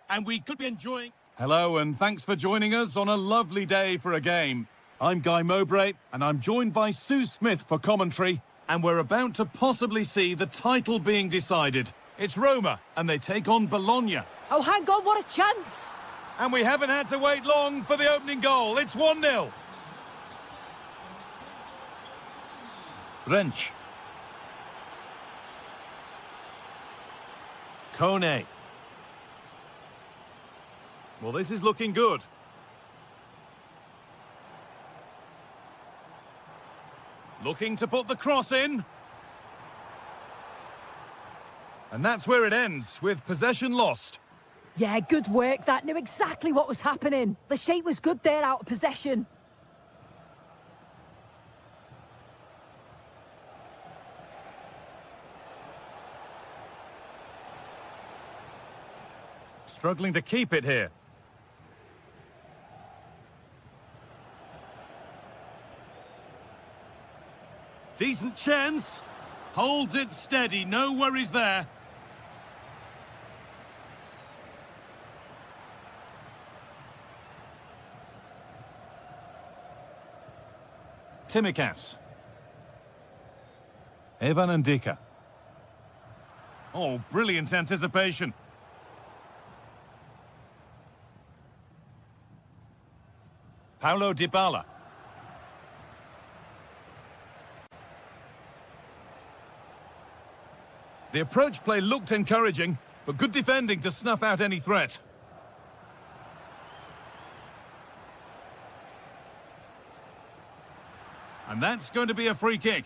and we could be enjoying... Hello, and thanks for joining us on a lovely day for a game. I'm Guy Mowbray, and I'm joined by Sue Smith for commentary, and we're about to possibly see the title being decided. It's Roma, and they take on Bologna. Oh, hang on, what a chance! And we haven't had to wait long for the opening goal. It's 1-0. Wrench. Kone. Well, this is looking good. Looking to put the cross in. And that's where it ends, with possession lost. Yeah, good work. That knew exactly what was happening. The shape was good there out of possession. Struggling to keep it here. Decent chance. Holds it steady, no worries there. Timikas. Evan Ndika. Oh, brilliant anticipation. Paulo Dybala. The approach play looked encouraging, but good defending to snuff out any threat. And that's going to be a free kick.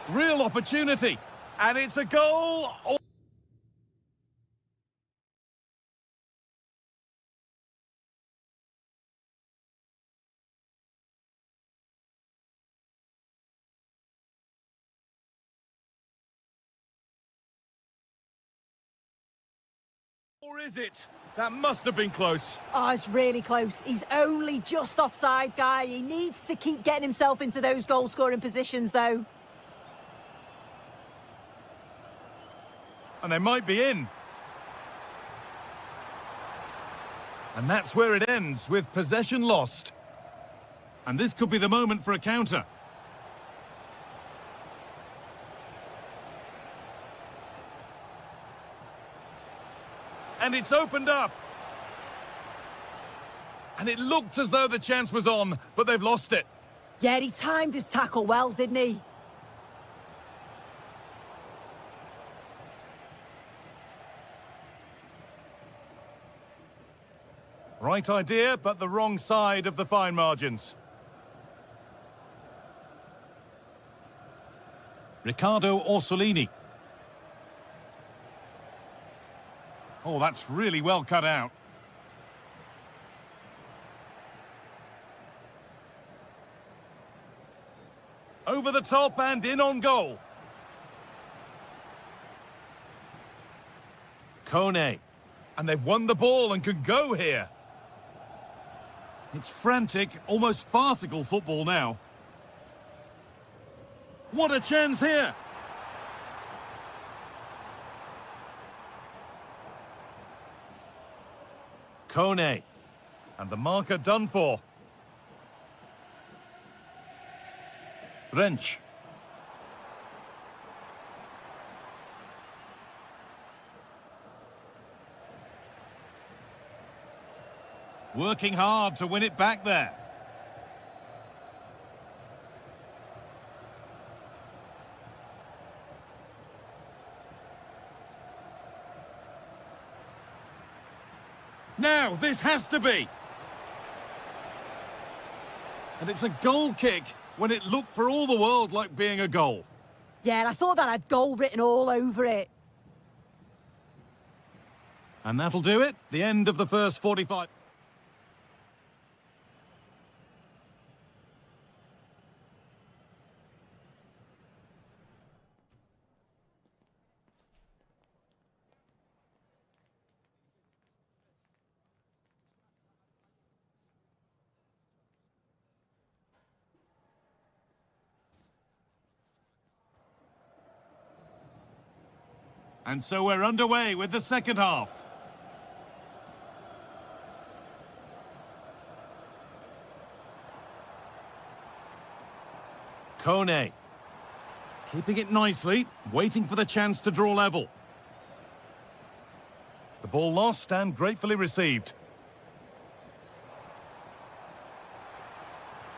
Real opportunity, and it's a goal. Or is it? That must have been close. Oh, it's really close. He's only just offside, Guy. He needs to keep getting himself into those goal-scoring positions, though. And they might be in. And that's where it ends, with possession lost. And this could be the moment for a counter. And it's opened up. And it looked as though the chance was on, but they've lost it. Yeah, he timed his tackle well, didn't he? Right idea, but the wrong side of the fine margins. Riccardo Orsolini. Oh, that's really well cut out. Over the top and in on goal. Kone. And they've won the ball and can go here. It's frantic, almost farcical football now. What a chance here! Kone. And the marker done for. Wrench. Working hard to win it back there. Now, this has to be. And it's a goal kick when it looked for all the world like being a goal. Yeah, I thought that had goal written all over it. And that'll do it. The end of the first 45. And so we're underway with the second half. Kone. Keeping it nicely, waiting for the chance to draw level. The ball lost and gratefully received.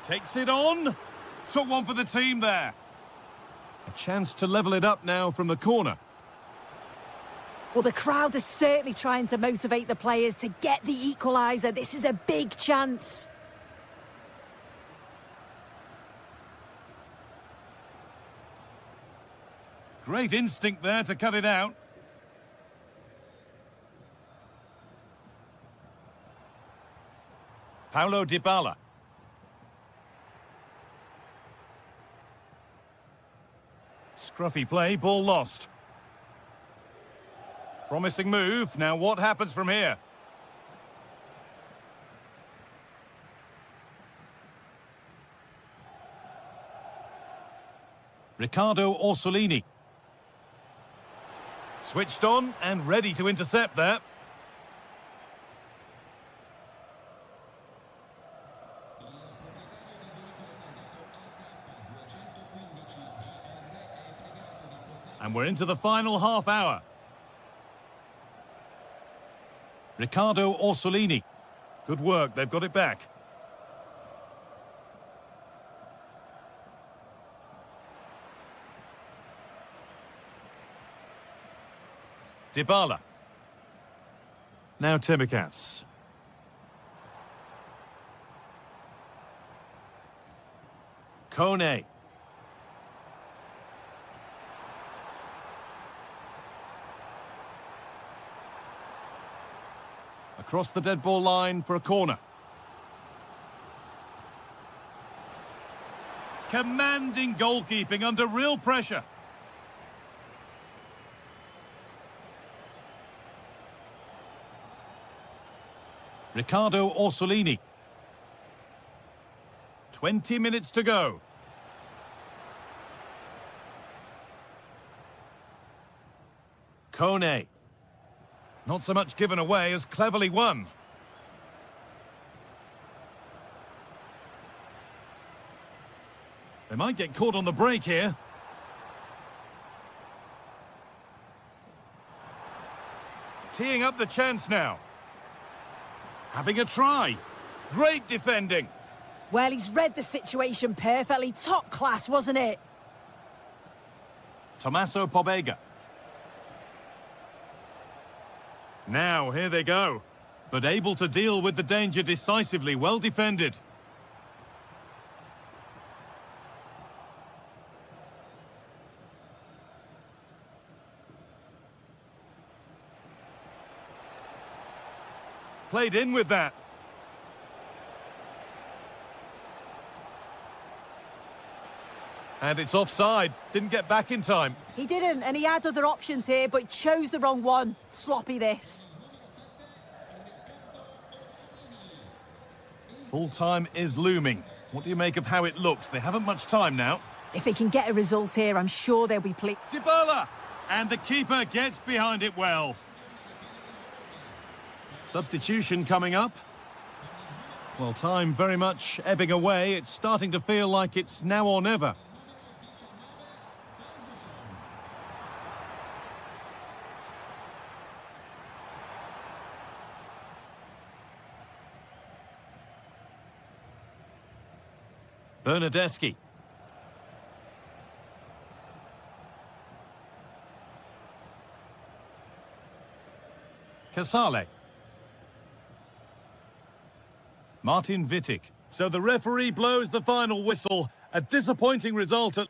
Takes it on. Took one for the team there. A chance to level it up now from the corner. Well, the crowd is certainly trying to motivate the players to get the equaliser. This is a big chance. Great instinct there to cut it out. Paulo Dybala. Scruffy play, ball lost. Promising move. Now what happens from here? Riccardo Orsolini. Switched on and ready to intercept there. And we're into the final half hour. Riccardo Orsolini. Good work, they've got it back. Dybala. Now Timikas. Kone. Across the dead ball line for a corner. Commanding goalkeeping under real pressure. Riccardo Orsolini. 20 minutes to go. Kone. Not so much given away as cleverly won. They might get caught on the break here. Teeing up the chance now. Having a try. Great defending. Well, he's read the situation perfectly. Top class, wasn't it? Tommaso Pobega. Now, here they go. But able to deal with the danger decisively. Well defended. Played in with that. And it's offside. Didn't get back in time. He didn't, and he had other options here, but chose the wrong one. Sloppy this. Full time is looming. What do you make of how it looks? They haven't much time now. If they can get a result here, I'm sure they'll be pleased. Dybala! And the keeper gets behind it well. Substitution coming up. Well, time very much ebbing away. It's starting to feel like it's now or never. Bernadeschi. Casale. Martin Wittig. So the referee blows the final whistle. A disappointing result at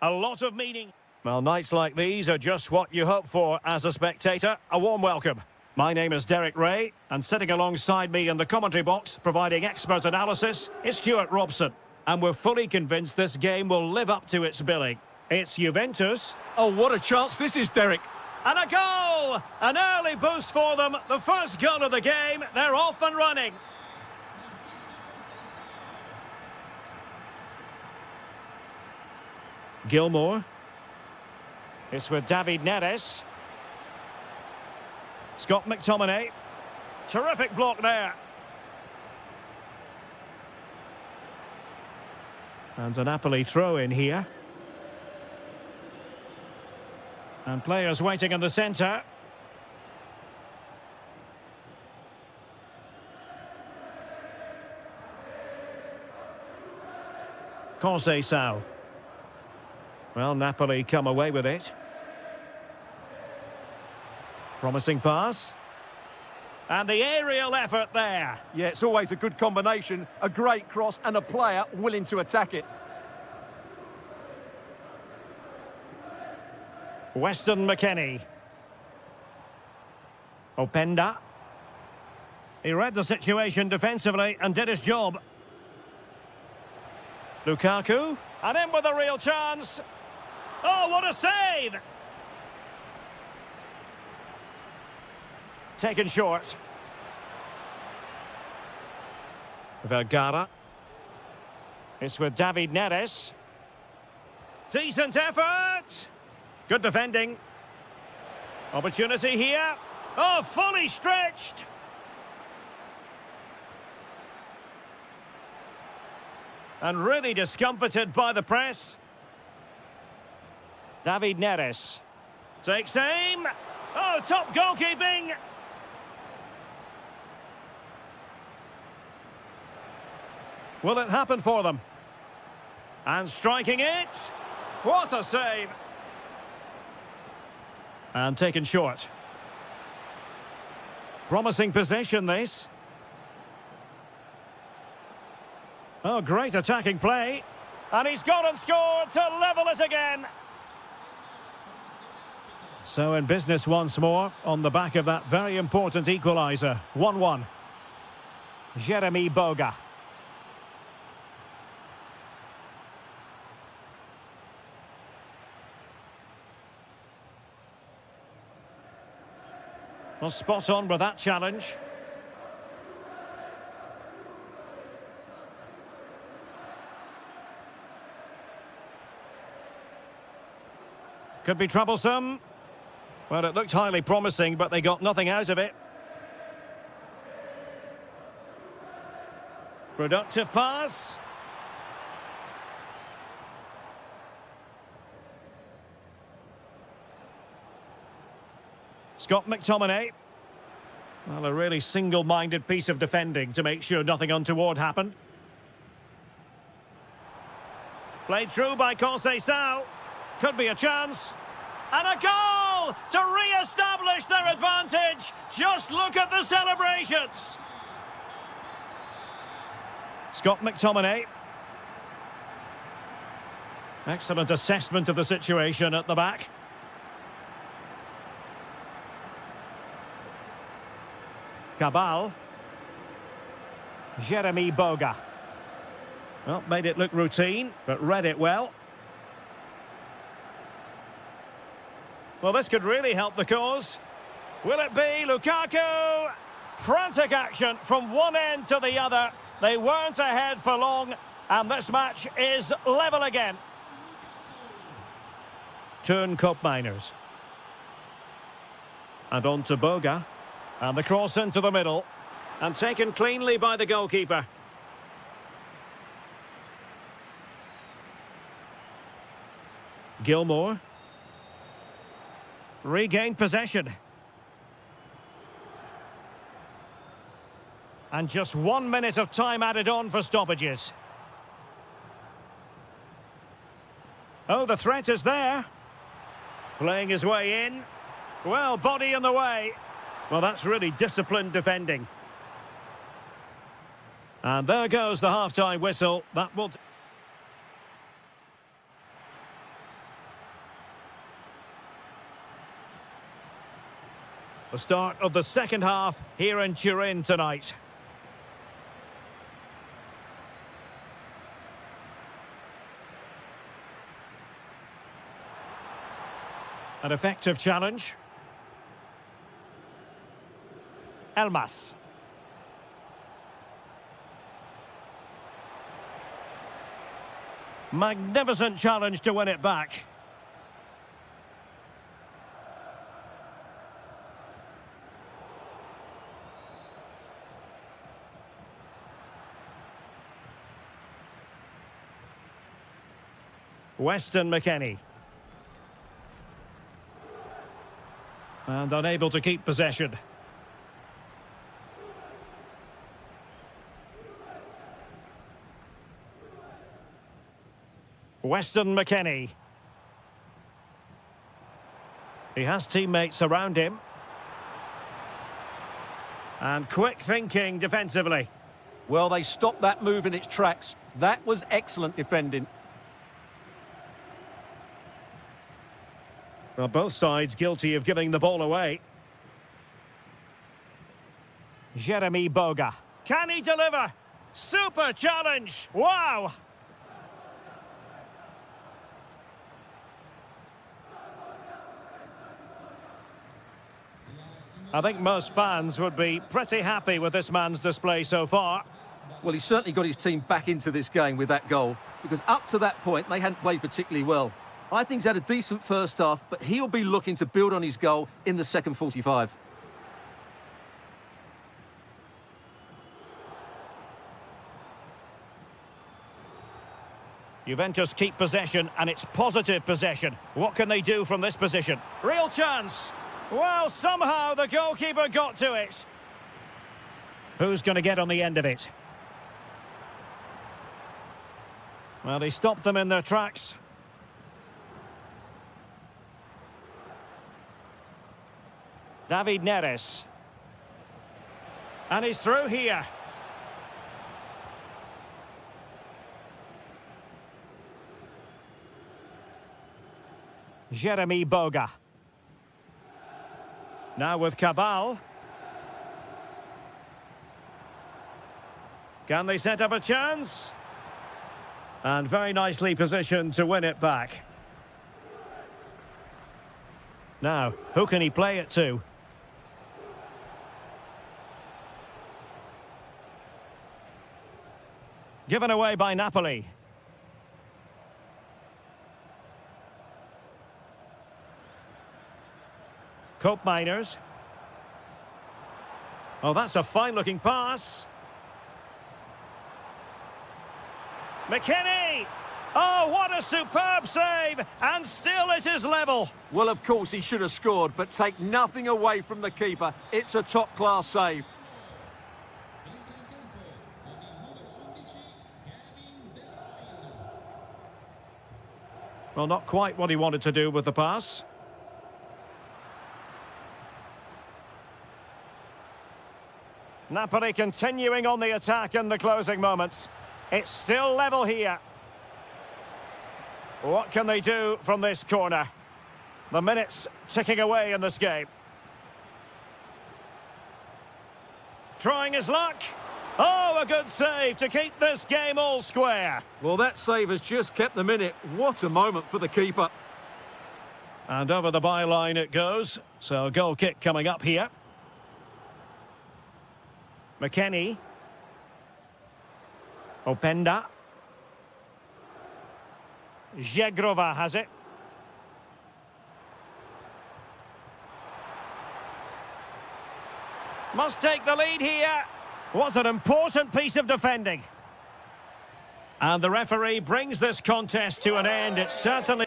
A lot of meaning. Well, nights like these are just what you hope for as a spectator. A warm welcome. My name is Derek Ray, and sitting alongside me in the commentary box, providing expert analysis, is Stuart Robson. And we're fully convinced this game will live up to its billing. It's Juventus. Oh, what a chance this is, Derek. And a goal! An early boost for them. The first goal of the game. They're off and running. Gilmour. It's with David Neres. Scott McTominay. Terrific block there. And a Napoli throw in here. And players waiting in the centre. Conceição. Well, Napoli come away with it. Promising pass. And the aerial effort there. Yeah, it's always a good combination. A great cross and a player willing to attack it. Weston McKennie. Openda. He read the situation defensively and did his job. Lukaku. And in with a real chance. Oh, what a save! Taken short. Vergara. It's with David Neres. Decent effort! Good defending. Opportunity here. Oh, fully stretched! And really discomfited by the press. David Neres. Takes aim. Oh, top goalkeeping! Will it happen for them? And striking it. What a save! And taken short. Promising possession, this. Oh, great attacking play. And he's gone and scored to level it again. So in business once more, on the back of that very important equaliser. 1-1. Jeremy Boga. Well, spot on with that challenge. Could be troublesome. Well, it looked highly promising, but they got nothing out of it. Productive pass. Scott McTominay. Well, a really single-minded piece of defending to make sure nothing untoward happened. Played through by Conceição. Could be a chance. And a goal to re-establish their advantage. Just look at the celebrations. Scott McTominay. Excellent assessment of the situation at the back. Cabal. Jeremy Boga. Well, made it look routine, but read it well. Well, this could really help the cause. Will it be Lukaku? Frantic action from one end to the other. They weren't ahead for long, and this match is level again. Turn Cup Miners. And on to Boga. And the cross into the middle. And taken cleanly by the goalkeeper. Gilmour. Regained possession. And just 1 minute of time added on for stoppages. Oh, the threat is there. Playing his way in. Well, body in the way. Well, that's really disciplined defending. And there goes the half-time whistle. That will... The start of the second half here in Turin tonight. An effective challenge. Elmas. Magnificent challenge to win it back. Weston McKennie. And unable to keep possession. Weston McKennie. He has teammates around him. And quick thinking defensively. Well, they stopped that move in its tracks. That was excellent defending. Well, both sides guilty of giving the ball away. Jeremy Boga. Can he deliver? Super challenge! Wow! I think most fans would be pretty happy with this man's display so far. Well, he's certainly got his team back into this game with that goal, because up to that point, they hadn't played particularly well. I think he's had a decent first half, but he'll be looking to build on his goal in the second 45. Juventus keep possession, and it's positive possession. What can they do from this position? Real chance! Well, somehow the goalkeeper got to it. Who's going to get on the end of it? Well, he stopped them in their tracks. David Neres. And he's through here. Jeremy Boga. Now with Cabal. Can they set up a chance? And very nicely positioned to win it back. Now, who can he play it to? Given away by Napoli. Cope Miners. Oh, that's a fine-looking pass. McKennie! Oh, what a superb save! And still it is level. Well, of course, he should have scored, but take nothing away from the keeper. It's a top-class save. Well, not quite what he wanted to do with the pass. Napoli continuing on the attack in the closing moments. It's still level here. What can they do from this corner? The minutes ticking away in this game. Trying his luck. Oh, a good save to keep this game all square. Well, that save has just kept them in it. What a moment for the keeper. And over the byline it goes. So a goal kick coming up here. McKennie. Openda. Zegrova has it. Must take the lead here. Was an important piece of defending. And the referee brings this contest to an end. It's certainly...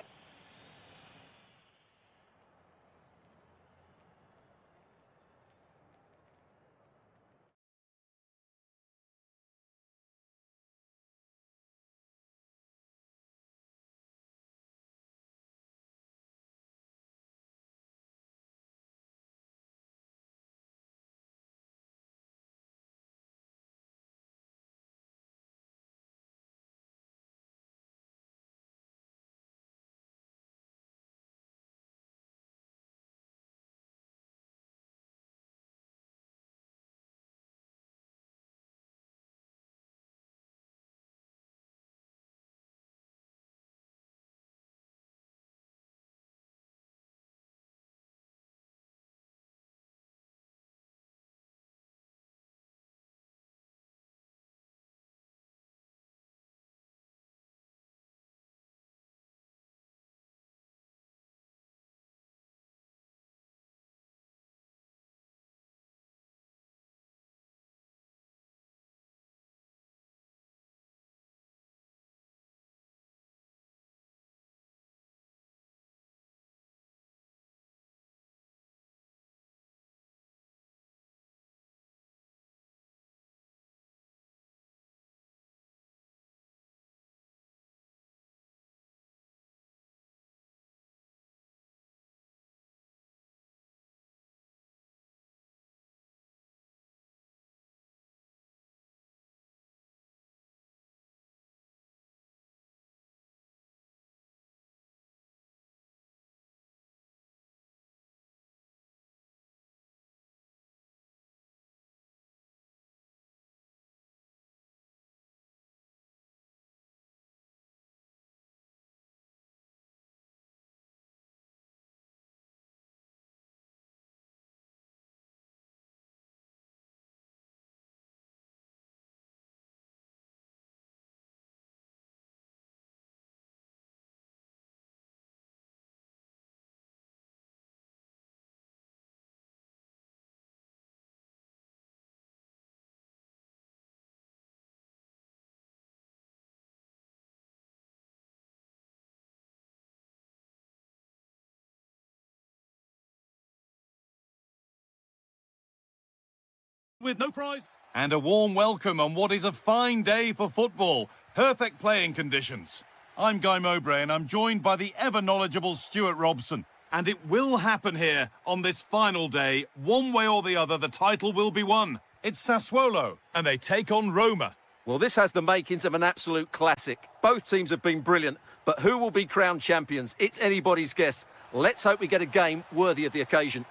with no prize. And a warm welcome on what is a fine day for football. Perfect playing conditions. I'm Guy Mowbray and I'm joined by the ever-knowledgeable Stuart Robson. And it will happen here on this final day. One way or the other, the title will be won. It's Sassuolo and they take on Roma. Well, this has the makings of an absolute classic. Both teams have been brilliant, but who will be crowned champions? It's anybody's guess. Let's hope we get a game worthy of the occasion.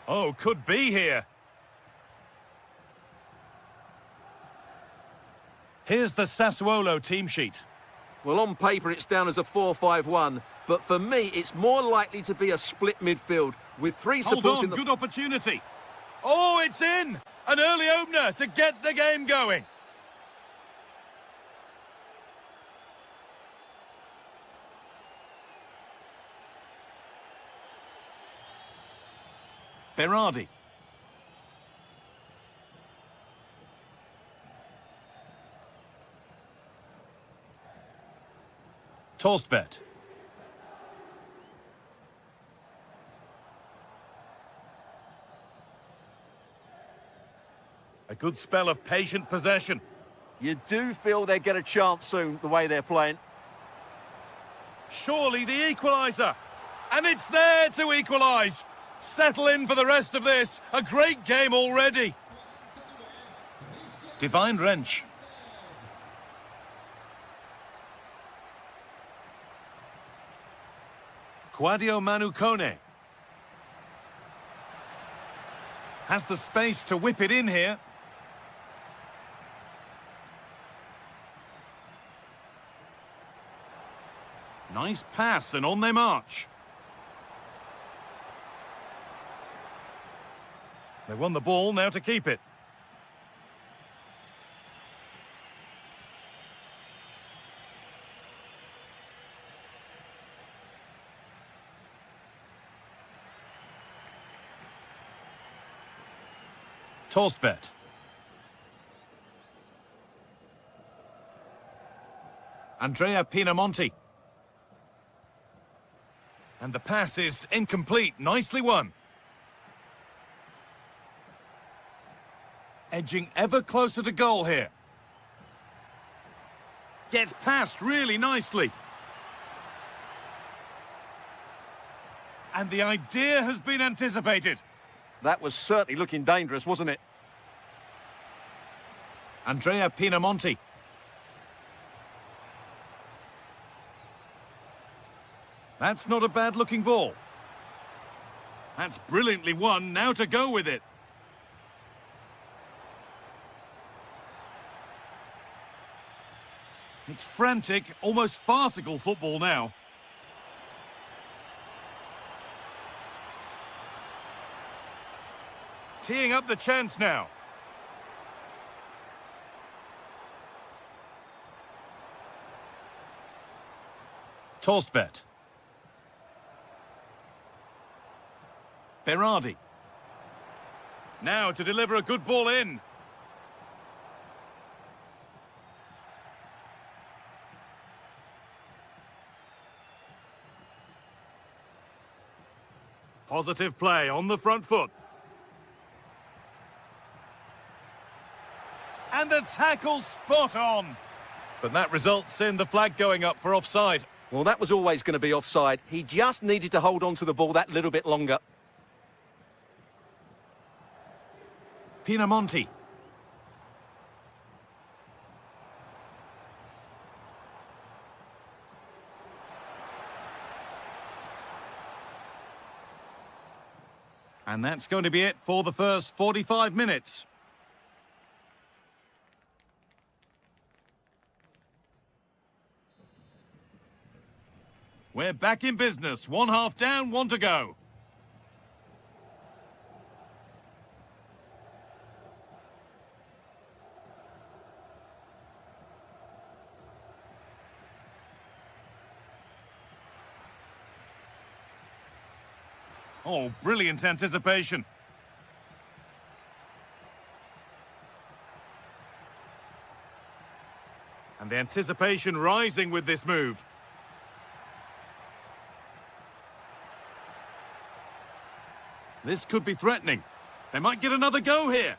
Oh, could be here. Here's the Sassuolo team sheet. Well, on paper, it's down as a 4-5-1, but for me, it's more likely to be a split midfield with three Hold supports on, in the... good opportunity. Oh, it's in! An early opener to get the game going. Berardi. Torstvedt. A good spell of patient possession. You do feel they get a chance soon, the way they're playing. Surely the equaliser. And it's there to equalise. Settle in for the rest of this. A great game already. Divine wrench. Quadio Manukone. Has the space to whip it in here. Nice pass and on they march. They won the ball, now to keep it. Torstvedt. Andrea Pinamonti. And the pass is incomplete. Nicely won. Edging ever closer to goal here. Gets past really nicely. And the idea has been anticipated. That was certainly looking dangerous, wasn't it? Andrea Pinamonti. That's not a bad-looking ball. That's brilliantly won. Now to go with it. It's frantic, almost farcical football now. Teeing up the chance now. Torstvedt. Berardi. Now to deliver a good ball in. Positive play on the front foot. And the tackle spot on. But that results in the flag going up for offside. Well, that was always going to be offside. He just needed to hold on to the ball that little bit longer. Pinamonti. And that's going to be it for the first 45 minutes. We're back in business. One half down, one to go. Oh, brilliant anticipation. And the anticipation rising with this move. This could be threatening. They might get another go here.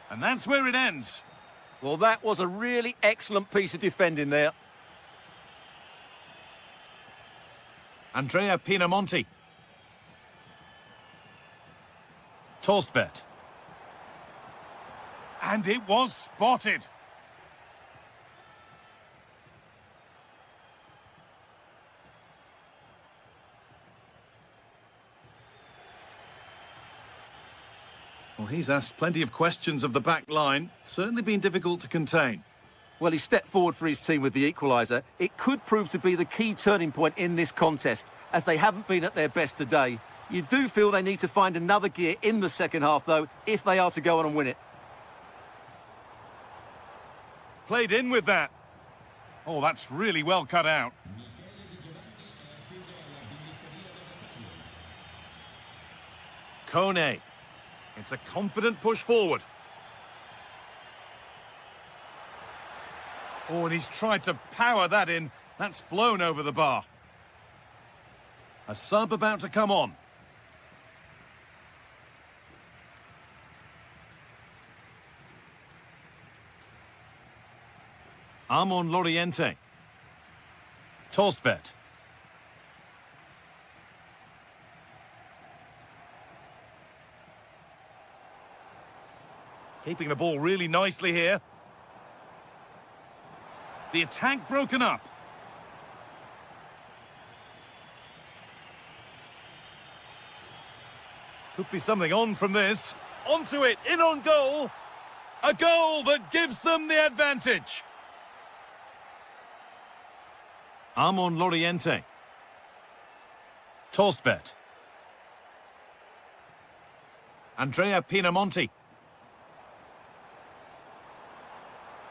And that's where it ends. Well, that was a really excellent piece of defending there. Andrea Pinamonti. Torstvedt. And it was spotted. Well, he's asked plenty of questions of the back line. Certainly been difficult to contain. Well, he stepped forward for his team with the equaliser. It could prove to be the key turning point in this contest, as they haven't been at their best today. You do feel they need to find another gear in the second half, though, if they are to go on and win it. Played in with that. Oh, that's really well cut out. Kone. It's a confident push forward. Oh, and he's tried to power that in. That's flown over the bar. A sub about to come on. Armon Loriente. Torstvedt. Keeping the ball really nicely here. The attack broken up. Could be something on from this. Onto it, in on goal. A goal that gives them the advantage. Armon Loriente. Torstvedt. Andrea Pinamonti.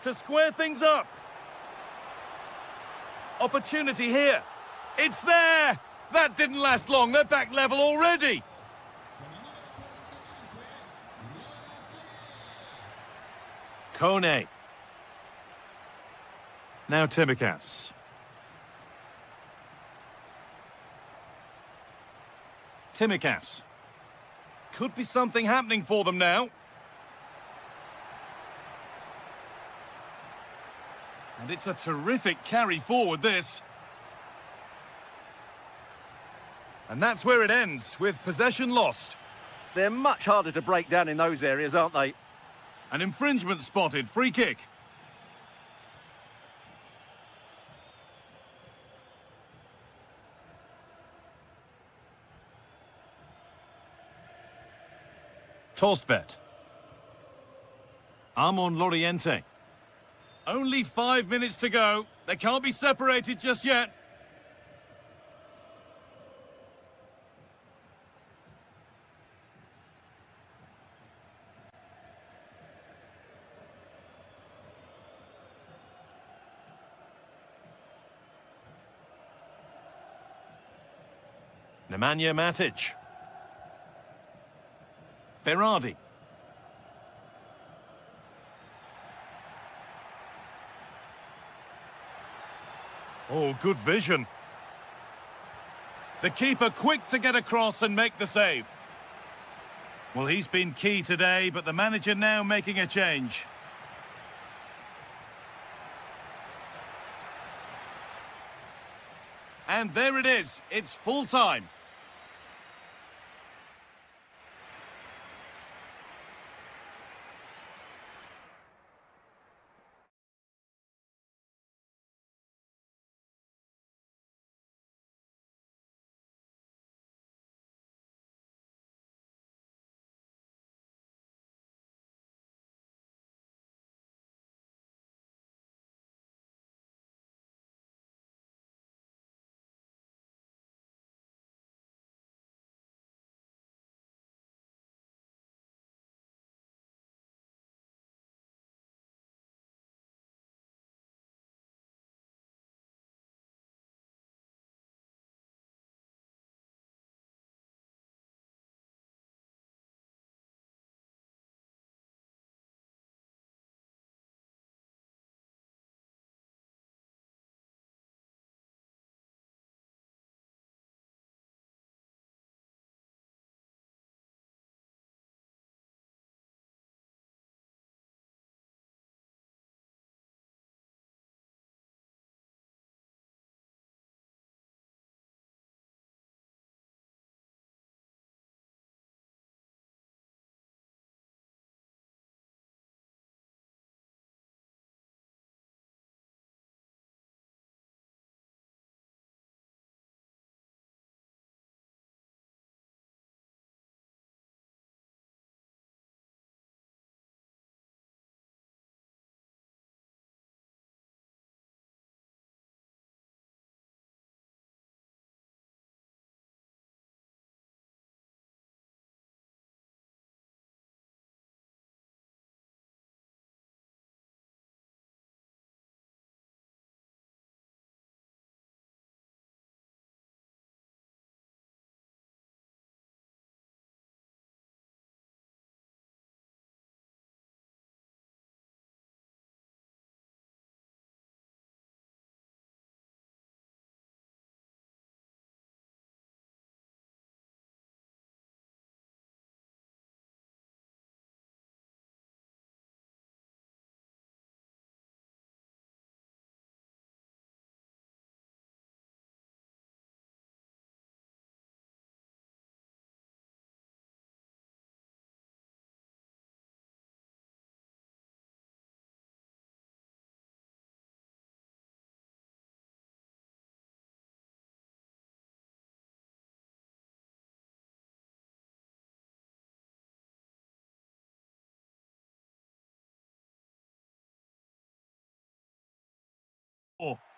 To square things up. Opportunity here. It's there! That didn't last long. They're back level already. Kone. Now Timikas. Timikas. Could be something happening for them now. And it's a terrific carry forward, this. And that's where it ends, with possession lost. They're much harder to break down in those areas, aren't they? An infringement spotted, free kick. Torstvedt. Armon Loriente. Only 5 minutes to go. They can't be separated just yet. Nemanja Matic. Berardi. Oh, good vision. The keeper quick to get across and make the save. Well, he's been key today, but the manager now making a change. And there it is. It's full time.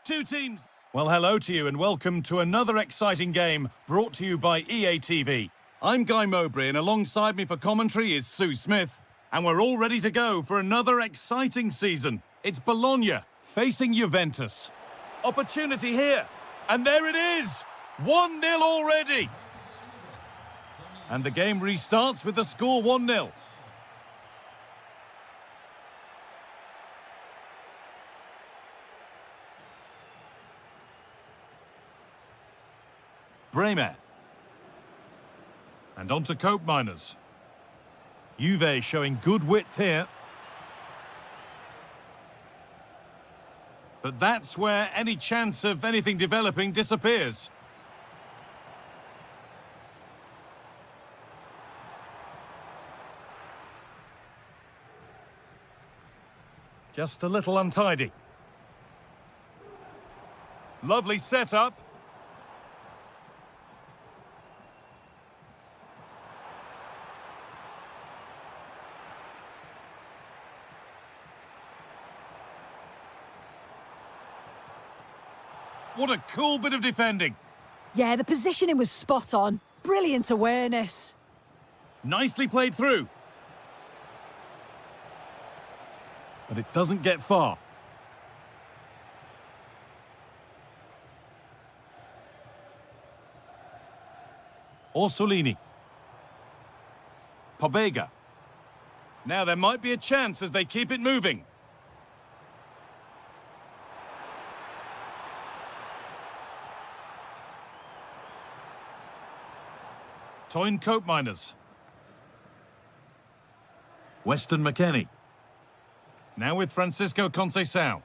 Two teams. Well, hello to you and welcome to another exciting game brought to you by EA TV. I'm Guy Mowbray and alongside me for commentary is Sue Smith. And we're all ready to go for another exciting season. It's Bologna facing Juventus. Opportunity here. And there it is. 1-0 already. And the game restarts with the score 1-0. Bremer. And on to Cope Miners. Juve showing good width here. But that's where any chance of anything developing disappears. Just a little untidy. Lovely setup. What a cool bit of defending. Yeah, the positioning was spot on. Brilliant awareness. Nicely played through. But it doesn't get far. Orsolini. Pobega. Now there might be a chance as they keep it moving. Toyn Cope Miners. Weston McKennie. Now with Francisco Conceição.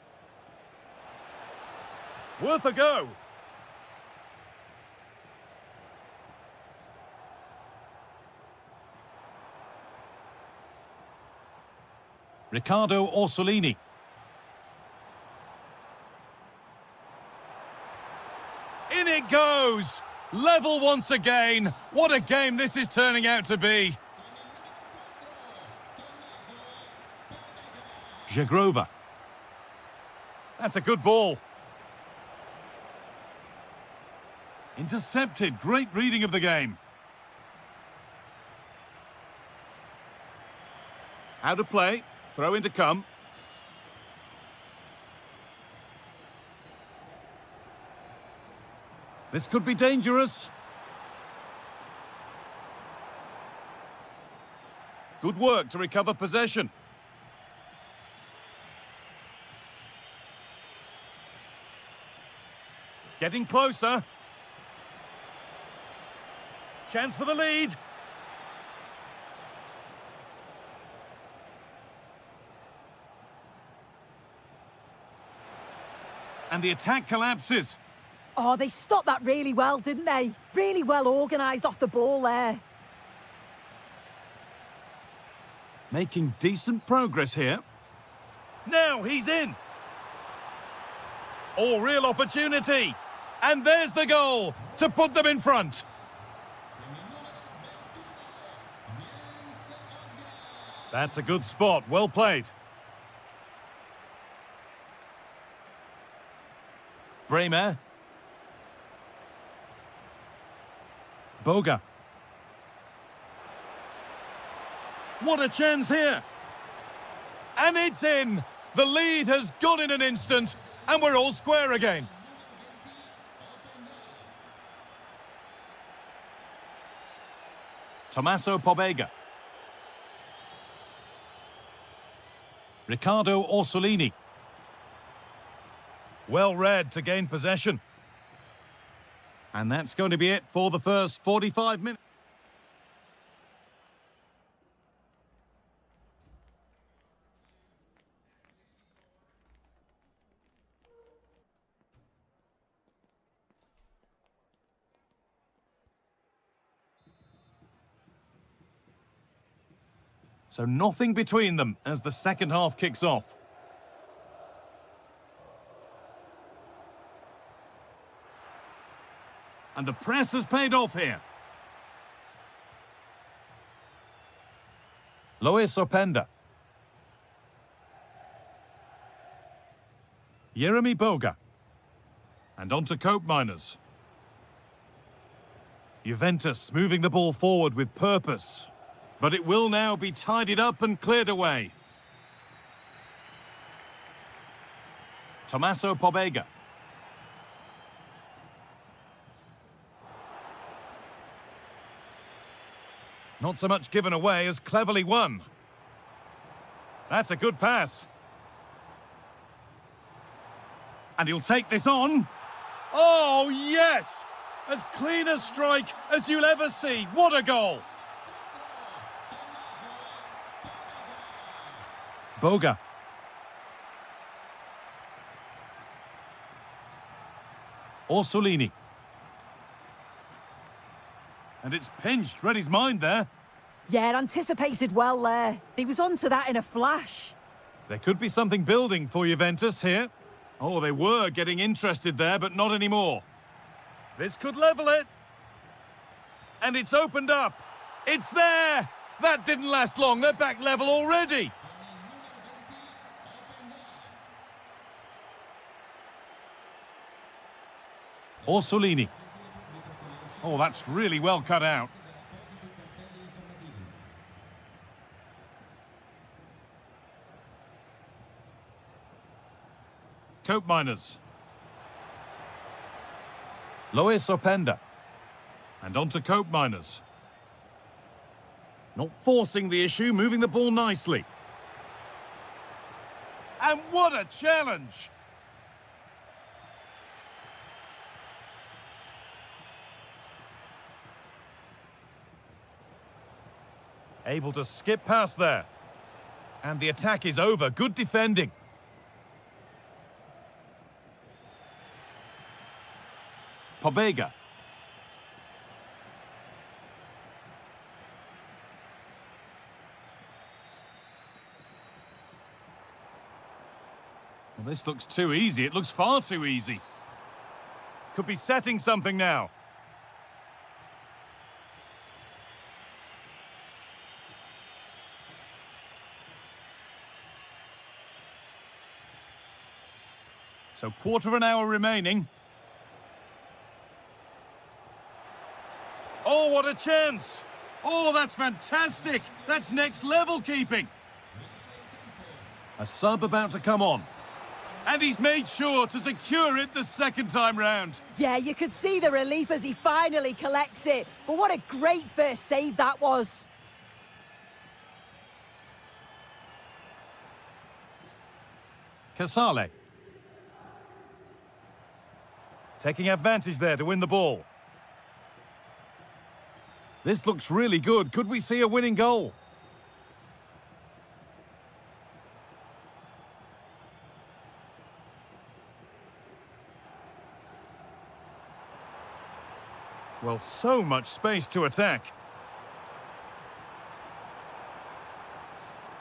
Worth a go. Riccardo Orsolini. In it goes! Level once again. What a game this is turning out to be. Jagrova. That's a good ball. Intercepted. Great reading of the game. How to play. Throw in to come. This could be dangerous. Good work to recover possession. Getting closer. Chance for the lead. And the attack collapses. Oh, they stopped that really well, didn't they? Really well organised off the ball there. Making decent progress here. Now he's in. Oh, real opportunity. And there's the goal to put them in front. That's a good spot. Well played. Bremer. Boga. What a chance here. And it's in. The lead has gone in an instant, and we're all square again. Tommaso Pobega. Riccardo Orsolini. Well read to gain possession. And that's going to be it for the first 45 minutes. So nothing between them as the second half kicks off. And the press has paid off here. Lois Openda. Jeremy Boga. And on to Cope Miners. Juventus moving the ball forward with purpose. But it will now be tidied up and cleared away. Tommaso Pobega. Not so much given away as cleverly won. That's a good pass. And he'll take this on. Oh, yes! As clean a strike as you'll ever see. What a goal! Boga. Orsolini. And it's pinched. Read his mind there. Yeah, anticipated well there. He was onto that in a flash. There could be something building for Juventus here. Oh, they were getting interested there, but not anymore. This could level it. And it's opened up. It's there! That didn't last long. They're back level already. Orsolini. Oh, that's really well cut out. Cope Miners. Lois Openda. And on to Cope Miners. Not forcing the issue, moving the ball nicely. And what a challenge! Able to skip past there. And the attack is over. Good defending. Pobega. Well, this looks too easy. It looks far too easy. Could be setting something now. So quarter of an hour remaining. Oh, what a chance! Oh, that's fantastic! That's next level keeping! A sub about to come on. And he's made sure to secure it the second time round. Yeah, you could see the relief as he finally collects it. But what a great first save that was. Casale. Taking advantage there to win the ball. This looks really good. Could we see a winning goal? Well, so much space to attack.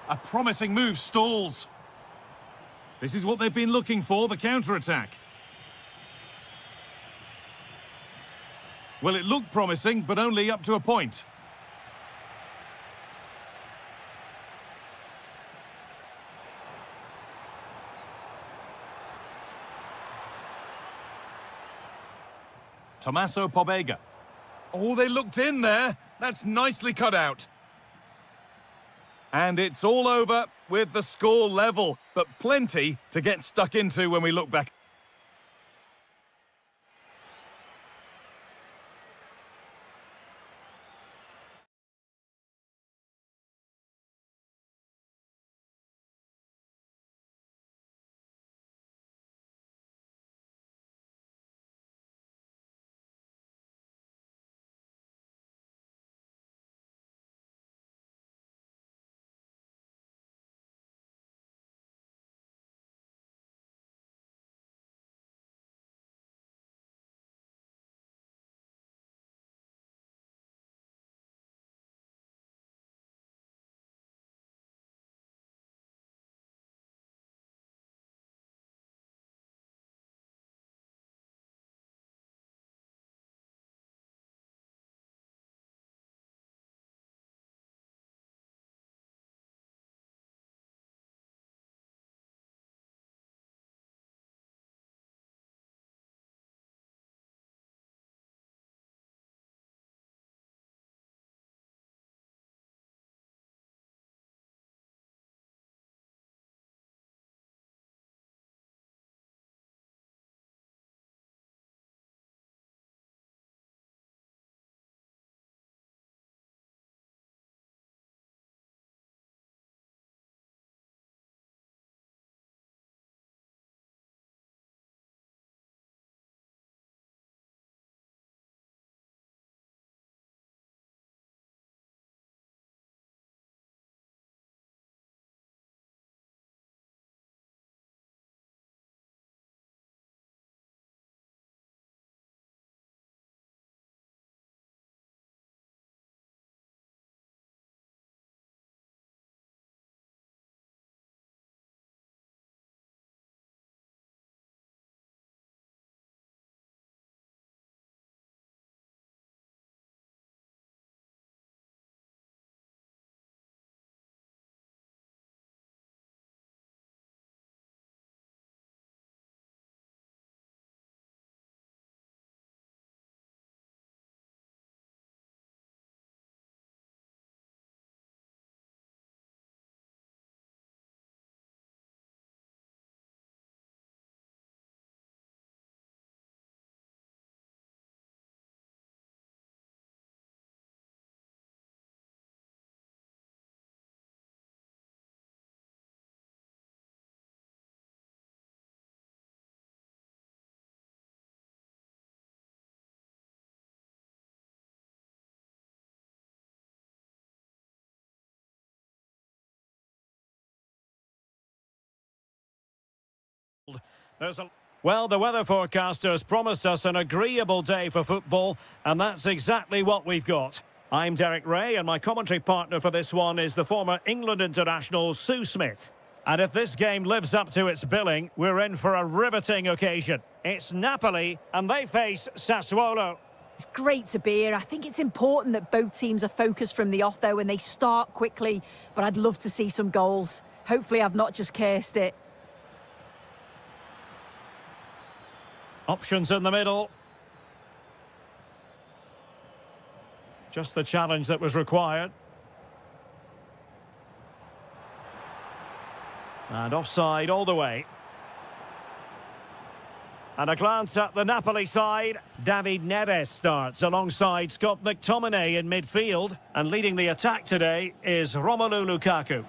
A promising move stalls. This is what they've been looking for, the counter-attack. Well, it looked promising, but only up to a point. Tommaso Pobega. Oh, they looked in there. That's nicely cut out. And it's all over with the score level, but plenty to get stuck into when we look back. Well, the weather forecasters promised us an agreeable day for football, and that's exactly what we've got. I'm Derek Ray, and my commentary partner for this one is the former England international Sue Smith. And if this game lives up to its billing, we're in for a riveting occasion. It's Napoli, and they face Sassuolo. It's great to be here. I think it's important that both teams are focused from the off, though, and they start quickly. But I'd love to see some goals. Hopefully I've not just cursed it. Options in the middle. Just the challenge that was required. And offside all the way. And a glance at the Napoli side. David Neres starts alongside Scott McTominay in midfield. And leading the attack today is Romelu Lukaku.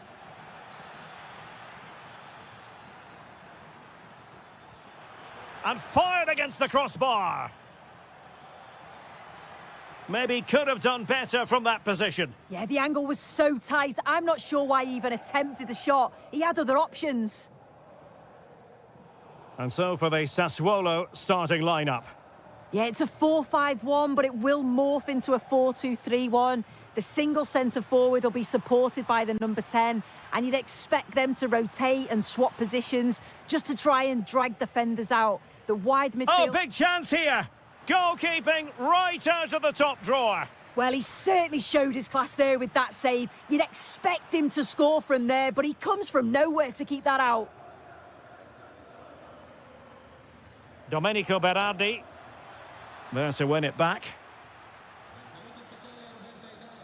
And fired against the crossbar. Maybe could have done better from that position. Yeah, the angle was so tight. I'm not sure why he even attempted a shot. He had other options. And so for the Sassuolo starting lineup. Yeah, it's a 4-5-1, but it will morph into a 4-2-3-1. The single centre-forward will be supported by the number 10, and you'd expect them to rotate and swap positions just to try and drag defenders out. The wide midfield... Oh, big chance here! Goalkeeping right out of the top drawer. Well, he certainly showed his class there with that save. You'd expect him to score from there, but he comes from nowhere to keep that out. Domenico Berardi. There to win it back.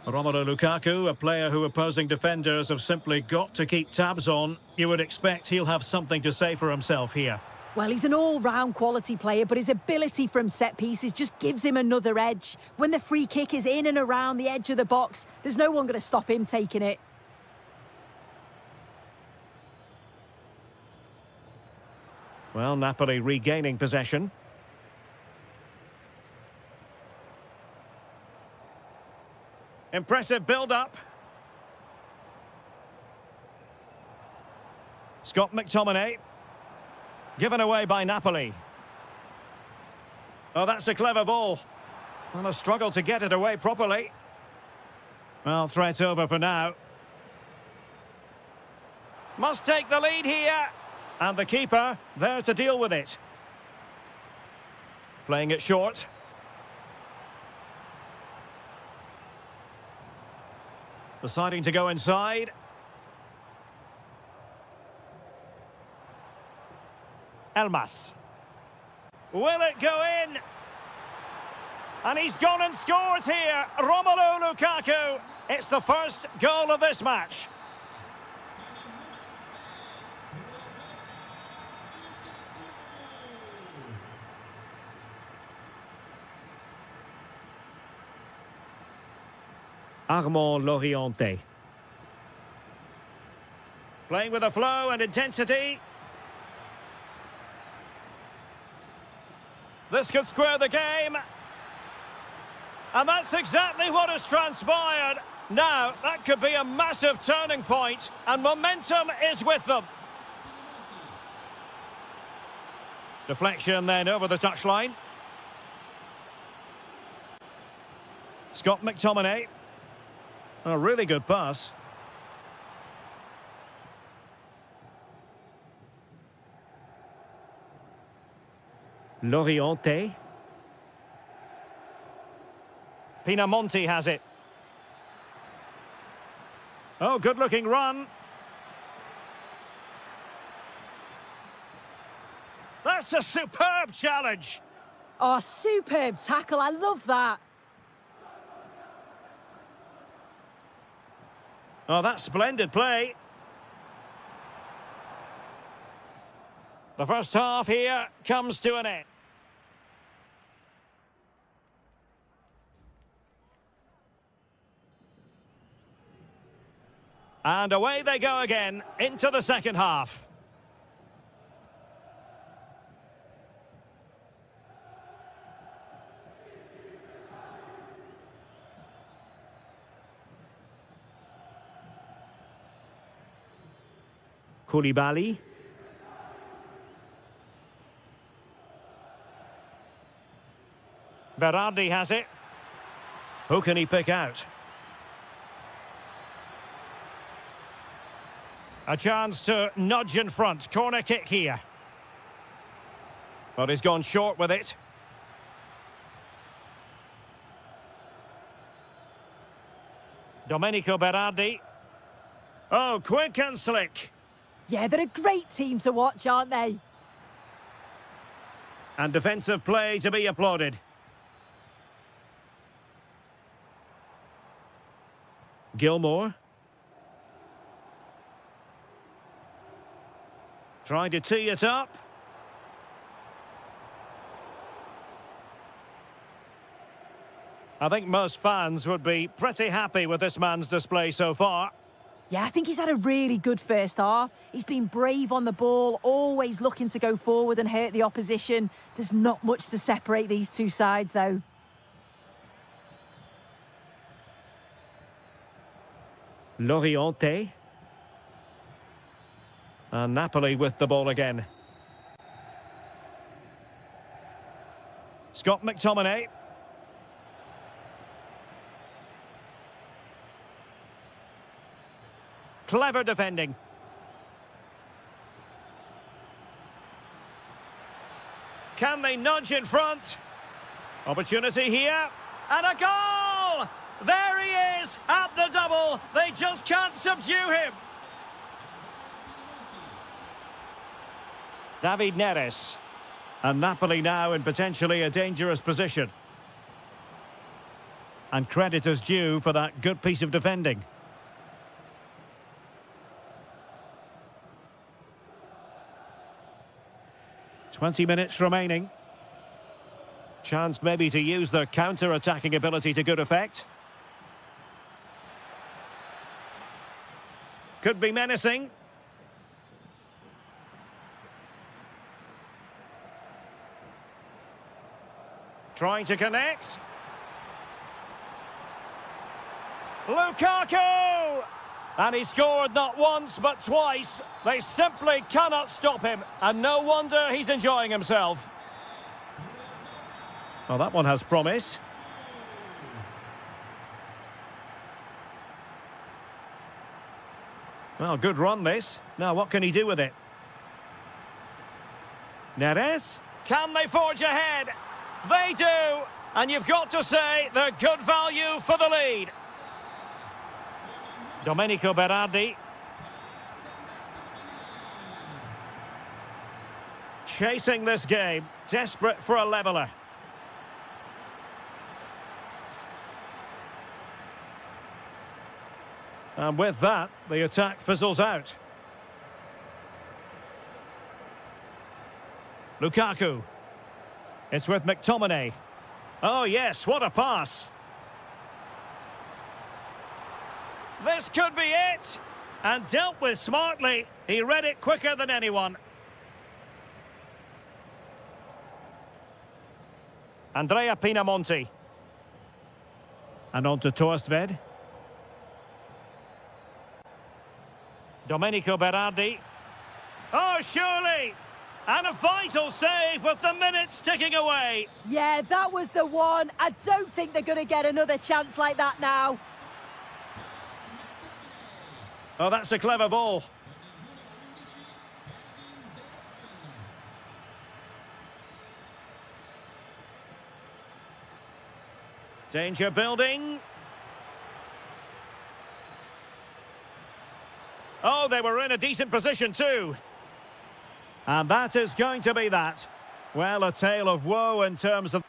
Romelu Lukaku, a player who opposing defenders have simply got to keep tabs on. You would expect he'll have something to say for himself here. Well, he's an all-round quality player, but his ability from set pieces just gives him another edge. When the free kick is in and around the edge of the box, there's no one going to stop him taking it. Well, Napoli regaining possession. Impressive build-up. Scott McTominay. Given away by Napoli. Oh, that's a clever ball. And a struggle to get it away properly. Well, threat over for now. Must take the lead here. And the keeper there to deal with it. Playing it short. Deciding to go inside. Elmas. Will it go in? And he's gone and scores here. Romelu Lukaku. It's the first goal of this match. Armand Loriente. Playing with a flow and intensity. This could square the game. And that's exactly what has transpired. Now, that could be a massive turning point, and momentum is with them. Deflection then over the touchline. Scott McTominay. A really good pass. Loriente. Pinamonti has it. Oh, good-looking run. That's a superb challenge. Oh, superb tackle. I love that. Oh, that's splendid play. The first half here comes to an end. And away they go again into the second half. Koulibaly. Berardi has it. Who can he pick out? A chance to nudge in front. Corner kick here. But he's gone short with it. Domenico Berardi. Oh, quick and slick. Yeah, they're a great team to watch, aren't they? And defensive play to be applauded. Gilmore. Trying to tee it up. I think most fans would be pretty happy with this man's display so far. Yeah, I think he's had a really good first half. He's been brave on the ball, always looking to go forward and hurt the opposition. There's not much to separate these two sides, though. Loriente. And Napoli with the ball again. Scott McTominay. Clever defending. Can they nudge in front? Opportunity here. And a goal! There he is at the double. They just can't subdue him. David Neres. And Napoli now in potentially a dangerous position. And credit is due for that good piece of defending. "20 minutes remaining. Chance maybe to use the counter-attacking ability to good effect. Could be menacing. Trying to connect. Lukaku! And he scored not once but twice. They simply cannot stop him. And no wonder he's enjoying himself. Well, that one has promise. Well, good run this. Now, what can he do with it? Neres? Can they forge ahead? They do! And you've got to say they're good value for the lead. Domenico Berardi. Chasing this game, desperate for a leveller. And with that, the attack fizzles out. Lukaku. It's with McTominay. Oh yes, what a pass. This could be it. And dealt with smartly. He read it quicker than anyone. Andrea Pinamonti. And on to Torsved. Domenico Berardi. Oh, surely! And a vital save with the minutes ticking away. Yeah, that was the one. I don't think they're going to get another chance like that now. Oh, that's a clever ball. Danger building. Oh, they were in a decent position too. And that is going to be that. Well, a tale of woe in terms of...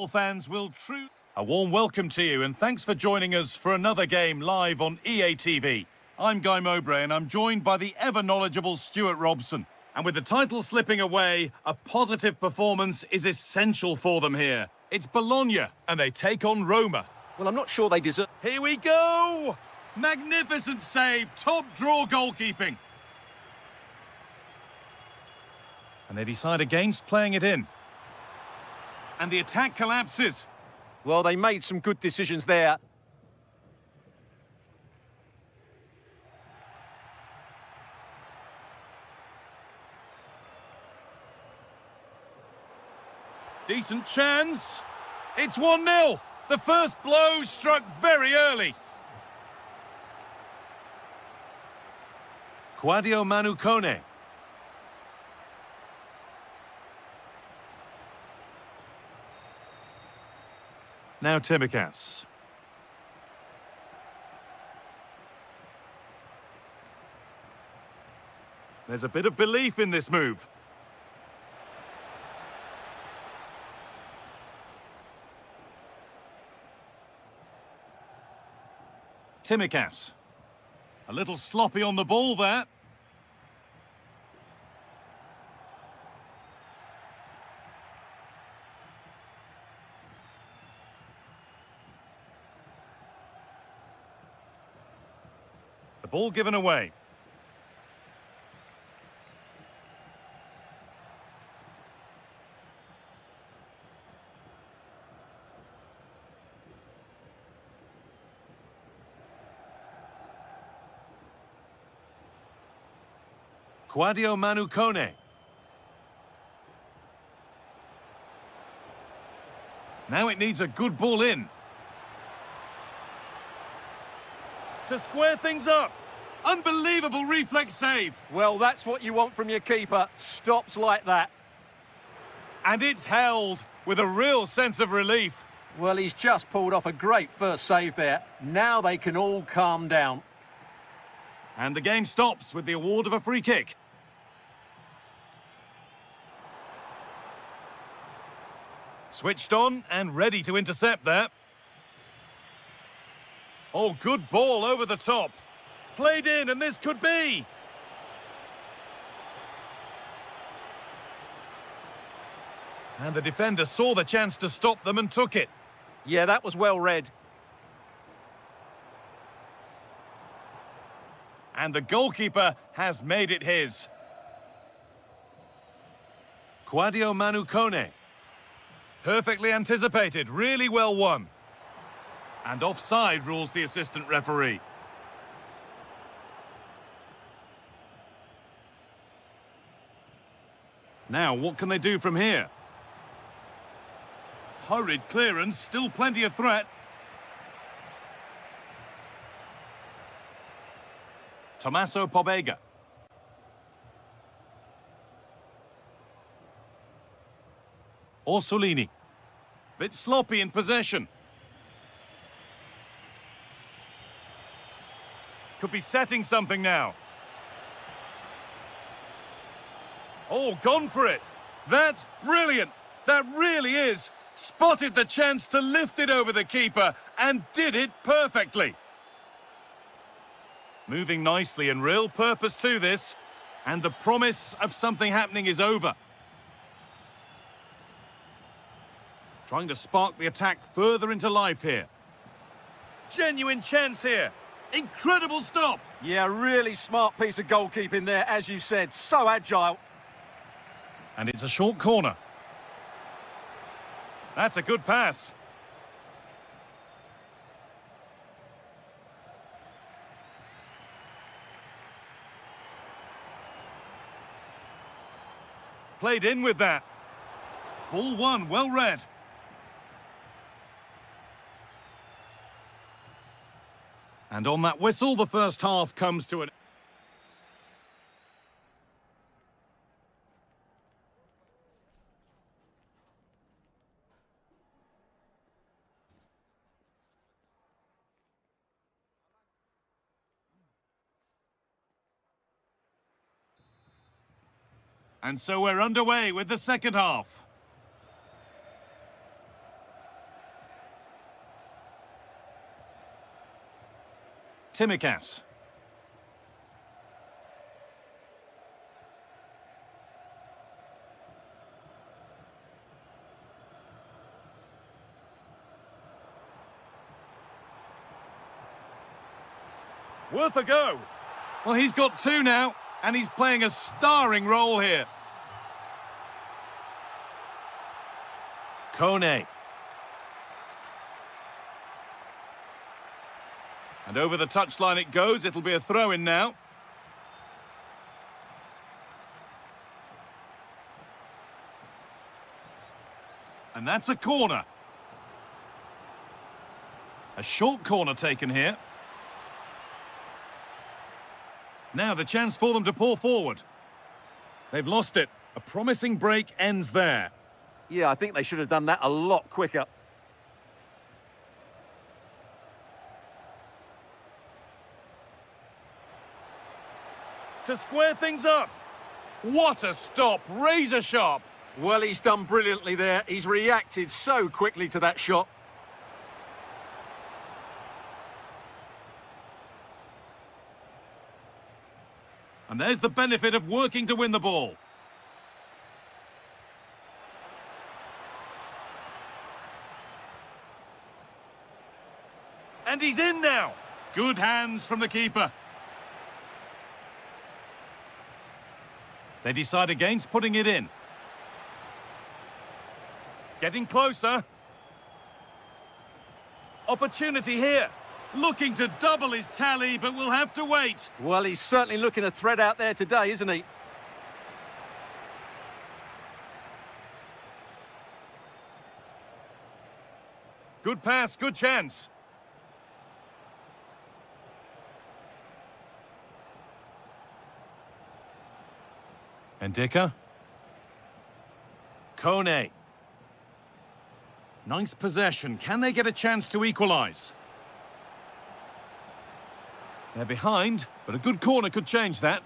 Fans will true. A warm welcome to you and thanks for joining us for another game live on EA TV. I'm Guy Mowbray and I'm joined by the ever knowledgeable Stuart Robson. And with the title slipping away, a positive performance is essential for them here. It's Bologna and they take on Roma. Well, I'm not sure they deserve... Here we go! Magnificent save, top draw goalkeeping. And they decide against playing it in. And the attack collapses. Well, they made some good decisions there. Decent chance. It's 1-0. The first blow struck very early. Quadio Manukone. Now Timikas. There's a bit of belief in this move. Timikas. A little sloppy on the ball there. The ball given away. Quadio Manukone. Now it needs a good ball in. To square things up. Unbelievable reflex save. Well, that's what you want from your keeper. Stops like that. And it's held with a real sense of relief. Well, he's just pulled off a great first save there. Now they can all calm down. And the game stops with the award of a free kick. Switched on and ready to intercept there. Oh, good ball over the top. Played in, and this could be. And the defender saw the chance to stop them and took it. Yeah, that was well read. And the goalkeeper has made it his. Quadio Manukone. Perfectly anticipated, really well won. And offside rules the assistant referee. Now, what can they do from here? Hurried clearance, still plenty of threat. Tommaso Pobega. Orsolini. Bit sloppy in possession. Could be setting something now. Oh, gone for it. That's brilliant. That really is. Spotted the chance to lift it over the keeper and did it perfectly. Moving nicely and real purpose to this. And the promise of something happening is over. Trying to spark the attack further into life here. Genuine chance here. Incredible stop. Yeah, really smart piece of goalkeeping there, as you said. So agile. And it's a short corner. That's a good pass. Played in with that. Ball one, well read. And on that whistle, the first half comes to an... And so we're underway with the second half. Timikas. Worth a go. Well, he's got two now, and he's playing a starring role here. Kone. And over the touchline it goes. It'll be a throw-in now. And that's a corner. A short corner taken here. Now the chance for them to pour forward. They've lost it. A promising break ends there. Yeah, I think they should have done that a lot quicker. To square things up. What a stop. Razor sharp. Well, he's done brilliantly there. He's reacted so quickly to that shot. And there's the benefit of working to win the ball. And he's in now. Good hands from the keeper. They decide against putting it in. Getting closer. Opportunity here. Looking to double his tally, but we'll have to wait. Well, he's certainly looking a threat out there today, isn't he? Good pass, good chance. Ndika. Kone. Nice possession. Can they get a chance to equalise? They're behind, but a good corner could change that.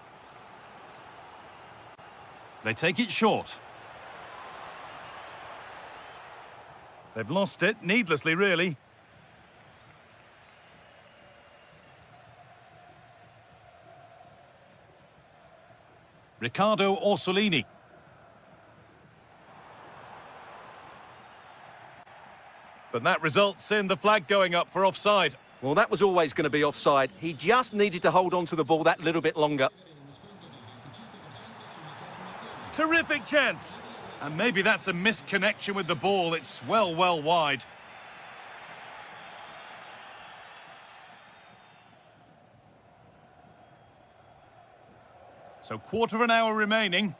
They take it short. They've lost it, needlessly, really. Riccardo Orsolini. But that results in the flag going up for offside. Well, that was always going to be offside. He just needed to hold on to the ball that little bit longer. Terrific chance. And maybe that's a misconnection with the ball. It's well wide. So quarter of an hour remaining.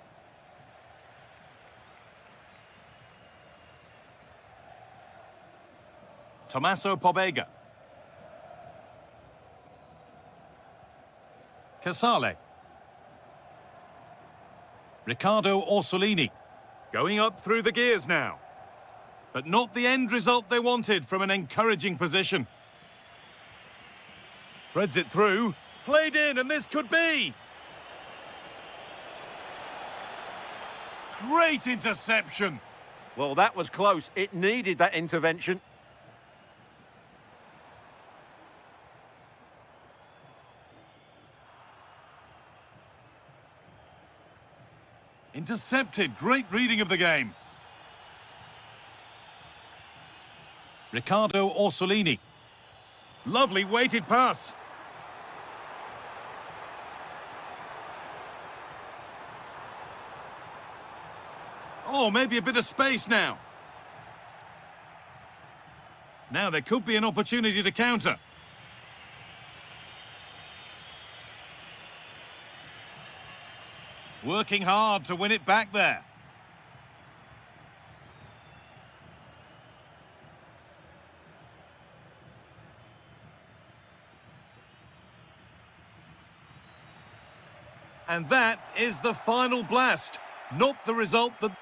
Tommaso Pobega. Casale. Riccardo Orsolini. Going up through the gears now. But not the end result they wanted from an encouraging position. Threads it through. Played in, and this could be. Great interception. Well, that was close. It needed that intervention. Intercepted. Great reading of the game. Riccardo Orsolini. Lovely weighted pass. Oh, maybe a bit of space now. Now there could be an opportunity to counter. Working hard to win it back there. And that is the final blast. Not the result that...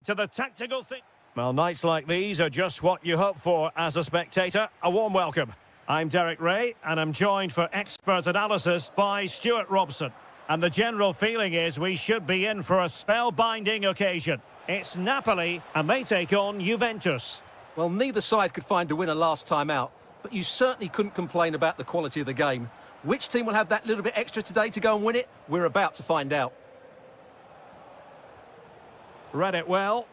to the tactical thing. Well, nights like these are just what you hope for as a spectator. A warm welcome. I'm Derek Ray, and I'm joined for expert analysis by Stuart Robson. And the general feeling is we should be in for a spellbinding occasion. It's Napoli, and they take on Juventus. Well, neither side could find a winner last time out, but you certainly couldn't complain about the quality of the game. Which team will have that little bit extra today to go and win it? We're about to find out. Read it well.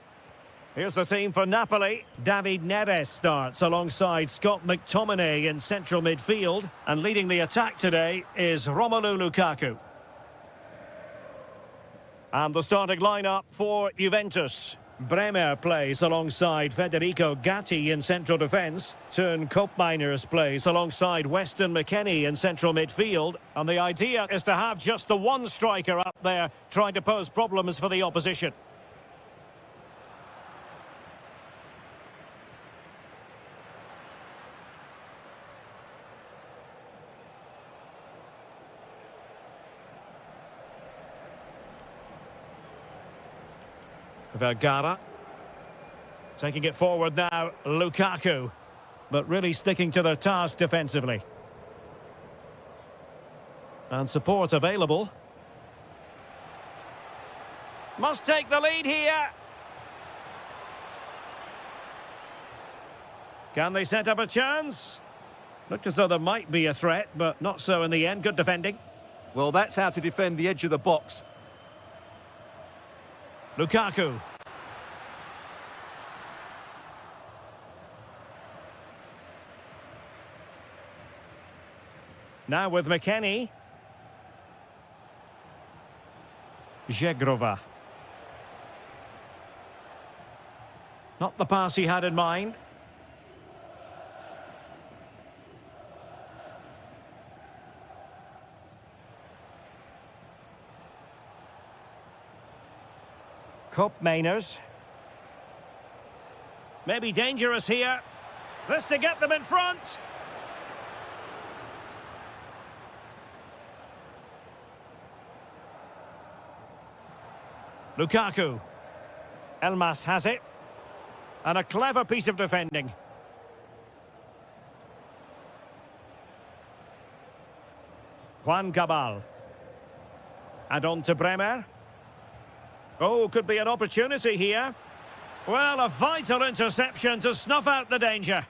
Here's the team for Napoli. David Neres starts alongside Scott McTominay in central midfield. And leading the attack today is Romelu Lukaku. And the starting lineup for Juventus. Bremer plays alongside Federico Gatti in central defence. Teun Koopmeiners plays alongside Weston McKennie in central midfield. And the idea is to have just the one striker up there trying to pose problems for the opposition. Vergara. Taking it forward now, Lukaku. But really sticking to their task defensively. And support available. Must take the lead here. Can they set up a chance? Looked as though there might be a threat, but not so in the end. Good defending. Well, that's how to defend the edge of the box. Lukaku. Now with McKennie. Zegrova. Not the pass he had in mind. Koopmeiners. Maybe dangerous here. This to get them in front. Lukaku. Elmas has it. And a clever piece of defending. Juan Cabal. And on to Bremer. Oh, could be an opportunity here. Well, a vital interception to snuff out the danger.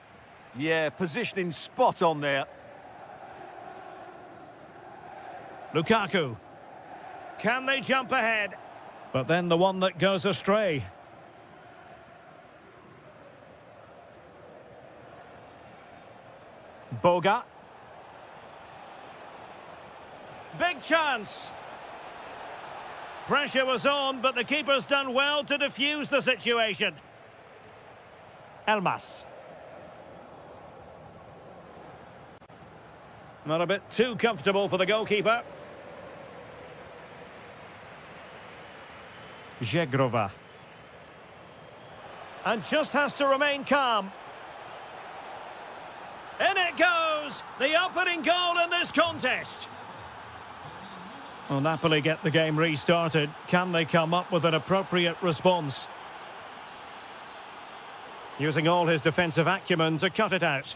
Yeah, positioning spot on there. Lukaku. Can they jump ahead? But then the one that goes astray. Boga. Big chance. Pressure was on, but the keeper's done well to defuse the situation. Elmas. Not a bit too comfortable for the goalkeeper. Zegrova. And just has to remain calm. In it goes! The opening goal in this contest. Well, Napoli get the game restarted. Can they come up with an appropriate response? Using all his defensive acumen to cut it out.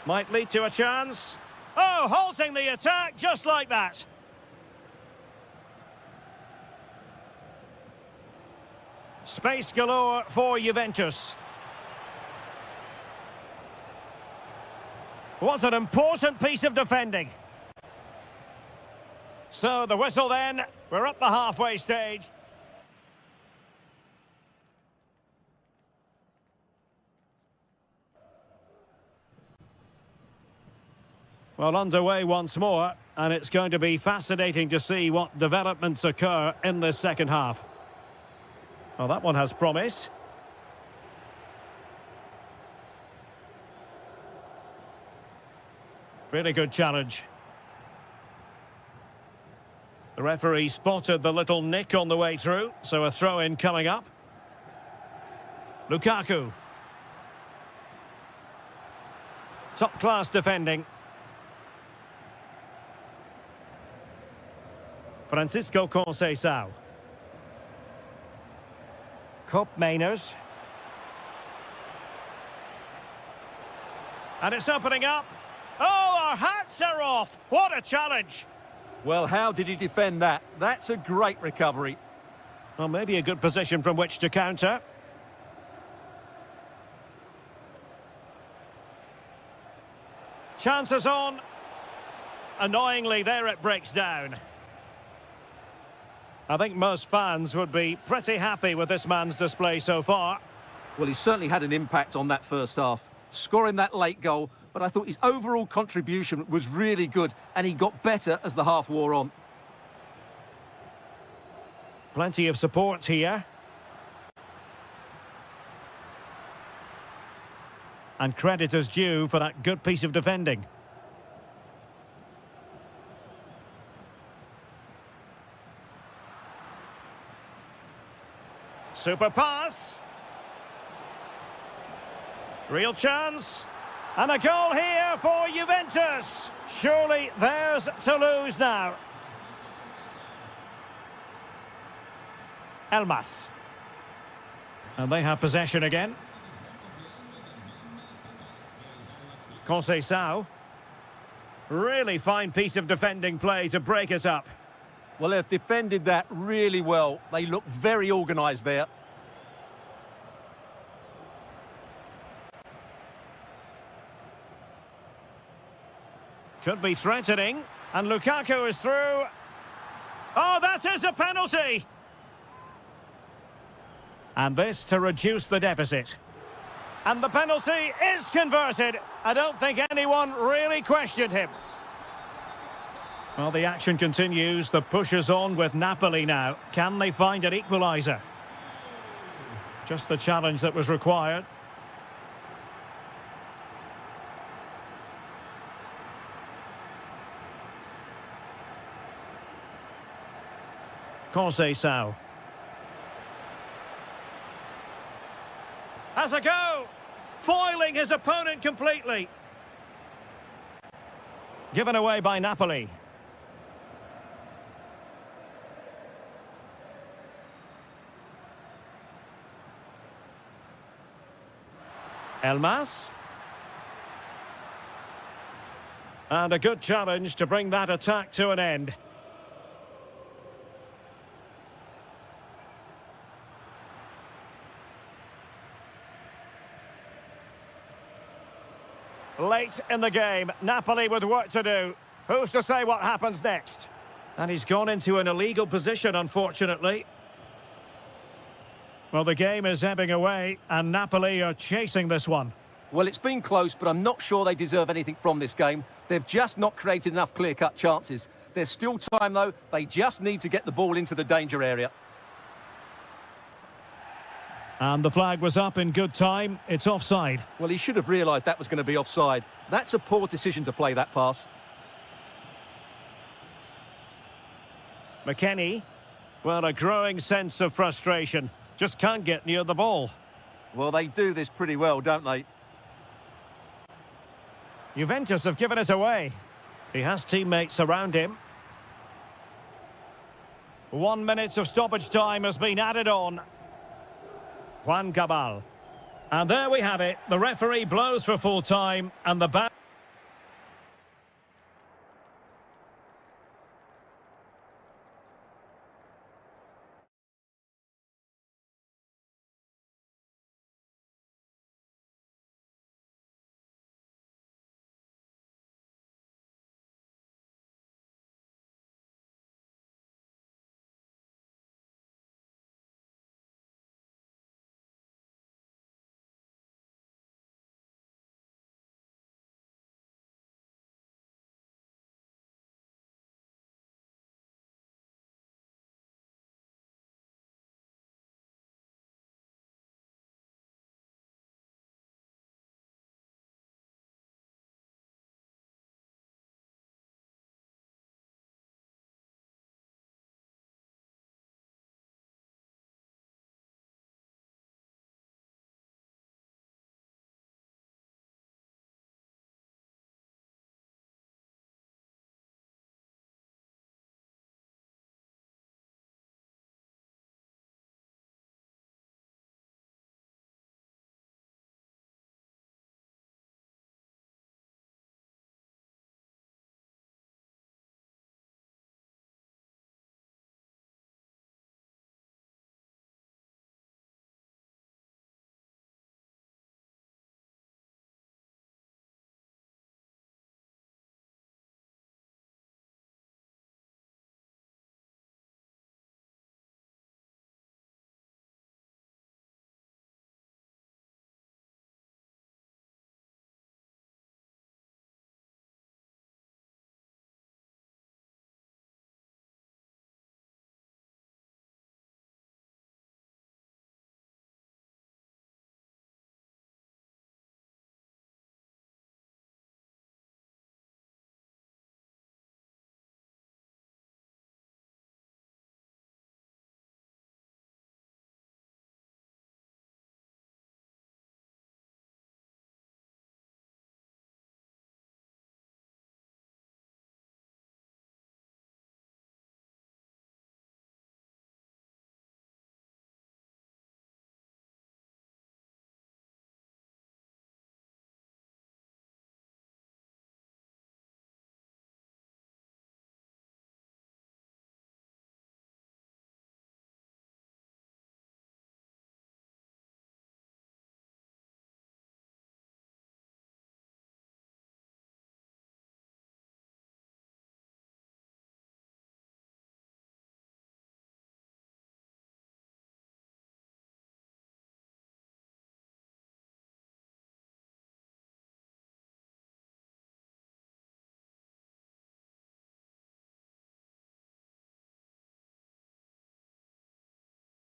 Might lead to a chance. Oh, halting the attack just like that. Space galore for Juventus. What an important piece of defending. So the whistle then, we're at the halfway stage. Well, underway once more, and it's going to be fascinating to see what developments occur in this second half. Well, that one has promise. Really good challenge. The referee spotted the little nick on the way through, so a throw-in coming up. Lukaku. Top-class defending. Francisco Conceição. Mainers. And it's opening up. Oh, our hats are off! What a challenge! Well, how did he defend that? That's a great recovery. Well, maybe a good position from which to counter. Chances on. Annoyingly, there it breaks down. I think most fans would be pretty happy with this man's display so far. Well, he certainly had an impact on that first half, scoring that late goal, but I thought his overall contribution was really good, and he got better as the half wore on. Plenty of support here. And credit is due for that good piece of defending. Super pass. Real chance. And a goal here for Juventus. Surely theirs to lose now. Elmas. And they have possession again. Conceição. Really fine piece of defending play to break us up. Well, they've defended that really well. They look very organised there. Could be threatening. And Lukaku is through. Oh, that is a penalty! And this to reduce the deficit. And the penalty is converted. I don't think anyone really questioned him. Well, the action continues. The push is on with Napoli now. Can they find an equaliser? Just the challenge that was required. Conceição. Has a go! Foiling his opponent completely. Given away by Napoli. Elmas. And a good challenge to bring that attack to an end. Late in the game, Napoli with work to do. Who's to say what happens next? And he's gone into an illegal position, unfortunately. Well, the game is ebbing away, and Napoli are chasing this one. Well, it's been close, but I'm not sure they deserve anything from this game. They've just not created enough clear-cut chances. There's still time, though. They just need to get the ball into the danger area. And the flag was up in good time. It's offside. Well, he should have realised that was going to be offside. That's a poor decision to play that pass. McKennie. Well, a growing sense of frustration. Just can't get near the ball. Well, they do this pretty well, don't they? Juventus have given it away. He has teammates around him. 1 minute of stoppage time has been added on. Juan Cabal. And there we have it. The referee blows for full time and the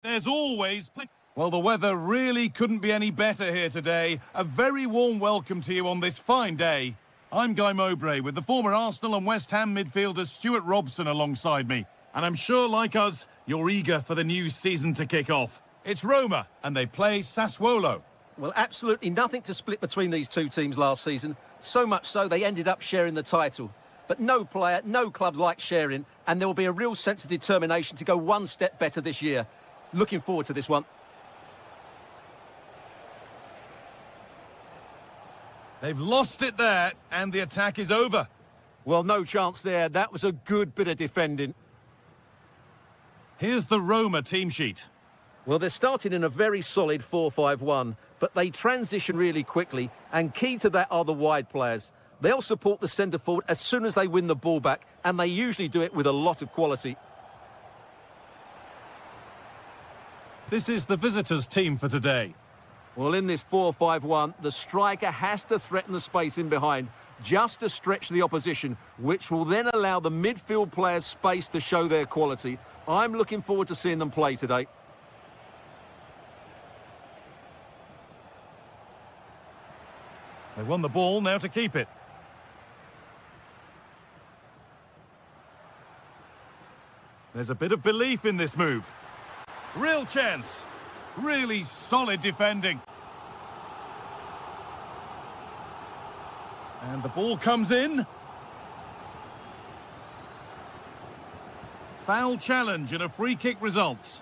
There's always... Well, the weather really couldn't be any better here today. A very warm welcome to you on this fine day. I'm Guy Mowbray with the former Arsenal and West Ham midfielder Stuart Robson alongside me. And I'm sure, like us, you're eager for the new season to kick off. It's Roma, and they play Sassuolo. Well, absolutely nothing to split between these two teams last season. So much so they ended up sharing the title. But no player, no club likes sharing, and there will be a real sense of determination to go one step better this year. Looking forward to this one. They've lost it there, and the attack is over. Well, no chance there. That was a good bit of defending. Here's the Roma team sheet. Well, they're starting in a very solid 4-5-1, but they transition really quickly, and key to that are the wide players. They'll support the centre forward as soon as they win the ball back, and they usually do it with a lot of quality. This is the visitors' team for today. Well, in this 4-5-1, the striker has to threaten the space in behind, just to stretch the opposition, which will then allow the midfield players space to show their quality. I'm looking forward to seeing them play today. They won the ball, now to keep it. There's a bit of belief in this move. Real chance. Really solid defending. And the ball comes in. Foul challenge and a free kick results.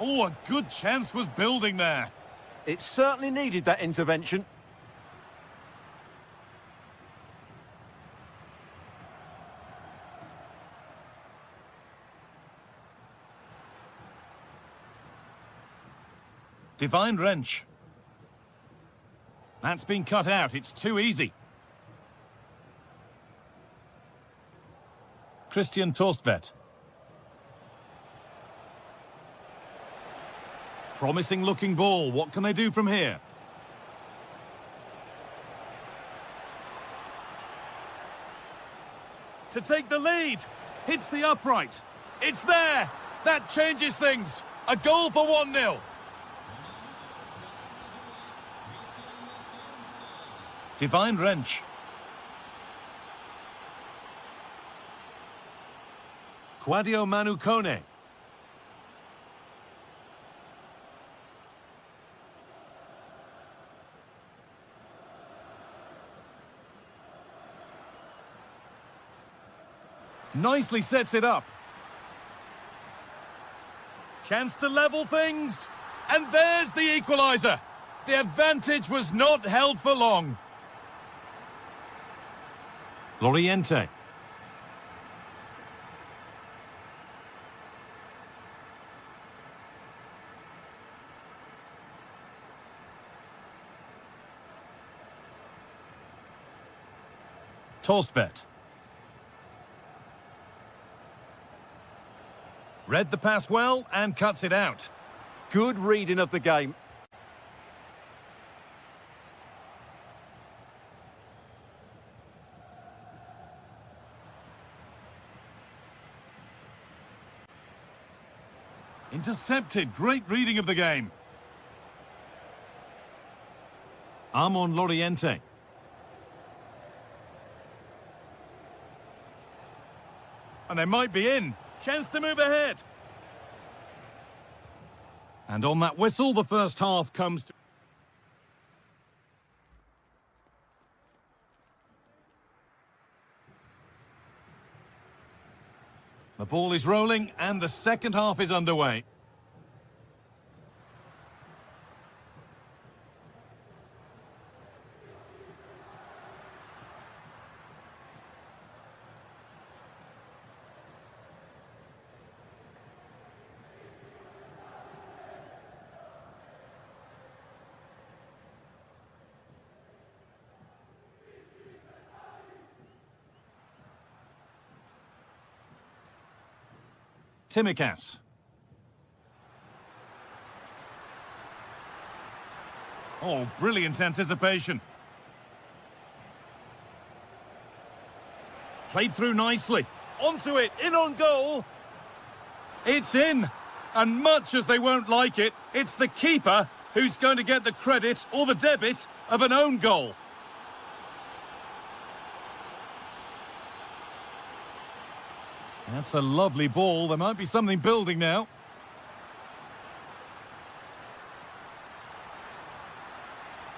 Oh, a good chance was building there. It certainly needed that intervention. Divine wrench. That's been cut out. It's too easy. Christian Torstvedt. Promising looking ball. What can they do from here? To take the lead. Hits the upright. It's there. That changes things. A goal for 1-0. Divine wrench. Quadio Manu Kone. Nicely sets it up. Chance to level things. And there's the equaliser. The advantage was not held for long. Loriente. Torstvedt. Read the pass well and cuts it out. Good reading of the game. Intercepted. Great reading of the game. Armon Loriente. And they might be in. Chance to move ahead. And on that whistle, the first half comes to... The ball is rolling and the second half is underway. Timikas. Oh, brilliant anticipation. Played through nicely. Onto it, in on goal. It's in. And much as they won't like it, it's the keeper who's going to get the credit or the debit of an own goal. That's a lovely ball. There might be something building now.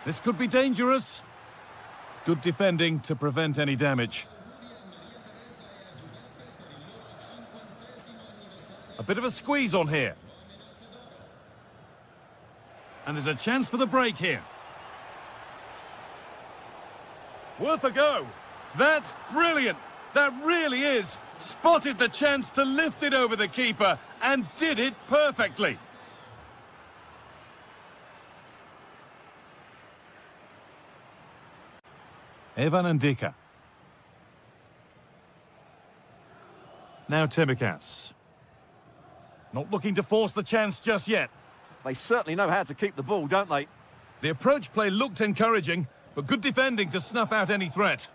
This could be dangerous. Good defending to prevent any damage. A bit of a squeeze on here. And there's a chance for the break here. Worth a go. That's brilliant. That really is. Spotted the chance to lift it over the keeper and did it perfectly. Evan and Dika. Now Timikas. Not looking to force the chance just yet. They certainly know how to keep the ball, don't they? The approach play looked encouraging, but good defending to snuff out any threat.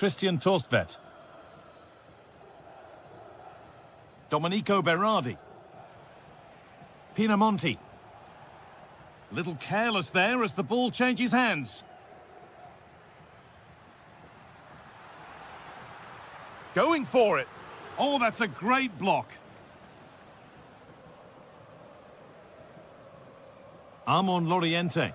Christian Torstvedt. Domenico Berardi. Pinamonti. A little careless there as the ball changes hands. Going for it. Oh, that's a great block. Armon Loriente.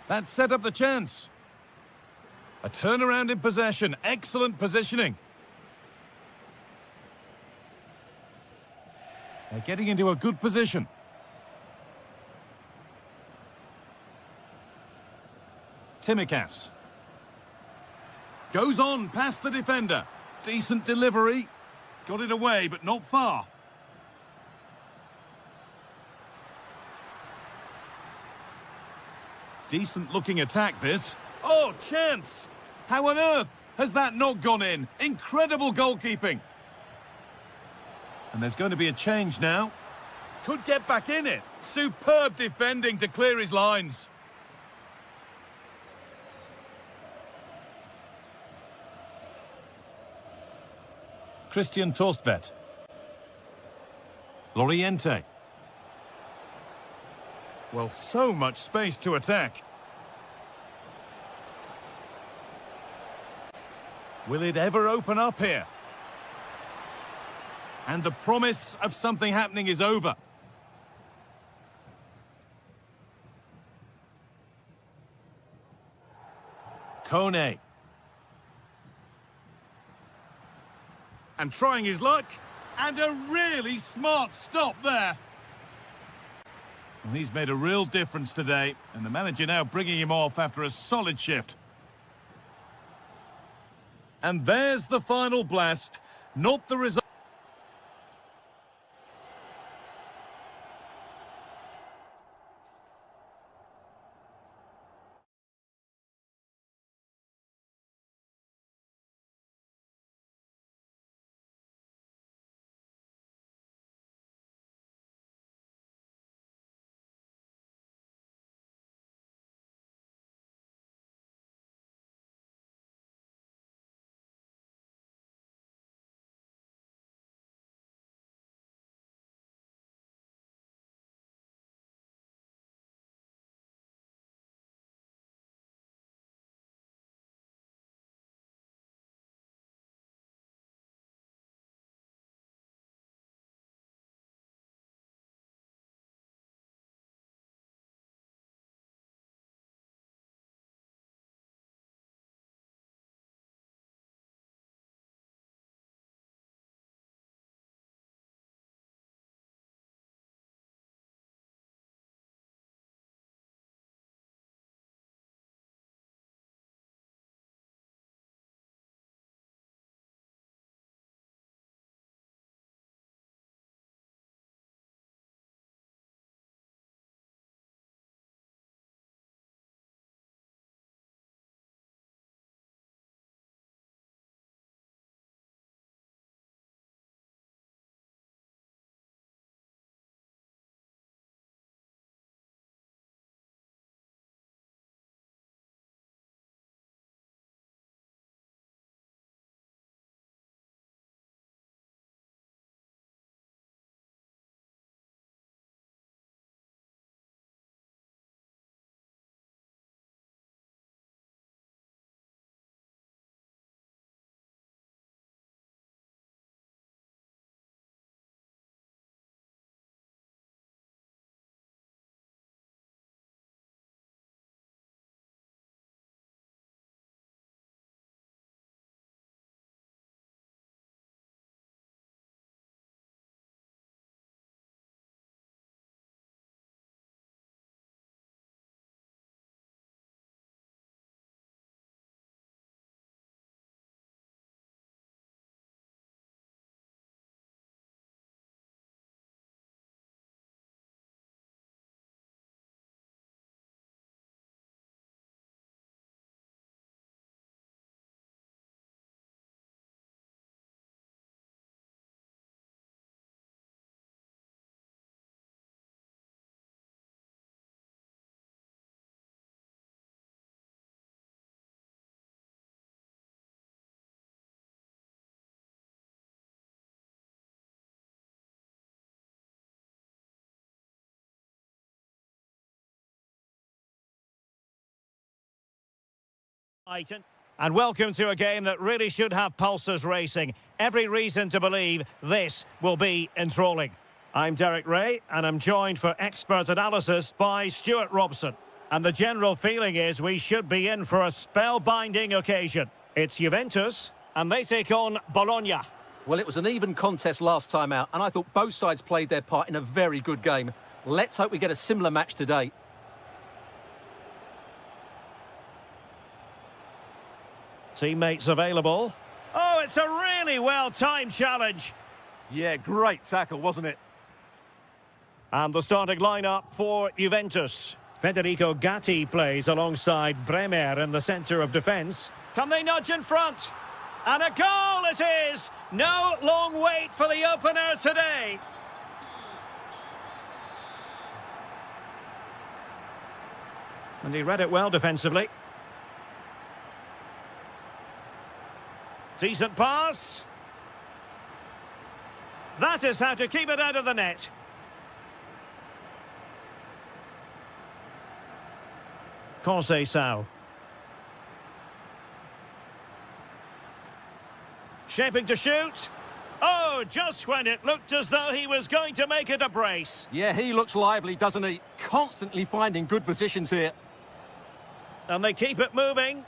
That set up the chance. A turnaround in possession. Excellent positioning. They're getting into a good position. Timikas. Goes on past the defender. Decent delivery. Got it away, but not far. Decent looking attack this. Oh, chance! How on earth has that not gone in? Incredible goalkeeping. And there's going to be a change now. Could get back in it. Superb defending to clear his lines. Christian Torstvedt. Loriente. Well, so much space to attack. Will it ever open up here? And the promise of something happening is over. Kone. And trying his luck. And a really smart stop there. Well, he's made a real difference today. And the manager now bringing him off after a solid shift. And there's the final blast. Not the result. And welcome to a game that really should have pulses racing. Every reason to believe this will be enthralling. I'm Derek Ray, and I'm joined for expert analysis by Stuart Robson. And the general feeling is we should be in for a spellbinding occasion. It's Juventus, and they take on Bologna. Well, it was an even contest last time out, and I thought both sides played their part in a very good game. Let's hope we get a similar match today. Teammates available. Oh, it's a really well-timed challenge. Yeah, great tackle, wasn't it? And the starting lineup for Juventus. Federico Gatti plays alongside Bremer in the centre of defence. Can they nudge in front? And a goal it is! No long wait for the opener today. And he read it well defensively. Decent pass. That is how to keep it out of the net. Conceição. Shaping to shoot. Oh, just when it looked as though he was going to make it a brace. Yeah, he looks lively, doesn't he? Constantly finding good positions here. And they keep it moving.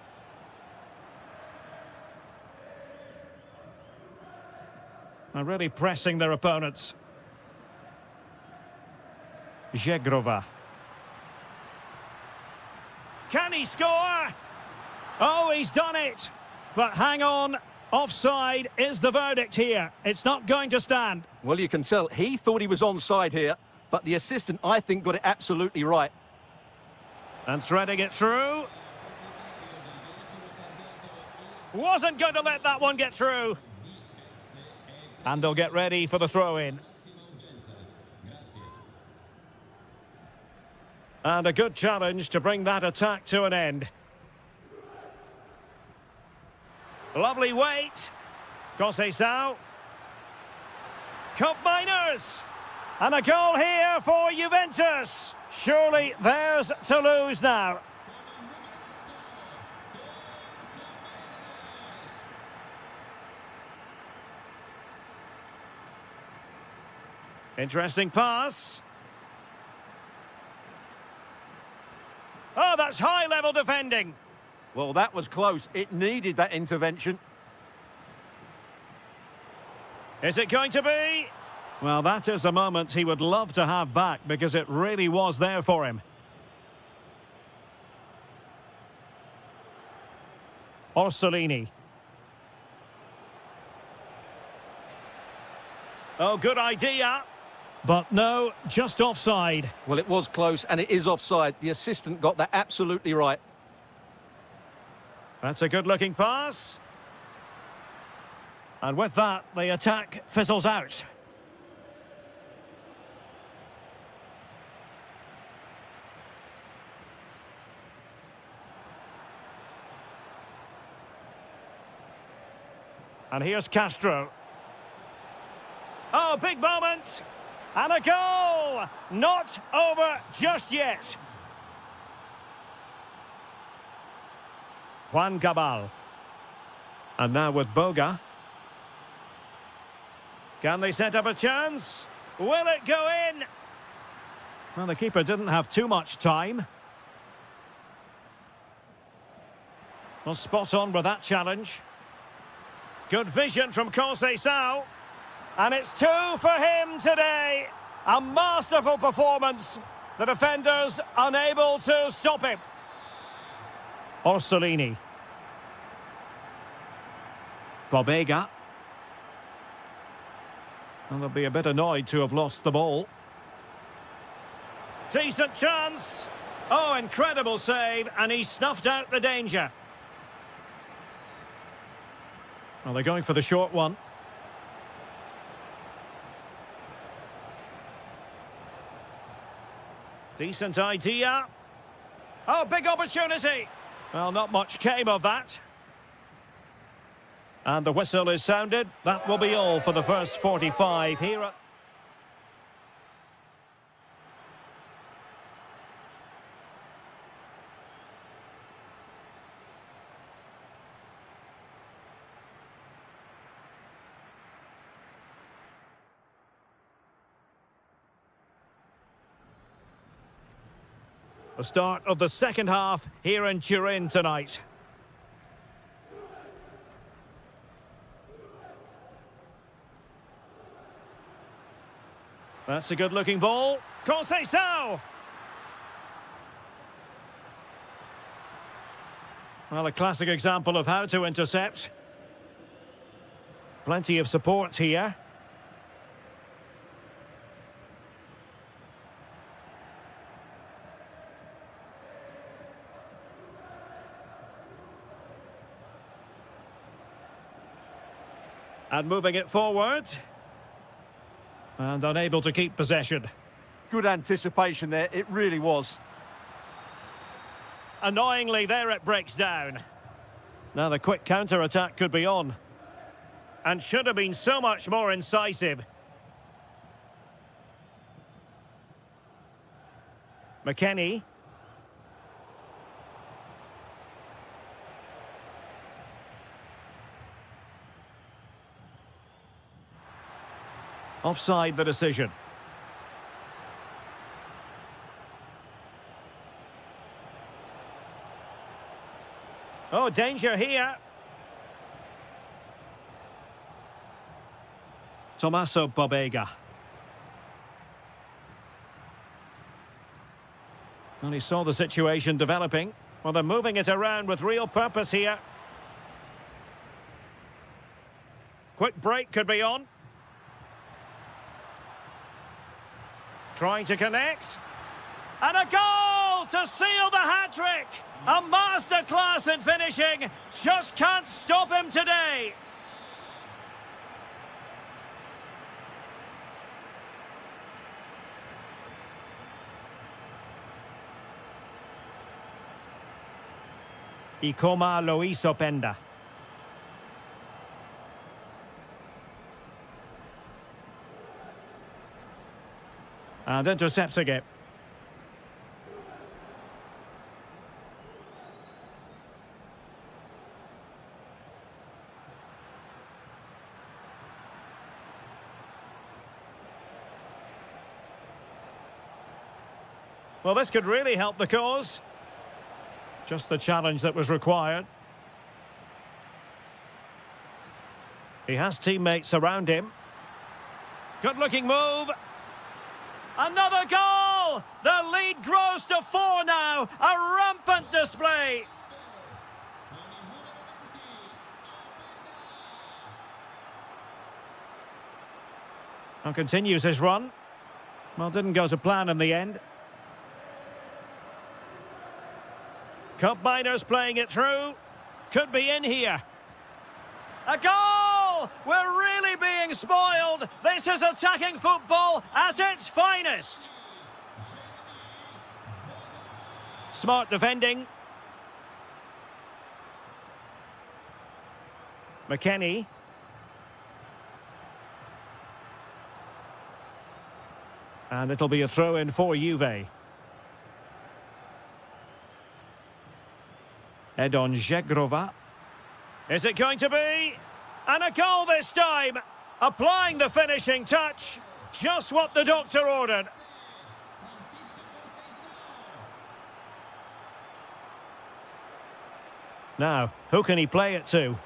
They're really pressing their opponents. Zegrova. Can he score? Oh, he's done it. But hang on. Offside is the verdict here. It's not going to stand. Well, you can tell he thought he was onside here, but the assistant, I think, got it absolutely right. And threading it through. Wasn't going to let that one get through. And they'll get ready for the throw-in. And a good challenge to bring that attack to an end. Lovely weight. Conceição. Cup miners. And a goal here for Juventus. Surely theirs to lose now. Interesting pass. Oh, that's high-level defending. Well, that was close. It needed that intervention. Is it going to be? Well, that is a moment he would love to have back because it really was there for him. Orsolini. Oh, good idea. But no, just offside. Well, it was close, and it is offside. The assistant got that absolutely right. That's a good-looking pass. And with that, the attack fizzles out. And here's Castro. Oh, big moment. And a goal! Not over just yet. Juan Cabal. And now with Boga. Can they set up a chance? Will it go in? Well, the keeper didn't have too much time. Well, spot on with that challenge. Good vision from Conceição. And it's 2 for him today. A masterful performance. The defenders unable to stop him. Orsolini. Bobega. And they'll be a bit annoyed to have lost the ball. Decent chance. Oh, incredible save. And he snuffed out the danger. Well, they're going for the short one. Decent idea. Oh, big opportunity. Well, not much came of that. And the whistle is sounded. That will be all for the first 45 here. The start of the second half here in Turin tonight. That's a good-looking ball. Conceição! Well, a classic example of how to intercept. Plenty of support here. And moving it forward. And unable to keep possession. Good anticipation there, it really was. Annoyingly, there it breaks down. Now the quick counter-attack could be on. And should have been so much more incisive. McKennie. Offside the decision. Oh, danger here. Tommaso Babega. And he saw the situation developing. Well, they're moving it around with real purpose here. Quick break could be on. Trying to connect. And a goal to seal the hat-trick! A masterclass in finishing. Just can't stop him today. Ikoma Loisopenda. And intercepts again. Well, this could really help the cause. Just the challenge that was required. He has teammates around him. Good-looking move. Another goal! The lead grows to 4 now. A rampant display. And continues his run. Well, didn't go to plan in the end. Cup miners playing it through. Could be in here. A goal! We're really being spoiled. This is attacking football at its finest. Smart defending. McKennie. And it'll be a throw-in for Juve. Edon Žegrova. Is it going to be? And a goal this time! Applying the finishing touch. Just what the doctor ordered. Now, who can he play it to?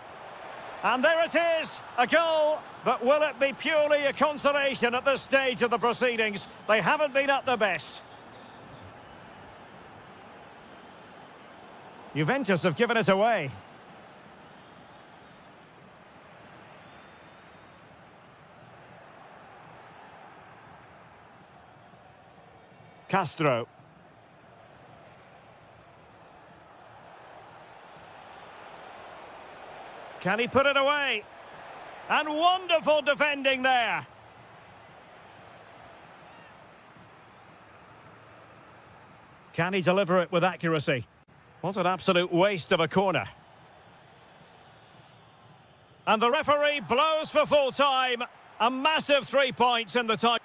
And there it is! A goal! But will it be purely a consolation at this stage of the proceedings? They haven't been at their best. Juventus have given it away. Castro. Can he put it away? And wonderful defending there. Can he deliver it with accuracy? What an absolute waste of a corner. And the referee blows for full time. A massive 3 points in the time.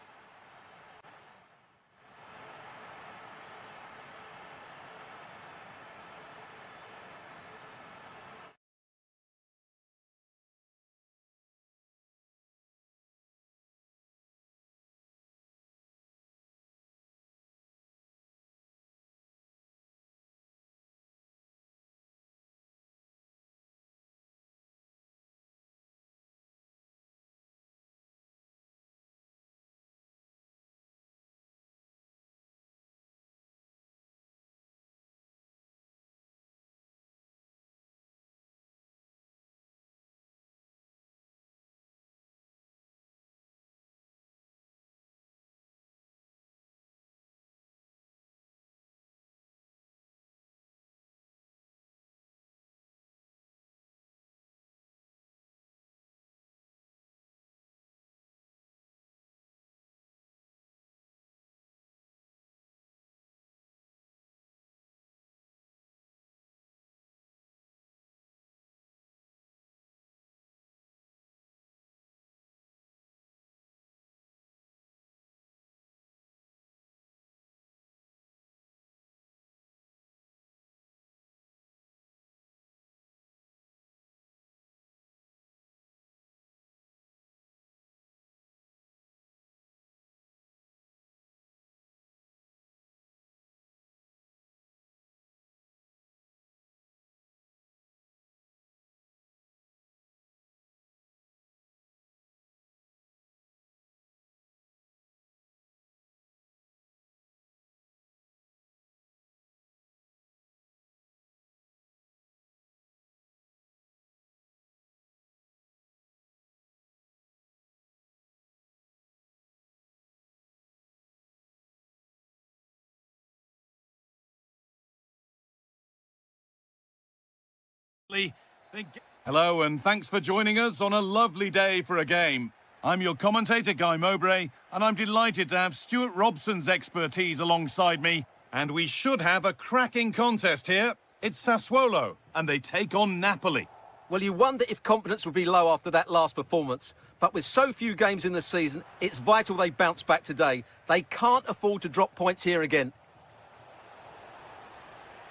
Hello and thanks for joining us on a lovely day for a game. I'm your commentator, Guy Mowbray, and I'm delighted to have Stuart Robson's expertise alongside me. And we should have a cracking contest here. It's Sassuolo, and they take on Napoli. Well, you wonder if confidence would be low after that last performance. But with so few games in the season, it's vital they bounce back today. They can't afford to drop points here again.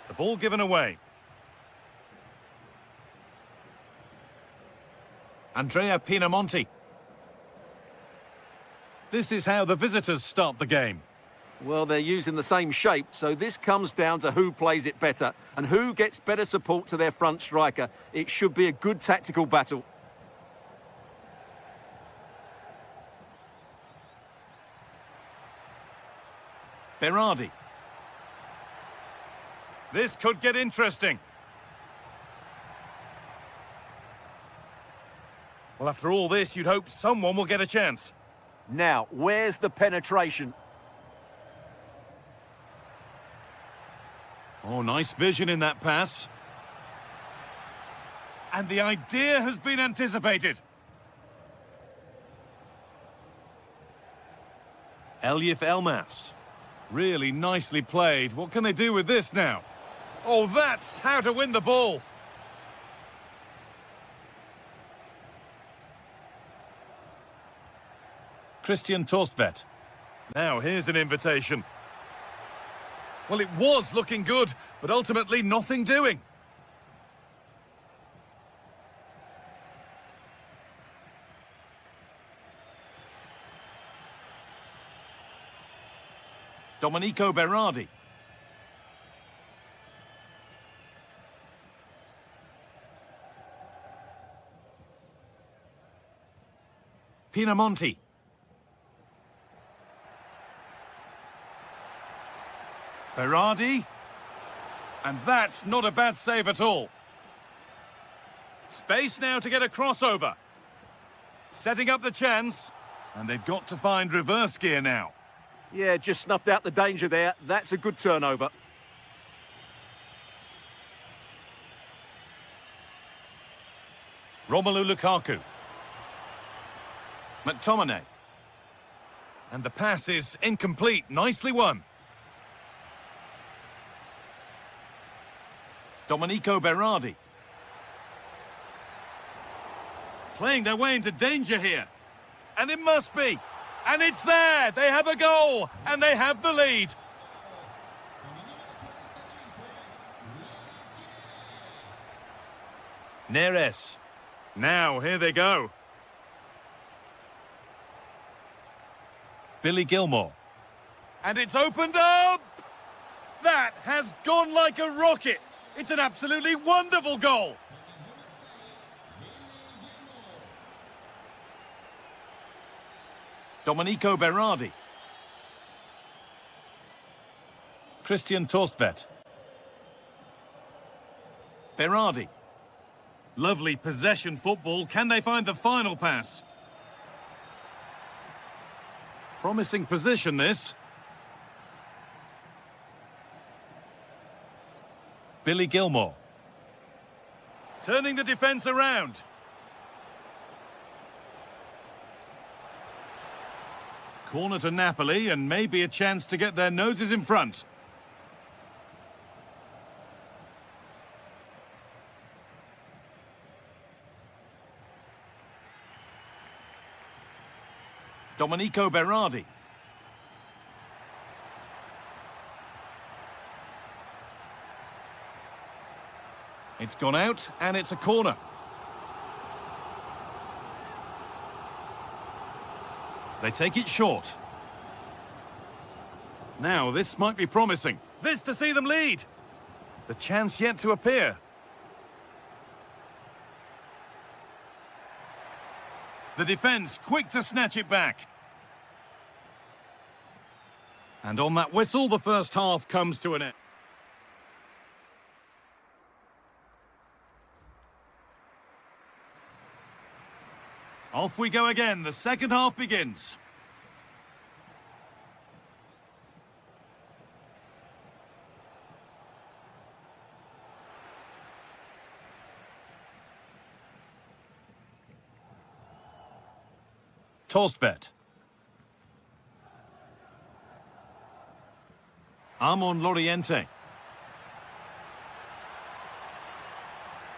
The ball given away. Andrea Pinamonti. This is how the visitors start the game. Well, they're using the same shape, so this comes down to who plays it better and who gets better support to their front striker. It should be a good tactical battle. Berardi. This could get interesting. Well, after all this, you'd hope someone will get a chance. Now, where's the penetration? Oh, nice vision in that pass. And the idea has been anticipated. Elif Elmas. Really nicely played. What can they do with this now? Oh, that's how to win the ball. Christian Torstvedt. Now, here's an invitation. Well, it was looking good, but ultimately nothing doing. Domenico Berardi. Pinamonti. Berardi. And that's not a bad save at all. Space now to get a crossover. Setting up the chance. And they've got to find reverse gear now. Yeah, just snuffed out the danger there. That's a good turnover. Romelu Lukaku. McTominay. And the pass is incomplete. Nicely won. Domenico Berardi. Playing their way into danger here. And it must be. And it's there. They have a goal. And they have the lead. Neres. Now, here they go. Billy Gilmore. And it's opened up. That has gone like a rocket. It's an absolutely wonderful goal. Domenico Berardi. Christian Torstvedt. Berardi. Lovely possession football. Can they find the final pass? Promising position, this. Billy Gilmore. Turning the defence around. Corner to Napoli, and maybe a chance to get their noses in front. Domenico Berardi. It's gone out, and it's a corner. They take it short. Now, this might be promising. This to see them lead. The chance yet to appear. The defence quick to snatch it back. And on that whistle, the first half comes to an end. Off we go again. The second half begins. Torstvedt. Armand Loriente.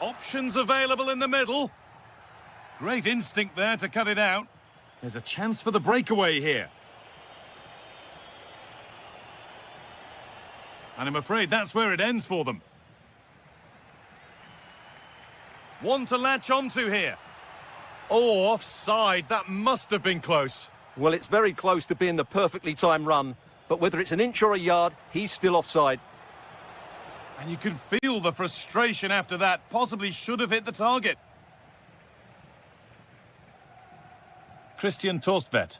Options available in the middle. Great instinct there to cut it out. There's a chance for the breakaway here. And I'm afraid that's where it ends for them. One to latch onto here. Oh, offside. That must have been close. Well, it's very close to being the perfectly timed run, but whether it's an inch or a yard, he's still offside. And you can feel the frustration after that. Possibly should have hit the target. Christian Torstvedt.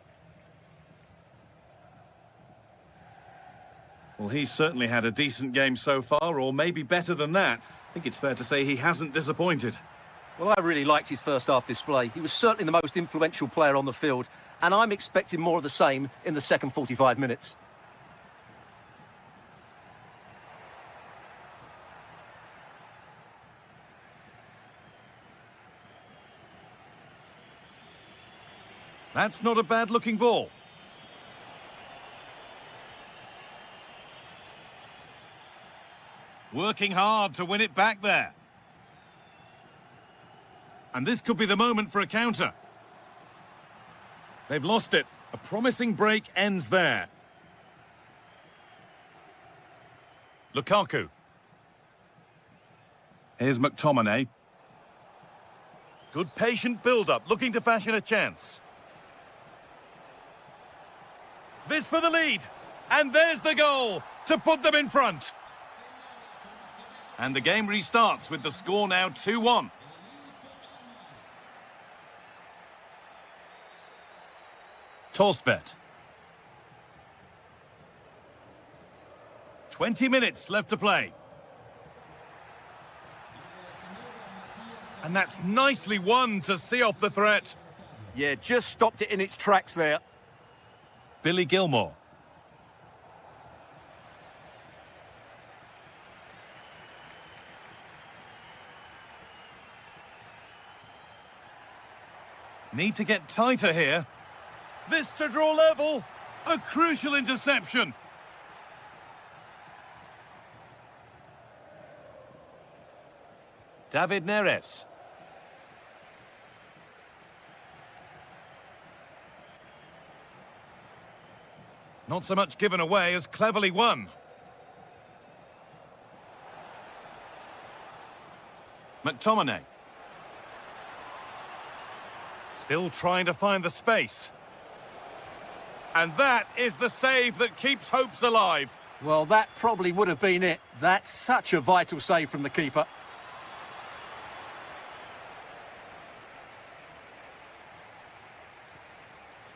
Well, he's certainly had a decent game so far, or maybe better than that. I think it's fair to say he hasn't disappointed. Well, I really liked his first half display. He was certainly the most influential player on the field, and I'm expecting more of the same in the second 45 minutes. That's not a bad-looking ball. Working hard to win it back there. And this could be the moment for a counter. They've lost it. A promising break ends there. Lukaku. Here's McTominay. Good patient build-up, looking to fashion a chance. This for the lead. And there's the goal to put them in front. And the game restarts with the score now 2-1. Torstvedt. 20 minutes left to play. And that's nicely won to see off the threat. Yeah, just stopped it in its tracks there. Billy Gilmore. Need to get tighter here. This to draw level. A crucial interception. David Neres. Not so much given away as cleverly won. McTominay. Still trying to find the space. And that is the save that keeps hopes alive. Well, that probably would have been it. That's such a vital save from the keeper.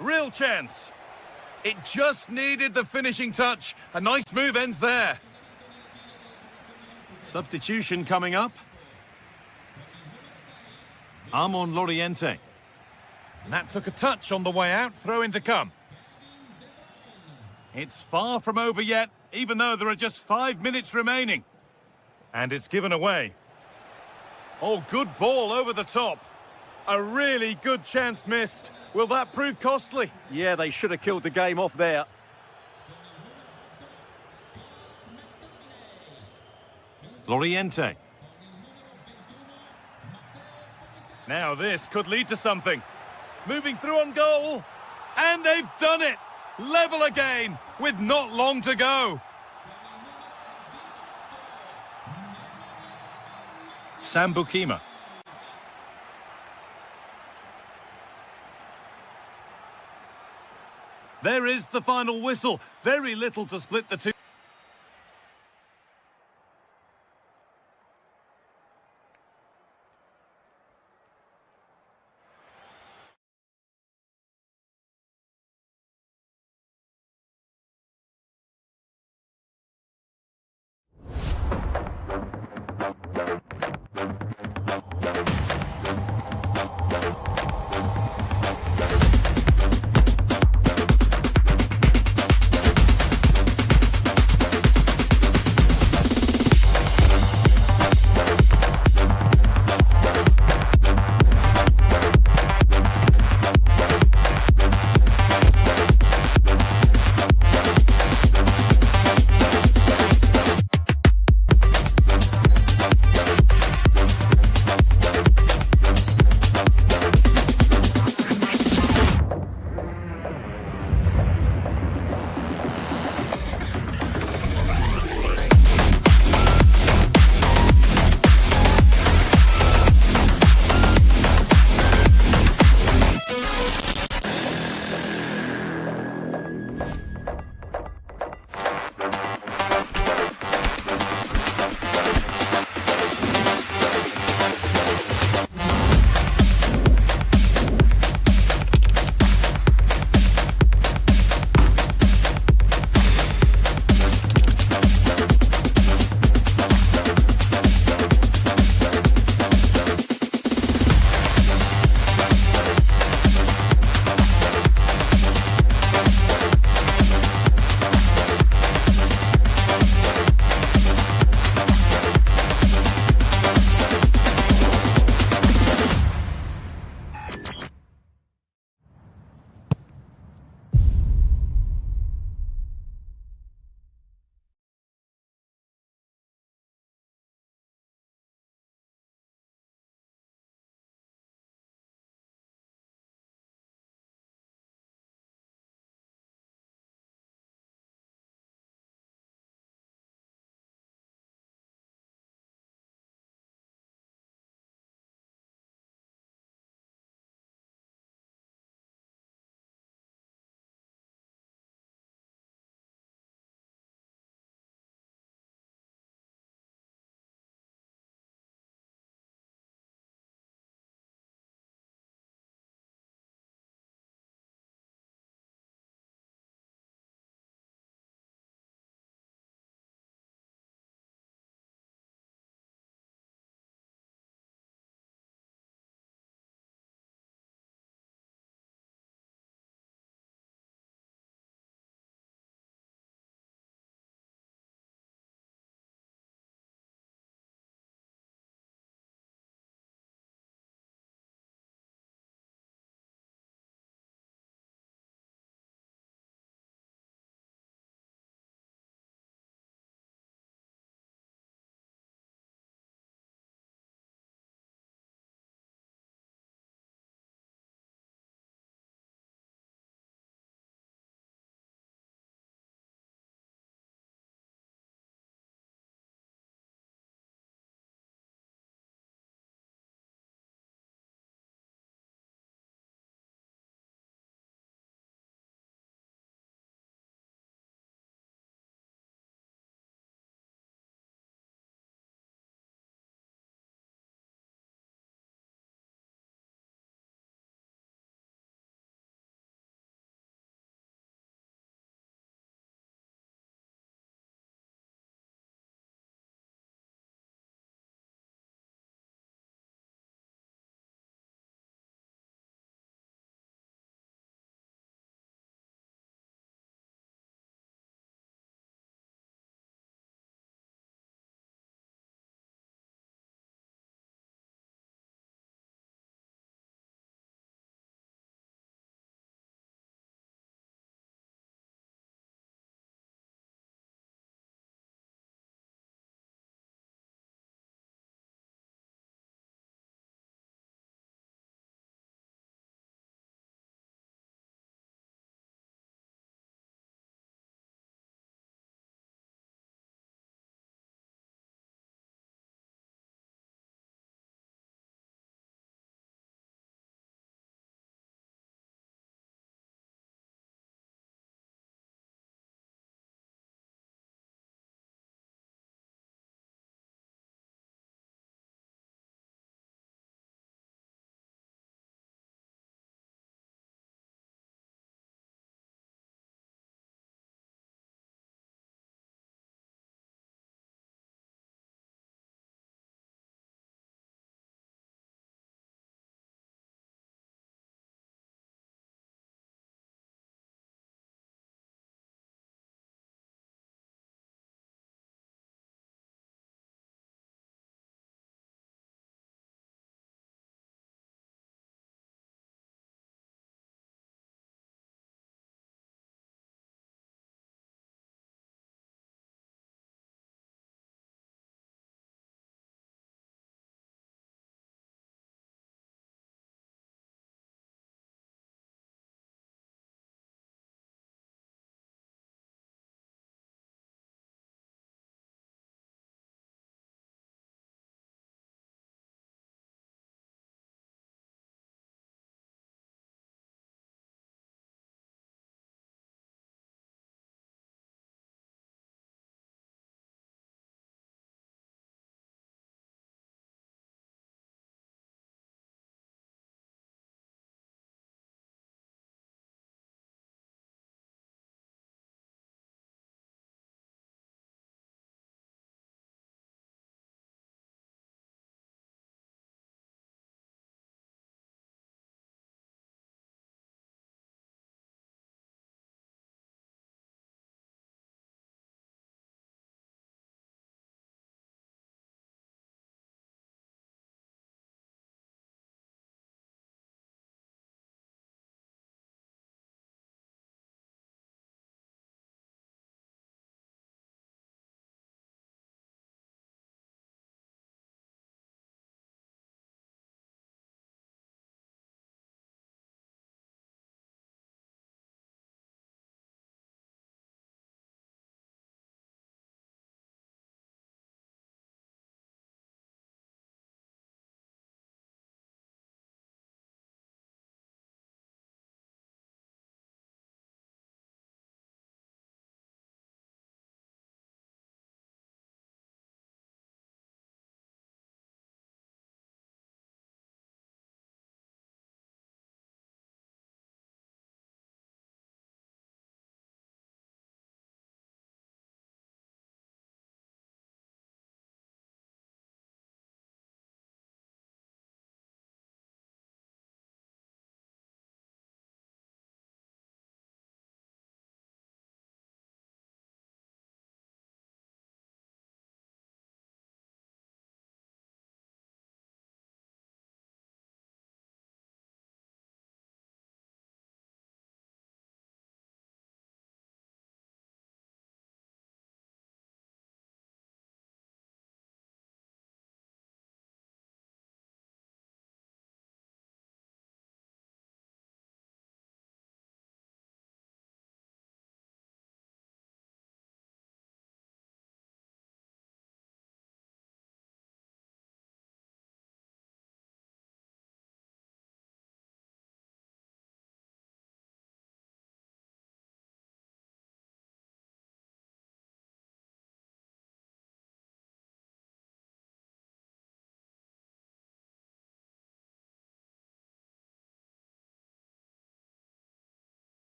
Real chance. It just needed the finishing touch. A nice move ends there. Substitution coming up. Armand Loriente. And that took a touch on the way out. Throw in to come. It's far from over yet, even though there are just 5 minutes remaining. And it's given away. Oh, good ball over the top. A really good chance missed. Will that prove costly? Yeah, they should have killed the game off there. Loriente. Now this could lead to something. Moving through on goal. And they've done it. Level again with not long to go. Sam Bukima. There is the final whistle. Very little to split the two.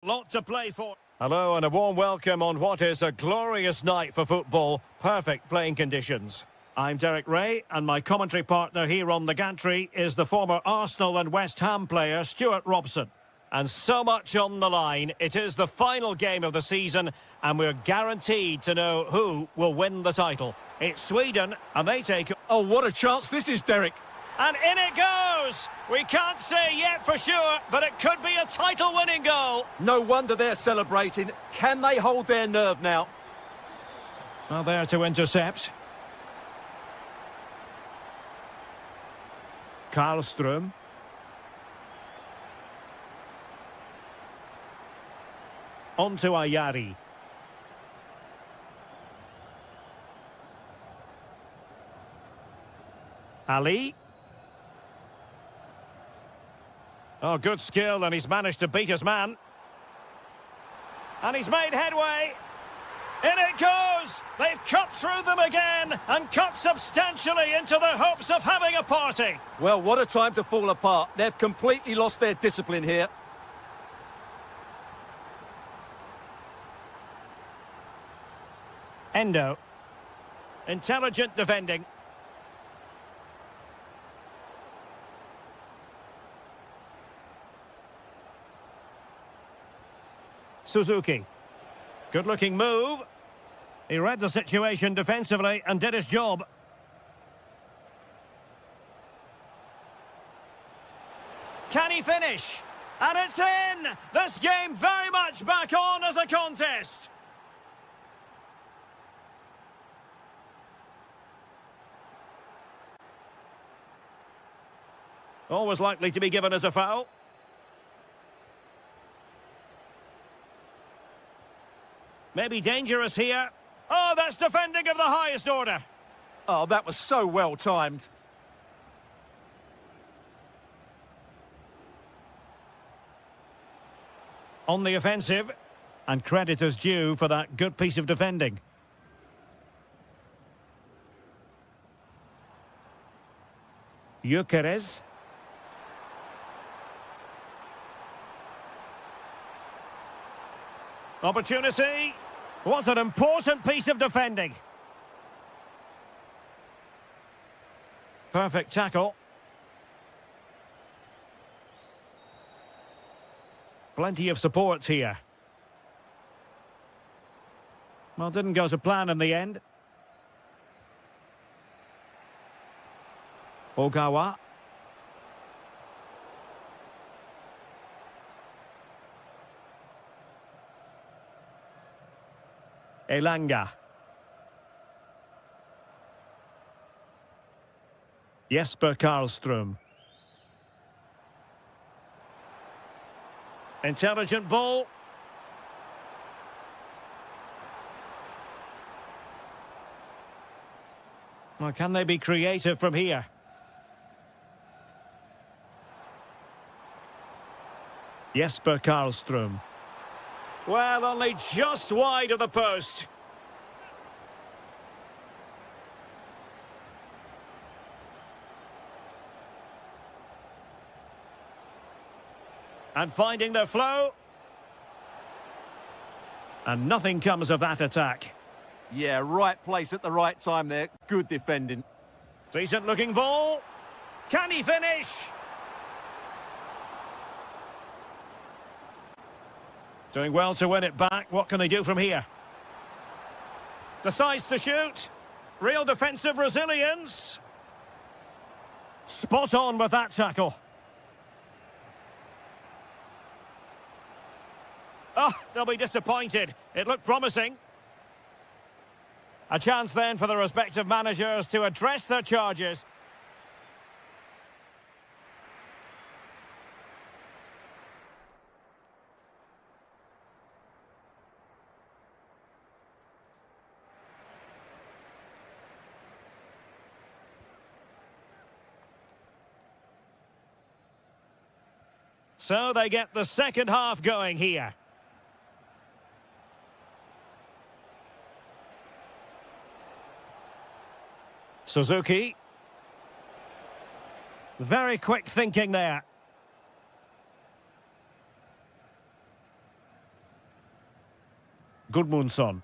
lot to play for. Hello and a warm welcome on what is a glorious night for football. Perfect playing conditions. I'm Derek Ray, and my commentary partner here on the gantry is the former Arsenal and West Ham player Stuart Robson. And so much on the line. It is the final game of the season, and we're guaranteed to know who will win the title. It's Sweden, and they take... Oh, what a chance this is, Derek. And in it goes! We can't say yet for sure, but it could be a title-winning goal. No wonder they're celebrating. Can they hold their nerve now? Well, there to intercept. Karlström. On to Ayari. Ali. Oh, good skill, and he's managed to beat his man. And he's made headway. In it goes! They've cut through them again, and cut substantially into their hopes of having a party. Well, what a time to fall apart. They've completely lost their discipline here. Endo. Intelligent defending. Suzuki. Good-looking move. He read the situation defensively and did his job. Can he finish? And it's in! This game very much back on as a contest. Always likely to be given as a foul. Maybe dangerous here. Oh, that's defending of the highest order. Oh, that was so well timed. On the offensive, and credit is due for that good piece of defending. Gyökeres. Opportunity. What an important piece of defending. Perfect tackle. Plenty of support here. Well, didn't go to plan in the end. Ogawa. Elanga. Jesper Karlström. Intelligent ball. Well, can they be creative from here? Jesper Karlström. Well, only just wide of the post. And finding their flow. And nothing comes of that attack. Yeah, right place at the right time there. Good defending. Decent looking ball. Can he finish? Doing well to win it back. What can they do from here? Decides to shoot. Real defensive resilience. Spot on with that tackle. Oh, they'll be disappointed. It looked promising. A chance then for the respective managers to address their charges. So they get the second half going here. Suzuki. Very quick thinking there. Gudmundsson.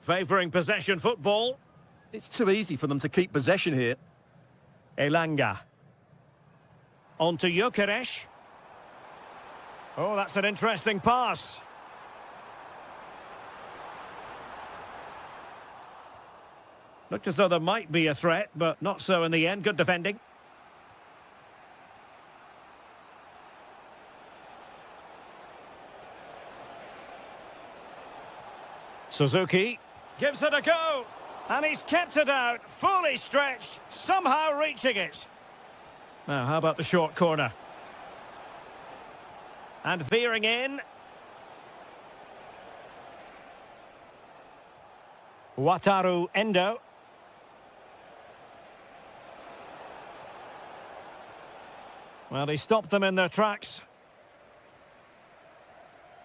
Favouring possession football. It's too easy for them to keep possession here. Elanga. On to Gyökeres. Oh, that's an interesting pass. Looked as though there might be a threat, but not so in the end. Good defending. Suzuki gives it a go. And he's kept it out, fully stretched, somehow reaching it. Now, how about the short corner? And veering in. Wataru Endo. Well, he stopped them in their tracks.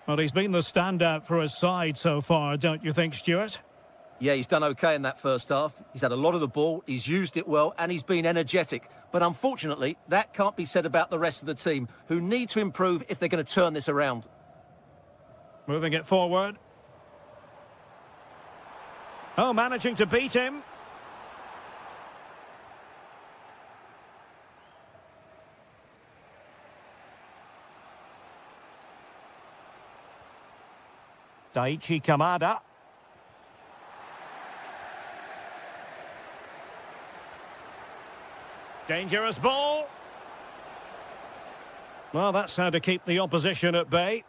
Well, he's been the standout for his side so far, don't you think, Stuart? Yeah, he's done okay in that first half. He's had a lot of the ball, he's used it well, and he's been energetic. But unfortunately, that can't be said about the rest of the team, who need to improve if they're going to turn this around. Moving it forward. Oh, managing to beat him. Daichi Kamada. Dangerous ball. Well, that's how to keep the opposition at bay.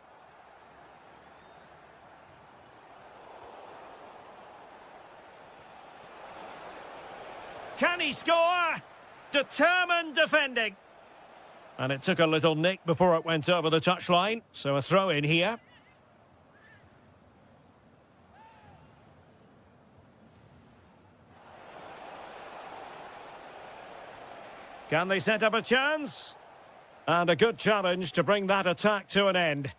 Can he score? Determined defending. And it took a little nick before it went over the touchline. So a throw in here. Can they set up a chance? And a good challenge to bring that attack to an end.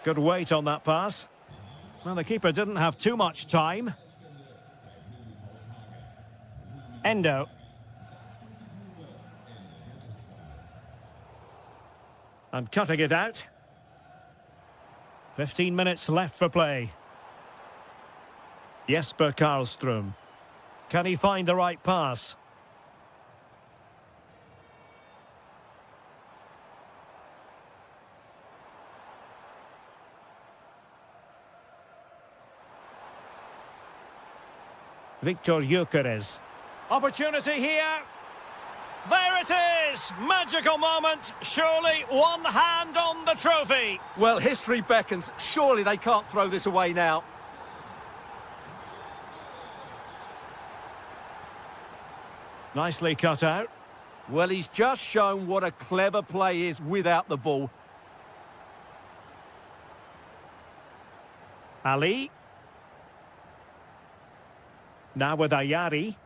Good weight on that pass. Well, the keeper didn't have too much time. Endo. And cutting it out. 15 minutes left for play. Jesper Karlström. Can he find the right pass? Viktor Gyökeres. Opportunity here. There it is! Magical moment. Surely one hand on the trophy. Well, history beckons. Surely they can't throw this away now. Nicely cut out. Well, he's just shown what a clever play is without the ball. Ali. Now with Ayari.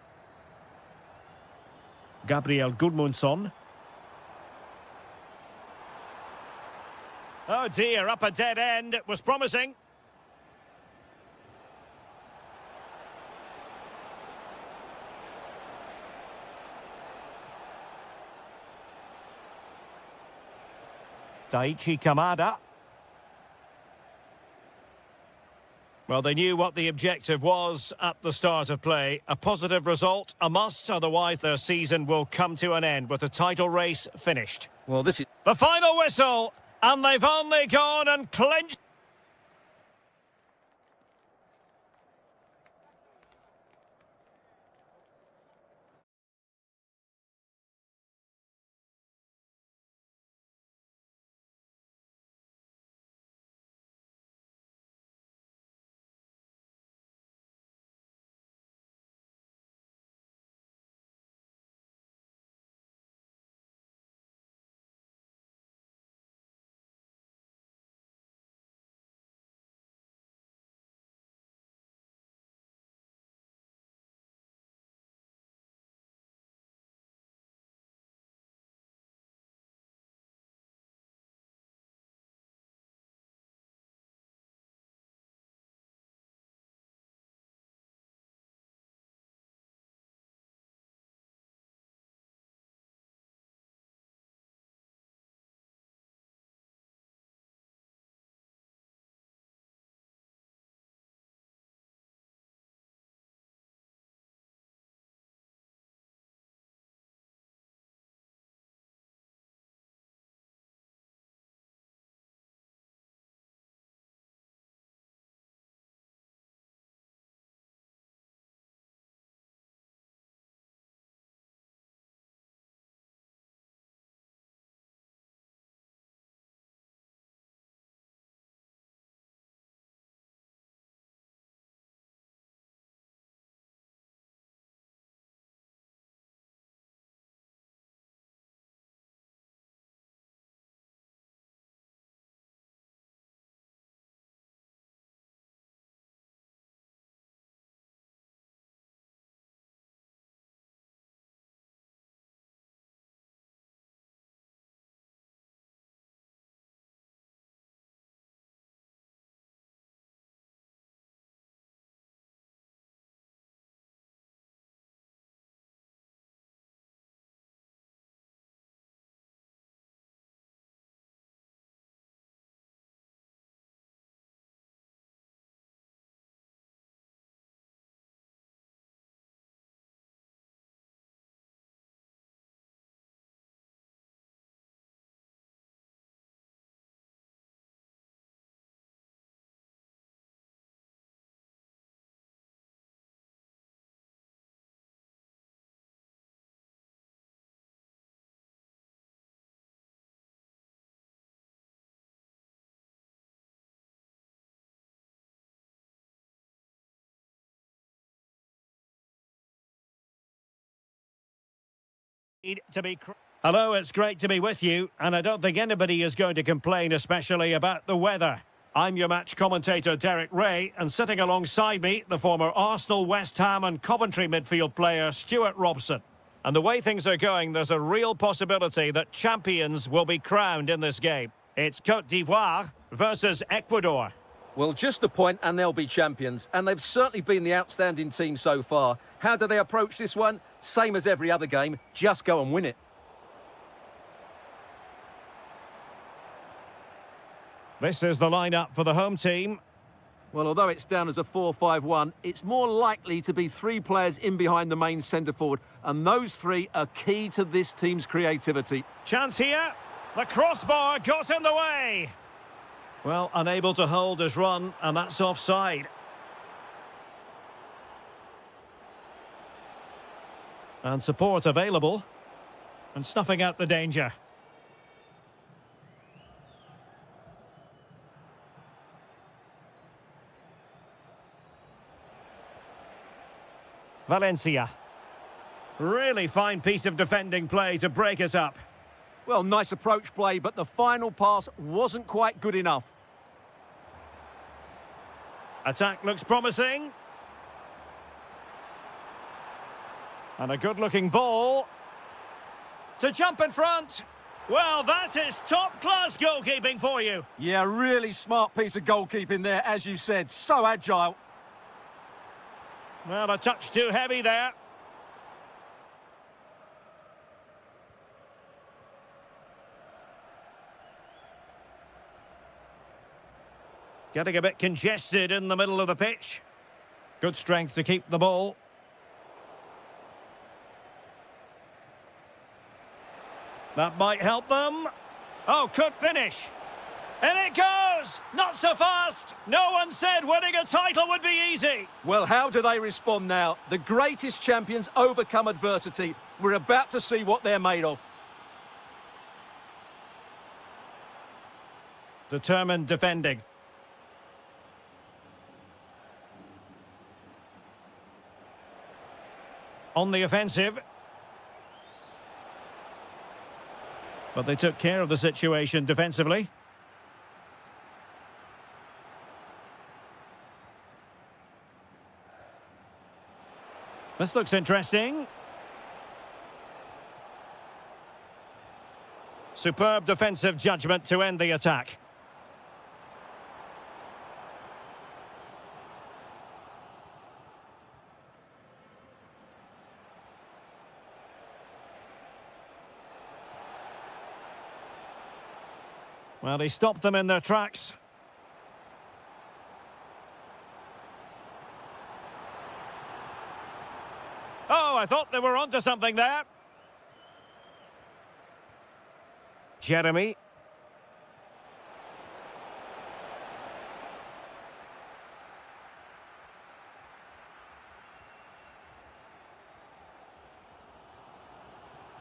Gabriel Gudmundsson. Oh dear, up a dead end. It was promising. Daichi Kamada. Well, they knew what the objective was at the start of play. A positive result, a must, otherwise their season will come to an end with the title race finished. Well, this is... The final whistle, and they've only gone and clinched. Hello, it's great to be with you, and I don't think anybody is going to complain, especially about the weather. I'm your match commentator, Derek Ray, and sitting alongside me, the former Arsenal, West Ham and Coventry midfield player, Stuart Robson. And the way things are going, there's a real possibility that champions will be crowned in this game. It's Côte d'Ivoire versus Ecuador. Well, just a point and they'll be champions. And they've certainly been the outstanding team so far. How do they approach this one? Same as every other game, just go and win it. This is the lineup for the home team. Well, although it's down as a 4-5-1, it's more likely to be three players in behind the main centre forward, and those three are key to this team's creativity. Chance here. The crossbar got in the way. Well, unable to hold his run, and that's offside. And support available. And snuffing out the danger. Valencia. Really fine piece of defending play to break it up. Well, nice approach play, but the final pass wasn't quite good enough. Attack looks promising. And a good-looking ball. To jump in front. Well, that is top-class goalkeeping for you. Yeah, really smart piece of goalkeeping there, as you said. So agile. Well, a touch too heavy there. Getting a bit congested in the middle of the pitch. Good strength to keep the ball. That might help them. Oh, could finish. And it goes! Not so fast! No one said winning a title would be easy! Well, how do they respond now? The greatest champions overcome adversity. We're about to see what they're made of. Determined defending. On the offensive. But they took care of the situation defensively. This looks interesting. Superb defensive judgment to end the attack. Well, he stopped them in their tracks. Oh, I thought they were onto something there. Jeremy.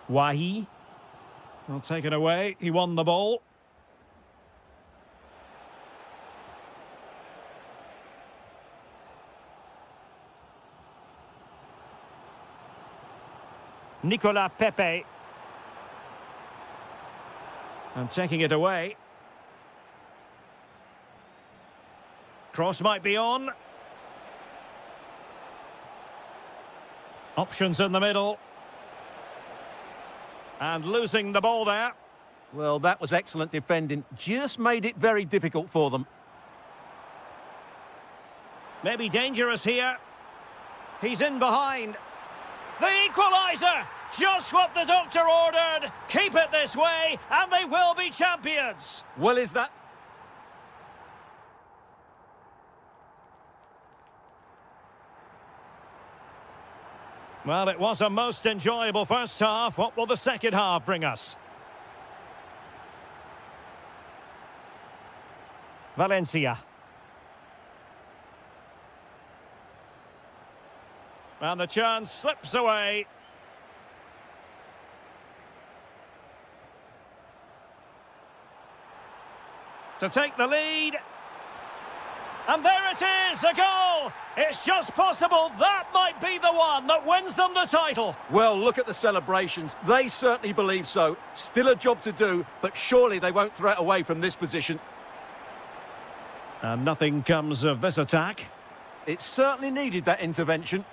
Wahi. Well, taken away. He won the ball. Nicolas Pepe. And taking it away. Cross might be on. Options in the middle. And losing the ball there. Well, that was excellent defending. Just made it very difficult for them. Maybe dangerous here. He's in behind. The equaliser! Just what the doctor ordered. Keep it this way, and they will be champions. Well, is that... Well, it was a most enjoyable first half. What will the second half bring us? Valencia. And the chance slips away. To take the lead. And there it is, a goal! It's just possible that might be the one that wins them the title. Well, look at the celebrations. They certainly believe so. Still a job to do, but surely they won't throw it away from this position. And nothing comes of this attack. It certainly needed that intervention.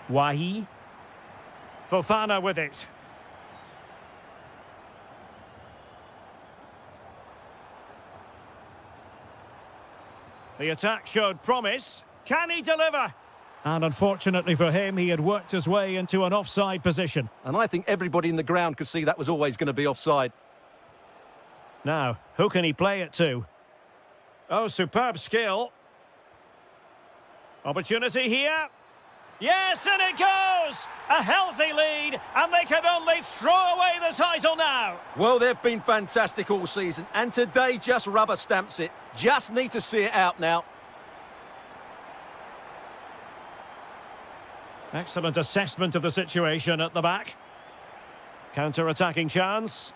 Wahi. Fofana with it. The attack showed promise. Can he deliver? And unfortunately for him, he had worked his way into an offside position. And I think everybody in the ground could see that was always going to be offside. Now, who can he play it to? Oh, superb skill. Opportunity here. Yes, and it goes! A healthy lead, and they can only throw away the title now. Well, they've been fantastic all season, and today just rubber stamps it. Just need to see it out now. Excellent assessment of the situation at the back. Counter-attacking chance.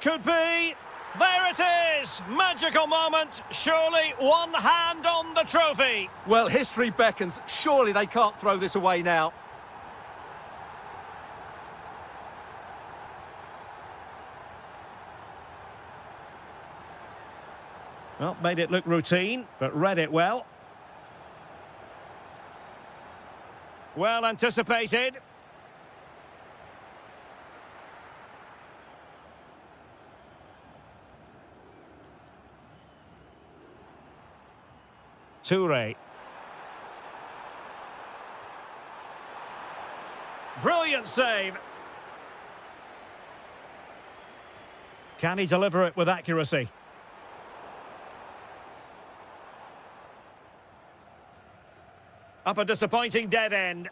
Could be. There it is! Magical moment. Surely one hand on the trophy. Well, history beckons. Surely they can't throw this away now. Well, made it look routine, but read it well. Well anticipated. Toure. Brilliant save. Can he deliver it with accuracy? Up a disappointing dead end.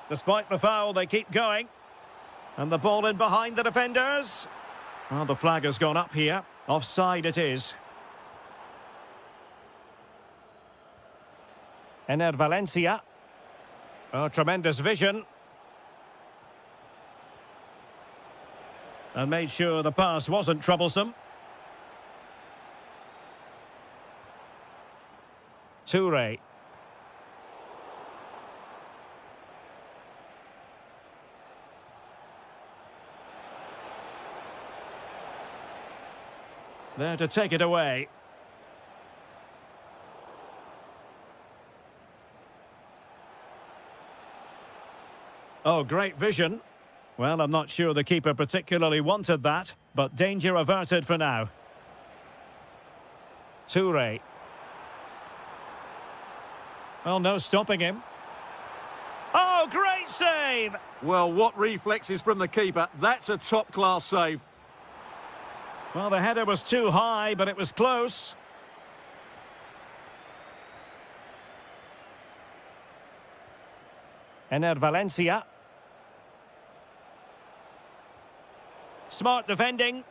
Despite the foul, they keep going. And the ball in behind the defenders. Well, the flag has gone up here. Offside it is. Ener Valencia. Oh, tremendous vision. And made sure the pass wasn't troublesome. Toure. There to take it away. Oh, great vision. Well, I'm not sure the keeper particularly wanted that, but danger averted for now. Toure. Well, no stopping him. Oh, great save! Well, what reflexes from the keeper. That's a top-class save. Well, the header was too high, but it was close. Ener Valencia. Smart defending.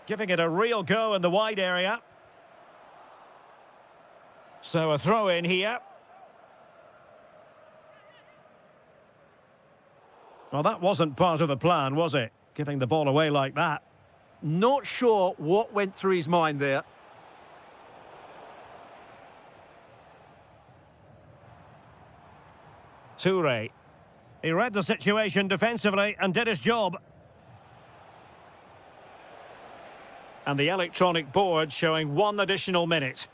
Giving it a real go in the wide area. So a throw in here. Well, that wasn't part of the plan, was it? Giving the ball away like that. Not sure what went through his mind there. Toure. He read the situation defensively and did his job. And the electronic board showing 1 additional minute.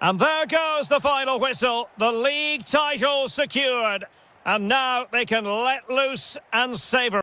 And there goes the final whistle. The league title secured. And now they can let loose and savour.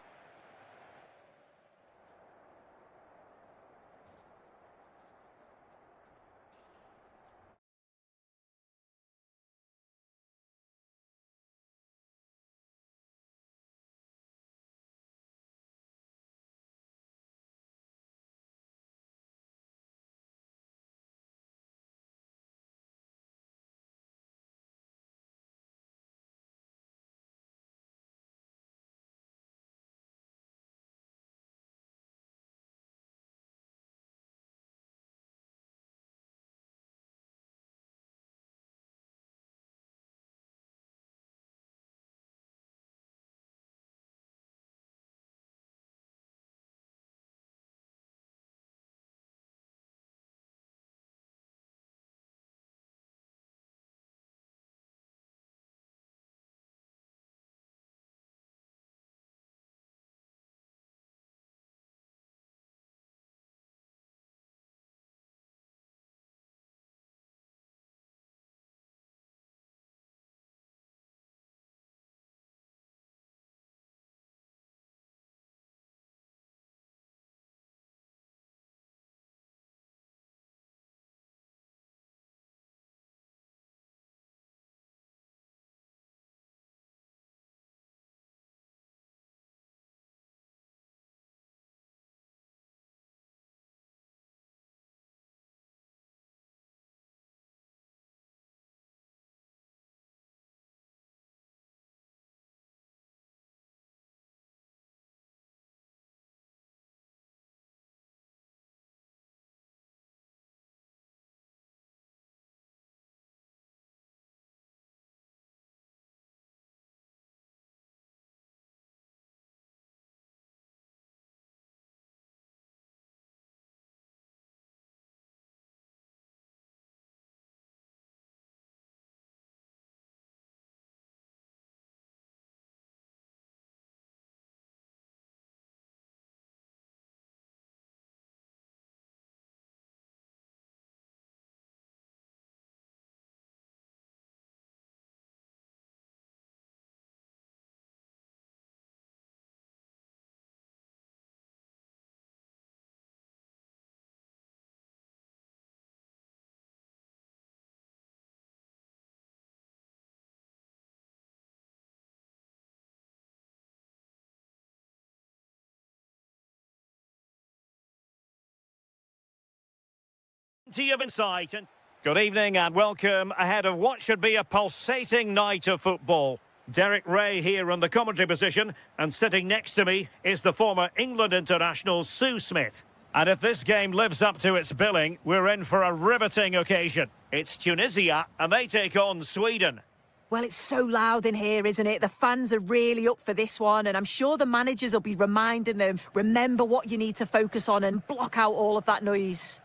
plenty of insight. And good evening and welcome ahead of what should be a pulsating night of football. Derek Ray here in the commentary position, and sitting next to me is the former England international Sue Smith. And if this game lives up to its billing, we're in for a riveting occasion. It's Tunisia, and they take on Sweden. Well, it's so loud in here, isn't it? The fans are really up for this one, and I'm sure the managers will be reminding them, remember what you need to focus on and block out all of that noise.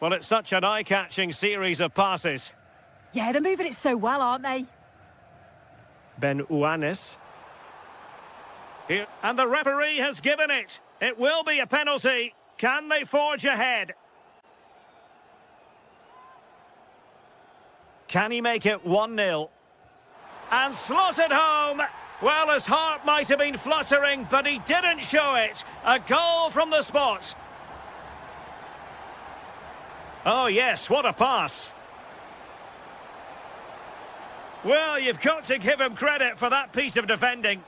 Well, it's such an eye-catching series of passes. Yeah, they're moving it so well, aren't they? Ben Uanis. Here, and the referee has given it. It will be a penalty. Can they forge ahead? Can he make it 1-0? And slotted home. Well, his heart might have been fluttering, but he didn't show it. A goal from the spot. Oh, yes, what a pass. Well, you've got to give him credit for that piece of defending.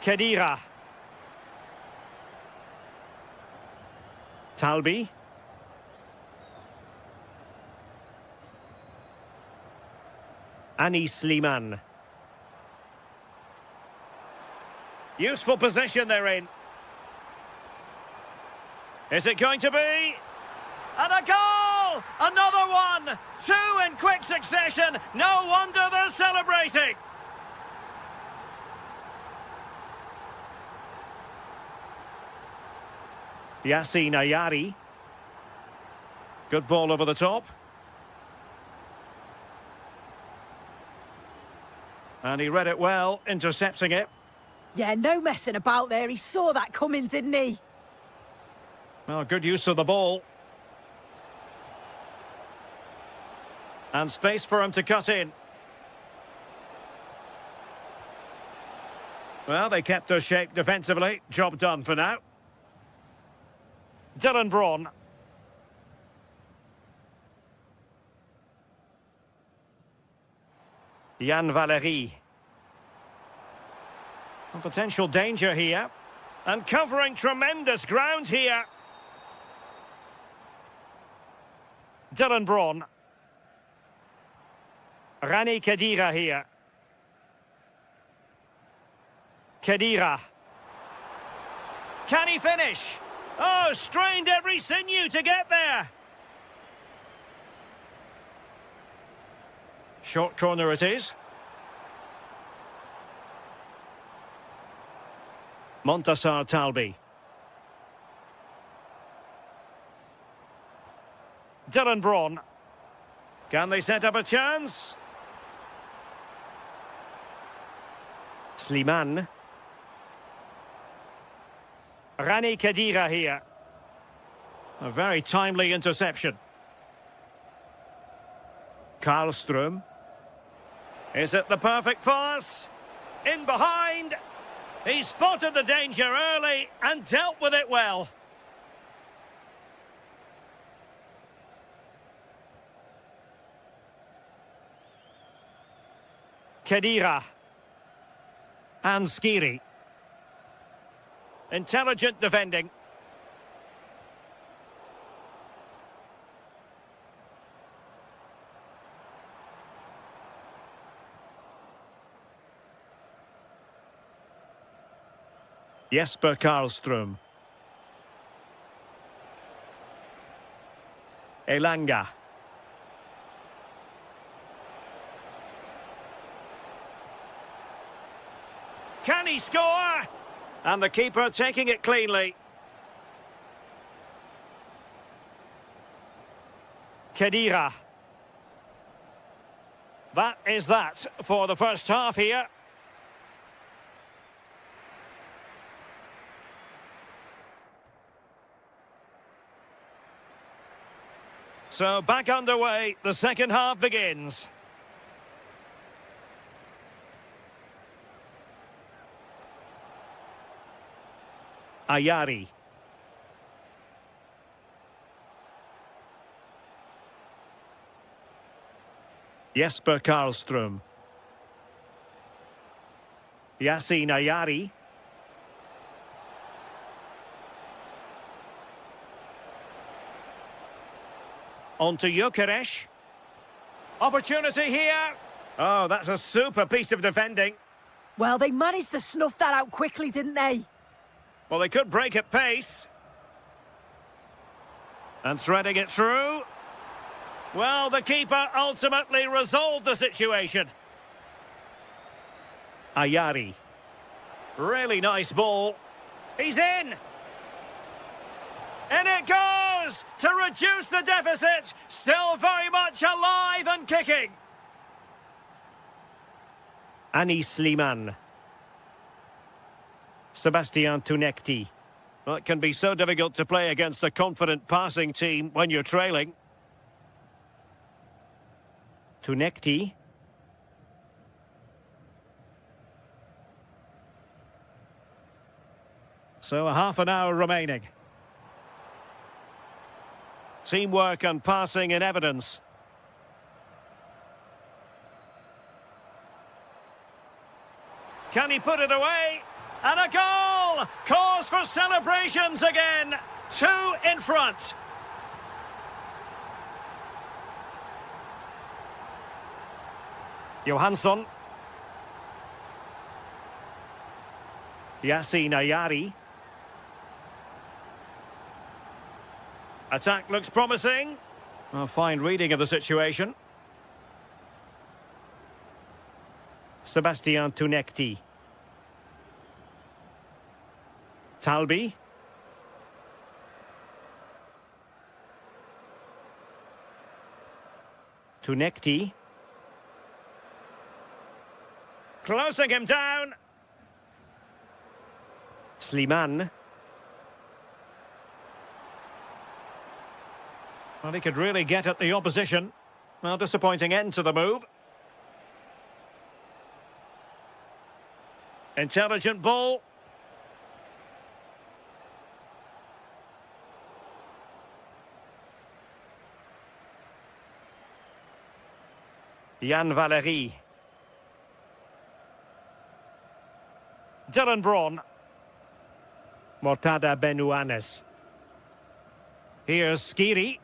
Khedira. Talbi. Anis Liman. Useful position they're in. Is it going to be? And a goal! Another one! Two in quick succession. No wonder they're celebrating. Yassine Ayari. Good ball over the top. And he read it well, intercepting it. Yeah, no messing about there. He saw that coming, didn't he? Well, good use of the ball. And space for him to cut in. Well, they kept their shape defensively. Job done for now. Dylan Braun. Jan Valery. Potential danger here. And covering tremendous ground here. Dylan Braun. Rani Khedira here. Khedira. Can he finish? Oh, strained every sinew to get there. Short corner it is. Montassar Talbi. Dylan Braun. Can they set up a chance? Sliman. Rani Khedira here. A very timely interception. Karlström. Is it the perfect pass? In behind. He spotted the danger early and dealt with it well. Khedira. And Skiri. Intelligent defending. Jesper Karlström. Elanga. Can he score? And the keeper taking it cleanly. Khedira. That is that for the first half here. So back underway, the second half begins. Ayari. Jesper Karlström. Yassine Ayari. On to Gyökeres. Opportunity here. Oh, that's a super piece of defending. Well, they managed to snuff that out quickly, didn't they? Well, they could break at pace. And threading it through. Well, the keeper ultimately resolved the situation. Ayari. Really nice ball. He's in! And it goes! To reduce the deficit. Still very much alive and kicking. Anis Sliman. Sebastian Tunekti. Well, it can be so difficult to play against a confident passing team when you're trailing. Tunekti. So a half an hour remaining. Teamwork and passing in evidence. Can he put it away? And a goal! Cause for celebrations again. 2 in front. Johansson. Yasin Ayari. Attack looks promising. A fine reading of the situation. Sebastian Tunekti. Talbi. Tunekti. Closing him down. Sliman. Well, he could really get at the opposition. Well, disappointing end to the move. Intelligent ball. Jan Valery. Dylan Braun. Mortada Benuanes. Here's Skiri.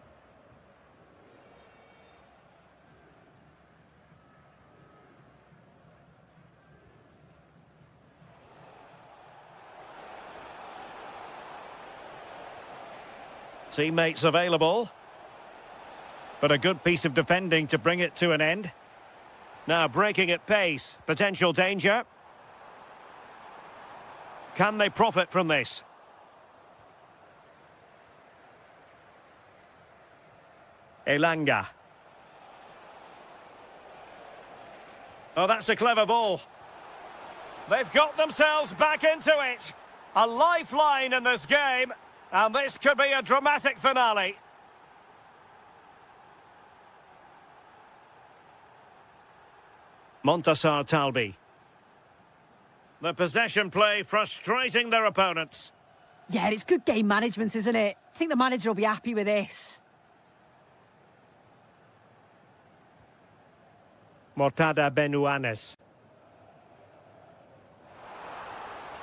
Teammates available. But a good piece of defending to bring it to an end. Now breaking at pace. Potential danger. Can they profit from this? Elanga. Oh, that's a clever ball. They've got themselves back into it. A lifeline in this game. And this could be a dramatic finale. Montasar Talbi. The possession play frustrating their opponents. Yeah, it's good game management, isn't it? I think the manager will be happy with this. Mortada Benuanes.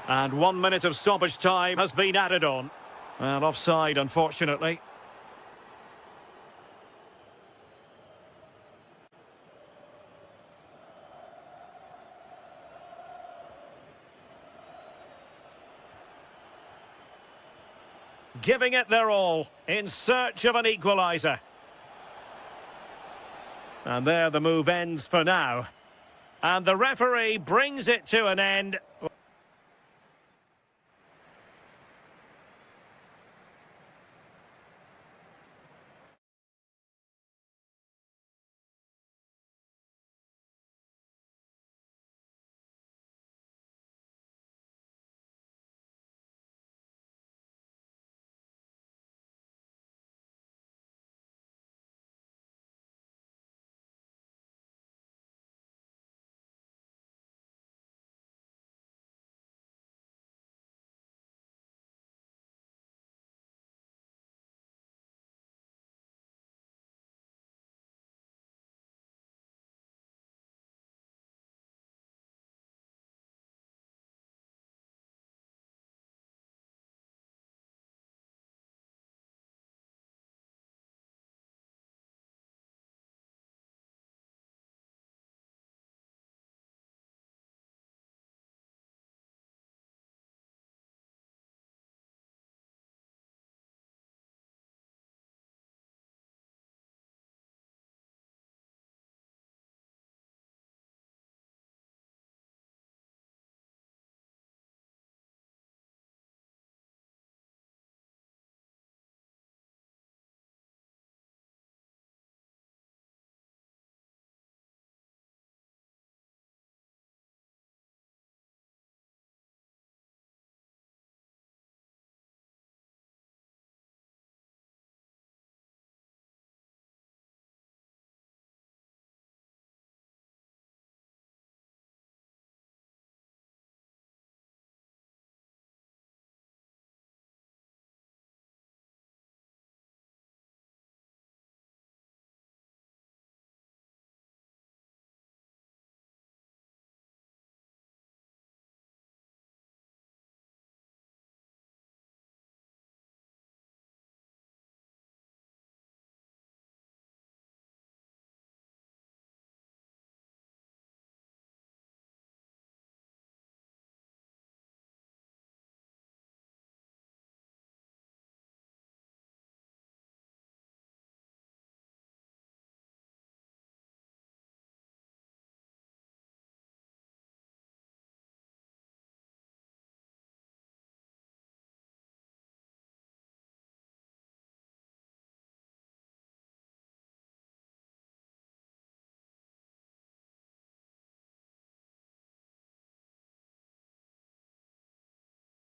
And 1 minute of stoppage time has been added on. And offside, unfortunately. Giving it their all, in search of an equaliser. And there the move ends for now. And the referee brings it to an end.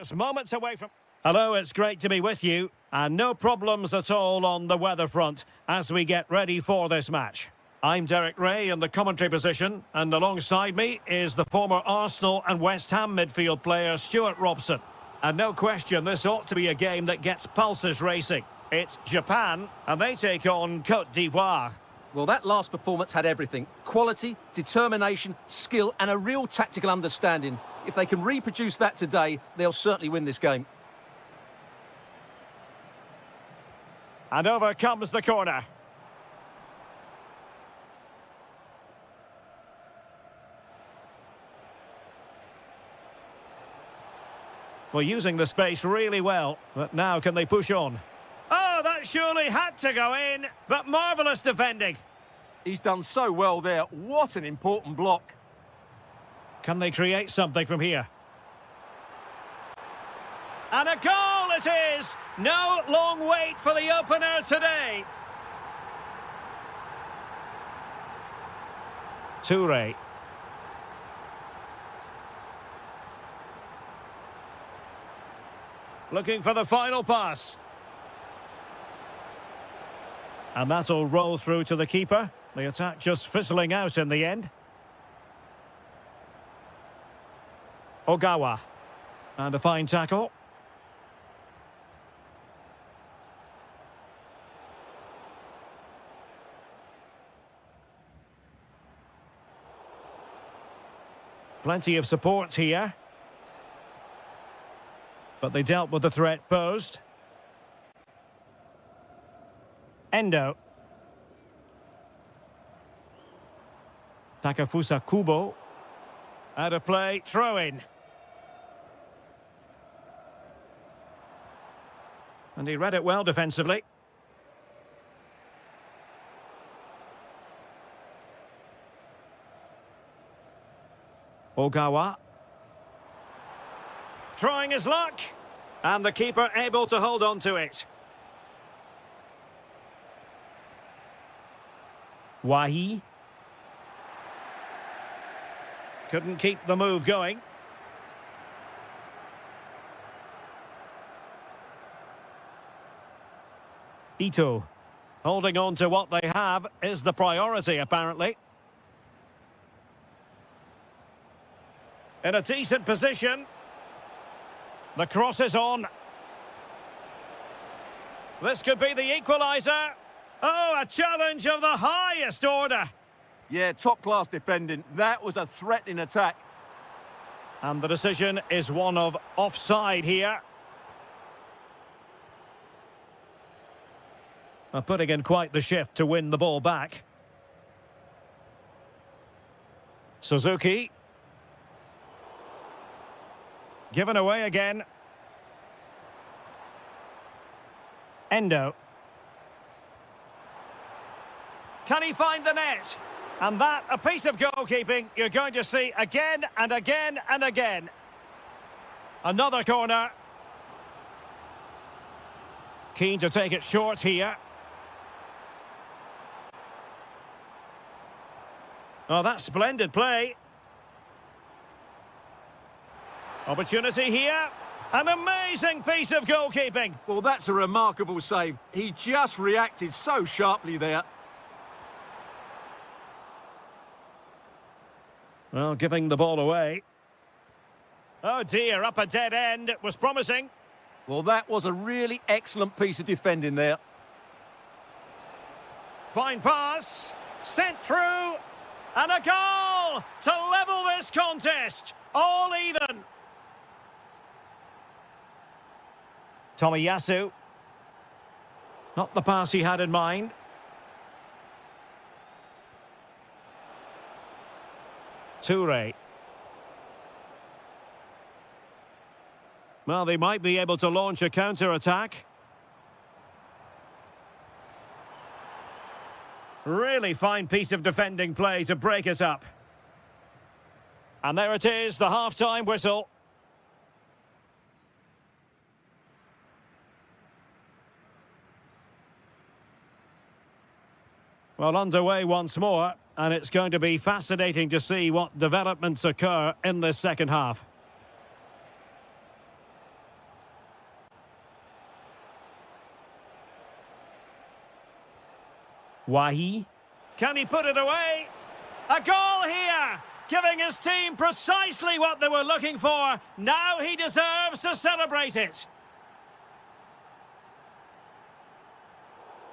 Just moments away from... Hello, it's great to be with you. And no problems at all on the weather front as we get ready for this match. I'm Derek Ray in the commentary position, and alongside me is the former Arsenal and West Ham midfield player Stuart Robson. And no question, this ought to be a game that gets pulses racing. It's Japan, and they take on Côte d'Ivoire. Well, that last performance had everything. Quality, determination, skill, and a real tactical understanding. If they can reproduce that today, they'll certainly win this game. And over comes the corner. Well, using the space really well, but now can they push on? Oh, that surely had to go in, but marvellous defending. He's done so well there. What an important block. Can they create something from here? And a goal it is! No long wait for the opener today. Toure. Looking for the final pass. And that'll roll through to the keeper. The attack just fizzling out in the end. Ogawa. And a fine tackle. Plenty of support here. But they dealt with the threat posed. Endo. Takafusa Kubo. Out of play, throw in. And he read it well defensively. Ogawa. Trying his luck. And the keeper able to hold on to it. Wahi. Couldn't keep the move going. Ito. Holding on to what they have is the priority, apparently. In a decent position. The cross is on. This could be the equaliser. Oh, a challenge of the highest order. Yeah, top-class defending. That was a threatening attack. And the decision is one of offside here. Putting in quite the shift to win the ball back. Suzuki. Given away again. Endo. Can he find the net? And that, a piece of goalkeeping you're going to see again and again and again. Another corner. Keen to take it short here. Oh, that's splendid play. Opportunity here. An amazing piece of goalkeeping. Well, that's a remarkable save. He just reacted so sharply there. Well, giving the ball away. Oh dear, up a dead end. It was promising. Well, that was a really excellent piece of defending there. Fine pass. Sent through. And a goal to level this contest. All even. Tomiyasu. Not the pass he had in mind. Toure. Well, they might be able to launch a counter-attack. Really fine piece of defending play to break it up. And there it is, the half-time whistle. Well, underway once more, and it's going to be fascinating to see what developments occur in this second half. Wahi. Can he put it away? A goal here! Giving his team precisely what they were looking for. Now he deserves to celebrate it.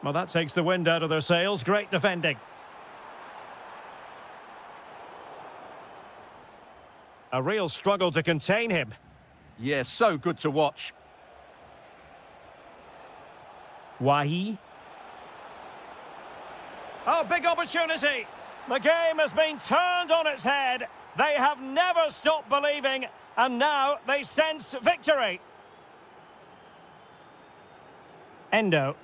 Well, that takes the wind out of their sails. Great defending. A real struggle to contain him. Yeah, so good to watch. Wahi. Oh, big opportunity. The game has been turned on its head. They have never stopped believing, and now they sense victory. Endo.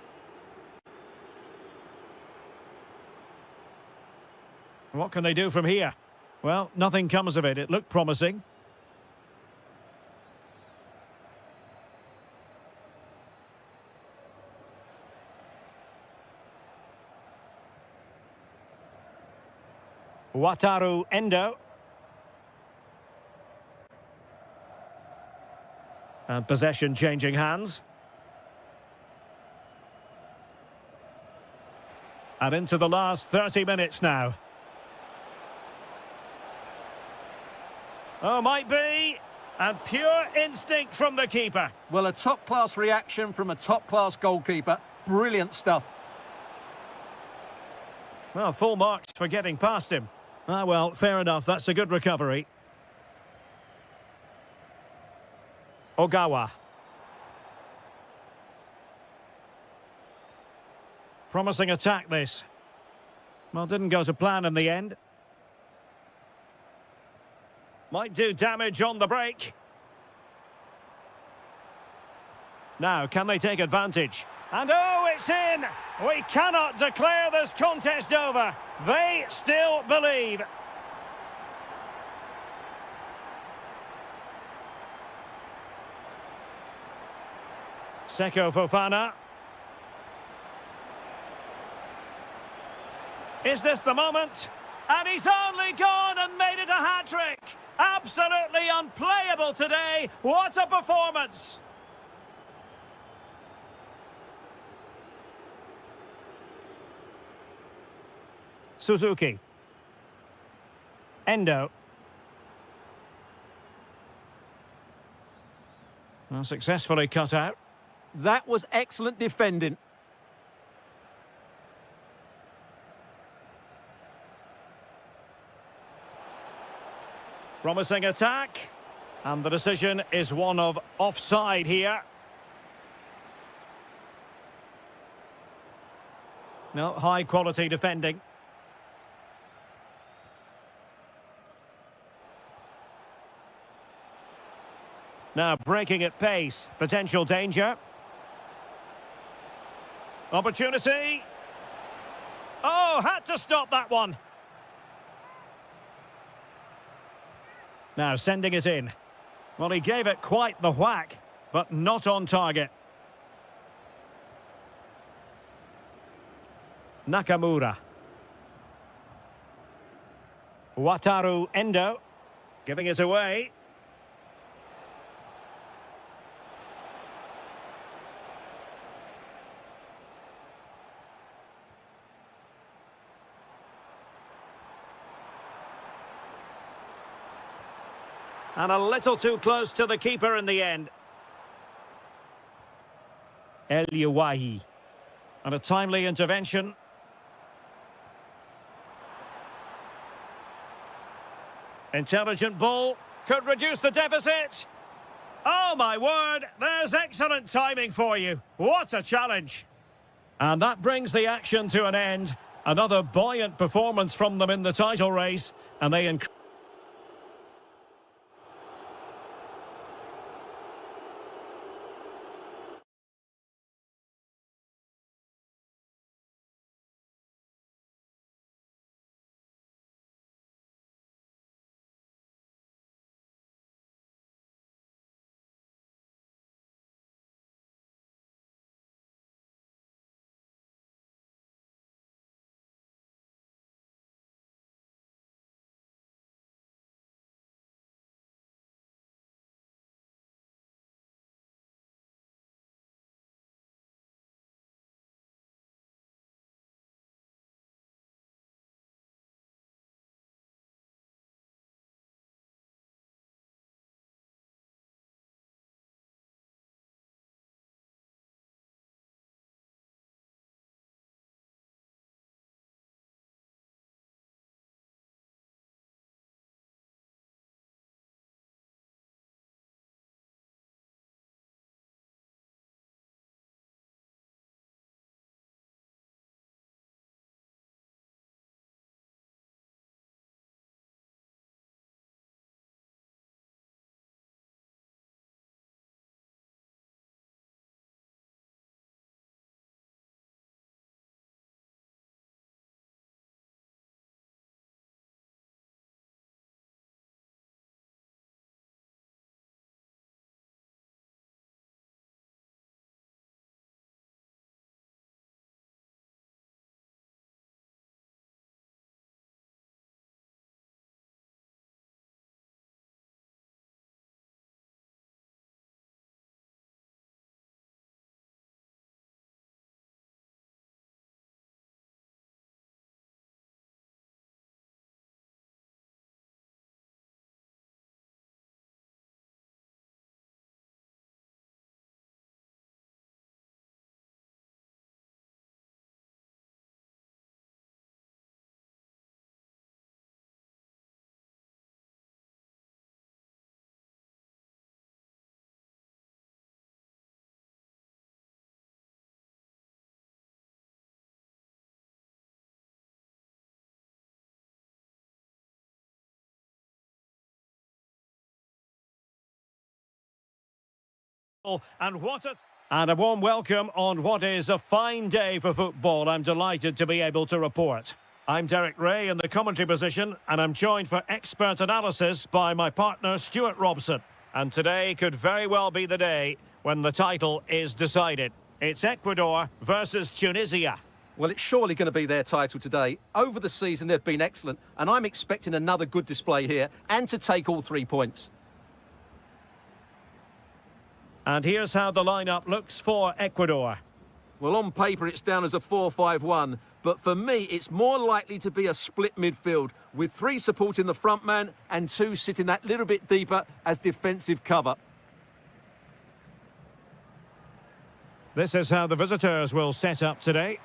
What can they do from here? Well, nothing comes of it. It looked promising. Wataru Endo. And possession changing hands. And into the last 30 minutes now. Oh, might be. And pure instinct from the keeper. Well, a top-class reaction from a top-class goalkeeper. Brilliant stuff. Well, full marks for getting past him. Ah, well, fair enough. That's a good recovery. Ogawa. Promising attack, this. Well, didn't go to plan in the end. Might do damage on the break. Now, can they take advantage? And oh, it's in! We cannot declare this contest over. They still believe. Seko Fofana. Is this the moment? And he's only gone and made it a hat-trick. Absolutely unplayable today. What a performance. Suzuki. Endo. Well, successfully cut out. That was excellent defending. Promising attack. And the decision is one of offside here. No, high quality defending. Now breaking at pace, potential danger. Opportunity. Oh, had to stop that one. Now sending it in. Well, he gave it quite the whack, but not on target. Nakamura. Wataru Endo. Giving it away. And a little too close to the keeper in the end. Wahi. And a timely intervention. Intelligent ball. Could reduce the deficit. Oh, my word. There's excellent timing for you. What a challenge. And that brings the action to an end. Another buoyant performance from them in the title race. And they And a warm welcome on what is a fine day for football. I'm delighted to be able to report. I'm Derek Ray in the commentary position, and I'm joined for expert analysis by my partner Stuart Robson. And today could very well be the day when the title is decided. It's Ecuador versus Tunisia. Well, it's surely going to be their title today. Over the season, they've been excellent, and I'm expecting another good display here and to take all 3 points. And here's how the lineup looks for Ecuador. Well, on paper, it's down as a 4-5-1, but for me, it's more likely to be a split midfield with 3 supporting the front man and 2 sitting that little bit deeper as defensive cover. This is how the visitors will set up today.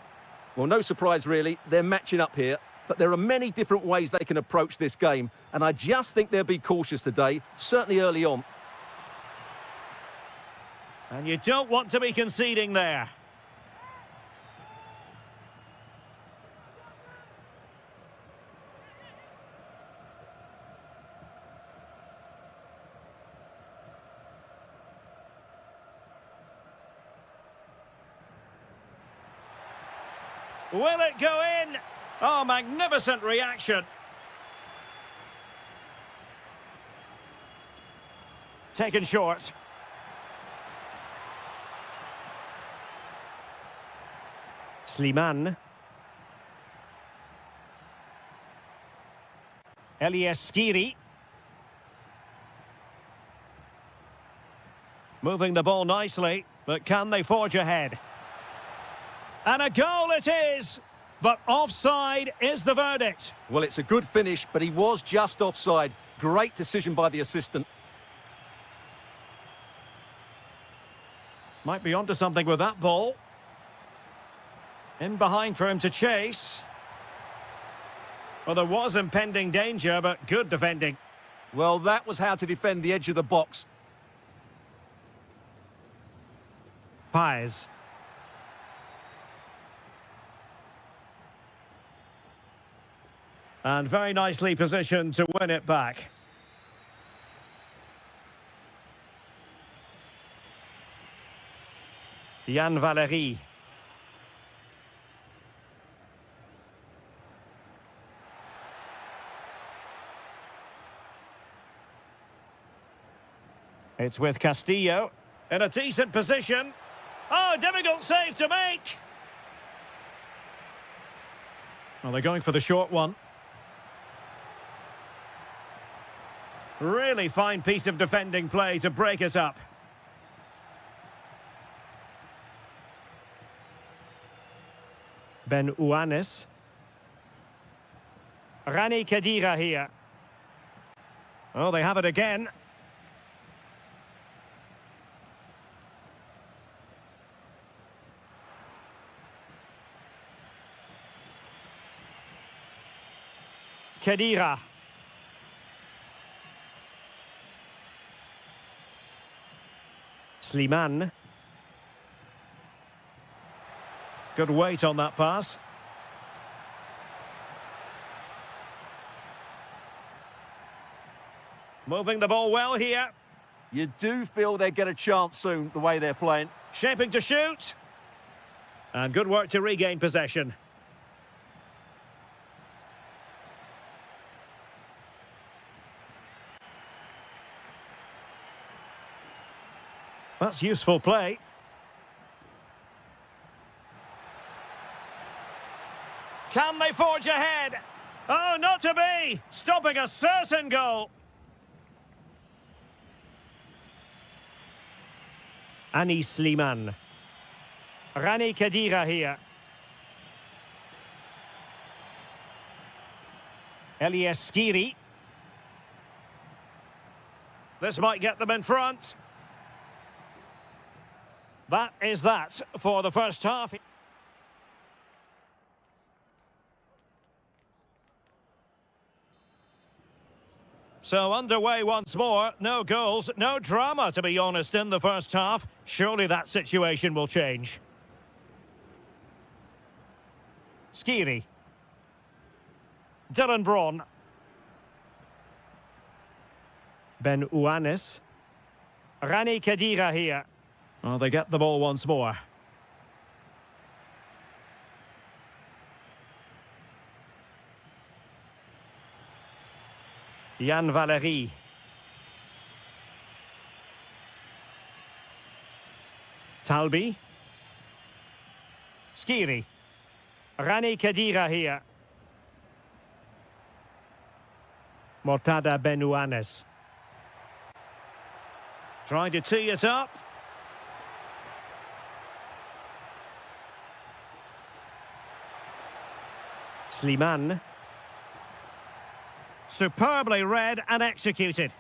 Well, no surprise, really. They're matching up here, but there are many different ways they can approach this game, and I just think they'll be cautious today, certainly early on. And you don't want to be conceding there. Will it go in? Oh, magnificent reaction. Taken short. Slimane. Skiri. Moving the ball nicely, but can they forge ahead? And a goal it is, but offside is the verdict. Well, it's a good finish, but he was just offside. Great decision by the assistant. Might be onto something with that ball. In behind for him to chase. Well, there was impending danger, but good defending. Well, that was how to defend the edge of the box. Paez. And very nicely positioned to win it back. Yann Valery. It's with Castillo in a decent position. Oh, difficult save to make. Well, they're going for the short one. Really fine piece of defending play to break it up. Ben Uanes. Rani Khedira here. Oh, they have it again. Khedira. Slimane. Good weight on that pass. Moving the ball well here. You do feel they get a chance soon, the way they're playing. Shaping to shoot. And good work to regain possession. That's useful play. Can they forge ahead? Oh, not to be! Stopping a certain goal. Anis Slimane. Rani Khedira here. Skiri. This might get them in front. That is that for the first half. So underway once more. No goals, no drama, to be honest, in the first half. Surely that situation will change. Skiri. Dylan Braun. Ben Uanes. Rani Khedira here. Well, they get the ball once more. Jan Valery. Talbi. Skiri. Rani Khedira here. Mortada Benuanes. Trying to tee it up. Sliman. Superbly read and executed.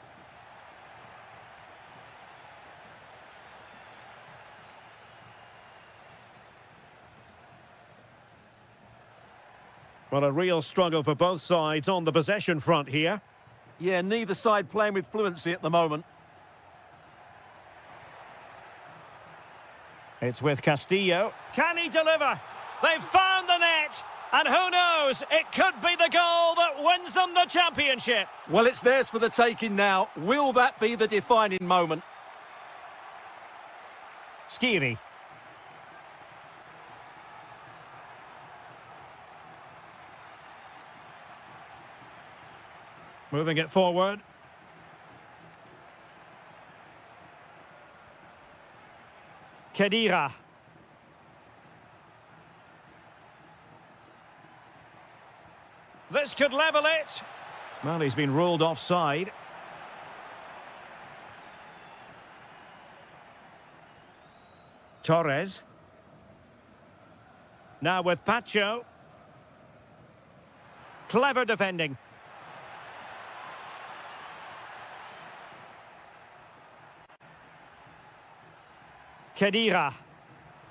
Well, a real struggle for both sides on the possession front here. Yeah, neither side playing with fluency at the moment. It's with Castillo. Can he deliver? They've found the net. And who knows, it could be the goal that wins them the championship. Well, it's theirs for the taking now. Will that be the defining moment? Skiri. Moving it forward. Khedira. This could level it. Well, he's been ruled offside. Torres. Now with Pacho. Clever defending. Khedira.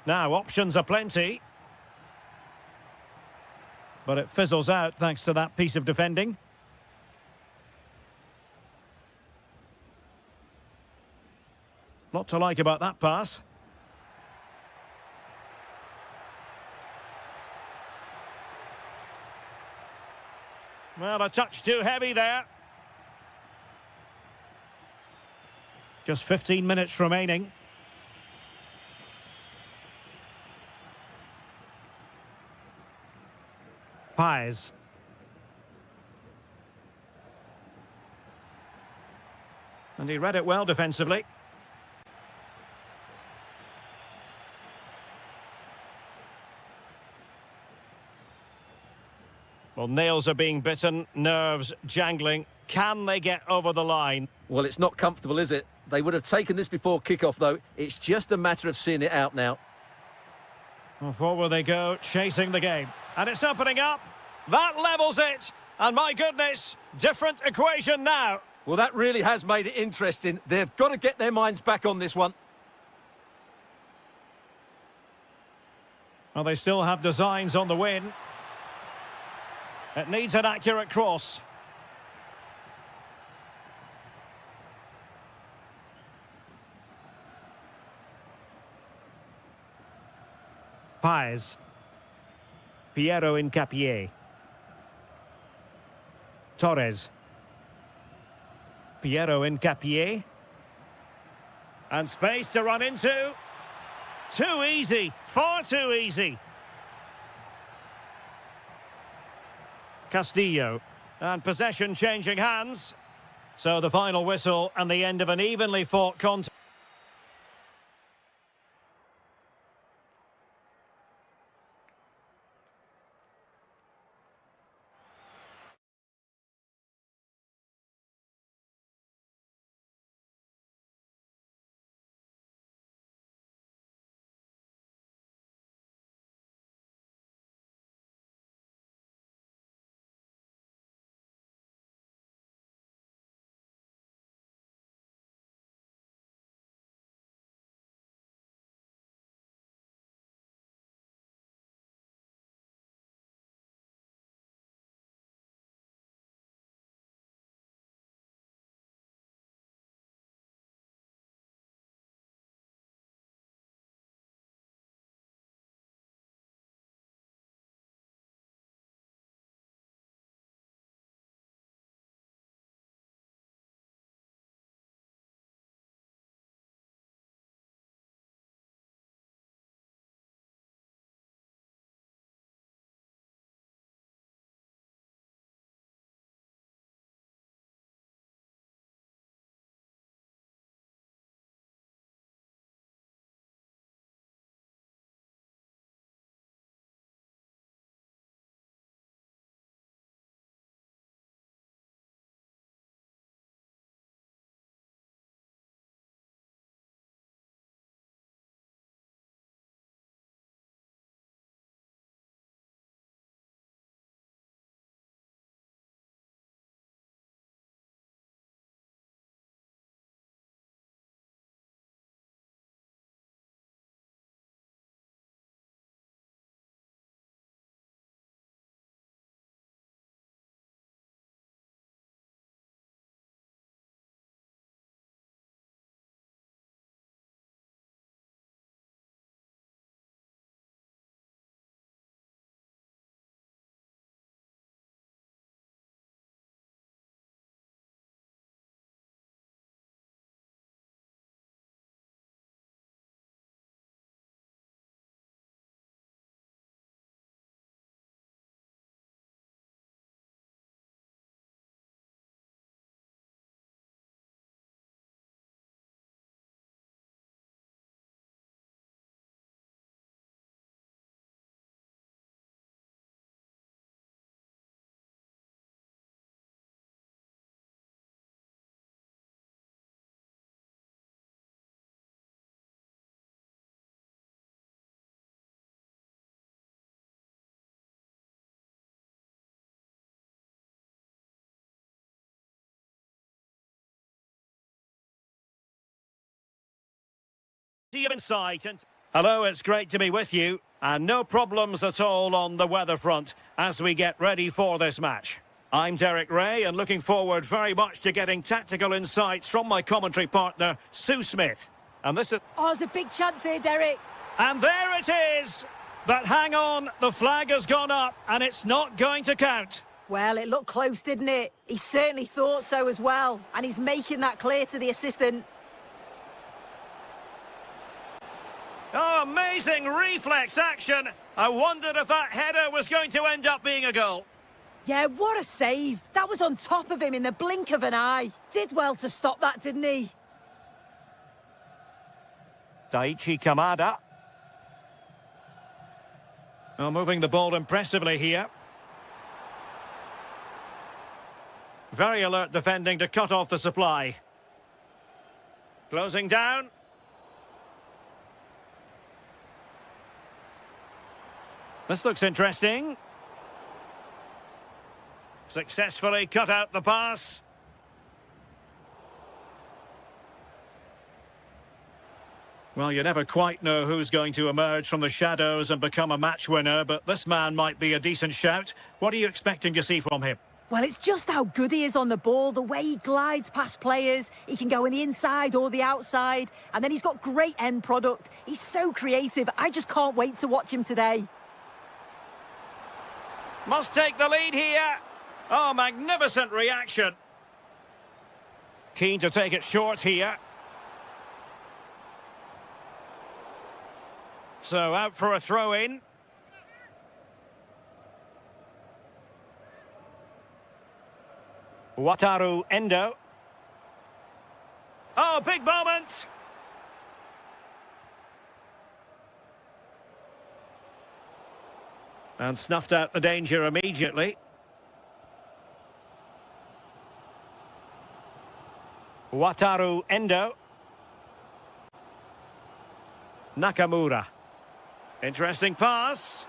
Now options are plenty. But it fizzles out thanks to that piece of defending. Lot to like about that pass. Well, a touch too heavy there. Just 15 minutes remaining. Pies. And he read it well defensively. Well, nails are being bitten, nerves jangling. Can they get over the line? Well, it's not comfortable, is it? They would have taken this before kick-off, though. It's just a matter of seeing it out now. Well, forward they go, chasing the game. And it's opening up. That levels it. And my goodness, different equation now. Well, that really has made it interesting. They've got to get their minds back on this one. Well, they still have designs on the win. It needs an accurate cross. Pies. Piero Incapié. Torres. Piero Incapié. And space to run into. Too easy. Far too easy. Castillo. And possession changing hands. So the final whistle and the end of an evenly fought contest. In sight and hello, it's great to be with you, and no problems at all on the weather front as we get ready for this match. I'm Derek Ray and looking forward very much to getting tactical insights from my commentary partner, Sue Smith. And this is... Oh, there's a big chance here, Derek. And there it is! But hang on, the flag has gone up and it's not going to count. Well, it looked close, didn't it? He certainly thought so as well, and he's making that clear to the assistant. Oh, amazing reflex action. I wondered if that header was going to end up being a goal. Yeah, what a save. That was on top of him in the blink of an eye. Did well to stop that, didn't he? Daichi Kamada. Oh, moving the ball impressively here. Very alert defending to cut off the supply. Closing down. This looks interesting. Successfully cut out the pass. Well, you never quite know who's going to emerge from the shadows and become a match winner, but this man might be a decent shout. What are you expecting to see from him? Well, it's just how good he is on the ball, the way he glides past players. He can go in the inside or the outside, and then he's got great end product. He's so creative. I just can't wait to watch him today. Must take the lead here. Oh, magnificent reaction. Keen to take it short here. So out for a throw-in. Wataru Endo. Oh, big moment. And snuffed out the danger immediately. Wataru Endo. Nakamura. Interesting pass.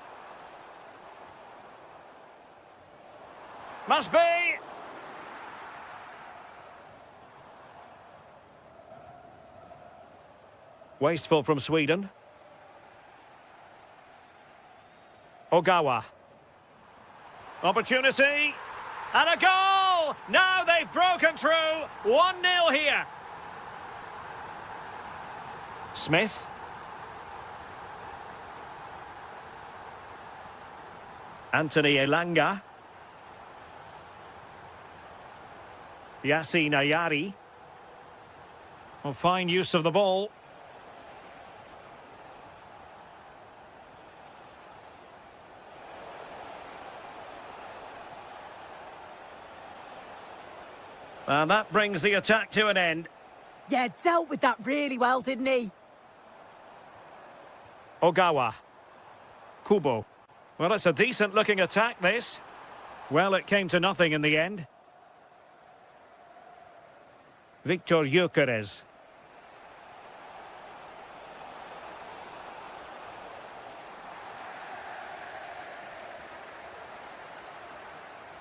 Must be. Wasteful from Sweden. Ogawa. Opportunity. And a goal! Now they've broken through. 1-0 here. Smith. Anthony Elanga. Yassi Nayari. Well, fine use of the ball. And that brings the attack to an end. Yeah, dealt with that really well, didn't he? Ogawa. Kubo. Well, it's a decent-looking attack, this. Well, it came to nothing in the end. Victor Gyökeres.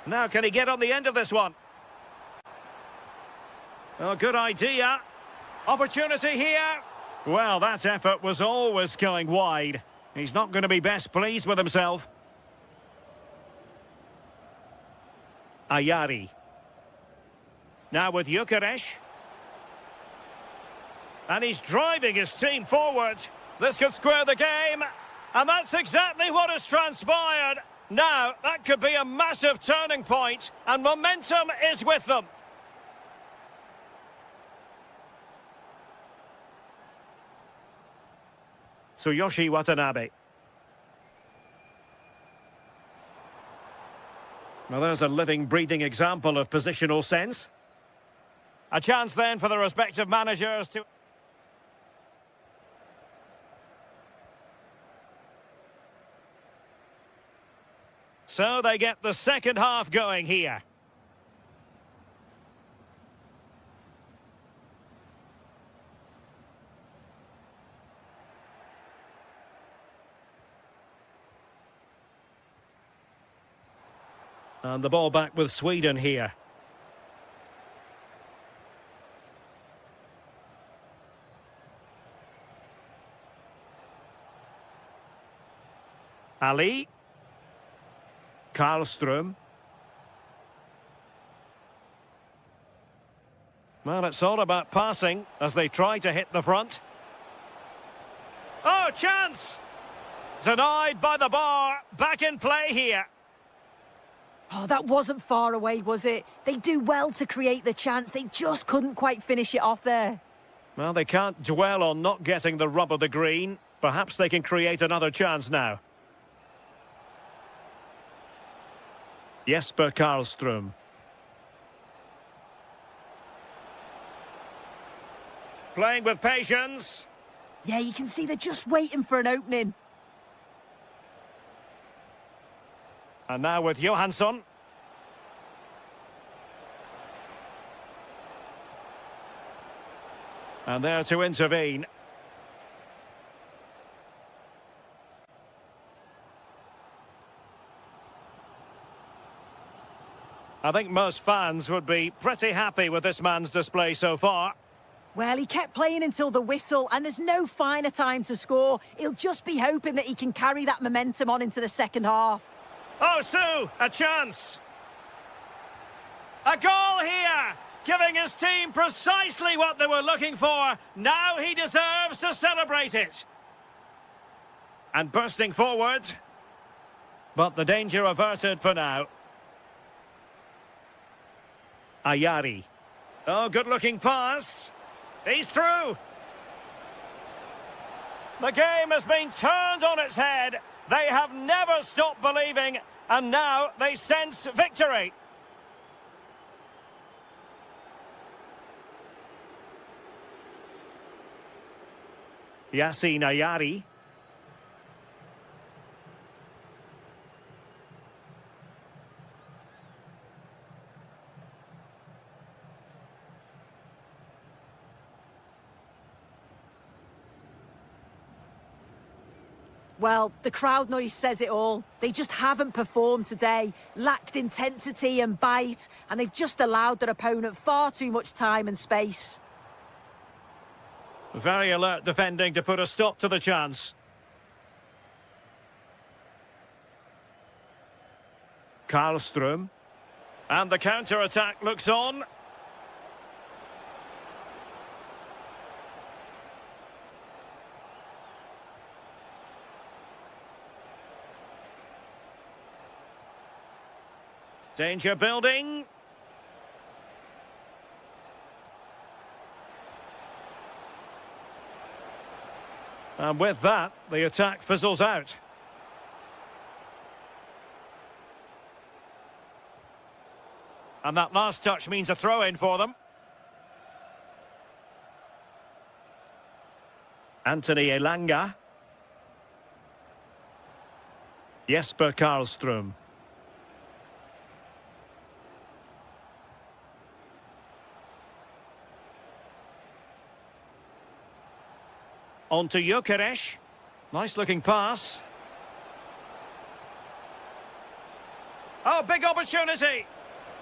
Now, can he get on the end of this one? Oh, good idea. Opportunity here. Well, that effort was always going wide. He's not going to be best pleased with himself. Ayari. Now with Gyökeres. And he's driving his team forward. This could square the game. And that's exactly what has transpired. Now, that could be a massive turning point. And momentum is with them. Tsuyoshi Watanabe. Well, there's a living, breathing example of positional sense. A chance then for the respective managers to... So they get the second half going here. And the ball back with Sweden here. Ali. Karlström. Well, it's all about passing as they try to hit the front. Oh, chance! Denied by the bar. Back in play here. Oh, that wasn't far away, was it? They do well to create the chance. They just couldn't quite finish it off there. Well, they can't dwell on not getting the rub of the green. Perhaps they can create another chance now. Jesper Karlström. Playing with patience. Yeah, you can see they're just waiting for an opening. And now with Johansson. And there to intervene. I think most fans would be pretty happy with this man's display so far. Well, he kept playing until the whistle, and there's no finer time to score. He'll just be hoping that he can carry that momentum on into the second half. Oh, Sue, a chance. A goal here, giving his team precisely what they were looking for. Now he deserves to celebrate it. And bursting forward. But the danger averted for now. Ayari. Oh, good-looking pass. He's through. The game has been turned on its head. They have never stopped believing, and now they sense victory. Yasin Ayari. Well, the crowd noise says it all. They just haven't performed today, lacked intensity and bite, and they've just allowed their opponent far too much time and space. Very alert defending to put a stop to the chance. Karlström. And the counter-attack looks on. Danger building. And with that, the attack fizzles out. And that last touch means a throw-in for them. Anthony Elanga. Jesper Karlström. On to Gyökeres. Nice looking pass. Oh, big opportunity.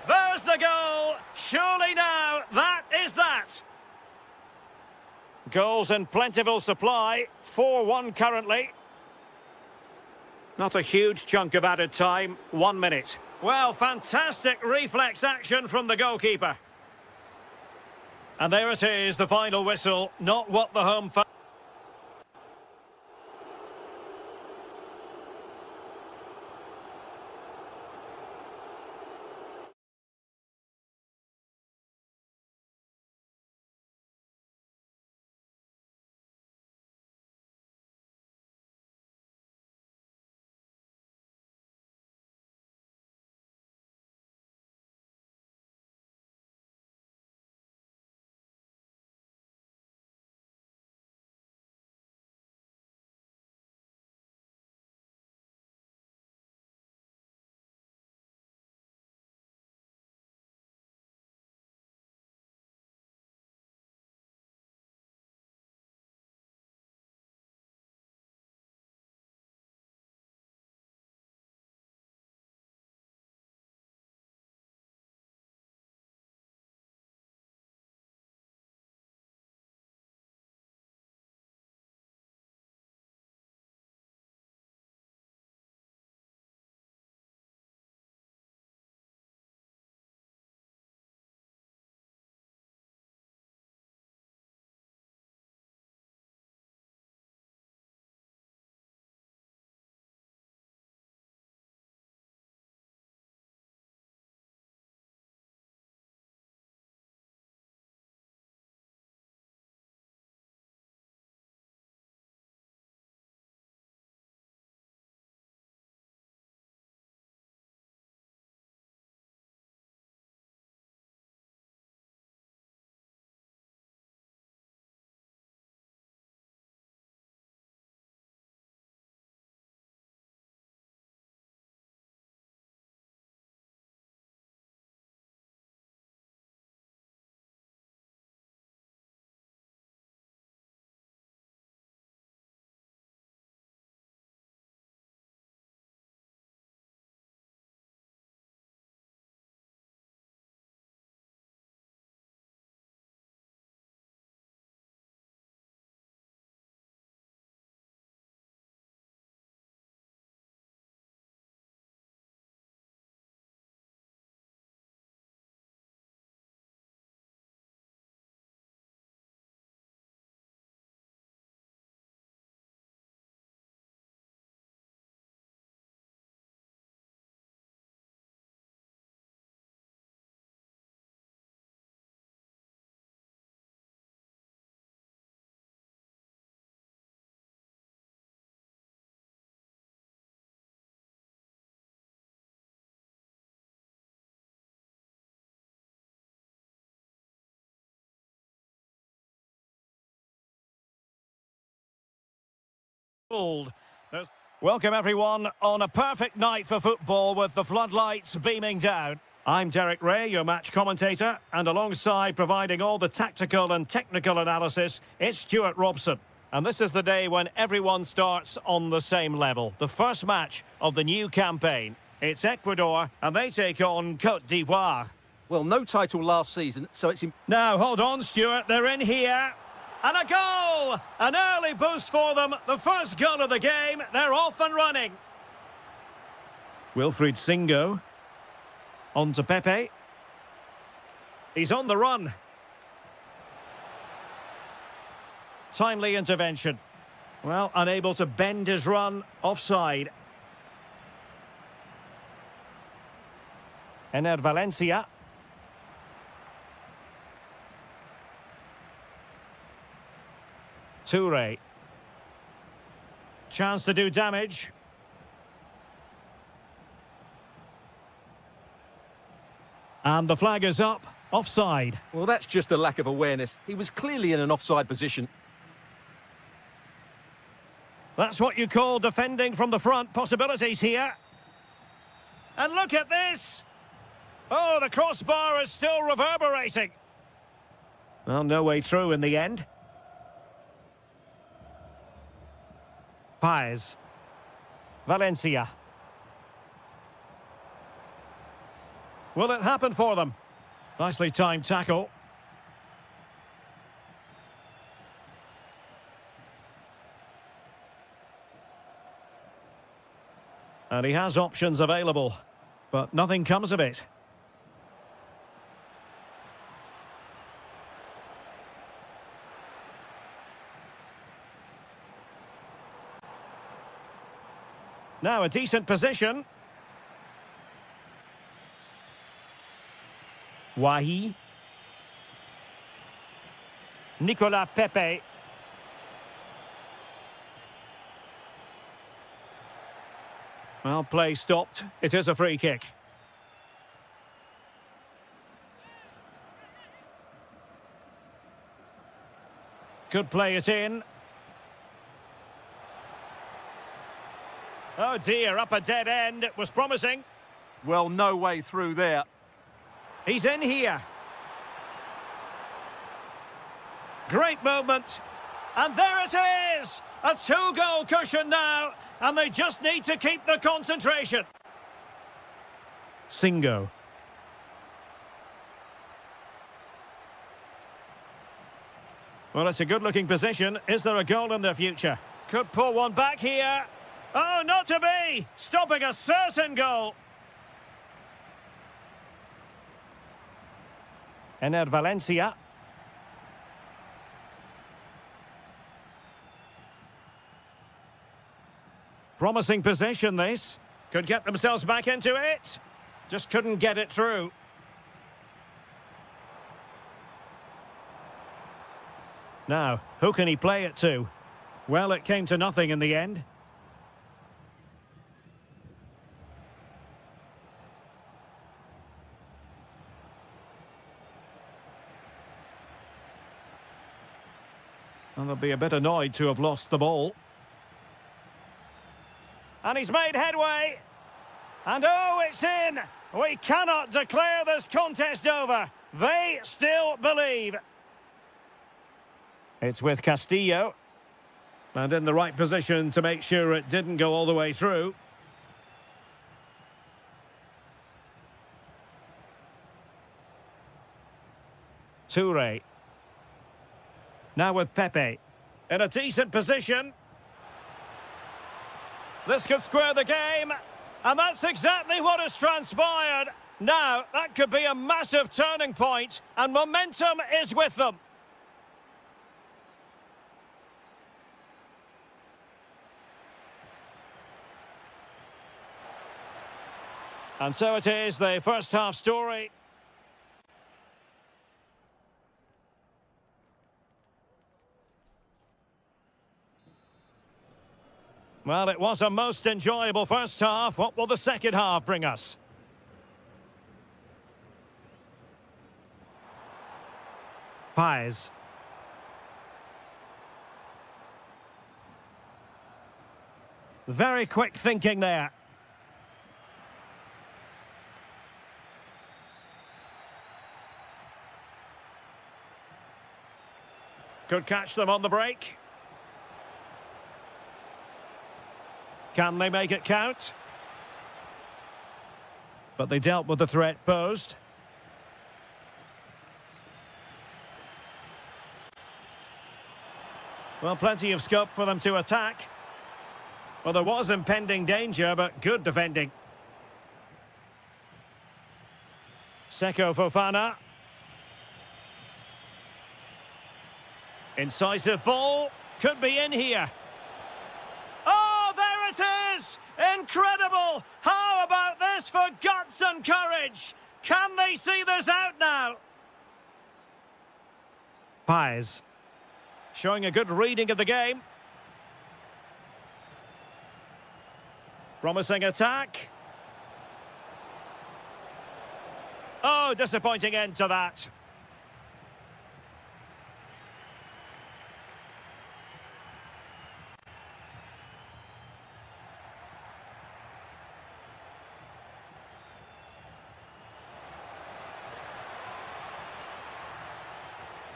There's the goal. Surely now, that is that. Goals in plentiful supply. 4-1 currently. Not a huge chunk of added time. 1 minute. Well, fantastic reflex action from the goalkeeper. And there it is, the final whistle. Not what the home fans Old. Welcome everyone on a perfect night for football with the floodlights beaming down. I'm Derek Ray, your match commentator, and alongside providing all the tactical and technical analysis, it's Stuart Robson. And this is the day when everyone starts on the same level. The first match of the new campaign. It's Ecuador, and they take on Côte d'Ivoire. Well, no title last season, so it's... Now, hold on, Stuart, they're in here. And a goal! An early boost for them. The first goal of the game. They're off and running. Wilfried Singo. On to Pepe. He's on the run. Timely intervention. Well, unable to bend his run. Offside. Ener Valencia. Toure. Chance to do damage. And the flag is up. Offside. Well, that's just a lack of awareness. He was clearly in an offside position. That's what you call defending from the front. Possibilities here. And look at this. Oh, the crossbar is still reverberating. Well, no way through in the end. Paez. Valencia. Will it happen for them? Nicely timed tackle. And he has options available, but nothing comes of it. Now a decent position. Wahi. Nicolas Pepe. Well, play stopped. It is a free kick. Could play it in. Oh dear, up a dead end. It was promising. Well, no way through there. He's in here. Great movement. And there it is! A two-goal cushion now. And they just need to keep the concentration. Singo. Well, it's a good-looking position. Is there a goal in their future? Could pull one back here. Oh, not to be! Stopping a certain goal. Ener Valencia. Promising position, this. Could get themselves back into it. Just couldn't get it through. Now, who can he play it to? Well, it came to nothing in the end. And they'll be a bit annoyed to have lost the ball. And he's made headway. And oh, it's in. We cannot declare this contest over. They still believe. It's with Castillo. And in the right position to make sure it didn't go all the way through. Toure. Now with Pepe. In a decent position. This could square the game. And that's exactly what has transpired. Now, that could be a massive turning point. And momentum is with them. And so it is, the first half story. Well, it was a most enjoyable first half. What will the second half bring us? Paez. Very quick thinking there. Could catch them on the break. Can they make it count? But they dealt with the threat posed. Well, plenty of scope for them to attack. Well, there was impending danger, but good defending. Seko Fofana. Incisive ball. Could be in here. Oh, there it is! Incredible! How about this for guts and courage? Can they see this out now? Pies. Showing a good reading of the game. Promising attack. Oh, disappointing end to that.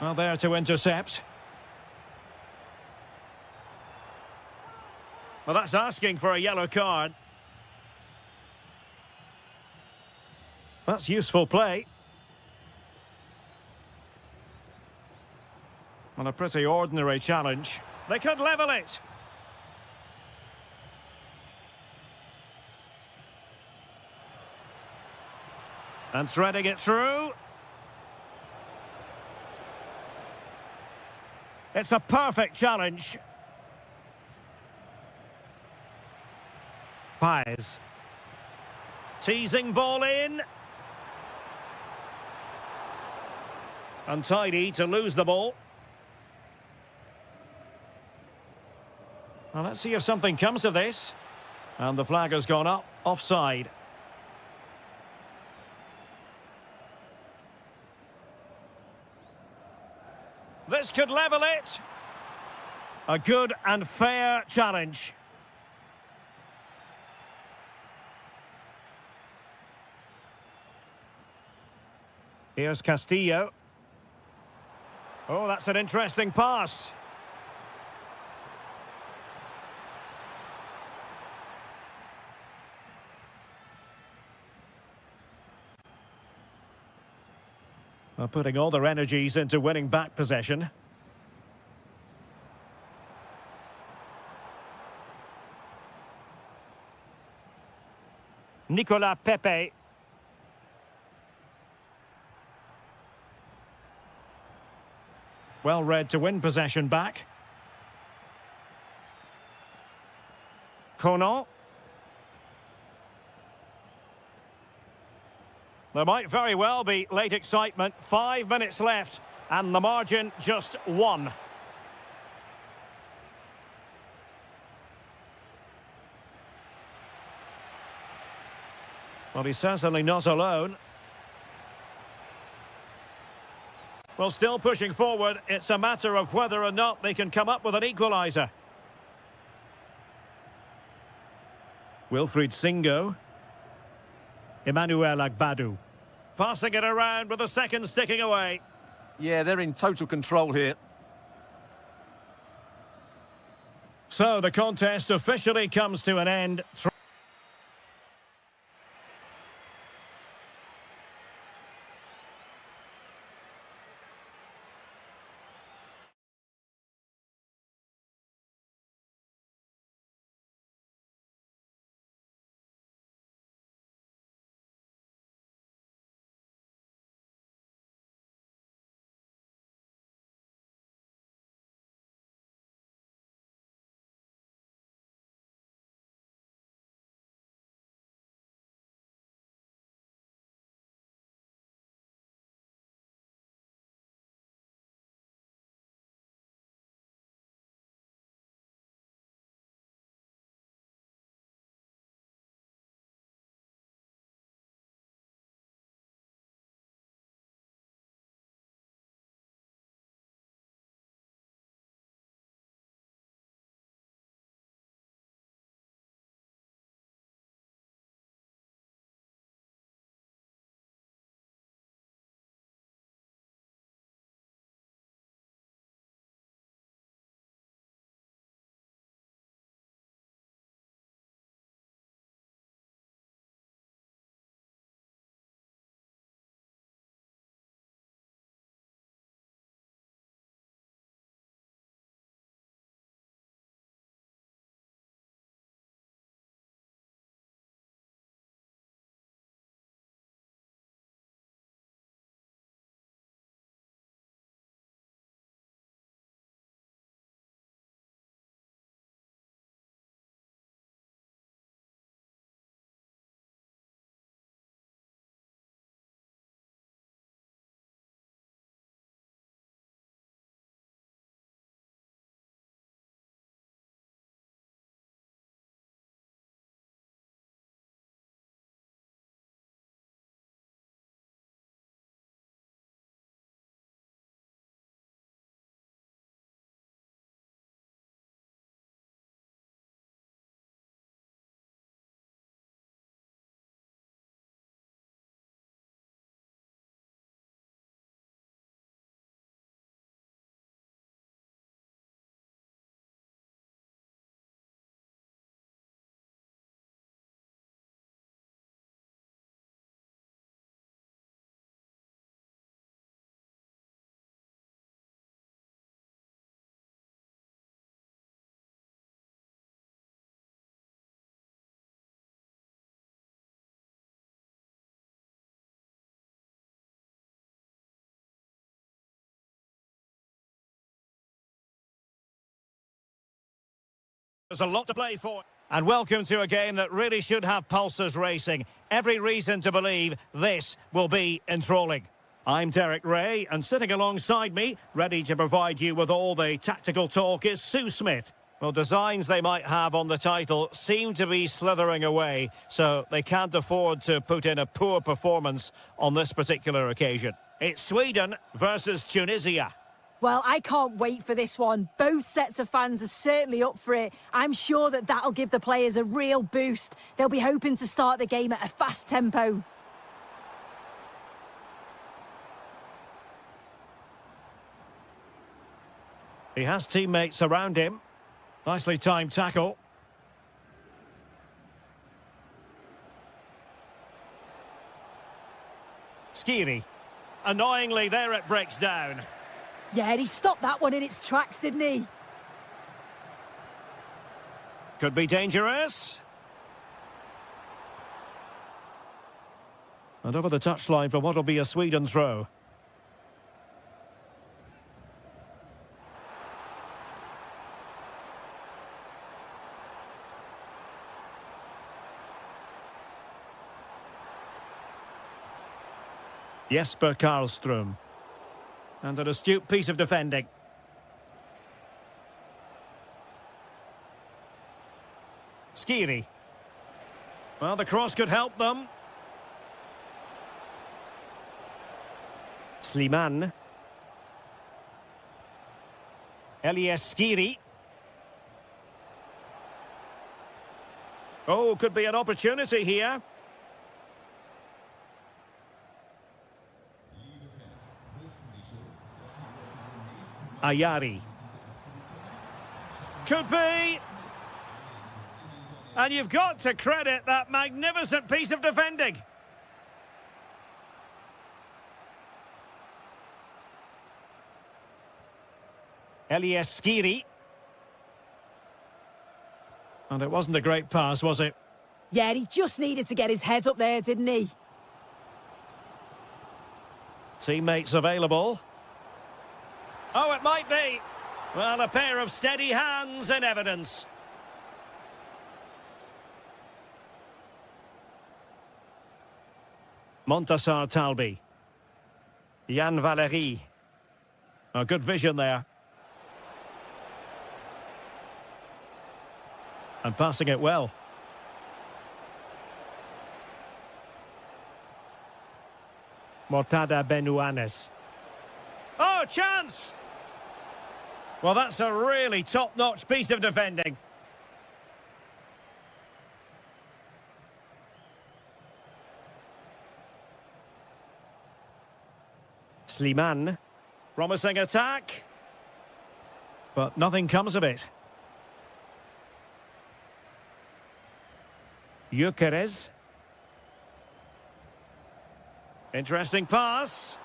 Well, there to intercept. Well, that's asking for a yellow card. That's useful play. On a pretty ordinary challenge. They could level it. And threading it through. It's a perfect challenge. Pies. Teasing ball in. Untidy to lose the ball. Well, let's see if something comes of this. And the flag has gone up, offside. This could level it. A good and fair challenge. Here's Castillo. Oh, that's an interesting pass. Well, putting all their energies into winning back possession. Nicolas Pepe. Well read to win possession back. Conan. There might very well be late excitement. 5 minutes left, and the margin just 1. Well, he's certainly not alone. Well, still pushing forward. It's a matter of whether or not they can come up with an equaliser. Wilfried Singo. Emmanuel Agbadou. Passing it around with the seconds ticking away. Yeah, they're in total control here. So the contest officially comes to an end. There's a lot to play for. And welcome to a game that really should have pulses racing. Every reason to believe this will be enthralling. I'm Derek Ray, and sitting alongside me, ready to provide you with all the tactical talk, is Sue Smith. Well, designs they might have on the title seem to be slithering away, so they can't afford to put in a poor performance on this particular occasion. It's Sweden versus Tunisia. Well, I can't wait for this one. Both sets of fans are certainly up for it. I'm sure that that'll give the players a real boost. They'll be hoping to start the game at a fast tempo. He has teammates around him. Nicely timed tackle. Skiri. Annoyingly, there it breaks down. Yeah, he stopped that one in its tracks, didn't he? Could be dangerous. And over the touchline for what will be a Sweden throw. Jesper Karlström. And an astute piece of defending. Skiri. Well, the cross could help them. Sliman. Elias Skiri. Oh, could be an opportunity here. Ayari. Could be. And you've got to credit that magnificent piece of defending. Elias Skiri. And it wasn't a great pass, was it? Yeah, he just needed to get his head up there, didn't he? Teammates available. Oh, it might be. Well, a pair of steady hands in evidence. Montassar Talbi. Jan Valery. Oh, good vision there. And passing it well. Mortada Benuanes. Oh, chance! Well, that's a really top-notch piece of defending. Sliman. Promising attack. But nothing comes of it. Gyökeres. Interesting pass.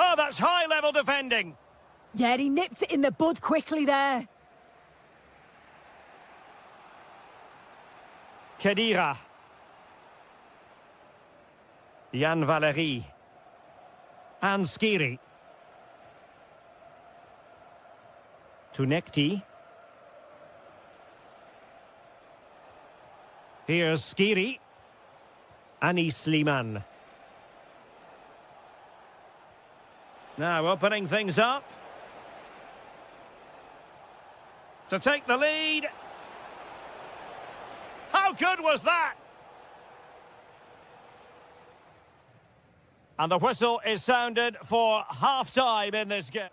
Oh, that's high-level defending. Yeah, he nipped it in the bud quickly there. Kedira. Jan Valery. And Skiri. Tunekti. Here's Skiri. Anis Sliman. Now opening things up. To take the lead. How good was that? And the whistle is sounded for half-time in this game.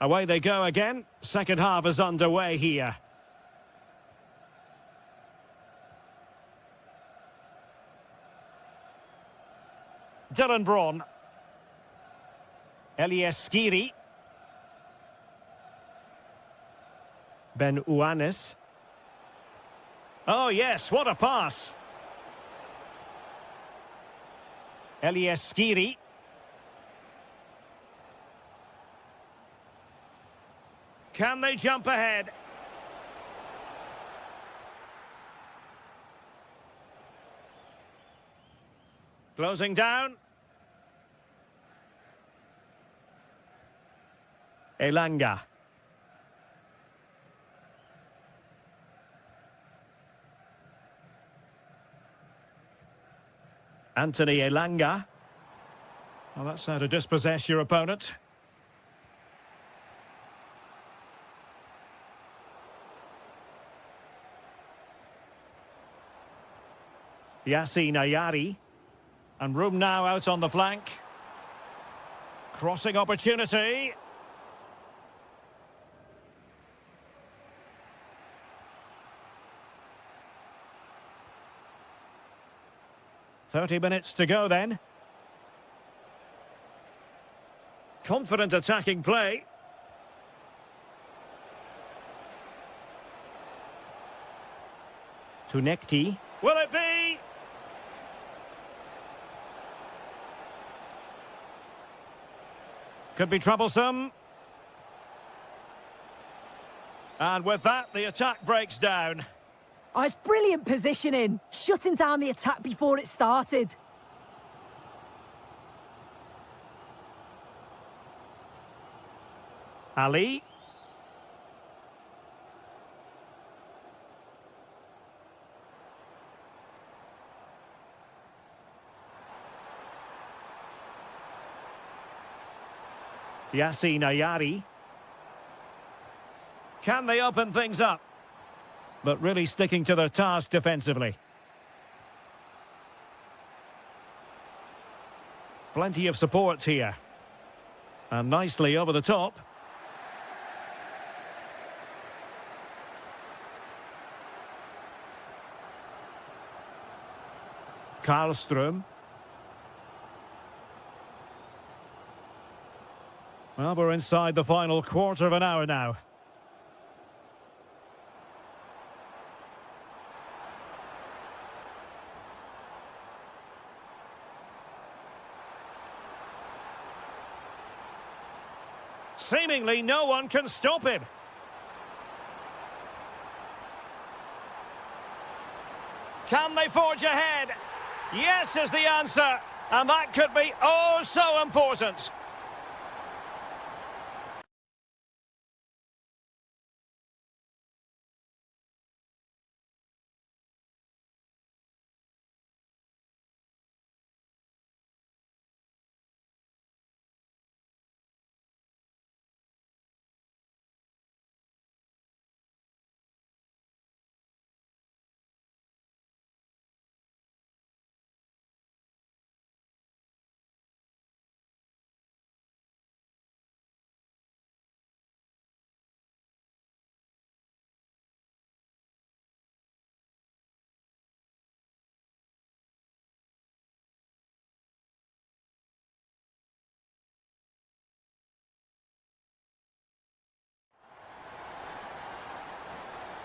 Away they go again. Second half is underway here. Dylan Braun. Elias Skiri. Ben Uanes. Oh, yes, what a pass. Elias Skiri. Can they jump ahead? Closing down. Elanga. Anthony Elanga. Well, that's how to dispossess your opponent. Yassine Ayari. And room now out on the flank. Crossing opportunity. "30 minutes to go then. Confident attacking play. Tunekti. Will it be? Could be troublesome. And with that, the attack breaks down. Oh, it's brilliant positioning, shutting down the attack before it started. Ali. Yassine Ayari. Can they open things up? But really sticking to their task defensively. Plenty of support here. And nicely over the top. Karlström. Well, we're inside the final quarter of an hour now. Seemingly no one can stop him. Can they forge ahead? Yes is the answer. And that could be oh so important.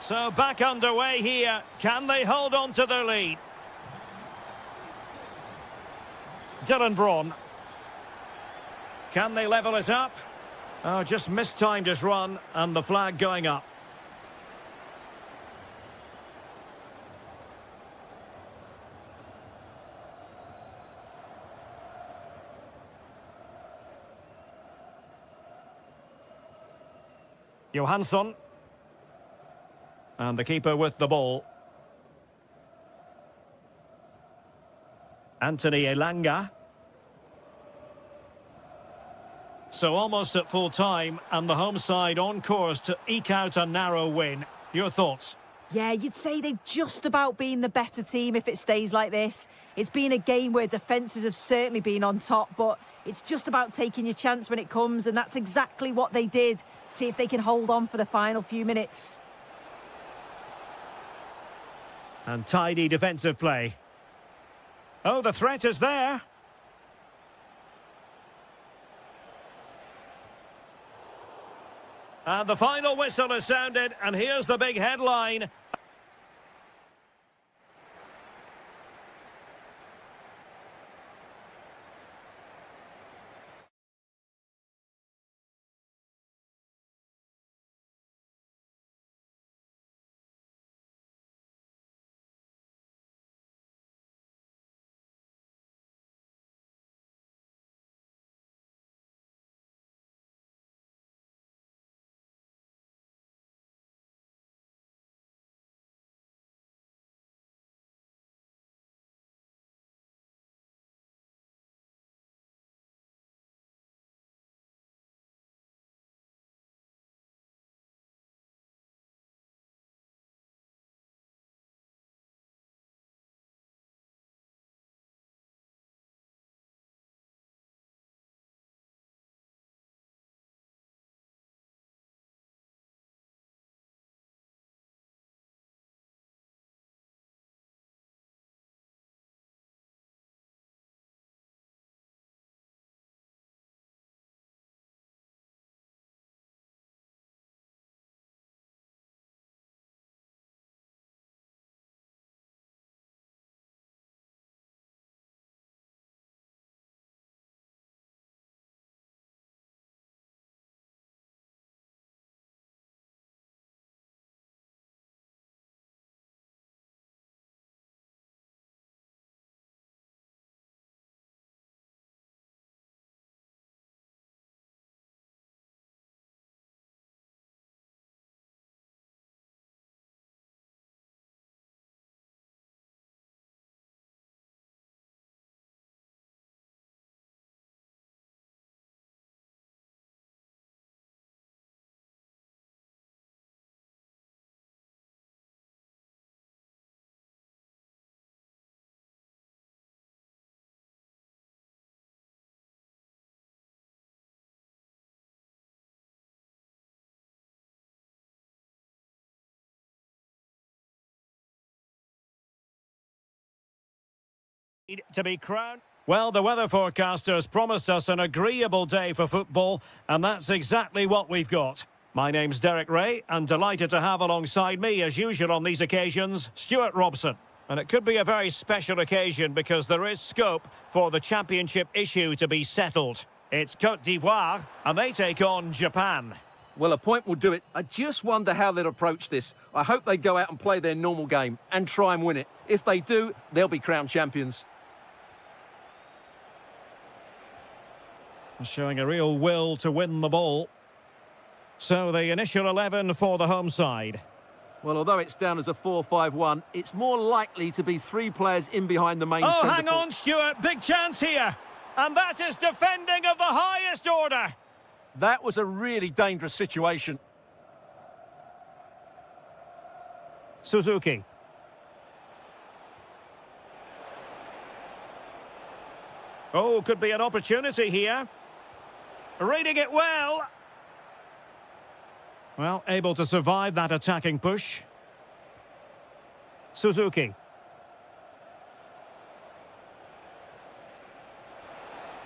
So back underway here. Can they hold on to their lead? Dylan Braun. Can they level it up? Oh, just mistimed his run and the flag going up. Johansson. And the keeper with the ball. Anthony Elanga. So almost at full time, and the home side on course to eke out a narrow win. Your thoughts? Yeah, you'd say they've just about been the better team if it stays like this. It's been a game where defences have certainly been on top, but it's just about taking your chance when it comes, and that's exactly what they did. See if they can hold on for the final few minutes. And tidy defensive play. Oh, the threat is there. And the final whistle is sounded, and here's the big headline. To be crowned. Well, the weather forecasters promised us an agreeable day for football, and that's exactly what we've got. My name's Derek Ray, and delighted to have alongside me, as usual on these occasions, Stuart Robson. And it could be a very special occasion because there is scope for the championship issue to be settled. It's Côte d'Ivoire, and they take on Japan. Well, a point will do it. I just wonder how they'll approach this. I hope they go out and play their normal game and try and win it. If they do, they'll be crowned champions. Showing a real will to win the ball. So the initial 11 for the home side. Well, although it's down as a 4-5-1, it's more likely to be 3 players in behind the main Oh, centre hang on, Stuart. Big chance here. And that is defending of the highest order. That was a really dangerous situation. Suzuki. Oh, could be an opportunity here. Reading it well. Well, able to survive that attacking push. Suzuki.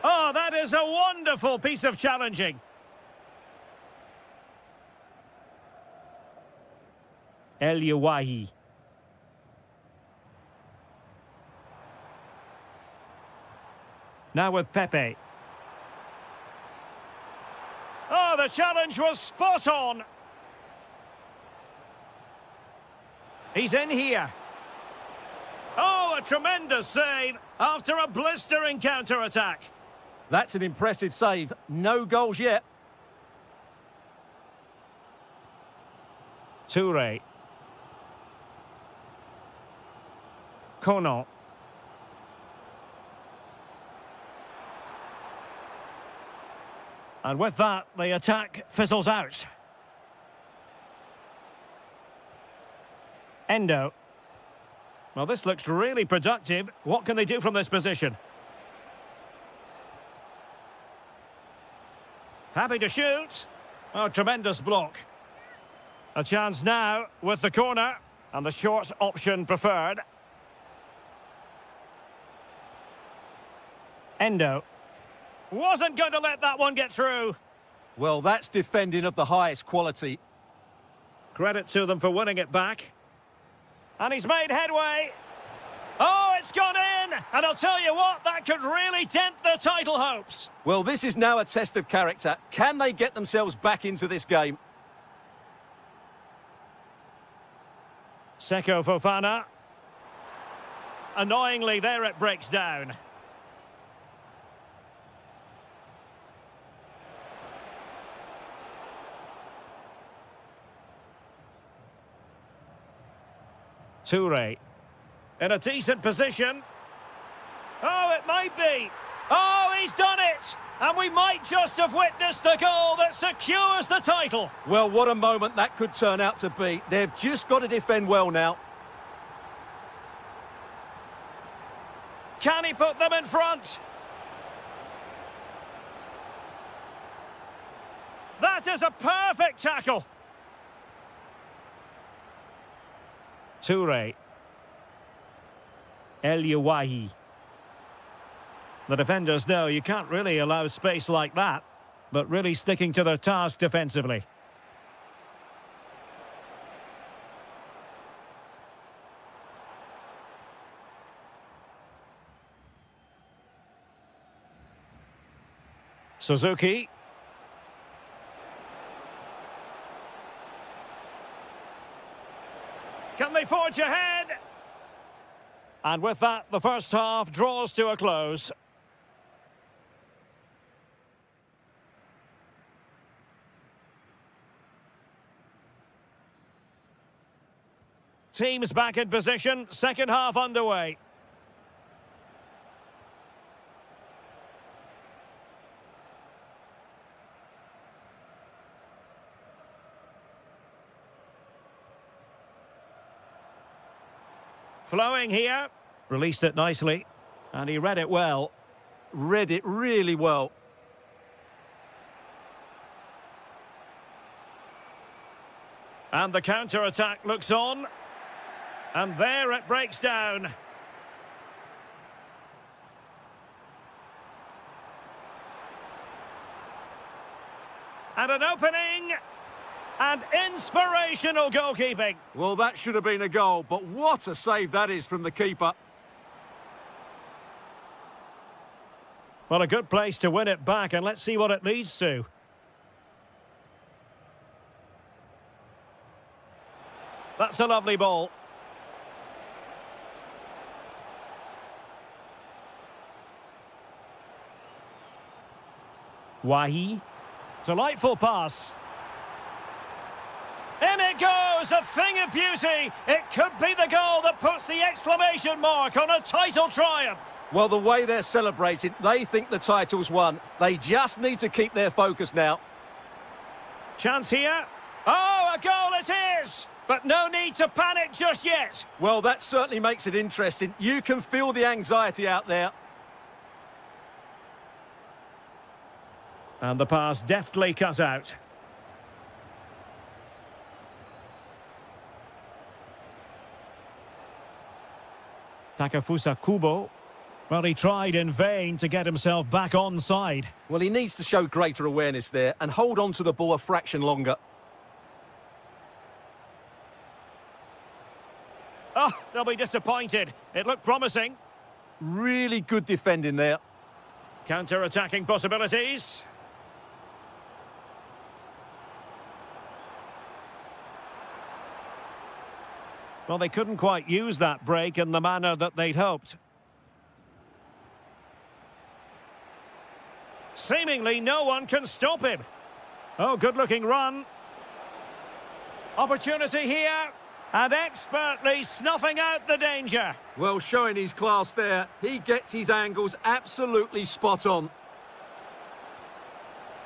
Oh, that is a wonderful piece of challenging. El Yawahi. Now with Pepe. Oh, the challenge was spot on. He's in here. Oh, a tremendous save after a blistering counter-attack. That's an impressive save. No goals yet. Toure. Kono. And with that, the attack fizzles out. Endo. Well, this looks really productive. What can they do from this position? Happy to shoot. Oh, tremendous block. A chance now with the corner, and the short option preferred. Endo. Wasn't going to let that one get through. Well, that's defending of the highest quality. Credit to them for winning it back. And he's made headway. Oh, it's gone in! And I'll tell you what, that could really dent their title hopes. Well, this is now a test of character. Can they get themselves back into this game? Seko Fofana. Annoyingly, there it breaks down. Toure. In a decent position. Oh, it might be. Oh, he's done it! And we might just have witnessed the goal that secures the title. Well, what a moment that could turn out to be. They've just got to defend well now. Can he put them in front? That is a perfect tackle. Toure. El Yawahi. The defenders know you can't really allow space like that, but really sticking to their task defensively. Suzuki. Can they forge ahead? And with that, the first half draws to a close. Teams back in position, second half underway. Flowing here. Released it nicely. And he read it well. Read it really well. And the counter-attack looks on. And there it breaks down. And an opening. And inspirational goalkeeping. Well, that should have been a goal, but what a save that is from the keeper. Well, a good place to win it back, and let's see what it leads to. That's a lovely ball. Wahi. Delightful pass. In it goes, a thing of beauty. It could be the goal that puts the exclamation mark on a title triumph. Well, the way they're celebrating, they think the title's won. They just need to keep their focus now. Chance here. Oh, a goal it is! But no need to panic just yet. Well, that certainly makes it interesting. You can feel the anxiety out there. And the pass deftly cut out. Takafusa Kubo. Well, he tried in vain to get himself back onside. Well, he needs to show greater awareness there and hold on to the ball a fraction longer. Oh, they'll be disappointed. It looked promising. Really good defending there. Counter-attacking possibilities. Well, they couldn't quite use that break in the manner that they'd hoped. Seemingly no one can stop him. Oh, good-looking run. Opportunity here. And expertly snuffing out the danger. Well, showing his class there. He gets his angles absolutely spot on.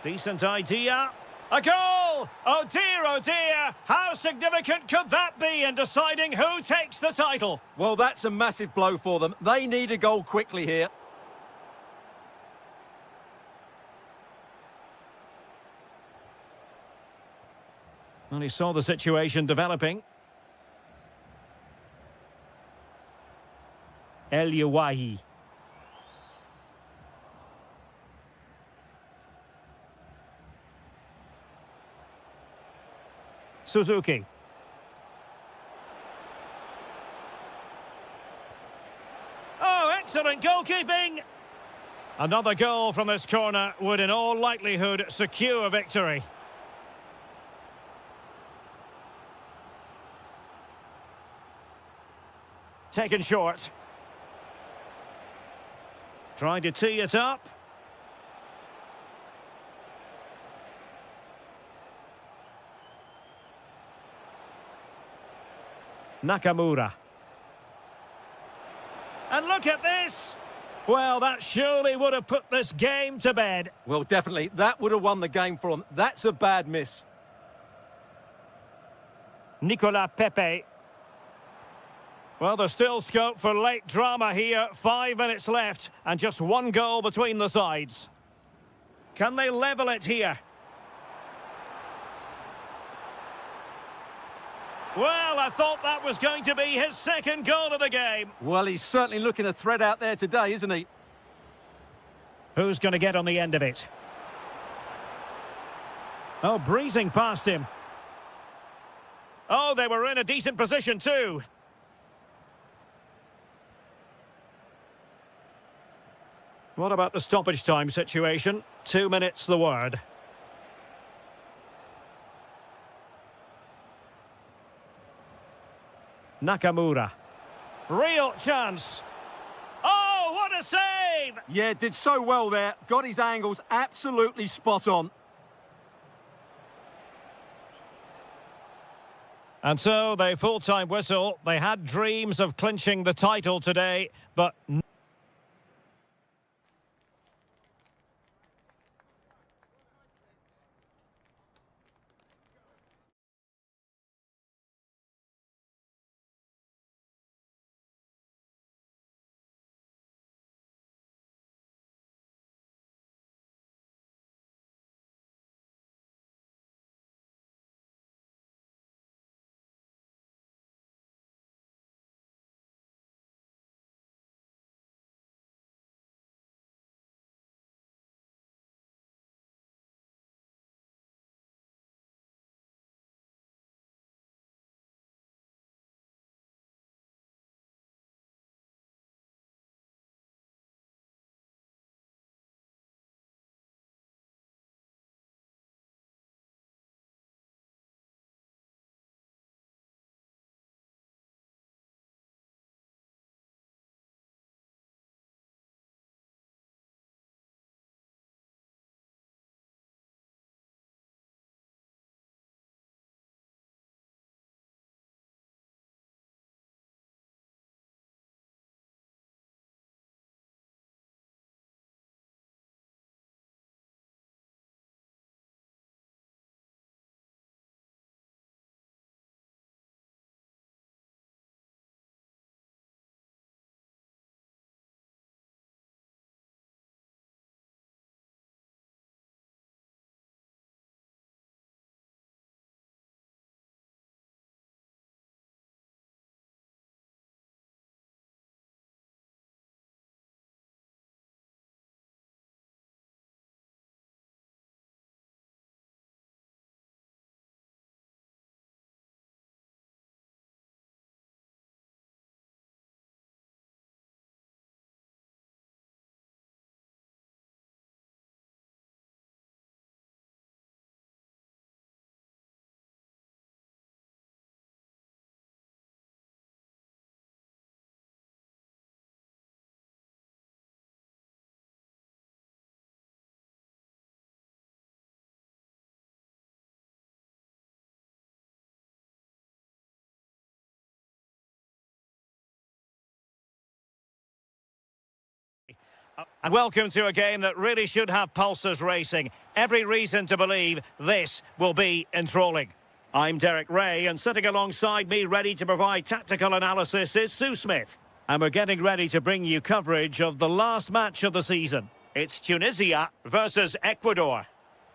Decent idea. A goal! Oh dear, how significant could that be in deciding who takes the title? Well, that's a massive blow for them. They need a goal quickly here. Well, he saw the situation developing. El Yawahi. Suzuki. Oh, excellent goalkeeping! Another goal from this corner would in all likelihood secure victory. Taken short. Trying to tee it up. Nakamura. And look at this! Well, that surely would have put this game to bed. Well, definitely. That would have won the game for them. That's a bad miss. Nicola Pepe. Well, there's still scope for late drama here. 5 minutes left and just one goal between the sides. Can they level it here? Well, I thought that was going to be his second goal of the game. Well, he's certainly looking a threat out there today, isn't he? Who's going to get on the end of it? Oh, breezing past him. Oh, they were in a decent position too. What about the stoppage time situation? 2 minutes the word. Nakamura. Real chance. Oh, what a save! Yeah, did so well there. Got his angles absolutely spot on. And so they full-time whistle. They had dreams of clinching the title today, but And welcome to a game that really should have pulses racing. Every reason to believe this will be enthralling. I'm Derek Ray, and sitting alongside me, ready to provide tactical analysis, is Sue Smith. And we're getting ready to bring you coverage of the last match of the season. It's Tunisia versus Ecuador.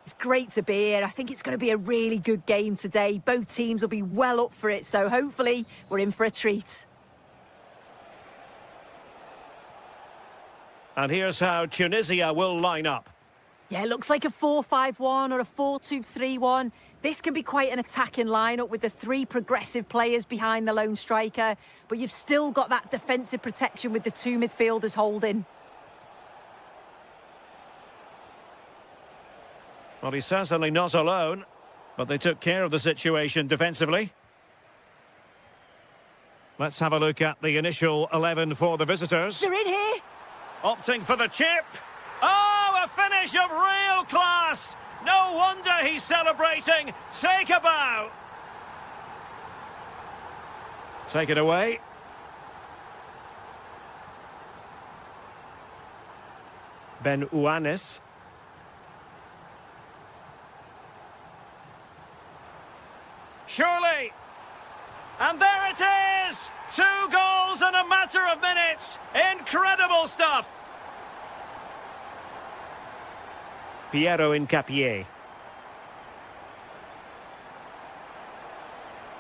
It's great to be here. I think it's going to be a really good game today. Both teams will be well up for it, so hopefully we're in for a treat. And here's how Tunisia will line up. Yeah, it looks like a 4-5-1 or a 4-2-3-1. This can be quite an attacking lineup with the three progressive players behind the lone striker, but you've still got that defensive protection with the two midfielders holding. Well, he's certainly not alone, but they took care of the situation defensively. Let's have a look at the initial 11 for the visitors. They're in here. Opting for the chip. Oh, a finish of real class! No wonder he's celebrating. Take a bow. Take it away. Ben Uanis. Surely. And there it is! 2 goals in a matter of minutes. Incredible stuff. Piero Incapié.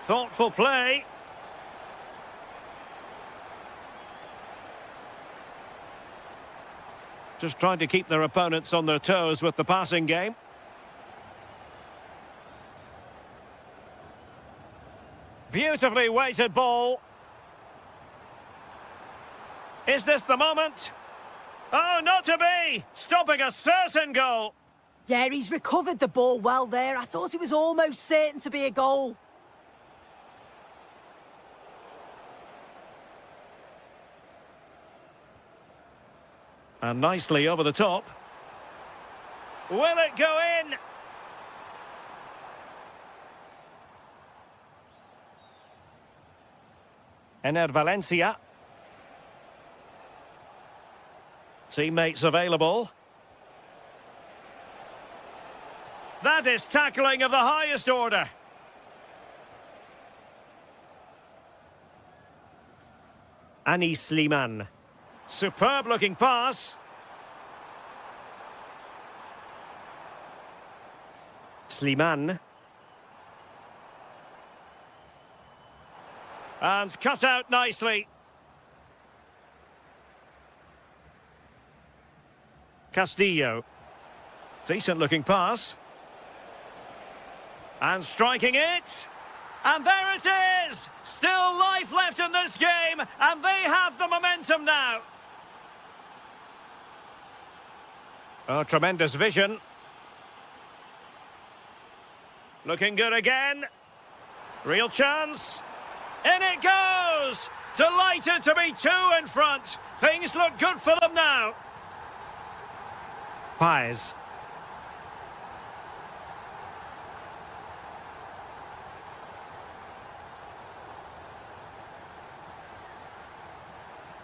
Thoughtful play. Just trying to keep their opponents on their toes with the passing game. Beautifully weighted ball. Is this the moment? Oh, not to be! Stopping a certain goal. Yeah, he's recovered the ball well there. I thought it was almost certain to be a goal. And nicely over the top. Will it go in? Ener Valencia. Teammates available. That is tackling of the highest order. Anis Sliman. Superb looking pass. Sliman. And cut out nicely. Castillo. Decent looking pass. And striking it. And there it is! Still life left in this game, and they have the momentum now. Oh, tremendous vision. Looking good again. Real chance. In it goes! Delighted to be 2 in front. Things look good for them now. Pies.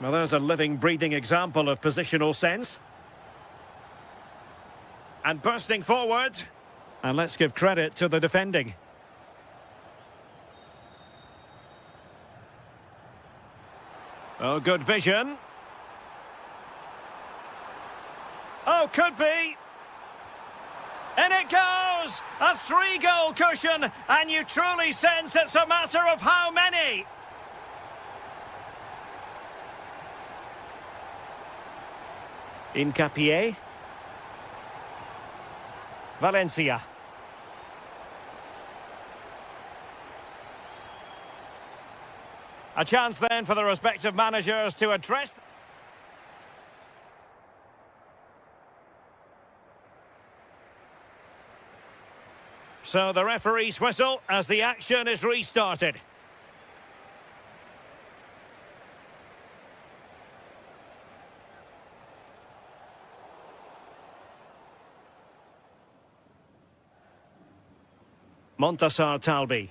Well, there's a living, breathing example of positional sense. And bursting forward. And let's give credit to the defending. Oh, good vision. Oh, could be. In it goes! A 3-goal cushion, and you truly sense it's a matter of how many. Incapié. Valencia. A chance then for the respective managers to address. So the referee's whistle as the action is restarted. Montassar Talbi.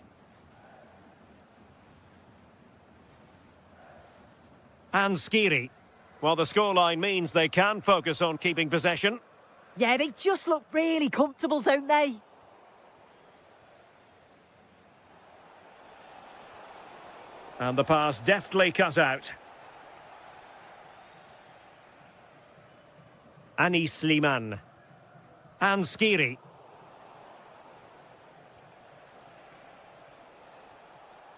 And Skiri. Well, the scoreline means they can focus on keeping possession. Yeah, they just look really comfortable, don't they? And the pass deftly cut out. Anis Sliman. And Skiri.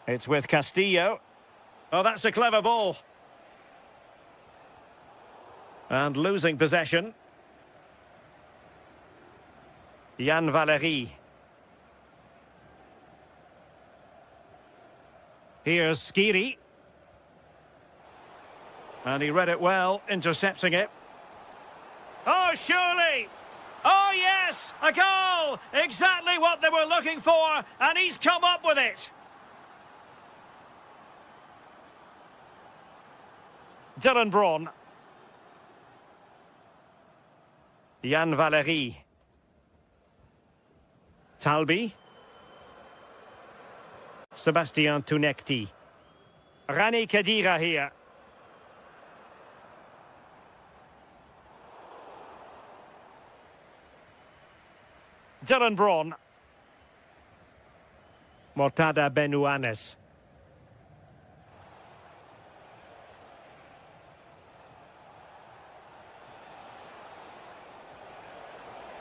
It's with Castillo. Oh, that's a clever ball. And losing possession. Jan Valery. Here's Skiri. And he read it well, intercepting it. Oh, surely! Oh, yes! A goal! Exactly what they were looking for, and he's come up with it. Dylan Braun. Jan Valery. Talbi. Sebastian Tunekti. Rani Khedira here. Dylan Braun. Mortada Benuanes.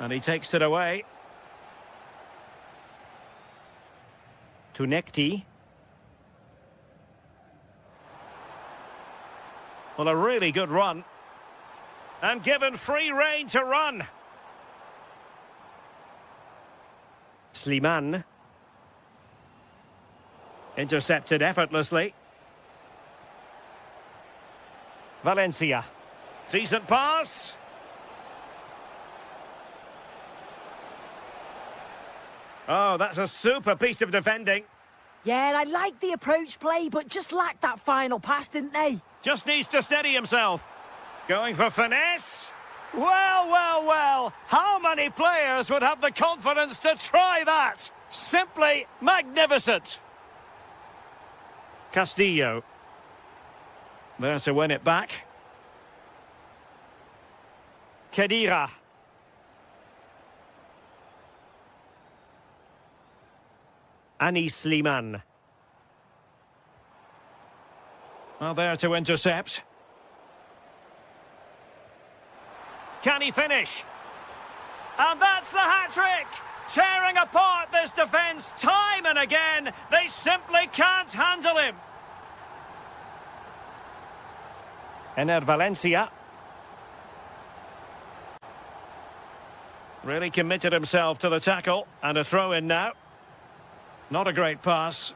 And he takes it away. Tunekti. Well, a really good run. And given free rein to run. Sliman. Intercepted effortlessly. Valencia. Decent pass. Oh, that's a super piece of defending. Yeah, and I like the approach play, but just lacked that final pass, didn't they? Just needs to steady himself. Going for finesse. Well, well, well. How many players would have the confidence to try that? Simply magnificent. Castillo. There to win it back. Khedira. Anis Sliman. Well, there to intercept. Can he finish? And that's the hat-trick! Tearing apart this defence time and again. They simply can't handle him. Ener Valencia. Really committed himself to the tackle. And a throw-in now. Not a great pass.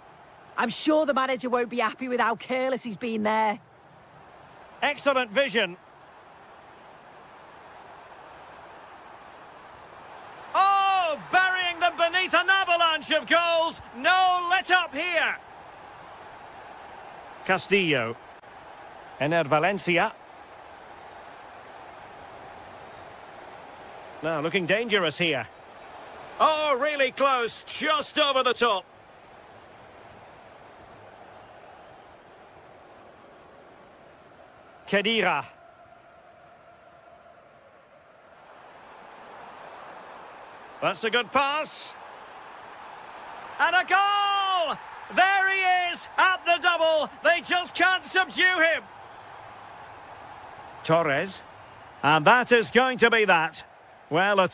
I'm sure the manager won't be happy with how careless he's been there. Excellent vision. Oh, burying them beneath an avalanche of goals. No let up here. Castillo. Ener Valencia. Now looking dangerous here. Oh, really close, just over the top. Khedira. That's a good pass. And a goal! There he is, at the double. They just can't subdue him. Torres. And that is going to be that. Well, a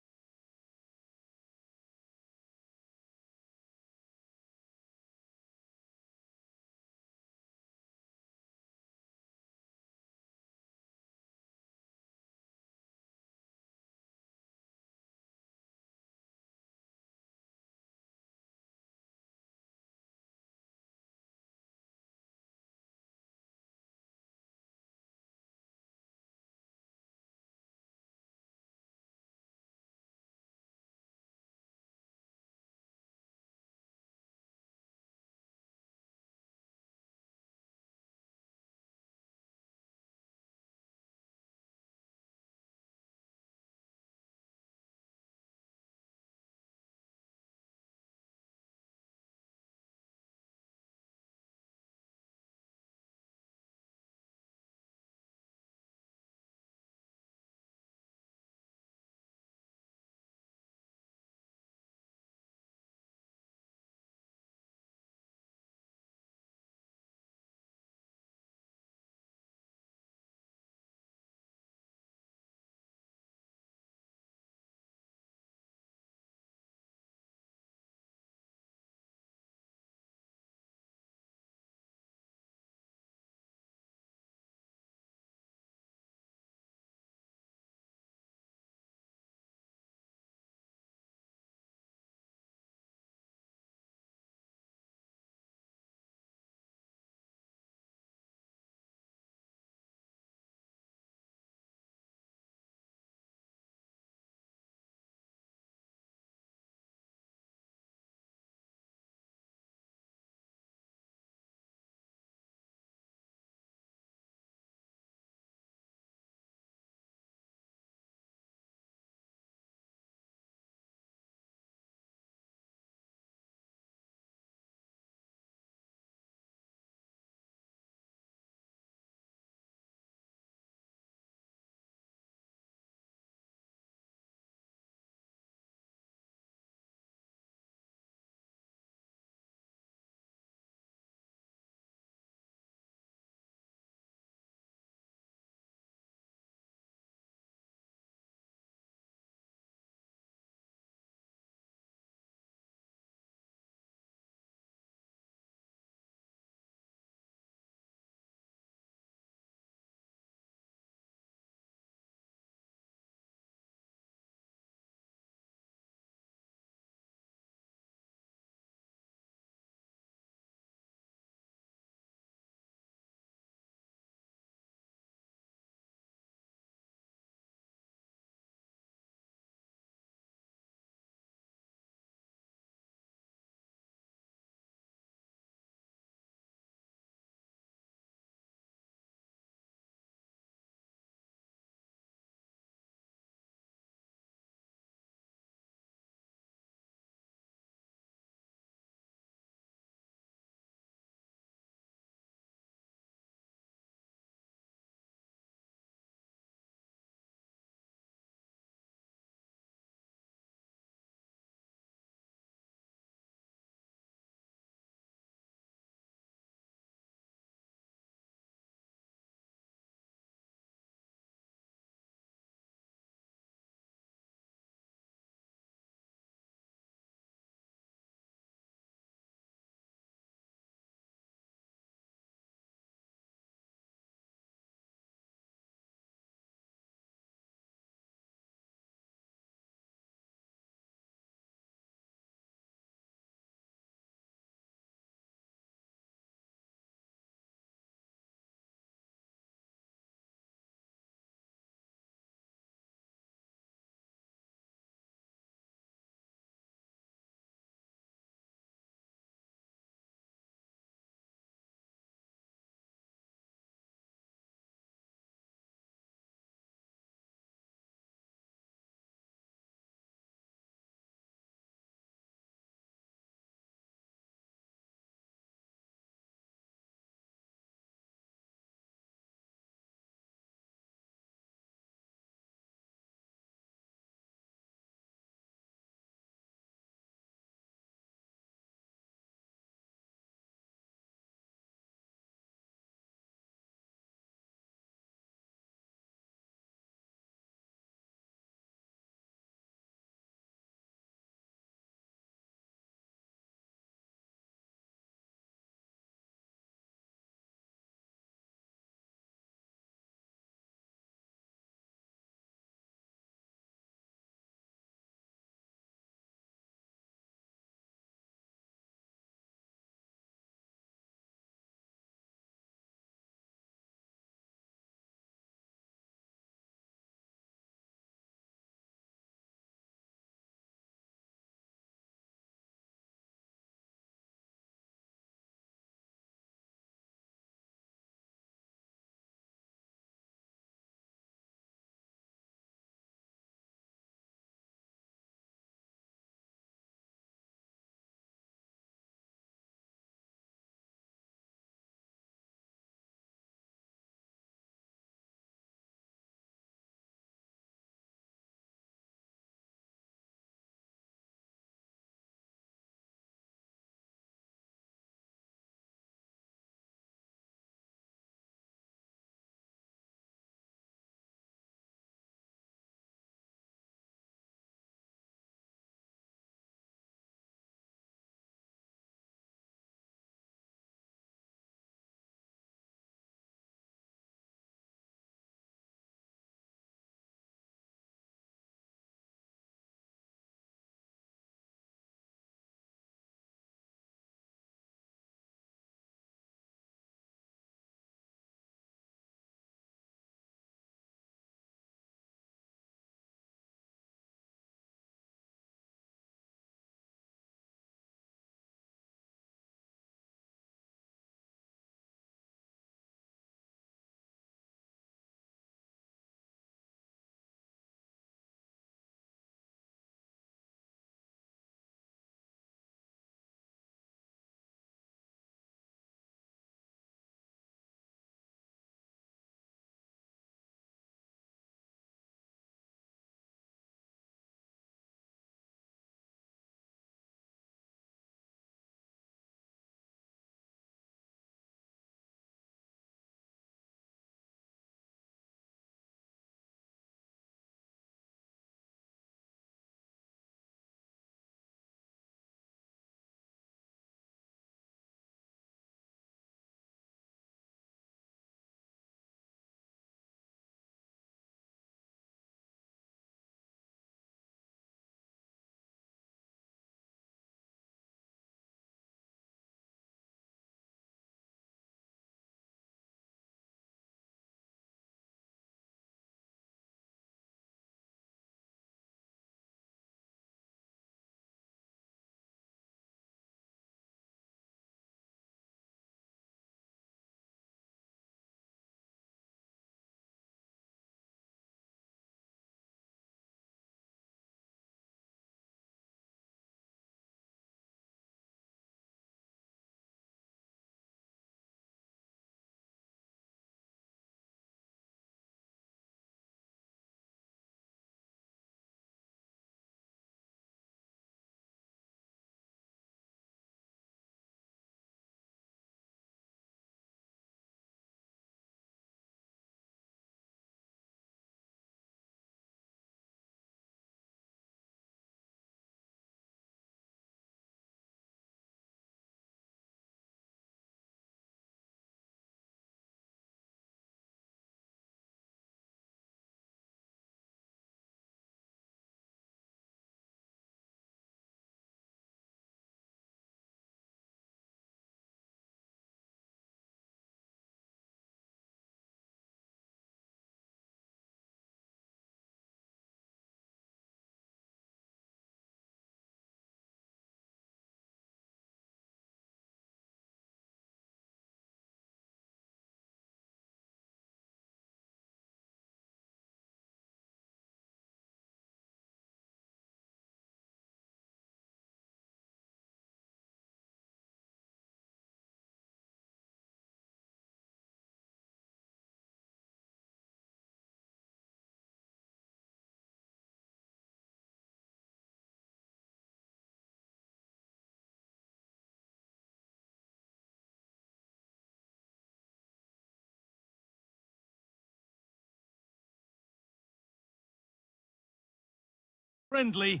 friendly.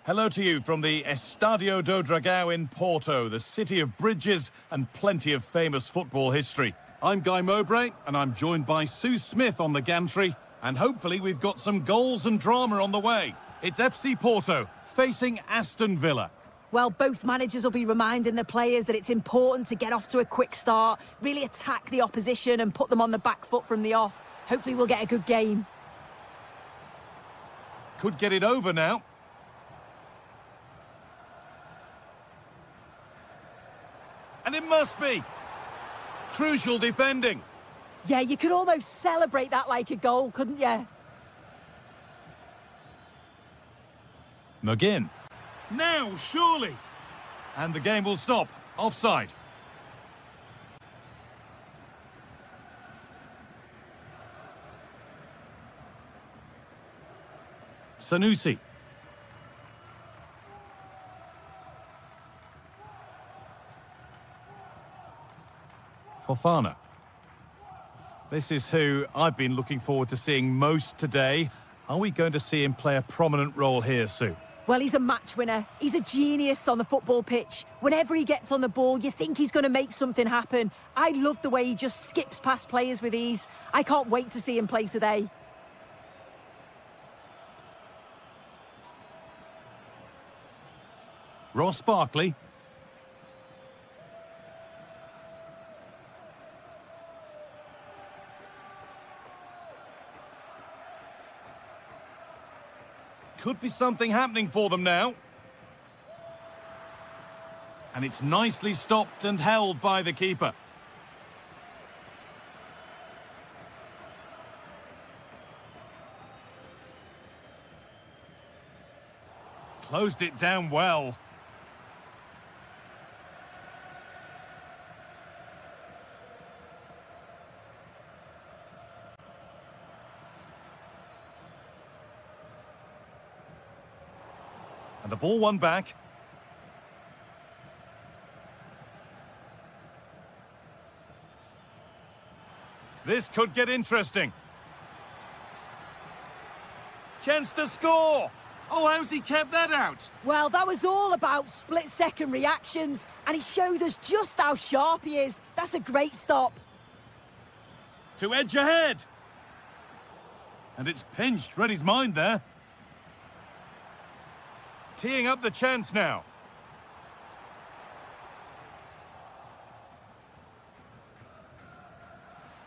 Hello to you from the Estadio do Dragão in Porto, the city of bridges and plenty of famous football history. I'm Guy Mowbray, and I'm joined by Sue Smith on the gantry, and hopefully we've got some goals and drama on the way. It's FC Porto facing Aston Villa. Well, both managers will be reminding the players that it's important to get off to a quick start, really attack the opposition and put them on the back foot from the off. Hopefully we'll get a good game. Could get it over now. And it must be. Crucial defending. Yeah, you could almost celebrate that like a goal, couldn't you? McGinn. Now, surely. And the game will stop. Offside. Sanusi. Fofana. This is who I've been looking forward to seeing most today. Are we going to see him play a prominent role here, Sue? Well, he's a match winner. He's a genius on the football pitch. Whenever he gets on the ball, you think he's going to make something happen. I love the way he just skips past players with ease. I can't wait to see him play today. Ross Barkley. Could be something happening for them now. And it's nicely stopped and held by the keeper. Closed it down well. And the ball won back. This could get interesting. Chance to score. Oh, how's he kept that out? Well, that was all about split-second reactions, and he showed us just how sharp he is. That's a great stop. To edge ahead. And it's pinched. Read his mind there. Teeing up the chance now.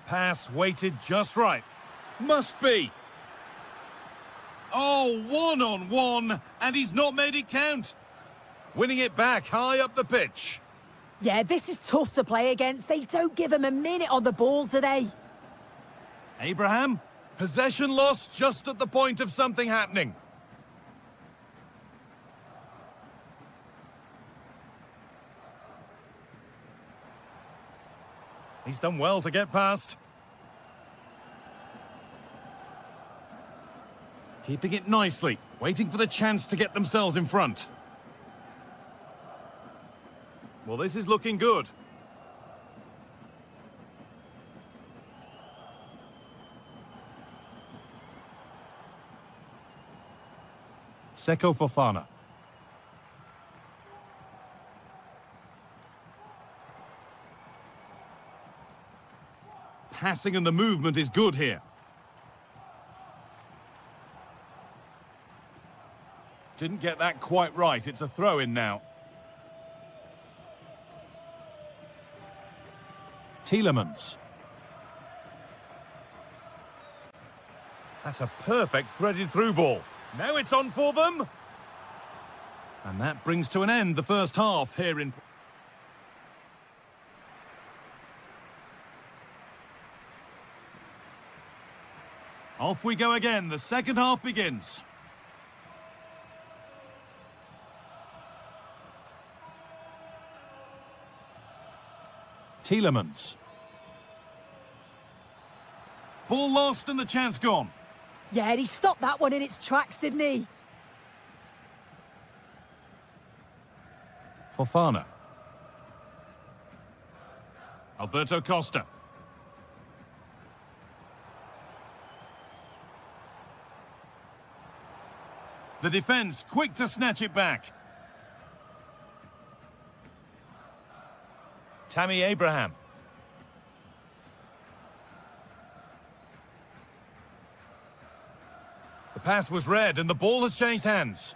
Pass weighted just right. Must be. Oh, one-on-one, and he's not made it count. Winning it back high up the pitch. Yeah, this is tough to play against. They don't give him a minute on the ball today. Abraham, possession lost just at the point of something happening. He's done well to get past. Keeping it nicely, waiting for the chance to get themselves in front. Well, this is looking good. Seko Fofana. Passing and the movement is good here. Didn't get that quite right. It's a throw-in now. Tielemans. That's a perfect threaded through ball. Now it's on for them. And that brings to an end the first half here in... Off we go again. The second half begins. Tielemans. Ball lost and the chance gone. Yeah, and he stopped that one in its tracks, didn't he? Fofana. Alberto Costa. The defence quick to snatch it back. Tammy Abraham. The pass was read and the ball has changed hands.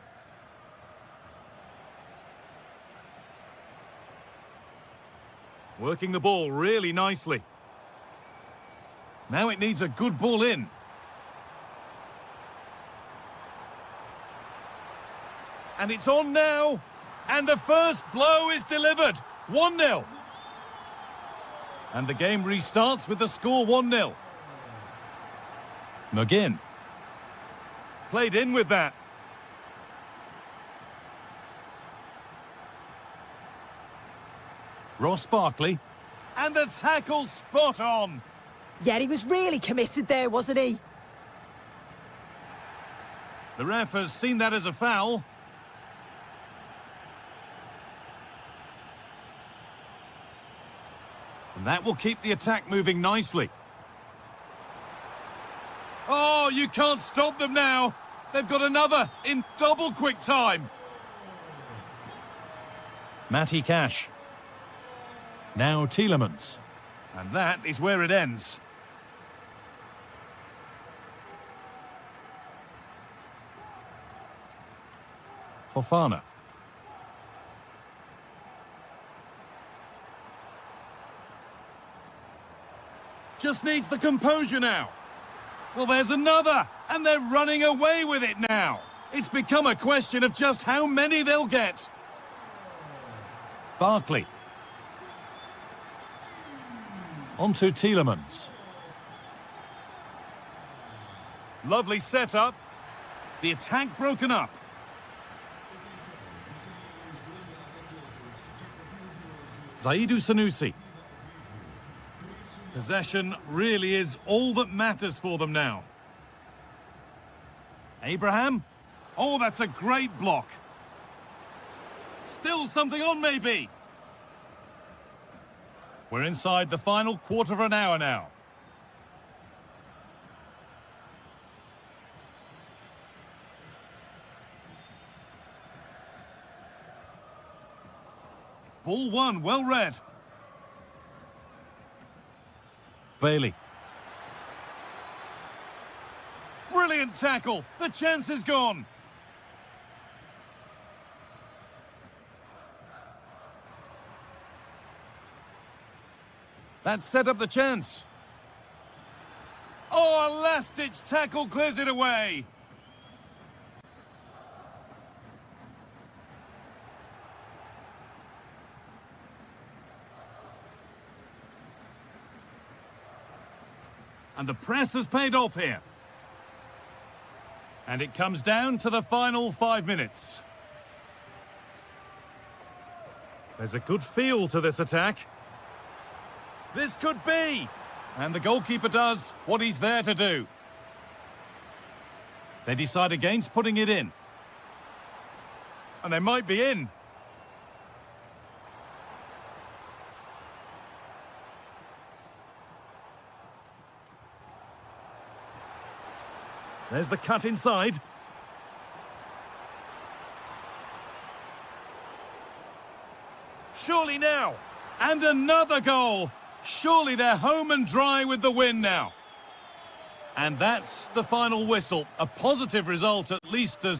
Working the ball really nicely. Now it needs a good ball in. And it's on now. And the first blow is delivered. 1-0. And the game restarts with the score 1-0. McGinn. Played in with that. Ross Barkley. And the tackle spot on. Yeah, he was really committed there, wasn't he? The ref has seen that as a foul. And that will keep the attack moving nicely. Oh, you can't stop them now. They've got another in double quick time. Matty Cash. Now Tielemans. And that is where it ends. Fofana. Just needs the composure now. Well, there's another, and they're running away with it now. It's become a question of just how many they'll get. Barkley. Onto Tielemans. Lovely setup. The attack broken up. Zaidou Sanusi. Possession really is all that matters for them now. Abraham. Oh, that's a great block. Still something on, maybe. We're inside the final quarter of an hour now. Ball one, well read. Bailey. Brilliant tackle. The chance is gone. That set up the chance. Oh, a last-ditch tackle clears it away. And the press has paid off here. And it comes down to the final 5 minutes. There's a good feel to this attack. This could be. And the goalkeeper does what he's there to do. They decide against putting it in. And they might be in. There's the cut inside. Surely now. And another goal. Surely they're home and dry with the win now. And that's the final whistle. A positive result, at least as...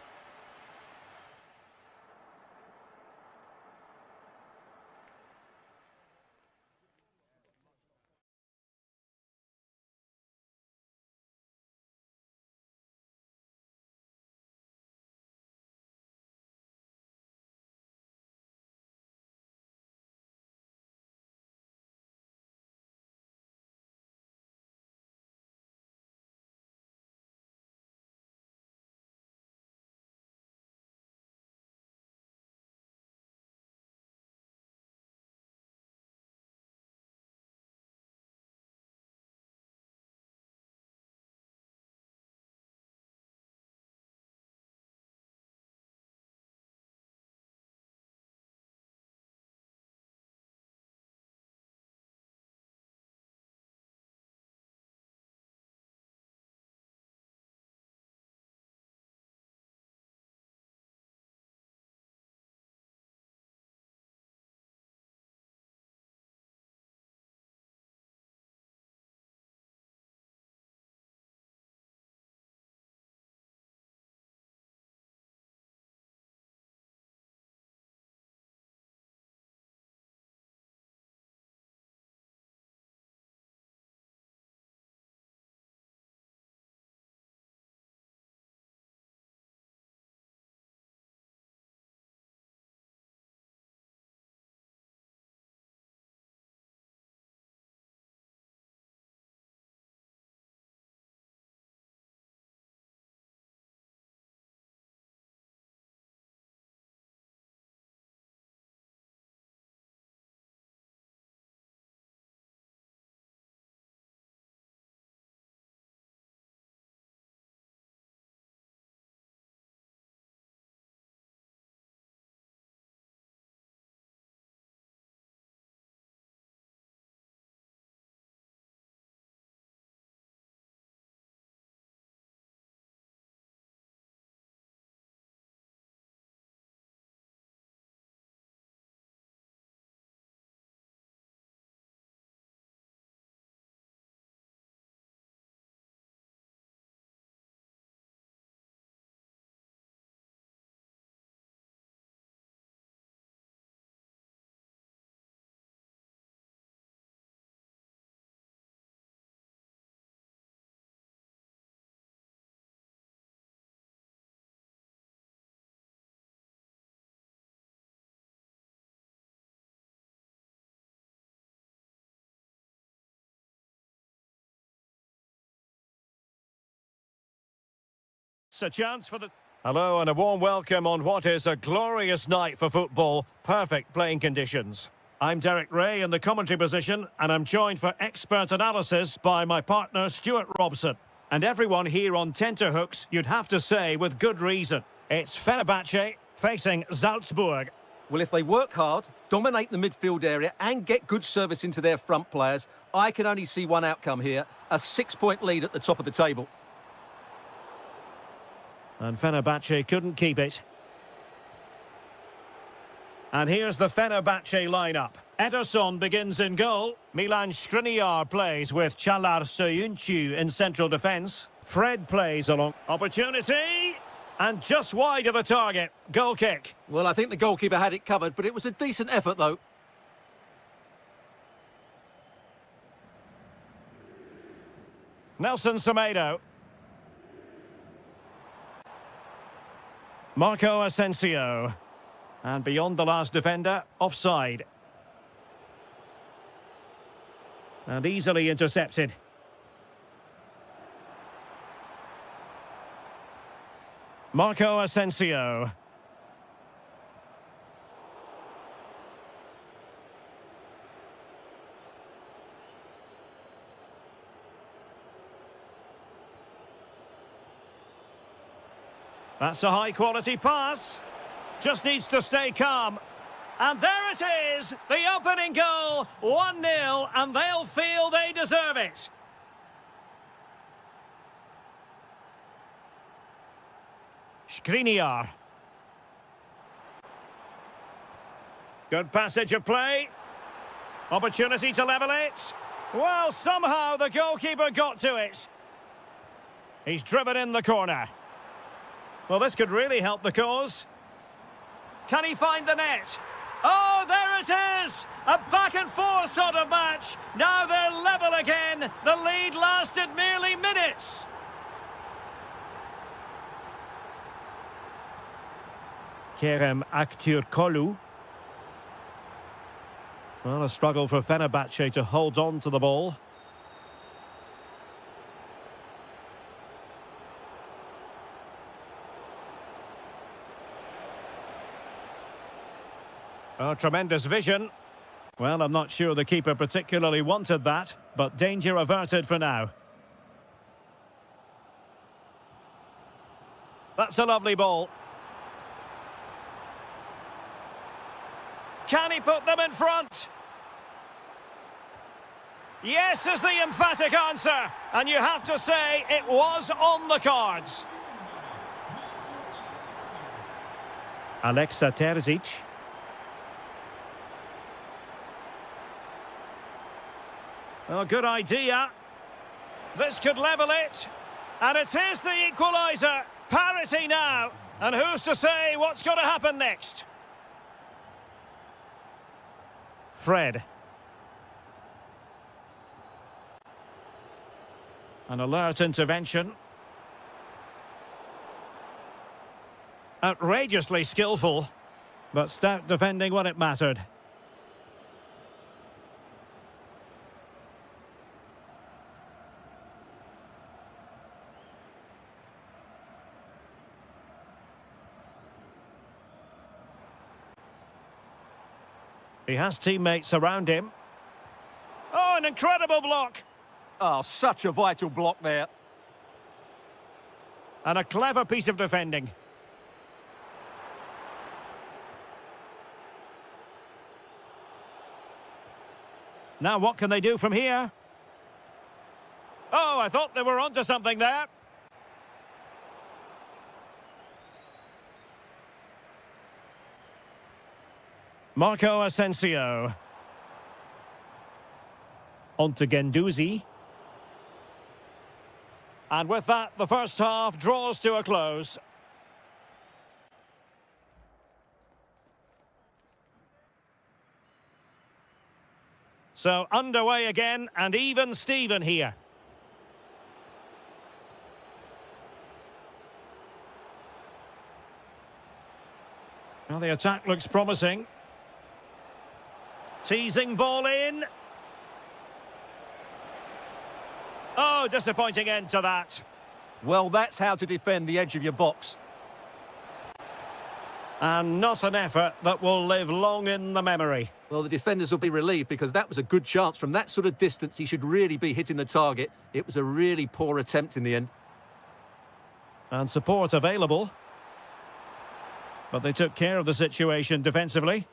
It's a chance for the... Hello and a warm welcome on what is a glorious night for football. Perfect playing conditions. I'm Derek Ray in the commentary position, and I'm joined for expert analysis by my partner Stuart Robson. And everyone here on tenterhooks, you'd have to say with good reason. It's Fenerbahce facing Salzburg. Well, if they work hard, dominate the midfield area and get good service into their front players, I can only see one outcome here, a 6-point lead at the top of the table. And Fenerbahce couldn't keep it. And here's the Fenerbahce lineup. Ederson begins in goal. Milan Skriniar plays with Çağlar Söyüncü in central defence. Fred plays along. Opportunity! And just wide of the target. Goal kick. Well, I think the goalkeeper had it covered, but it was a decent effort, though. Nelson Semedo. Marco Asensio. And beyond the last defender, offside. And easily intercepted. Marco Asensio. That's a high-quality pass. Just needs to stay calm. And there it is, the opening goal, 1-0, and they'll feel they deserve it. Skriniar. Good passage of play. Opportunity to level it. Well, somehow the goalkeeper got to it. He's driven in the corner. Well, this could really help the cause. Can he find the net? Oh, there it is! A back-and-forth sort of match. Now they're level again. The lead lasted merely minutes. Kerem Aktürkoğlu. Well, a struggle for Fenerbahce to hold on to the ball. Oh, tremendous vision. Well, I'm not sure the keeper particularly wanted that, but danger averted for now. That's a lovely ball. Can he put them in front? Yes is the emphatic answer, and you have to say it was on the cards. Alexa Terzic. Oh, good idea. This could level it. And it is the equaliser. Parity now. And who's to say what's going to happen next? Fred. An alert intervention. Outrageously skillful, but stout defending when it mattered. He has teammates around him. Oh, an incredible block. Oh, such a vital block there. And a clever piece of defending. Now what can they do from here? Oh, I thought they were onto something there. Marco Asensio. On to Guendouzi. And with that, the first half draws to a close. So underway again, and even Steven here. Well, the attack looks promising. Teasing ball in. Oh, disappointing end to that. Well, that's how to defend the edge of your box. And not an effort that will live long in the memory. Well, the defenders will be relieved because that was a good chance. From that sort of distance, he should really be hitting the target. It was a really poor attempt in the end. And support available. But they took care of the situation defensively.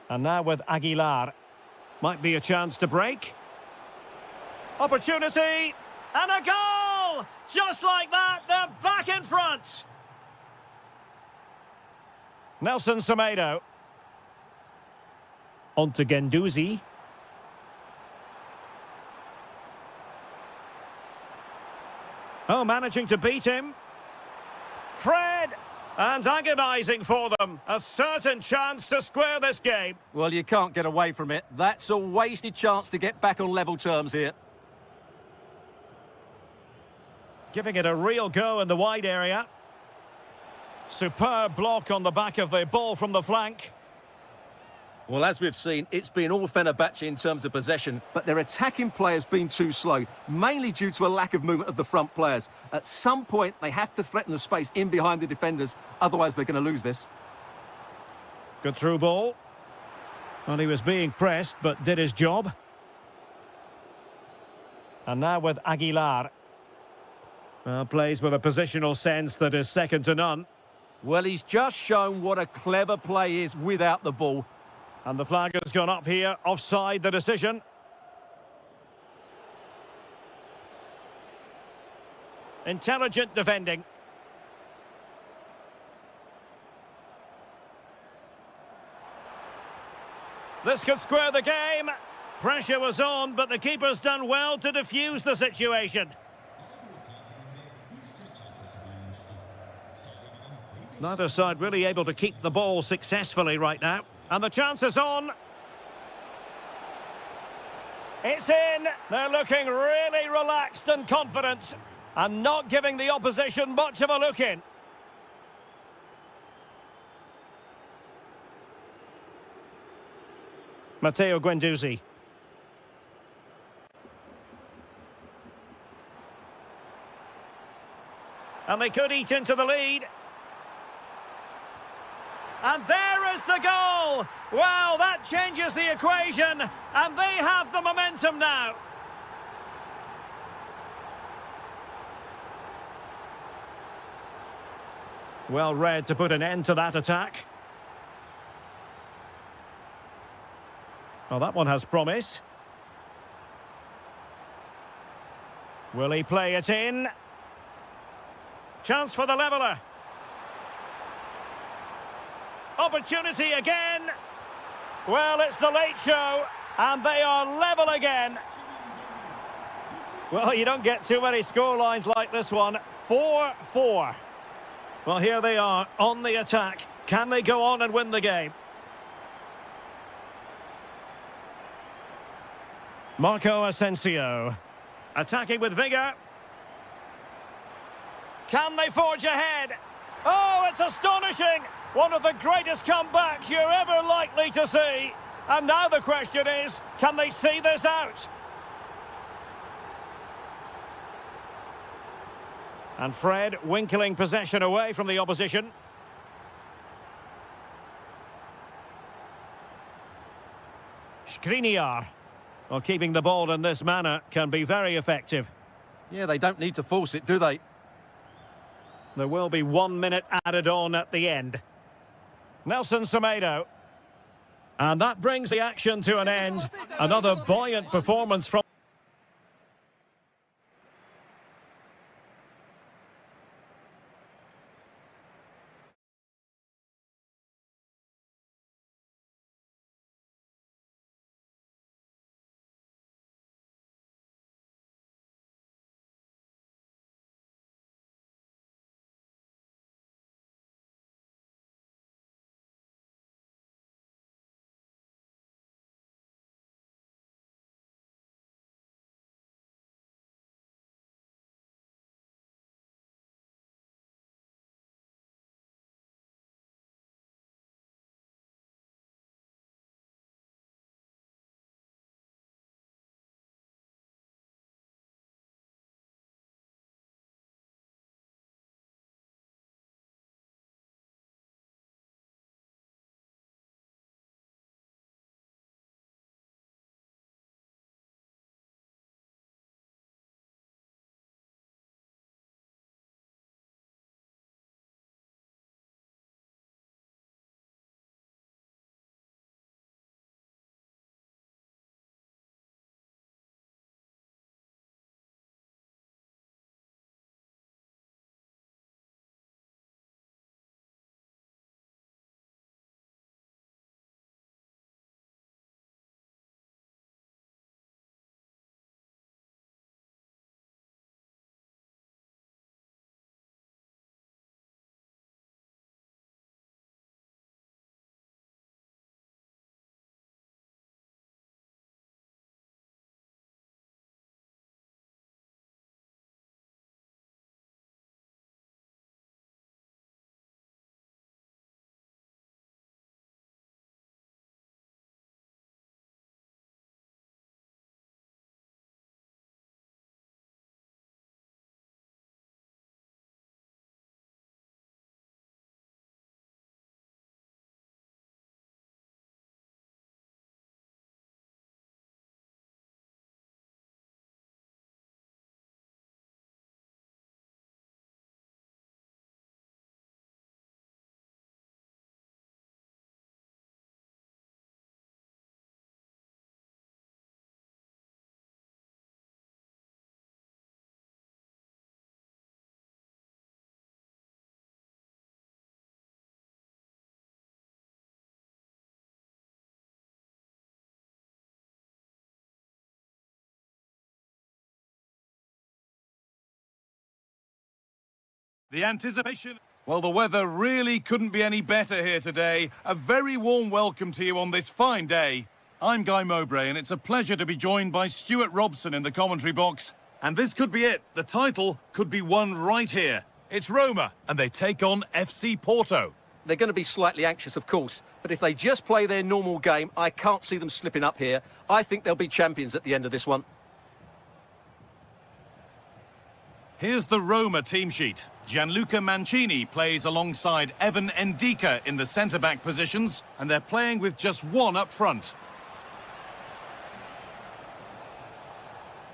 And now with Aguilar. Might be a chance to break. Opportunity! And a goal! Just like that, they're back in front! Nelson Semedo. On to Guendouzi. Oh, managing to beat him. Fred! And agonising for them. A certain chance to square this game. Well, you can't get away from it. That's a wasted chance to get back on level terms here. Giving it a real go in the wide area. Superb block on the back of the ball from the flank. Well, as we've seen, it's been all Fenerbahce in terms of possession, but their attacking play has been too slow, mainly due to a lack of movement of the front players. At some point, they have to threaten the space in behind the defenders, otherwise they're going to lose this. Good through ball. Well, he was being pressed, but did his job. And now with Aguilar. Plays with a positional sense that is second to none. Well, he's just shown what a clever play is without the ball. And the flag has gone up here, offside the decision. Intelligent defending. This could square the game. Pressure was on, but the keeper's done well to defuse the situation. Neither side really able to keep the ball successfully right now. And the chance is on. It's in. They're looking really relaxed and confident. And not giving the opposition much of a look in. Matteo Guendouzi. And they could eat into the lead. And there is the goal! Well, that changes the equation, and they have the momentum now. Well read to put an end to that attack. Well, that one has promise. Will he play it in? Chance for the leveller. Opportunity again. Well, it's the late show, and they are level again. Well, you don't get too many scorelines like this one. 4-4. Well, here they are on the attack. Can they go on and win the game? Marco Asensio. Attacking with vigour. Can they forge ahead? Oh, it's astonishing! One of the greatest comebacks you're ever likely to see. And now the question is, can they see this out? And Fred winkling possession away from the opposition. Skriniar. Well, keeping the ball in this manner can be very effective. Yeah, they don't need to force it, do they? There will be 1 minute added on at the end. Nelson Semedo. And that brings the action to an end. Another buoyant performance from The anticipation. Well, the weather really couldn't be any better here today. A very warm welcome to you on this fine day. I'm Guy Mowbray, and it's a pleasure to be joined by Stuart Robson in the commentary box. And this could be it. The title could be won right here. It's Roma, and they take on FC Porto. They're going to be slightly anxious, of course, but if they just play their normal game, I can't see them slipping up here. I think they'll be champions at the end of this one. Here's the Roma team sheet. Gianluca Mancini plays alongside Evan Ndika in the centre-back positions, and they're playing with just one up front.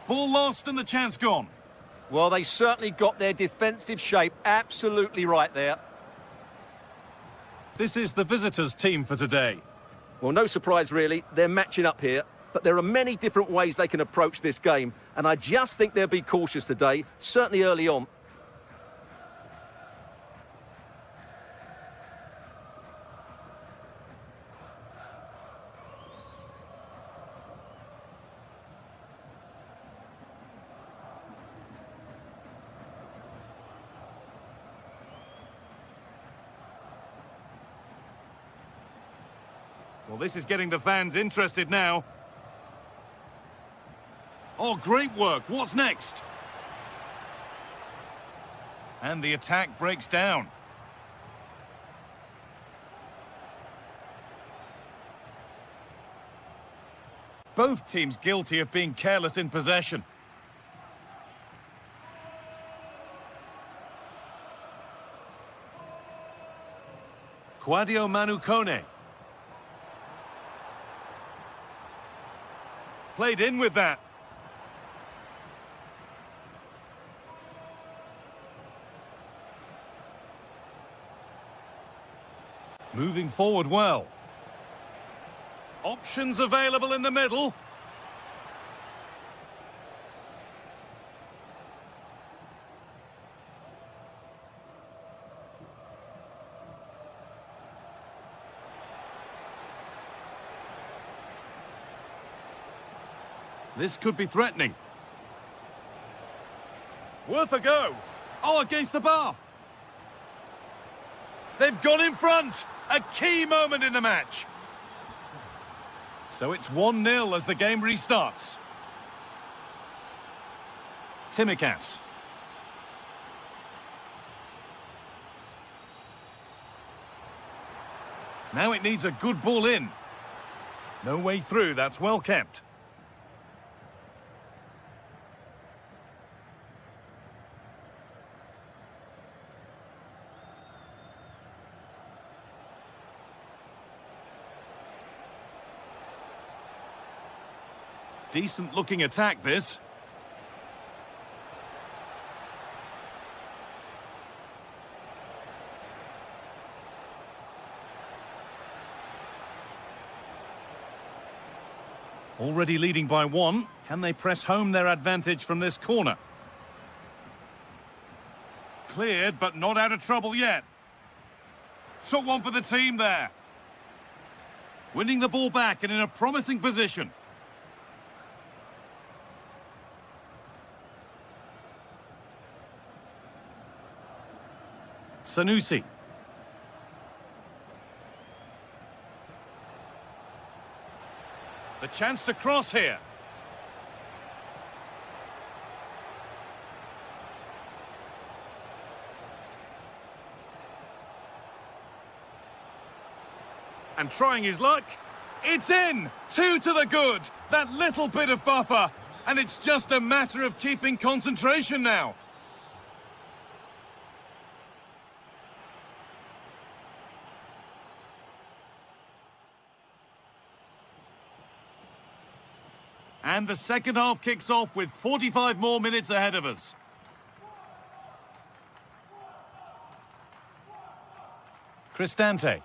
Ball lost and the chance gone. Well, they certainly got their defensive shape absolutely right there. This is the visitors' team for today. Well, no surprise, really. They're matching up here, but there are many different ways they can approach this game, and I just think they'll be cautious today, certainly early on. Well, this is getting the fans interested now. Oh, great work. What's next? And the attack breaks down. Both teams guilty of being careless in possession. Quadio Manukone. Played in with that. Moving forward well. Options available in the middle. This could be threatening. Worth a go. Oh, against the bar. They've got in front. A key moment in the match. So it's 1-0 as the game restarts. Timikas. Now it needs a good ball in. No way through, that's well kept. Decent looking attack, this. Already leading by 1. Can they press home their advantage from this corner? Cleared, but not out of trouble yet. Took one for the team there. Winning the ball back and in a promising position. Sanusi. The chance to cross here. And trying his luck. It's in! 2 to the good. That little bit of buffer. And it's just a matter of keeping concentration now. And the second half kicks off with 45 more minutes ahead of us. Cristante.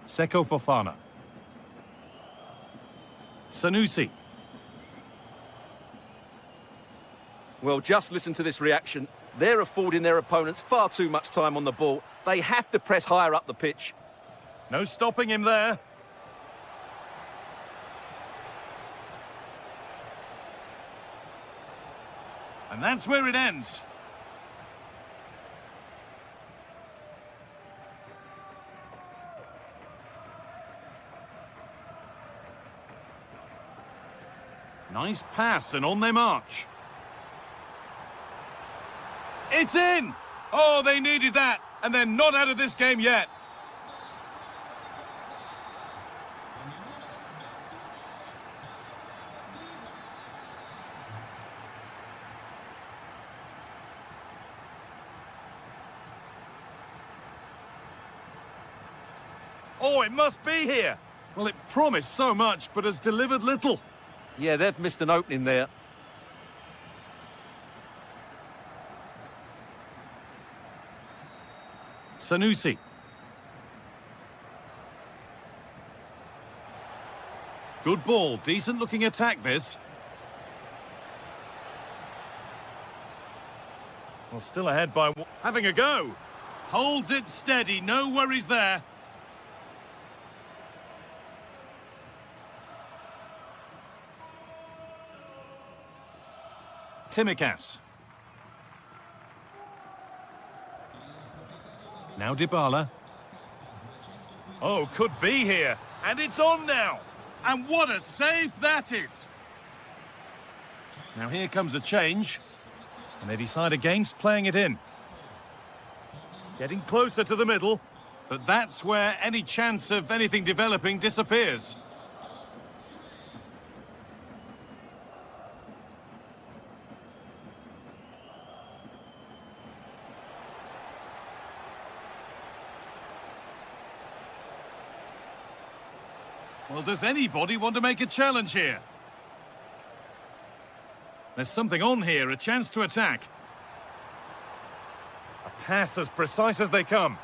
Seko Fofana. Sanusi. Well, just listen to this reaction. They're affording their opponents far too much time on the ball. They have to press higher up the pitch. No stopping him there. And that's where it ends. Nice pass and on they march. It's in! Oh, they needed that, and they're not out of this game yet. Oh, it must be here. Well, it promised so much, but has delivered little. Yeah, they've missed an opening there. Sanusi. Good ball, decent looking attack this. Well, still ahead by having a go. Holds it steady, no worries there. Timikas. Now Dybala. Oh, could be here. And it's on now. And what a save that is. Now here comes a change. And they decide against playing it in. Getting closer to the middle. But that's where any chance of anything developing disappears. Well, does anybody want to make a challenge here? There's something on here, a chance to attack. A pass as precise as they come.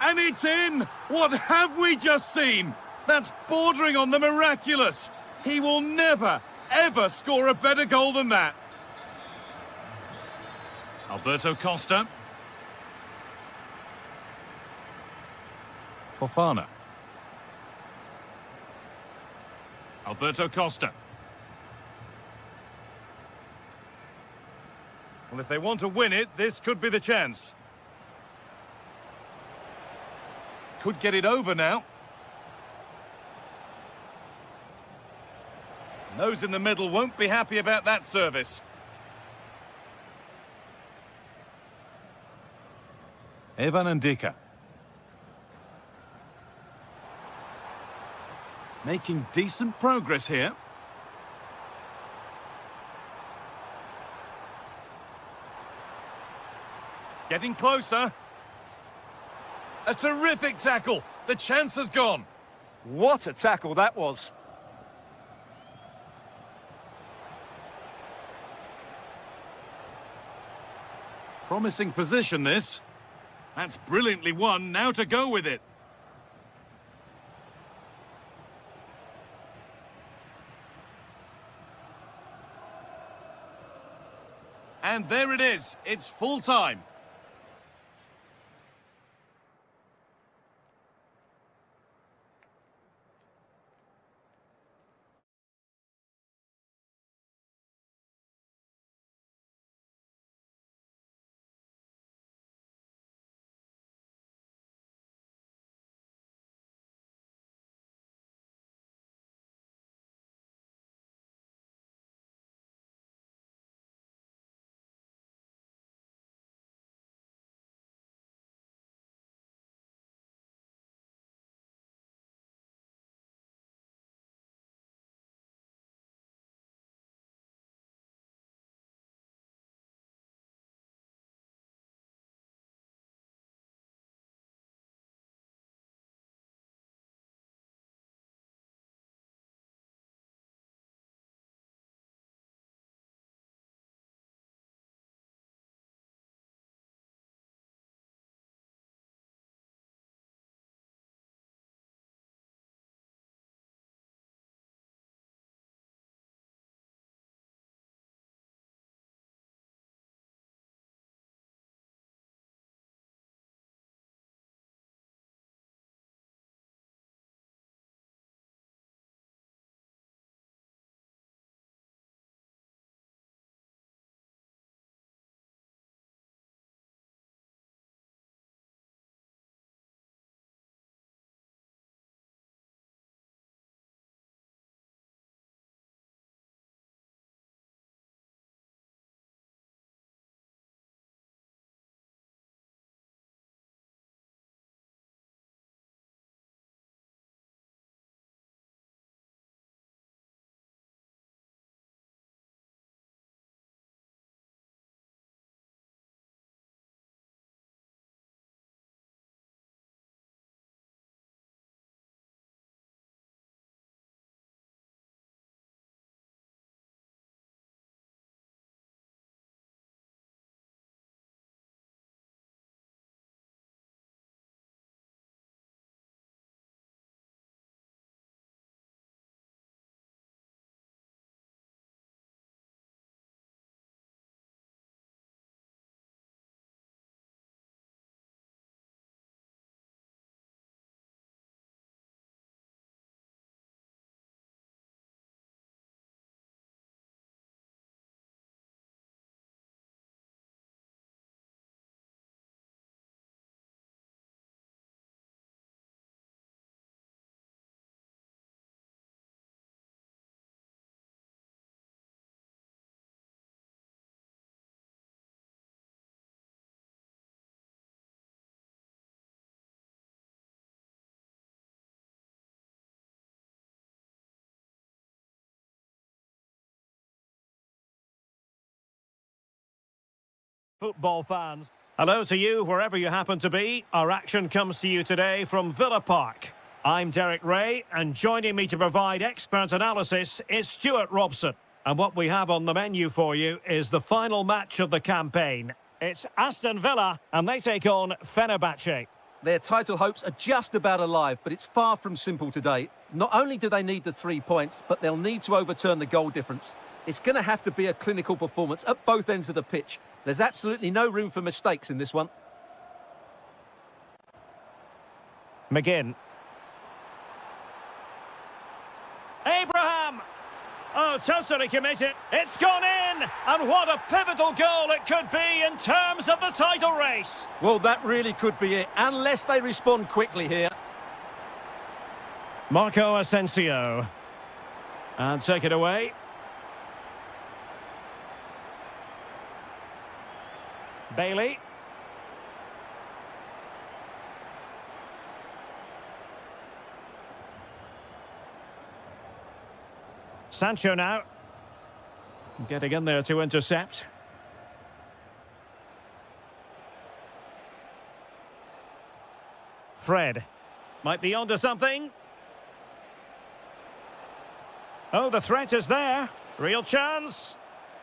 And it's in! What have we just seen? That's bordering on the miraculous. He will never, ever score a better goal than that. Alberto Costa. Fofana. Alberto Costa. Well, if they want to win it, this could be the chance. Could get it over now. And those in the middle won't be happy about that service. Evan Ndika. Making decent progress here. Getting closer. A terrific tackle. The chance has gone. What a tackle that was. Promising position, this. That's brilliantly won. Now to go with it. And there it is. It's full time. Football fans, hello to you wherever you happen to be. Our action comes to you today from Villa Park. I'm Derek Ray, and joining me to provide expert analysis is Stuart Robson. And what we have on the menu for you is the final match of the campaign. It's Aston Villa, and they take on Fenerbahce. Their title hopes are just about alive, but it's far from simple today. Not only do they need the 3 points, but they'll need to overturn the goal difference. It's going to have to be a clinical performance at both ends of the pitch. There's absolutely no room for mistakes in this one. McGinn. Abraham! Oh, totally committed. It's gone in! And what a pivotal goal it could be in terms of the title race. Well, that really could be it, unless they respond quickly here. Marco Asensio. And take it away. Bailey. Sancho now. Getting in there to intercept. Fred. Might be onto something. Oh, the threat is there. Real chance.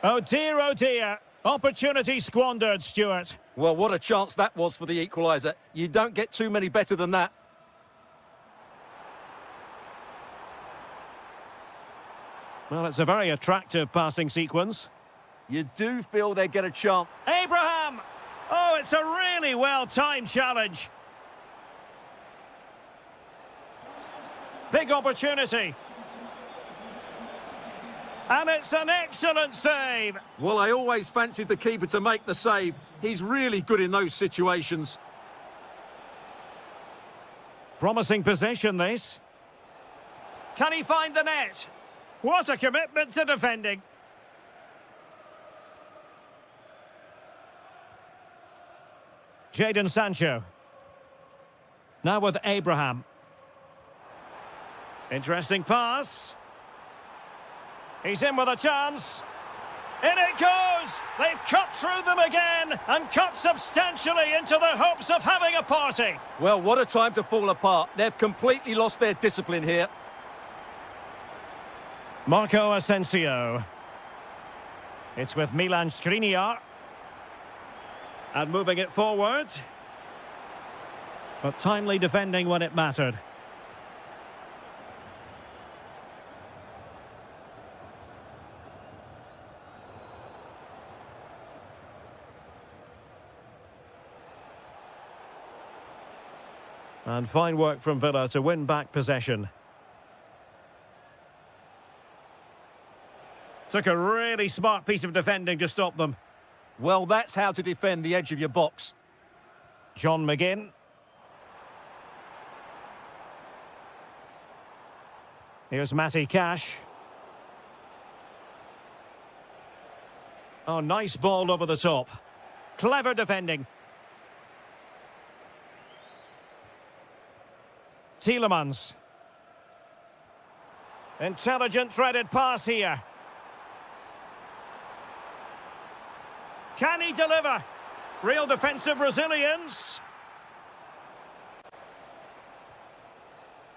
Oh dear, oh dear. Opportunity squandered, Stuart. Well, what a chance that was for the equaliser. You don't get too many better than that. Well, it's a very attractive passing sequence. You do feel they get a chance. Abraham! Oh, it's a really well-timed challenge. Big opportunity. And it's an excellent save. Well, I always fancied the keeper to make the save. He's really good in those situations. Promising possession, this. Can he find the net? What a commitment to defending. Jadon Sancho. Now with Abraham. Interesting pass. He's in with a chance. In it goes! They've cut through them again and cut substantially into the hopes of having a party. Well, what a time to fall apart. They've completely lost their discipline here. Marco Asensio. It's with Milan Skriniar. And moving it forward. But timely defending when it mattered. And fine work from Villa to win back possession. Took a really smart piece of defending to stop them. Well, that's how to defend the edge of your box. John McGinn. Here's Matty Cash. Oh, nice ball over the top. Clever defending. Tielemans. Intelligent threaded pass here. Can he deliver? Real defensive resilience.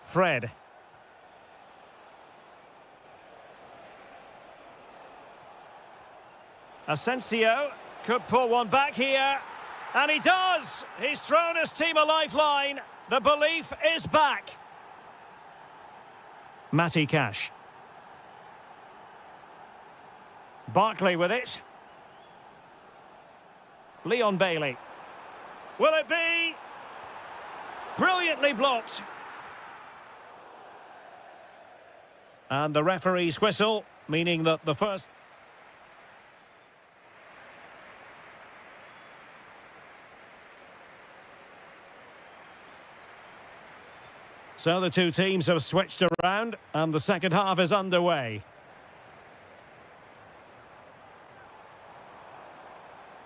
Fred. Asensio could pull one back here. And he does! He's thrown his team a lifeline. The belief is back. Matty Cash. Barkley with it. Leon Bailey. Will it be? Brilliantly blocked. And the referee's whistle, meaning that the first... So the two teams have switched around and the second half is underway.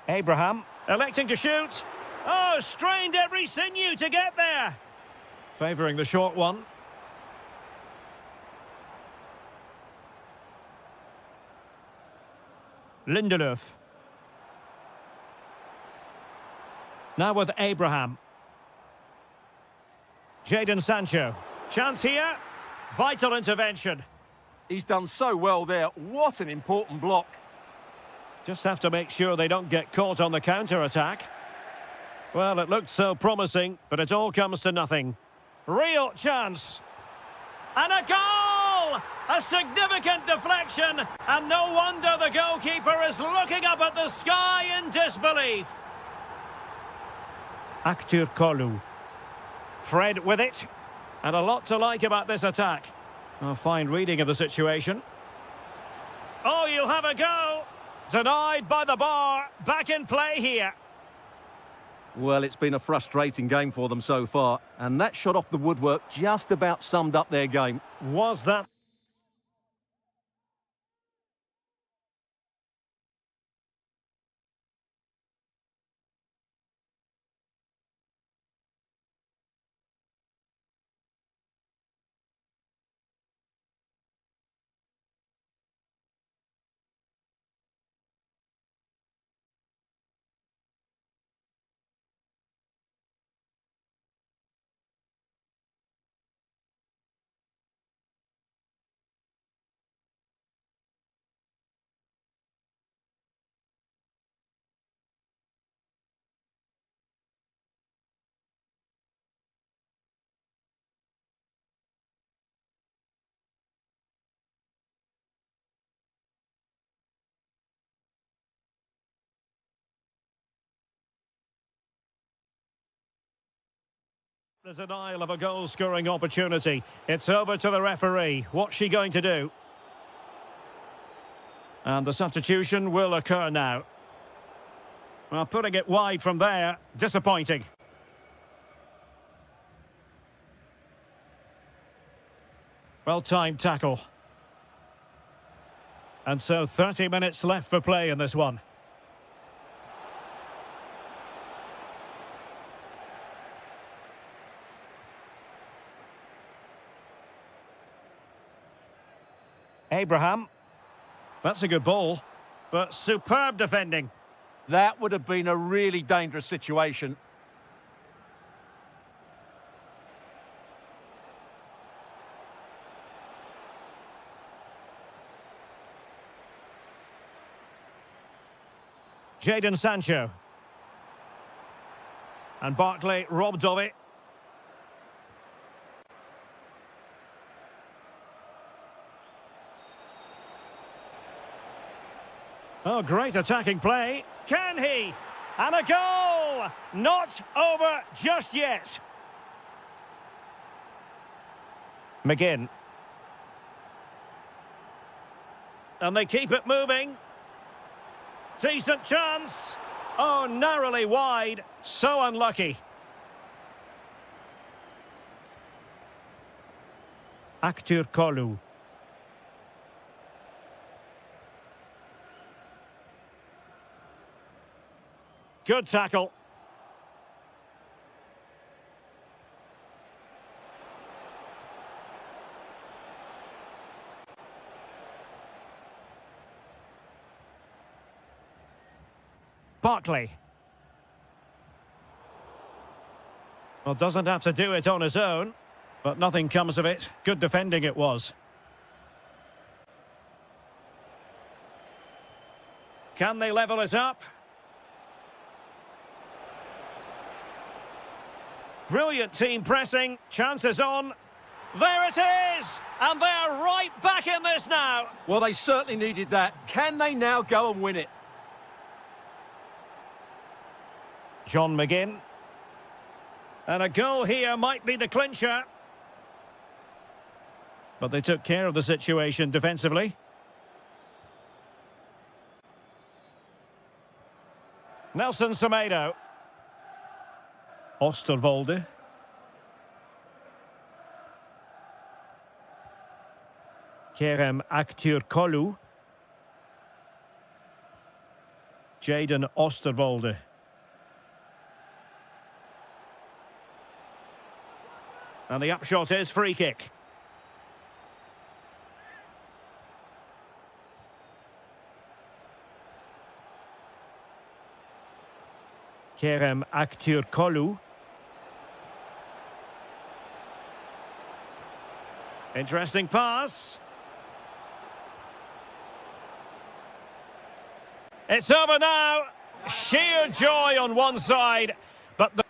Abraham electing to shoot. Oh, strained every sinew to get there. Favouring the short one. Lindelöf. Now with Abraham. Jadon Sancho. Chance here. Vital intervention. He's done so well there. What an important block. Just have to make sure they don't get caught on the counter-attack. Well, it looked so promising, but it all comes to nothing. Real chance. And a goal! A significant deflection, and no wonder the goalkeeper is looking up at the sky in disbelief. Aktur Kolu. Fred with it. And a lot to like about this attack. A fine reading of the situation. Oh, you'll have a go. Denied by the bar. Back in play here. Well, it's been a frustrating game for them so far, and that shot off the woodwork just about summed up their game. Was that? There's a denial of a goal-scoring opportunity. It's over to the referee. What's she going to do? And the substitution will occur now. Well, putting it wide from there, disappointing. Well-timed tackle. And so 30 minutes left for play in this one. Abraham. That's a good ball, but superb defending. That would have been a really dangerous situation. Jadon Sancho. And Barkley robbed of it. Oh, great attacking play. Can he? And a goal! Not over just yet. McGinn. And they keep it moving. Decent chance. Oh, narrowly wide. So unlucky. Aktur Kolu. Good tackle. Barkley. Well, doesn't have to do it on his own, but nothing comes of it. Good defending it was. Can they level it up? Brilliant team pressing, chances on. There it is! And they're right back in this now. Well, they certainly needed that. Can they now go and win it? John McGinn. And a goal here might be the clincher. But they took care of the situation defensively. Nelson Semedo. Osterwolde. Kerem Aktürkoğlu. Jadon Osterwolde. And the upshot is free kick. Kerem Aktürkoğlu. Interesting pass. It's over now. Sheer joy on one side, but the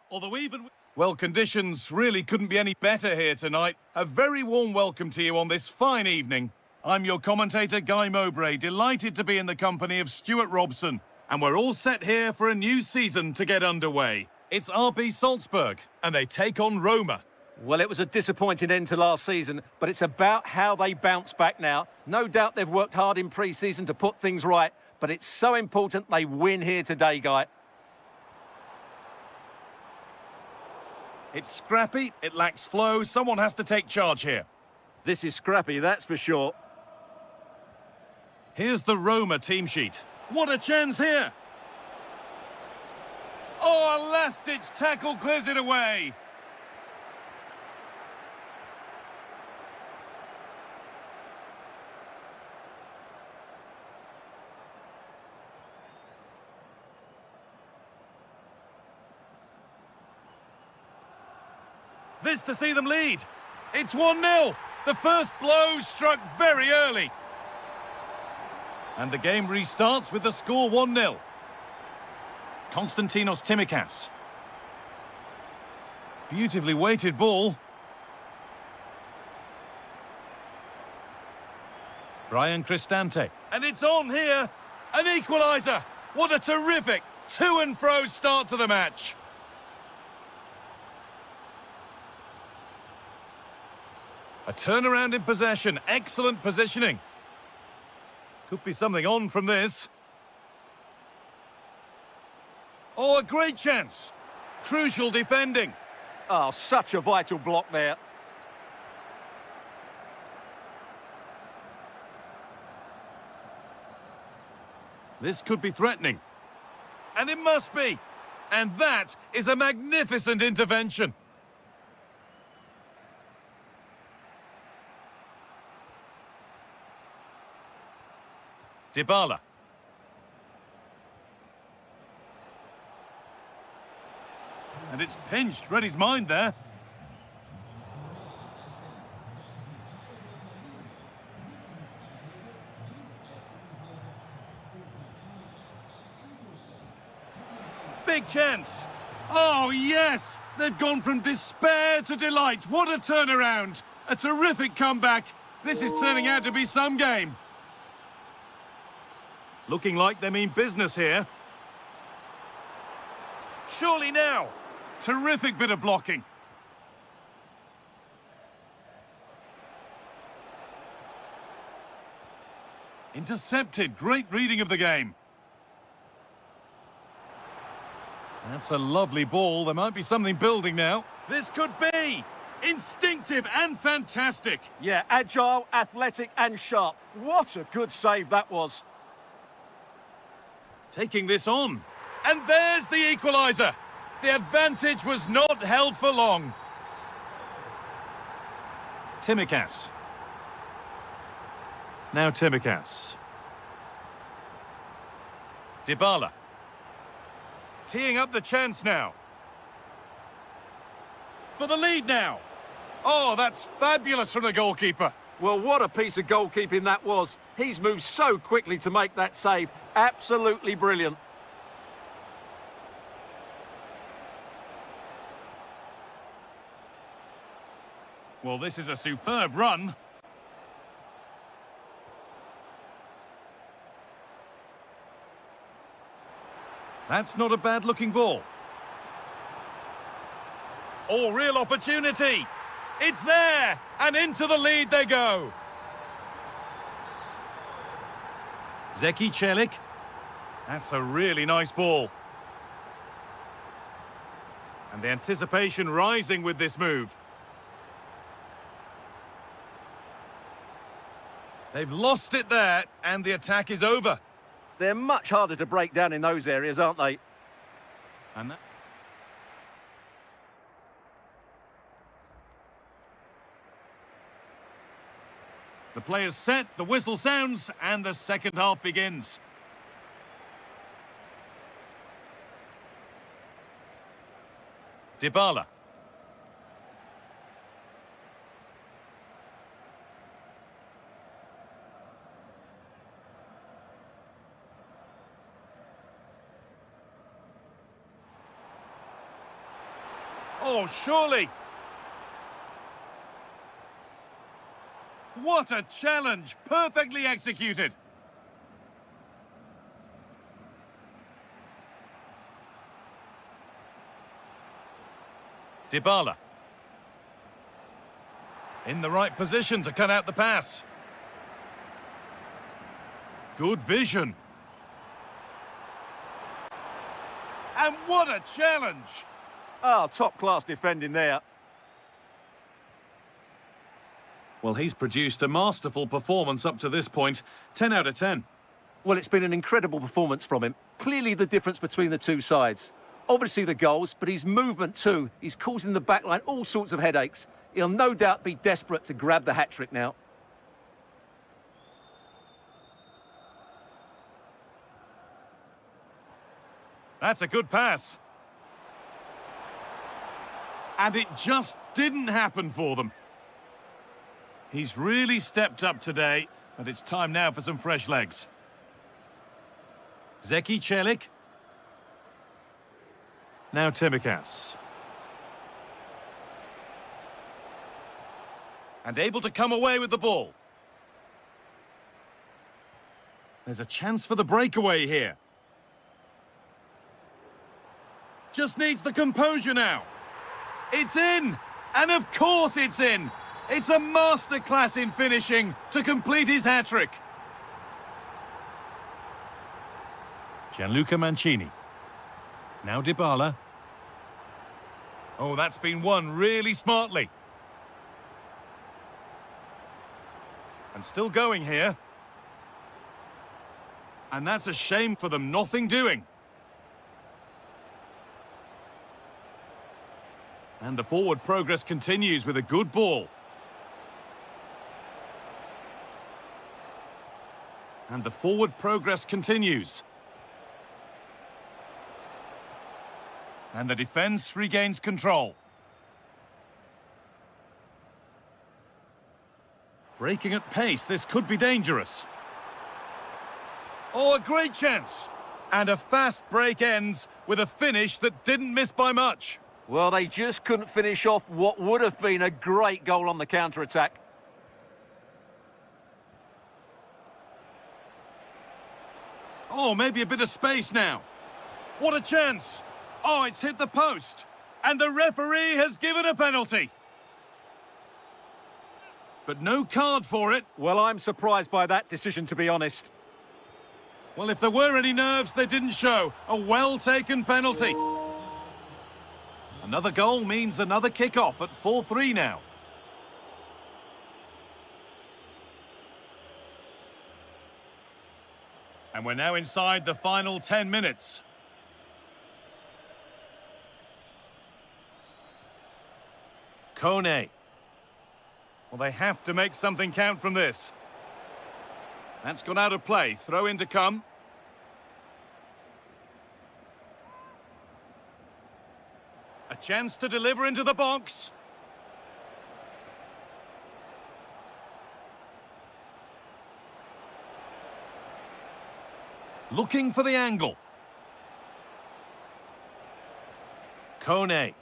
Although well, conditions really couldn't be any better here tonight. A very warm welcome to you on this fine evening. I'm your commentator, Guy Mowbray, delighted to be in the company of Stuart Robson. And we're all set here for a new season to get underway. It's RB Salzburg, and they take on Roma. Well, it was a disappointing end to last season, but it's about how they bounce back now. No doubt they've worked hard in pre-season to put things right, but it's so important they win here today, Guy. It's scrappy, it lacks flow, someone has to take charge here. This is scrappy, that's for sure. Here's the Roma team sheet. What a chance here! Oh, a last-ditch tackle clears it away. This to see them lead. It's 1-0. The first blow struck very early. And the game restarts with the score 1-0. Konstantinos Tsimikas. Beautifully weighted ball. Brian Cristante. And it's on here. An equaliser. What a terrific to and fro start to the match. A turnaround in possession. Excellent positioning. Could be something on from this. Oh, a great chance. Crucial defending. Oh, such a vital block there. This could be threatening. And it must be. And that is a magnificent intervention. Dybala. And it's pinched. Read his mind there. Big chance. Oh, yes! They've gone from despair to delight. What a turnaround. A terrific comeback. This is turning out to be some game. Looking like they mean business here. Surely now. Terrific bit of blocking. Intercepted. Great reading of the game. That's a lovely ball. There might be something building now. This could be instinctive and fantastic. Yeah, agile, athletic and sharp. What a good save that was. Taking this on. And there's the equaliser. The advantage was not held for long. Timikas. Now Timikas. Dybala. Teeing up the chance now. For the lead now. Oh, that's fabulous from the goalkeeper. Well, what a piece of goalkeeping that was. He's moved so quickly to make that save. Absolutely brilliant. Well, this is a superb run. That's not a bad-looking ball. Oh, real opportunity. It's there, and into the lead they go. Zeki Celik. That's a really nice ball. And the anticipation rising with this move. They've lost it there, and the attack is over. They're much harder to break down in those areas, aren't they? And the player's set, the whistle sounds, and the second half begins. Dybala. Oh, surely. What a challenge! Perfectly executed. Dybala. In the right position to cut out the pass. Good vision. And what a challenge! Oh, top-class defending there. Well, he's produced a masterful performance up to this point. 10 out of 10. Well, it's been an incredible performance from him. Clearly the difference between the two sides. Obviously the goals, but his movement too. He's causing the backline all sorts of headaches. He'll no doubt be desperate to grab the hat-trick now. That's a good pass. And it just didn't happen for them. He's really stepped up today, but it's time now for some fresh legs. Zeki Celik. Now Timikas. And able to come away with the ball. There's a chance for the breakaway here. Just needs the composure now. It's in! And of course it's in! It's a masterclass in finishing to complete his hat-trick. Gianluca Mancini. Now Dybala. Oh, that's been won really smartly. And still going here. And that's a shame for them, nothing doing. And the forward progress continues with a good ball. And the forward progress continues. And the defence regains control. Breaking at pace, this could be dangerous. Oh, a great chance! And a fast break ends with a finish that didn't miss by much. Well, they just couldn't finish off what would have been a great goal on the counter-attack. Oh, maybe a bit of space now. What a chance! Oh, it's hit the post. And the referee has given a penalty. But no card for it. Well, I'm surprised by that decision, to be honest. Well, if there were any nerves, they didn't show. A well-taken penalty. Another goal means another kick-off at 4-3 now. And we're now inside the final 10 minutes. Kone. Well, they have to make something count from this. That's gone out of play. Throw in to come. A chance to deliver into the box. Looking for the angle. Kone.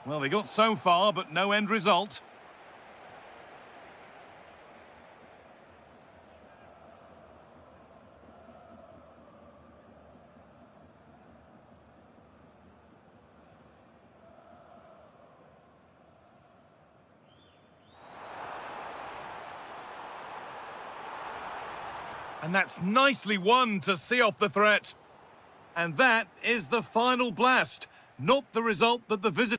Well, they got so far, but no end result. And that's nicely won to see off the threat. And that is the final blast, not the result that the visitor...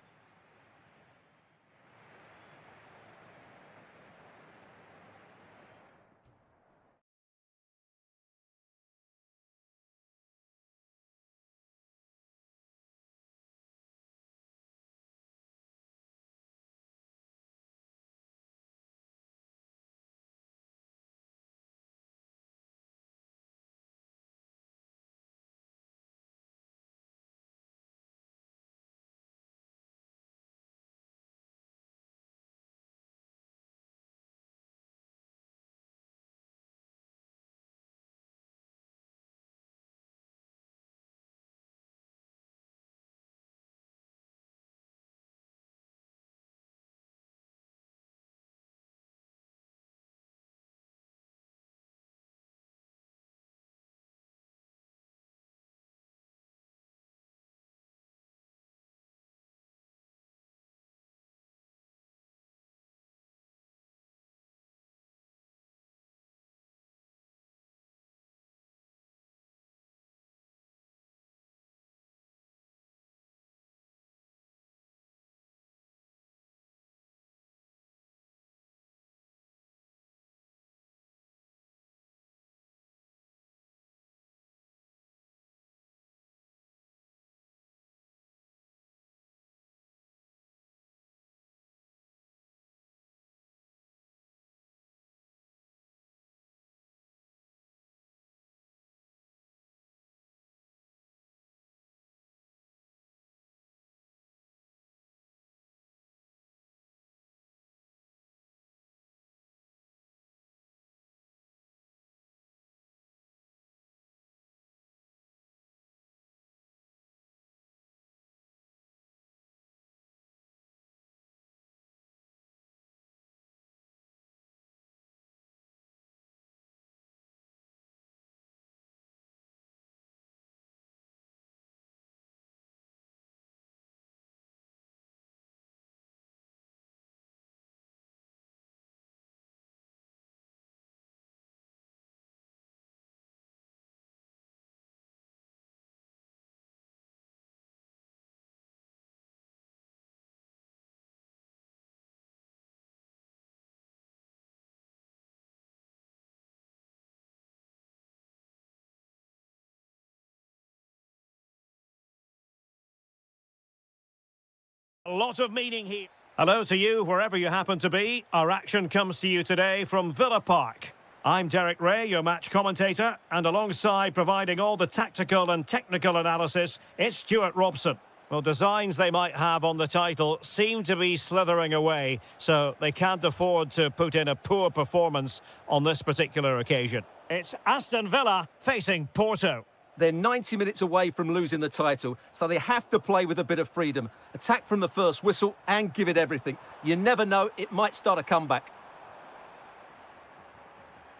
A lot of meaning here. Hello to you, wherever you happen to be. Our action comes to you today from Villa Park. I'm Derek Ray, your match commentator, and alongside providing all the tactical and technical analysis, it's Stuart Robson. Well, designs they might have on the title seem to be slithering away, so they can't afford to put in a poor performance on this particular occasion. It's Aston Villa facing Porto. They're 90 minutes away from losing the title, so they have to play with a bit of freedom. Attack from the first whistle and give it everything. You never know, it might start a comeback.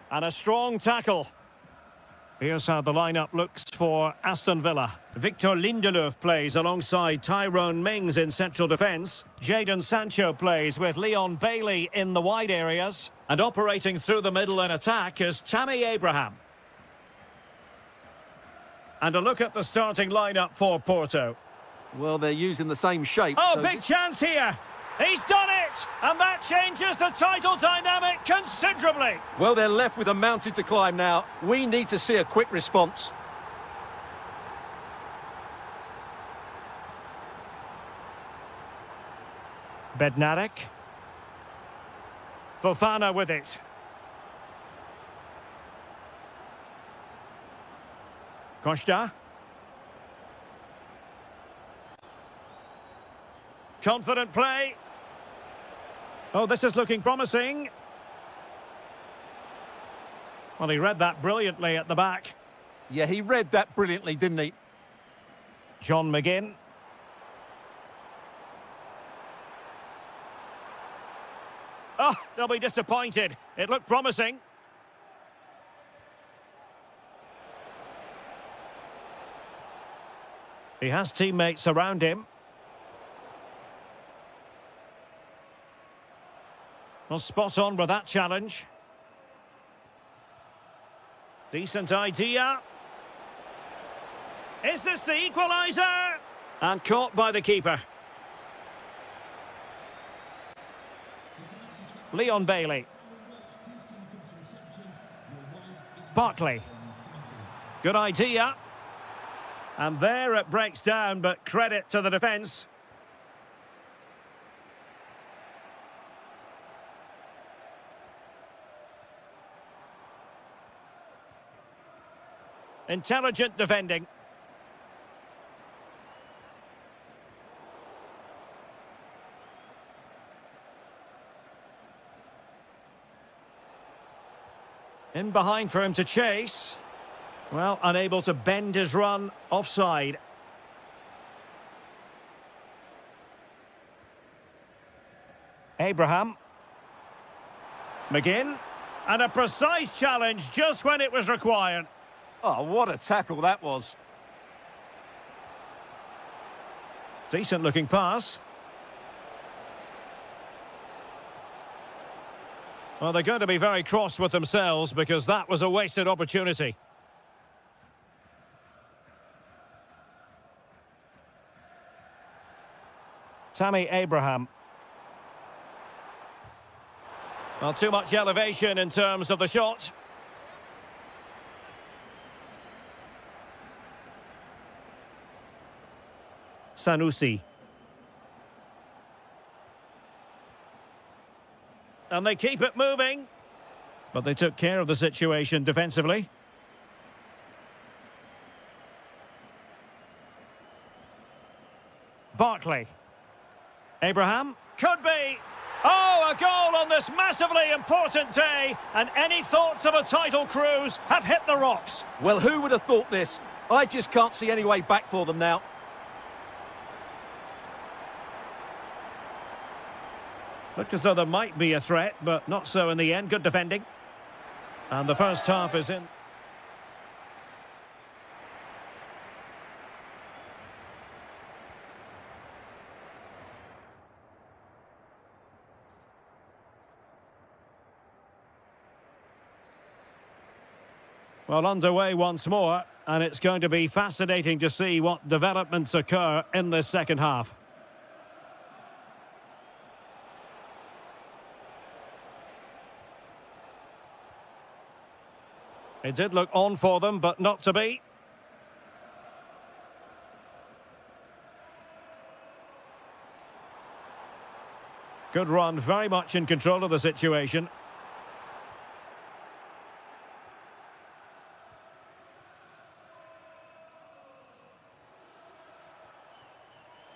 And a strong tackle. Here's how the lineup looks for Aston Villa. Victor Lindelöf plays alongside Tyrone Mings in central defence. Jadon Sancho plays with Leon Bailey in the wide areas. And operating through the middle in attack is Tammy Abraham. And a look at the starting lineup for Porto. Well, they're using the same shape. Oh, so big chance here. He's done it! And that changes the title dynamic considerably. Well, they're left with a mountain to climb now. We need to see a quick response. Bednarik. Fofana with it. Costa. Confident play. Oh, this is looking promising. Well, he read that brilliantly at the back. Yeah, he read that brilliantly, didn't he? John McGinn. Oh, they'll be disappointed. It looked promising. He has teammates around him. Well, spot on with that challenge. Decent idea. Is this the equaliser? And caught by the keeper. Leon Bailey. Barkley. Good idea. And there it breaks down, but credit to the defence. Intelligent defending. In behind for him to chase. Well, unable to bend his run, offside. Abraham. McGinn. And a precise challenge just when it was required. Oh, what a tackle that was. Decent looking pass. Well, they're going to be very cross with themselves because that was a wasted opportunity. Tammy Abraham. Well, too much elevation in terms of the shot. Sanusi. And they keep it moving. But they took care of the situation defensively. Barkley. Abraham. Could be. Oh, a goal on this massively important day. And any thoughts of a title cruise have hit the rocks. Well, who would have thought this? I just can't see any way back for them now. Looked as though there might be a threat, but not so in the end. Good defending. And the first half is in. Well, underway once more, and it's going to be fascinating to see what developments occur in this second half. It did look on for them, but not to be. Good run, very much in control of the situation.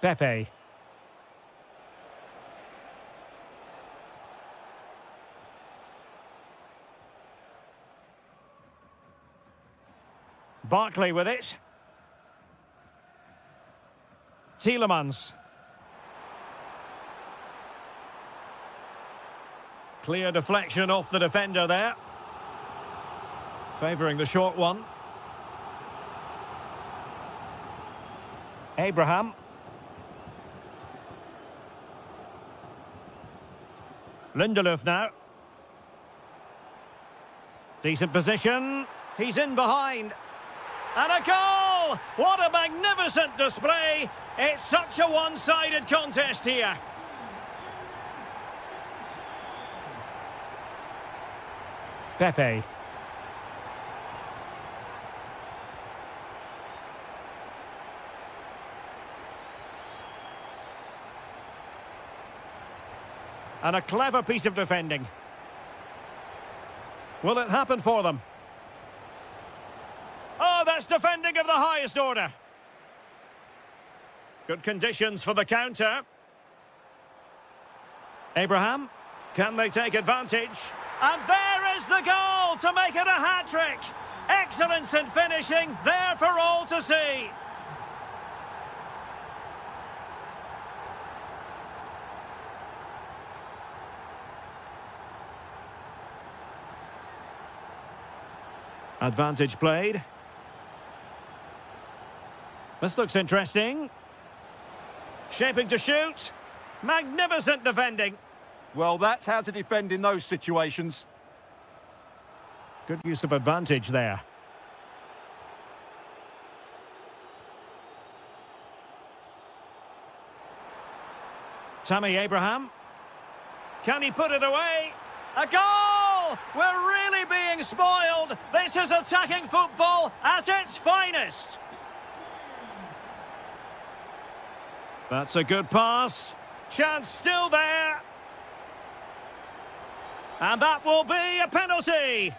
Pepe. Barkley with it. Tielemans. Clear deflection off the defender there. Favouring the short one. Abraham. Lindelöf now. Decent position. He's in behind. And a goal! goal! What a magnificent display! It's such a one-sided contest here. Pepe. And a clever piece of defending. Will it happen for them? Oh, that's defending of the highest order. Good conditions for the counter. Abraham, can they take advantage? And there is the goal to make it a hat-trick. Excellence in finishing, there for all to see. Advantage played. This looks interesting. Shaping to shoot. Magnificent defending. Well, that's how to defend in those situations. Good use of advantage there. Tammy Abraham. Can he put it away? A goal! We're really being spoiled. This is attacking football at its finest. That's a good pass. Chance still there. And that will be a penalty.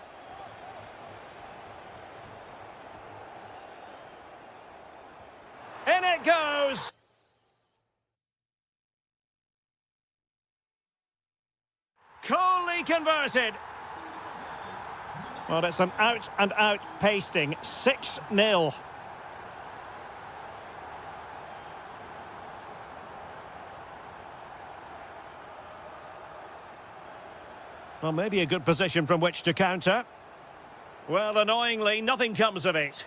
In it goes. Coolly converted. Well, it's an out-and-out pasting. 6-0. Well, maybe a good position from which to counter. Well, annoyingly, nothing comes of it.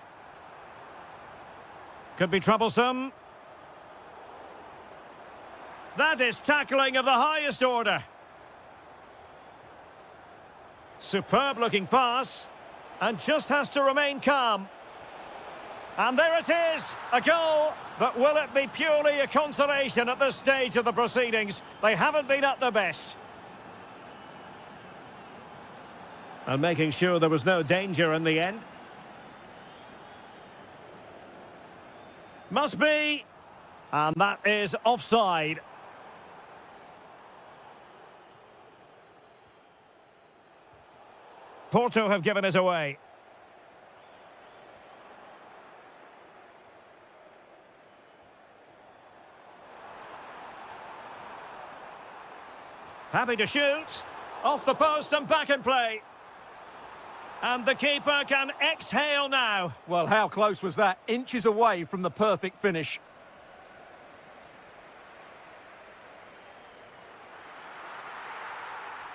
Could be troublesome. That is tackling of the highest order. Superb-looking pass. And just has to remain calm. And there it is, a goal. But will it be purely a consolation at this stage of the proceedings? They haven't been at their best. And making sure there was no danger in the end. Must be. And that is offside. Porto have given us away. Happy to shoot. Off the post and back in play. And the keeper can exhale now. Well, how close was that? Inches away from the perfect finish.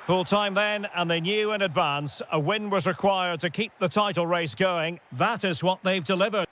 Full time then, and they knew in advance a win was required to keep the title race going. That is what they've delivered.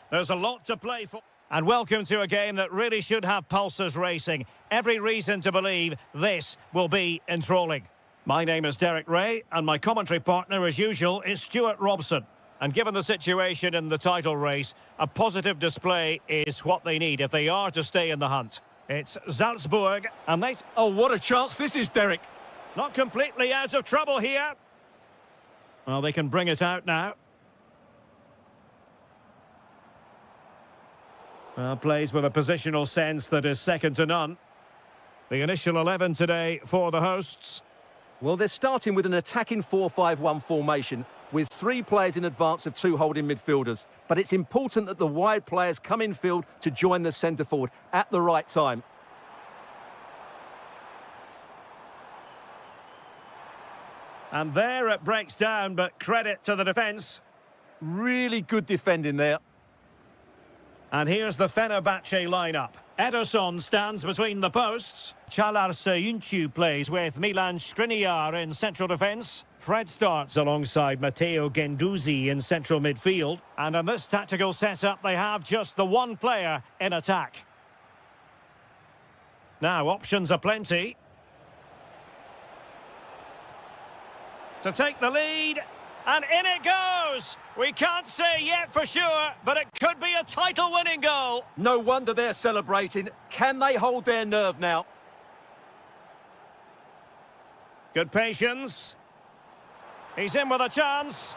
There's a lot to play for. And welcome to a game that really should have pulses racing. Every reason to believe this will be enthralling. My name is Derek Ray, and my commentary partner, as usual, is Stuart Robson. And given the situation in the title race, a positive display is what they need if they are to stay in the hunt. It's Salzburg, and they... Oh, what a chance this is, Derek. Not completely out of trouble here. Well, they can bring it out now. Plays with a positional sense that is second to none. The initial 11 today for the hosts. Well, they're starting with an attacking 4-5-1 formation with 3 players in advance of 2 holding midfielders. But it's important that the wide players come in field to join the centre forward at the right time. And there it breaks down, but credit to the defence. Really good defending there. And here's the Fenerbahce lineup. Ederson stands between the posts. Çağlar Söyüncü plays with Milan Skriniar in central defence. Fred starts alongside Matteo Guendouzi in central midfield. And in this tactical setup, they have just the one player in attack. Now, options are plenty. To take the lead. And in it goes! We can't say yet for sure, but it could be a title-winning goal. No wonder they're celebrating. Can they hold their nerve now? Good patience. He's in with a chance.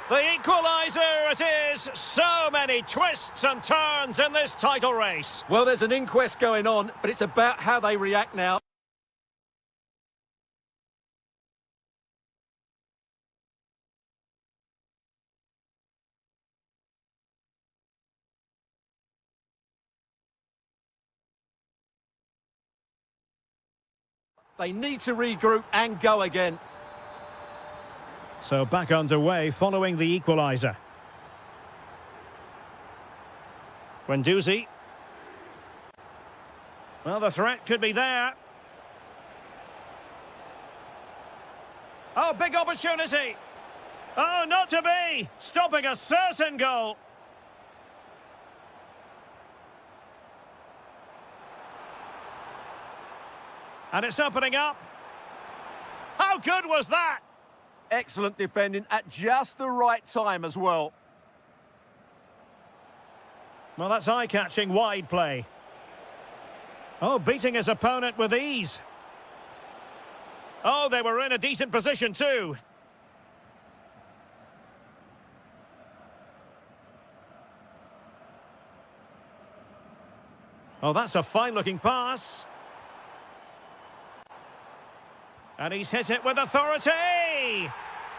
The equaliser it is. So many twists and turns in this title race. Well, there's an inquest going on, but it's about how they react now. They need to regroup and go again. So back underway following the equaliser. Guendouzi. Well, the threat could be there. Oh, big opportunity. Oh, not to be. Stopping a certain goal. And it's opening up. How good was that? Excellent defending at just the right time as well. Well, that's eye-catching wide play. Oh, beating his opponent with ease. Oh, they were in a decent position too. Oh, that's a fine-looking pass. And he's hit it with authority!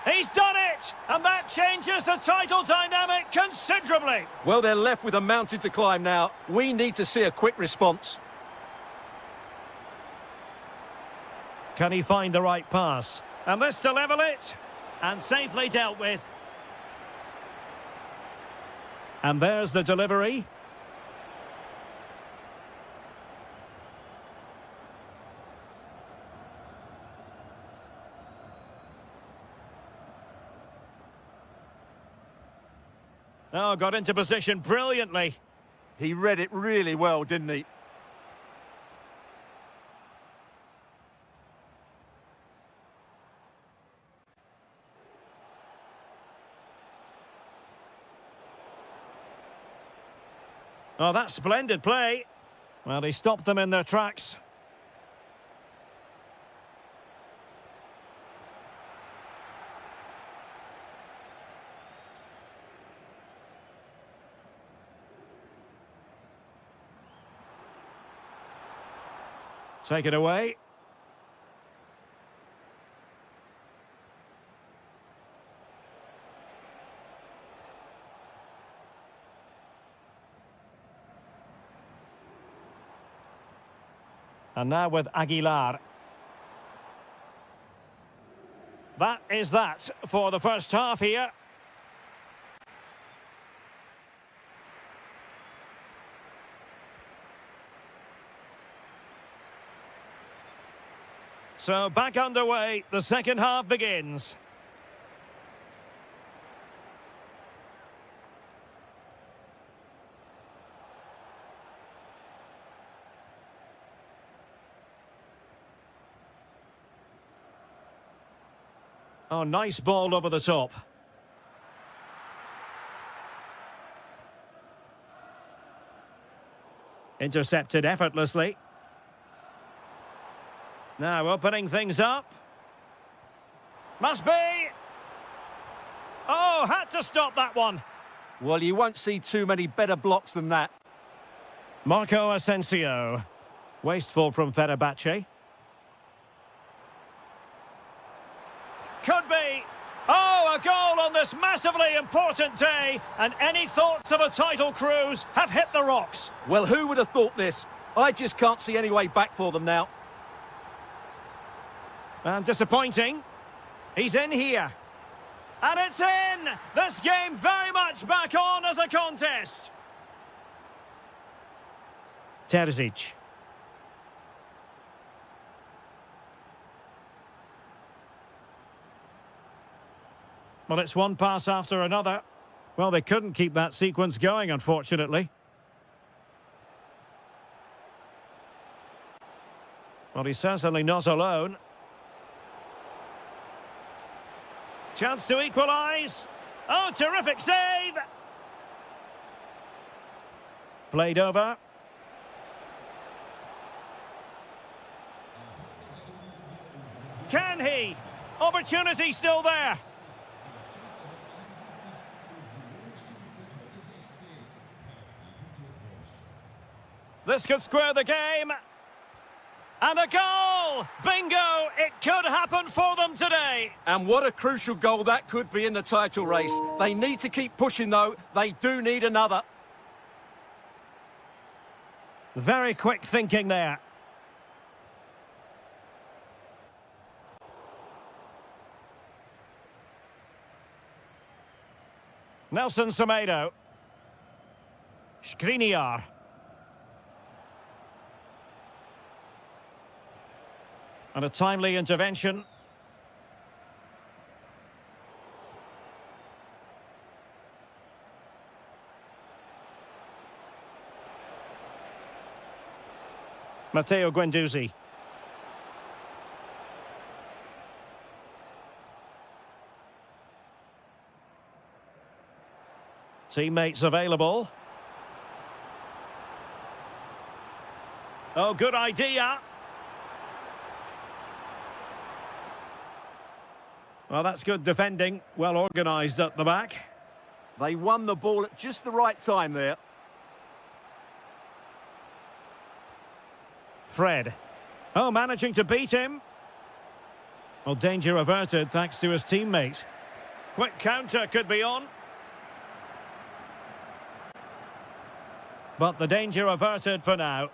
He's done it! And that changes the title dynamic considerably. Well, they're left with a mountain to climb now. We need to see a quick response. Can he find the right pass? And this to level it. And safely dealt with. And there's the delivery. Oh, got into position brilliantly. He read it really well, didn't he? Oh, that's splendid play. Well, he stopped them in their tracks. Take it away. And now with Aguilar. That is that for the first half here. So back underway, the second half begins. Oh, nice ball over the top. Intercepted effortlessly. Now opening things up. Must be. Oh, had to stop that one. Well, you won't see too many better blocks than that. Marco Asensio. Wasteful from Fenerbahce. Could be. Oh, a goal on this massively important day. And any thoughts of a title cruise have hit the rocks. Well, who would have thought this? I just can't see any way back for them now. And disappointing. He's in here. And it's in! This game very much back on as a contest. Terzic. Well, it's one pass after another. Well, they couldn't keep that sequence going, unfortunately. Well, he's certainly not alone. Chance to equalise. Oh, terrific save! Played over. Can he? Opportunity still there. This could square the game. And a goal! Bingo! It could happen for them today. And what a crucial goal that could be in the title race. They need to keep pushing, though. They do need another. Very quick thinking there. Nelson Semedo. Skriniar. And a timely intervention. Matteo Guendouzi. Teammates available. Oh, good idea. Well, that's good defending. Well organised at the back. They won the ball at just the right time there. Fred. Oh, managing to beat him. Well, danger averted thanks to his teammate. Quick counter could be on. But the danger averted for now.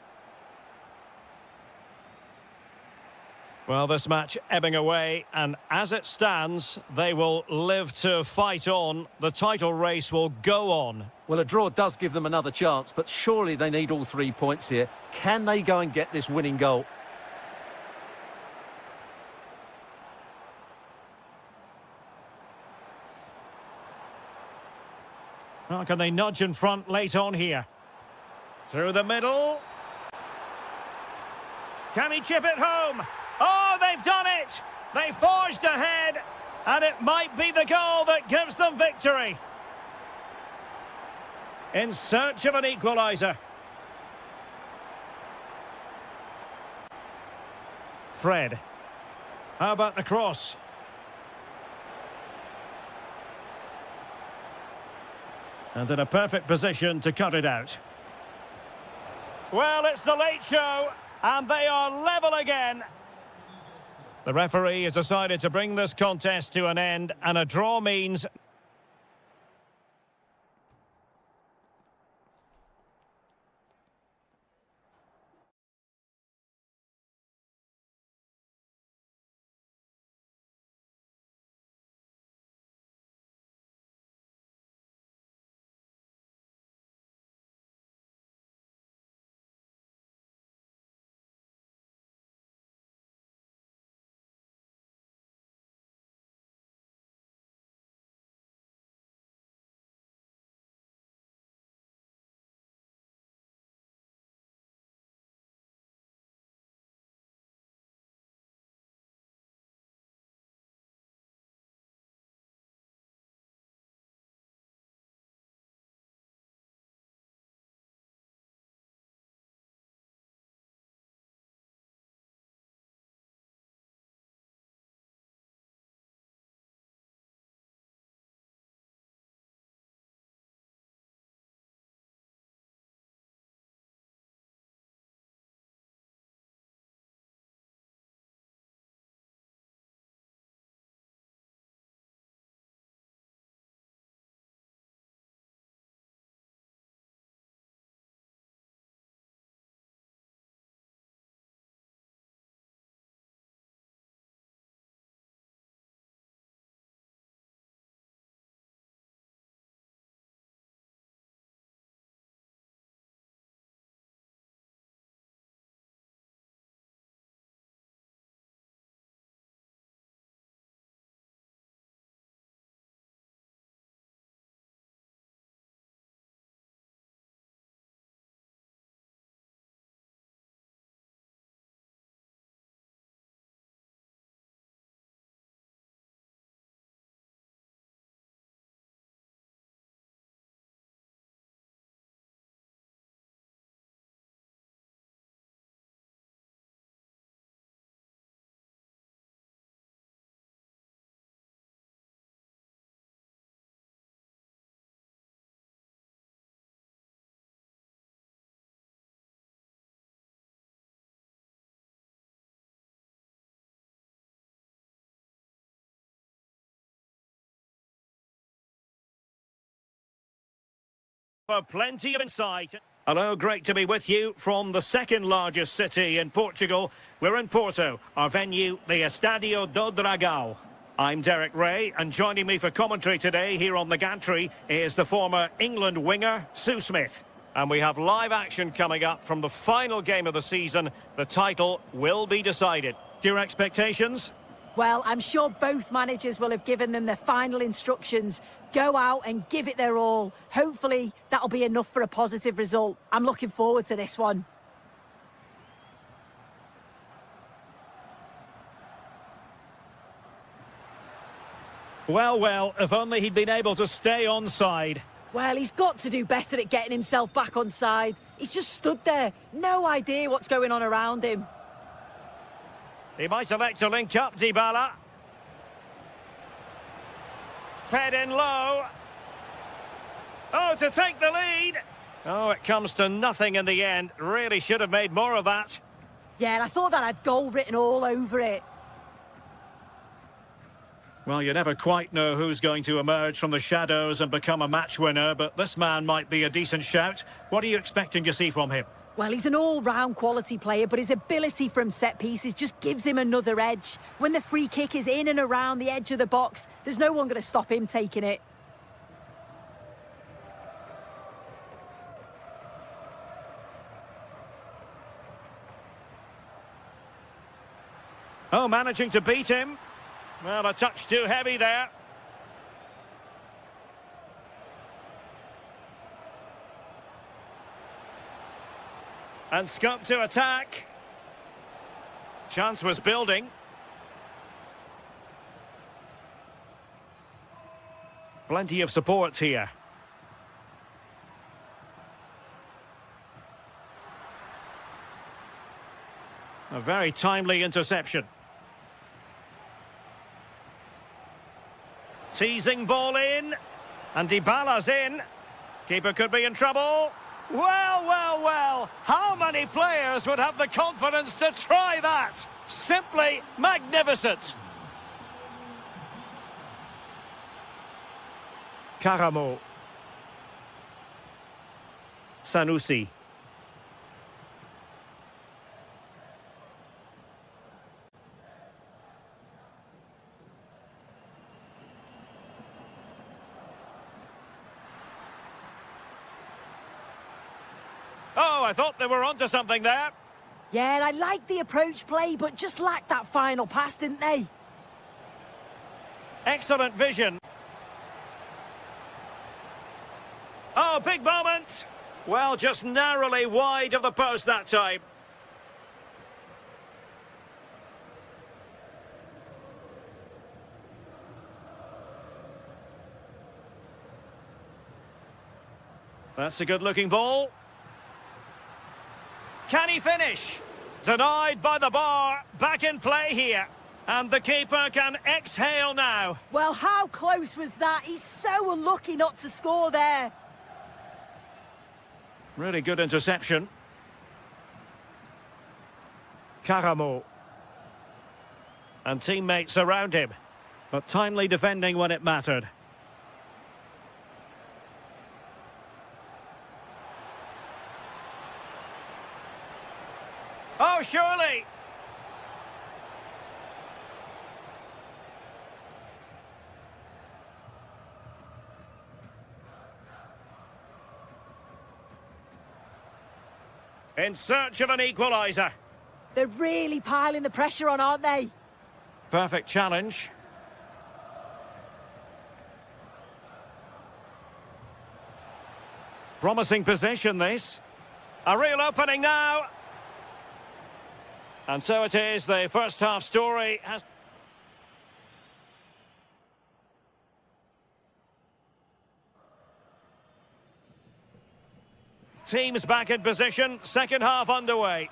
Well, this match ebbing away, and as it stands, they will live to fight on. The title race will go on. Well, a draw does give them another chance, but surely they need all 3 points here. Can they go and get this winning goal? Well, can they nudge in front late on here? Through the middle. Can he chip it home? Oh, they've done it! They forged ahead, and it might be the goal that gives them victory. In search of an equaliser. Fred. How about the cross? And in a perfect position to cut it out. Well, it's the late show, and they are level again. The referee has decided to bring this contest to an end, and a draw means For plenty of insight. Hello, great to be with you from the second largest city in Portugal. We're in Porto, our venue, the Estádio do Dragão. I'm Derek Ray, and joining me for commentary today here on the gantry is the former England winger, Sue Smith. And we have live action coming up from the final game of the season. The title will be decided. Your expectations? Well, I'm sure both managers will have given them their final instructions. Go out and give it their all. Hopefully, that'll be enough for a positive result. I'm looking forward to this one. Well, well, if only he'd been able to stay onside. Well, he's got to do better at getting himself back on side. He's just stood there. No idea what's going on around him. He might elect to link up, Dybala. Fed in low. Oh, to take the lead. Oh, it comes to nothing in the end. Really should have made more of that. Yeah, I thought that had goal written all over it. Well, you never quite know who's going to emerge from the shadows and become a match winner, but this man might be a decent shout. What are you expecting to see from him? Well, he's an all-round quality player, but his ability from set pieces just gives him another edge. When the free kick is in and around the edge of the box, there's no one going to stop him taking it. Oh, managing to beat him. Well, a touch too heavy there. And scope to attack. Chance was building. Plenty of support here. A very timely interception. Teasing ball in. And Dybala's in. Keeper could be in trouble. Well, well, well, how many players would have the confidence to try that? Simply magnificent. Karamo. Sanusi. Oh, I thought they were onto something there. Yeah, I like the approach play, but just lacked that final pass, didn't they? Excellent vision. Oh, big moment. Well, just narrowly wide of the post that time. That's a good-looking ball. Can he finish? Denied by the bar. Back in play here. And the keeper can exhale now. Well, how close was that? He's so unlucky not to score there. Really good interception. Karamo. And teammates around him. But timely defending when it mattered. Oh, surely! In search of an equaliser. They're really piling the pressure on, aren't they? Perfect challenge. Promising position, this. A real opening now. And so it is, the first half story has... Teams back in position, second half underway.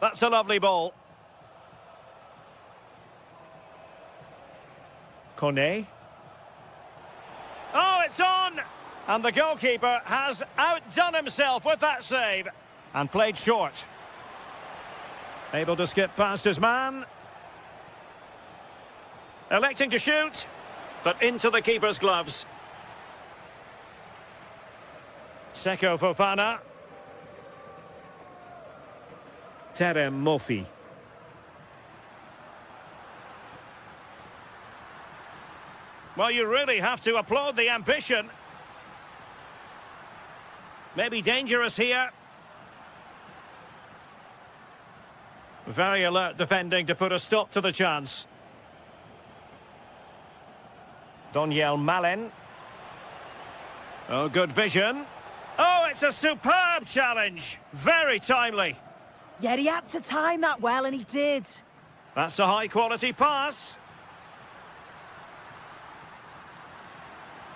That's a lovely ball. Kone. Oh, it's on! And the goalkeeper has outdone himself with that save. And played short. Able to skip past his man. Electing to shoot. but into the keeper's gloves. Seko Fofana. Terem Murphy. Well, you really have to applaud the ambition. Maybe dangerous here. Very alert defending to put a stop to the chance. Doniel Malen. Oh, good vision. Oh, it's a superb challenge. Very timely. Yeah, he had to time that well, and he did. That's a high-quality pass.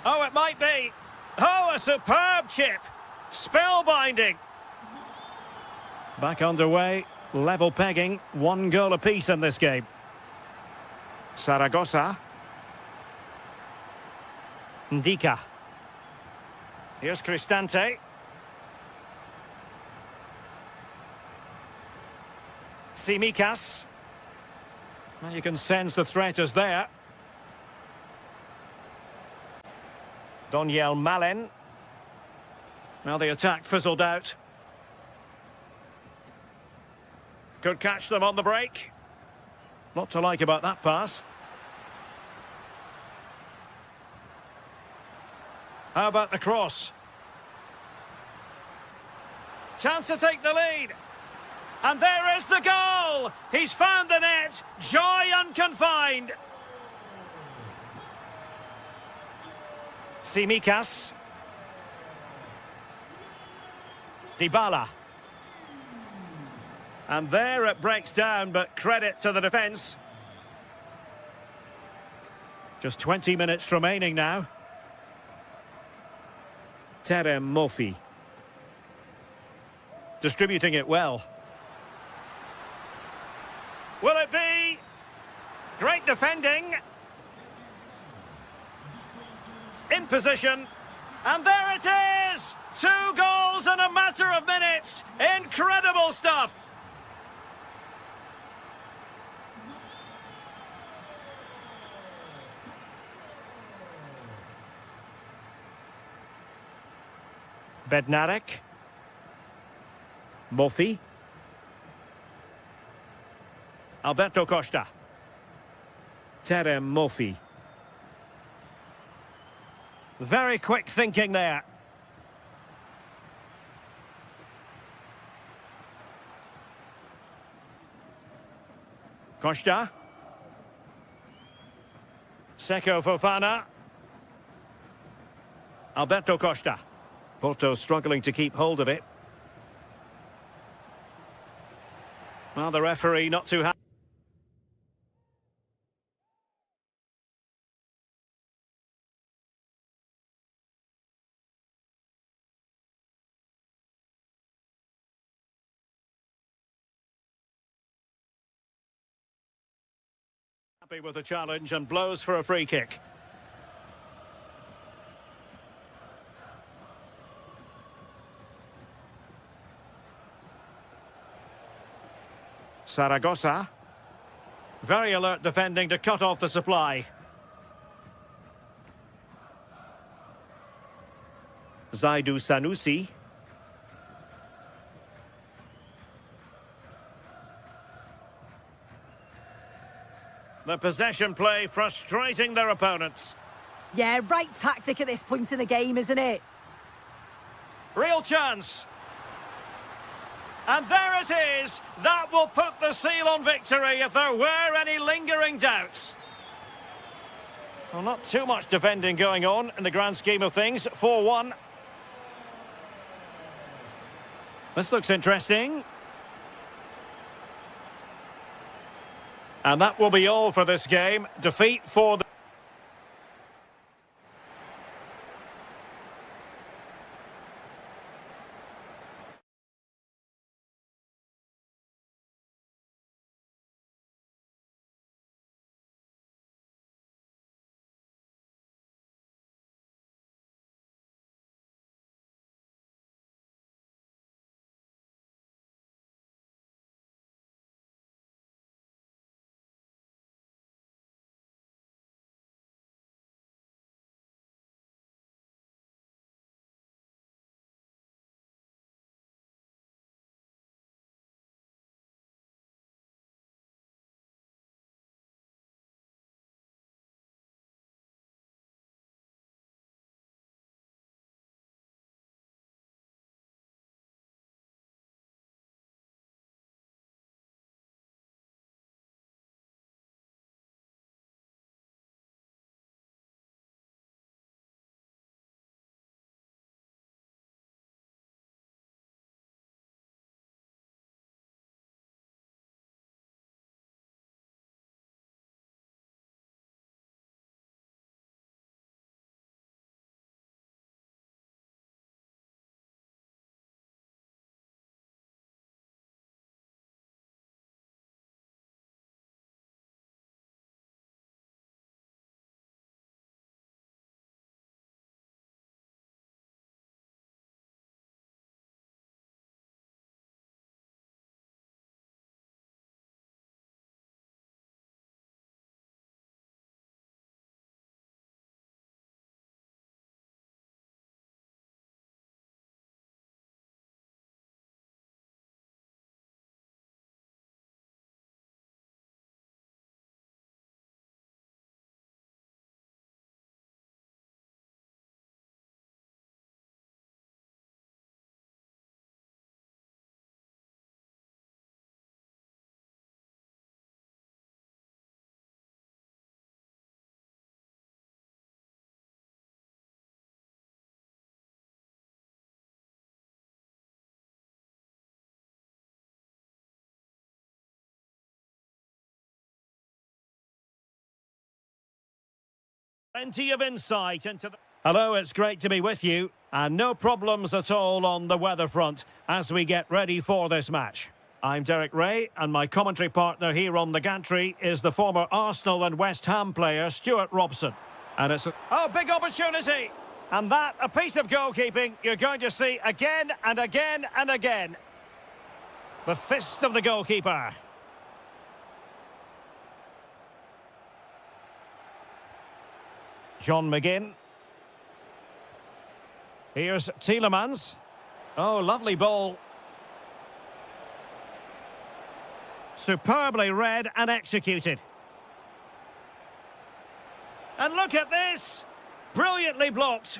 Oh, it might be. Oh, a superb chip. Spellbinding. Back underway. Level pegging. 1 goal apiece in this game. Saragossa. Ndika. Here's Cristante. Tsimikas. Well, you can sense the threat is there. Doniel Malen. Well, the attack fizzled out. Could catch them on the break. Lot to like about that pass. How about the cross? Chance to take the lead. And there is the goal! He's found the net. Joy unconfined. Tsimikas. Dybala. And there it breaks down, but credit to the defence. Just 20 minutes remaining now. Terem Murphy. Distributing it well. Will it be? Great defending. In position. And there it is! 2 goals in a matter of minutes. Incredible stuff. Bednarek. Murphy. Alberto Costa. Terem Murphy. Very quick thinking there. Costa. Seko Fofana. Alberto Costa. Porto struggling to keep hold of it. Well, the referee not too happy. Happy with the challenge and blows for a free kick. Saragossa. Very alert defending to cut off the supply. Zaidu Sanusi. The possession play frustrating their opponents. Yeah, right tactic at this point in the game, isn't it? Real chance. And there it is. That will put the seal on victory if there were any lingering doubts. Well, not too much defending going on in the grand scheme of things. 4-1. This looks interesting. And that will be all for this game. Defeat for the... Plenty of insight into the... Hello, it's great to be with you. And no problems at all on the weather front as we get ready for this match. I'm Derek Ray, and my commentary partner here on the gantry is the former Arsenal and West Ham player, Stuart Robson. And it's... Oh, big opportunity! And that, a piece of goalkeeping you're going to see again and again and again. The fist of the goalkeeper. John McGinn. Here's Tielemans. Oh, lovely ball. Superbly read and executed. And look at this! Brilliantly blocked.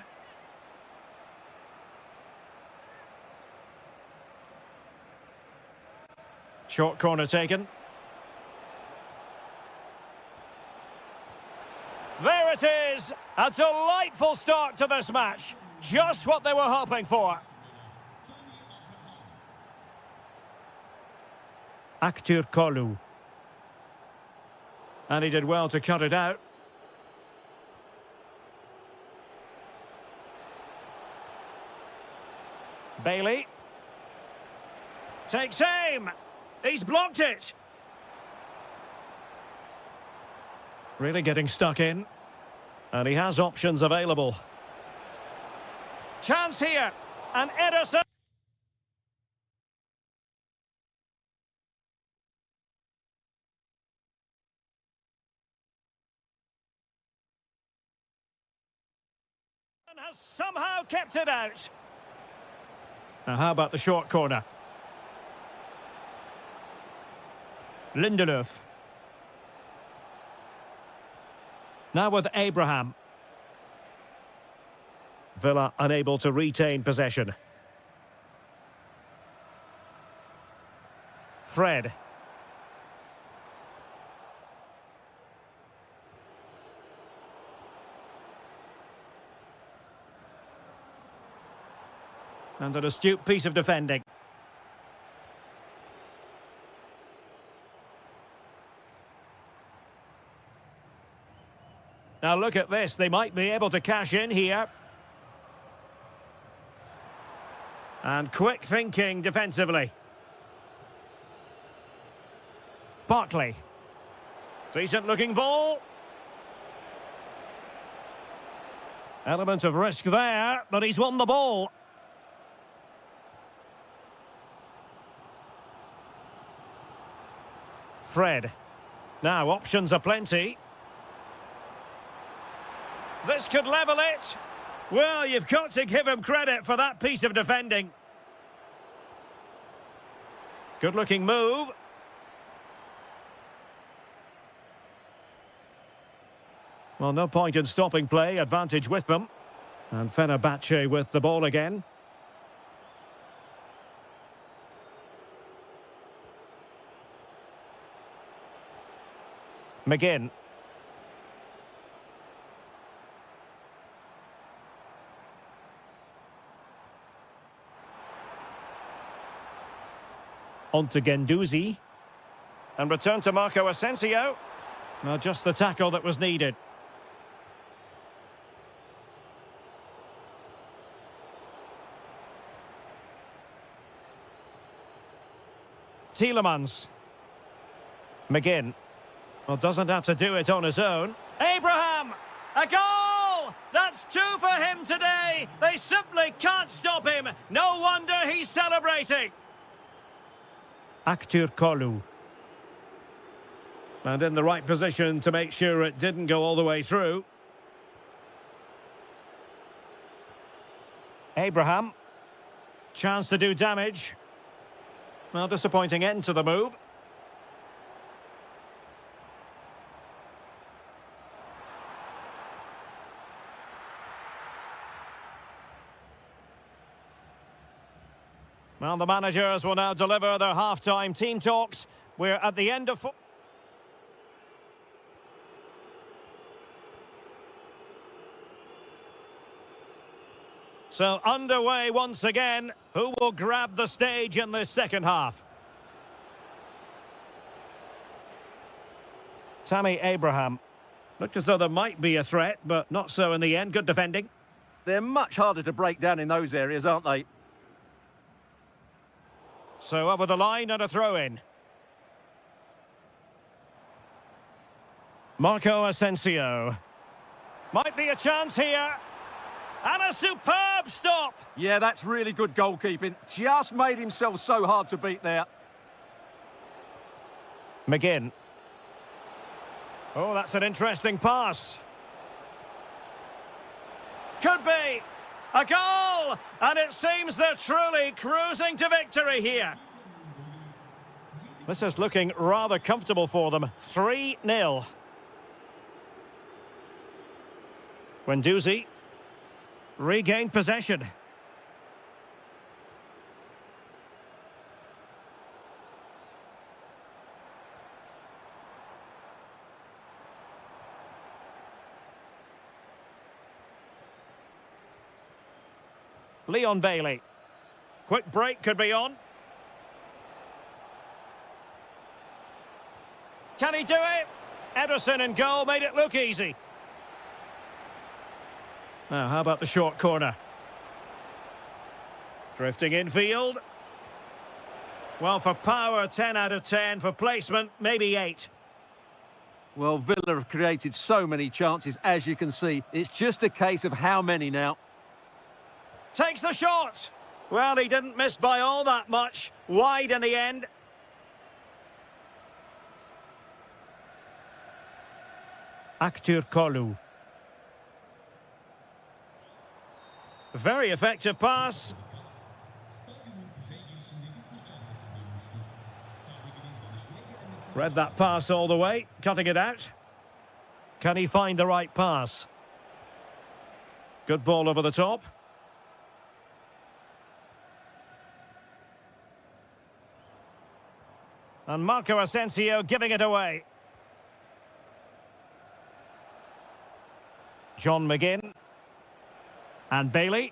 Short corner taken. There it is! A delightful start to this match. Just what they were hoping for. Aktur Kolu. And he did well to cut it out. Bailey. Takes aim. He's blocked it. Really getting stuck in. And he has options available. Chance here. And Ederson. And has somehow kept it out. Now how about the short corner? Lindelöf. Now with Abraham. Villa unable to retain possession. Fred. And an astute piece of defending. Now look at this, they might be able to cash in here. And quick thinking defensively. Barkley. Decent looking ball. Element of risk there, but he's won the ball. Fred. Now options are plenty. This could level it. Well, you've got to give him credit for that piece of defending. Good looking move. Well, no point in stopping play, advantage with them. And Fenerbahce with the ball again. McGinn. On to Guendouzi. And return to Marco Asensio. Well, just the tackle that was needed. Tielemans. McGinn. Well, doesn't have to do it on his own. Abraham! A goal! That's two for him today! They simply can't stop him! No wonder he's celebrating! Aktur Kolu. And in the right position to make sure it didn't go all the way through. Abraham. Chance to do damage. Well, disappointing end to the move. Well, the managers will now deliver their half-time team talks. We're at the end of... So, underway once again. Who will grab the stage in this second half? Tammy Abraham. Looked as though there might be a threat, but not so in the end. Good defending. They're much harder to break down in those areas, aren't they? So over the line and a throw-in. Marco Asensio. Might be a chance here. And a superb stop. Yeah, that's really good goalkeeping. Just made himself so hard to beat there. McGinn. Oh, that's an interesting pass. Could be a goal, and it seems they're truly cruising to victory here. This is looking rather comfortable for them. 3-0. Guendouzi regained possession. Leon Bailey. Quick break could be on. Can he do it? Ederson in goal made it look easy. Now, how about the short corner? Drifting infield. Well, for power, 10 out of 10. For placement, maybe 8. Well, Villa have created so many chances, as you can see. It's just a case of how many now. Takes the shot. Well, he didn't miss by all that much. Wide in the end. Aktür Kolu. Very effective pass. Read that pass all the way, cutting it out. Can he find the right pass? Good ball over the top. And Marco Asensio giving it away. John McGinn. And Bailey.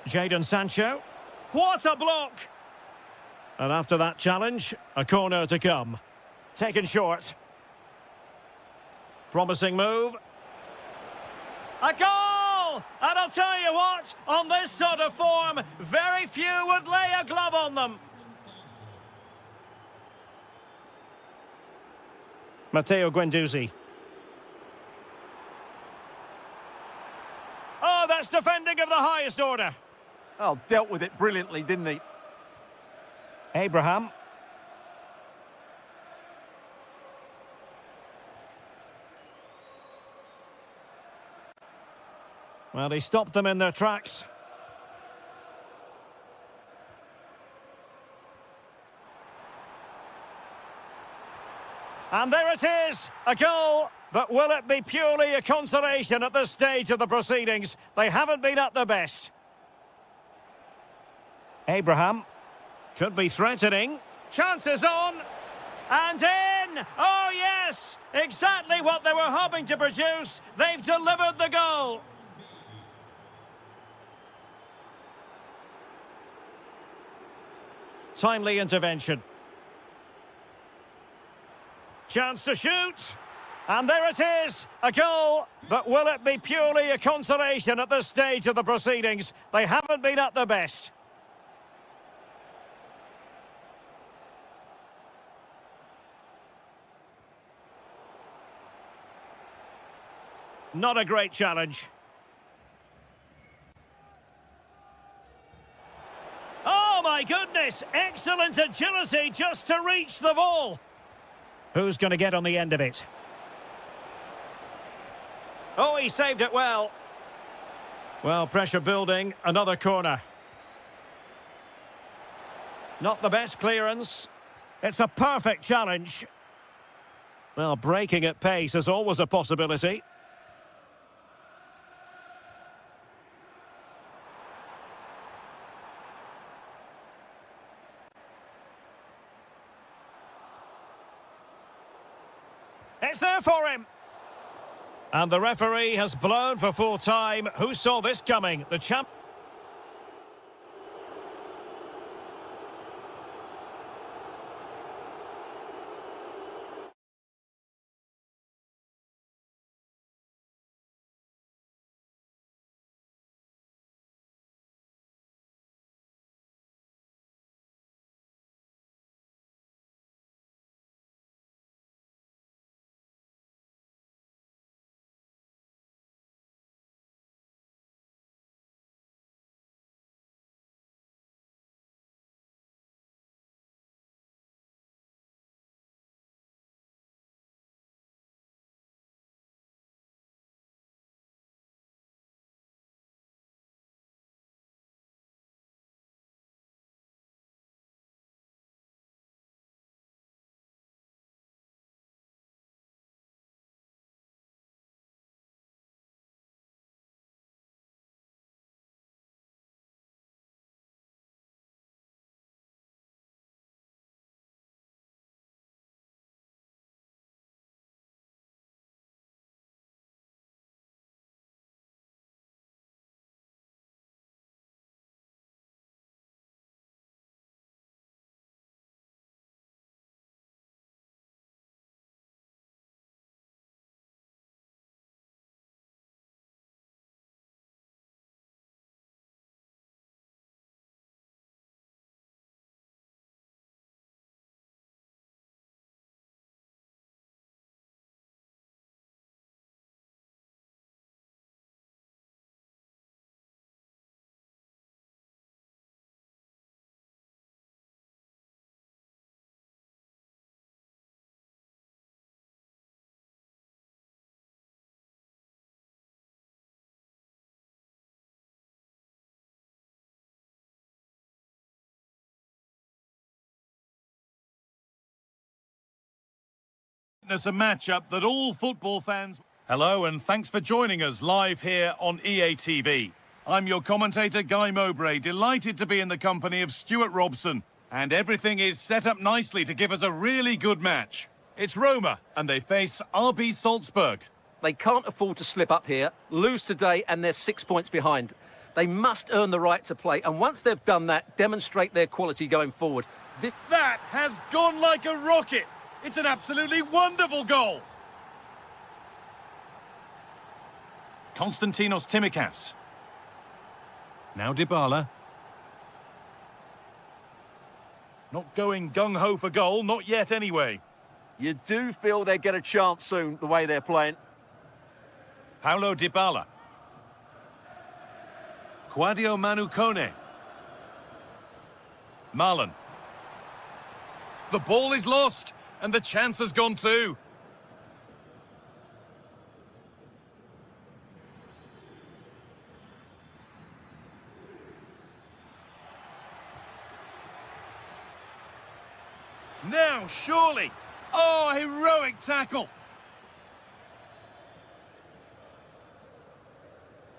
Jadon Sancho. What a block! And after that challenge, a corner to come. Taken short. Promising move. A goal! And I'll tell you what, on this sort of form, very few would lay a glove on them. Matteo Guendouzi. Oh, that's defending of the highest order. Oh, dealt with it brilliantly, didn't he? Abraham. Well, he stopped them in their tracks. And there it is, a goal. But will it be purely a consolation at this stage of the proceedings? They haven't been at their best. Abraham could be threatening. Chances on. And in! Oh, yes! Exactly what they were hoping to produce. They've delivered the goal. Timely intervention. Chance to shoot. And there it is, a goal. But will it be purely a consolation at this stage of the proceedings? They haven't been at their best. Not a great challenge. Oh my goodness, excellent agility just to reach the ball. Who's going to get on the end of it? Oh, he saved it well. Well, pressure building, another corner. Not the best clearance. It's a perfect challenge. Well, breaking at pace is always a possibility. It's there for him. And the referee has blown for full time. Who saw this coming? The champ. witness a matchup that all football fans... Hello and thanks for joining us live here on EA TV. I'm your commentator, Guy Mowbray, delighted to be in the company of Stuart Robson. And everything is set up nicely to give us a really good match. It's Roma, and they face RB Salzburg. They can't afford to slip up here, lose today, and they're 6 points behind. They must earn the right to play, and once they've done that, demonstrate their quality going forward. That has gone like a rocket! It's an absolutely wonderful goal! Konstantinos Tsimikas. Now Dybala. Not going gung-ho for goal, not yet anyway. You do feel they get a chance soon, the way they're playing. Paulo Dybala. Quadio Manu Kone. Marlon. The ball is lost, and the chance has gone too. Now, surely. Oh, heroic tackle.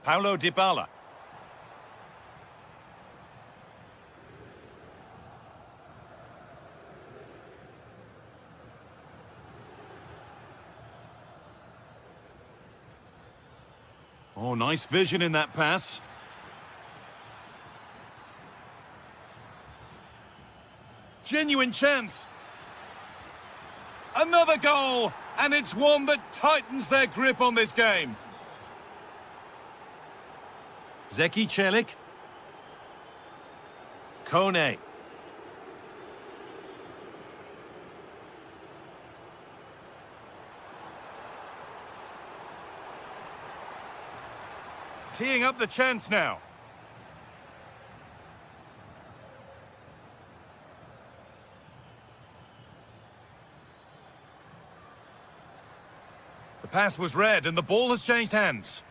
Paulo Dybala. Oh, nice vision in that pass. Genuine chance. Another goal, and it's one that tightens their grip on this game. Zeki Celik. Kone. Teeing up the chance now. The pass was read and the ball has changed hands.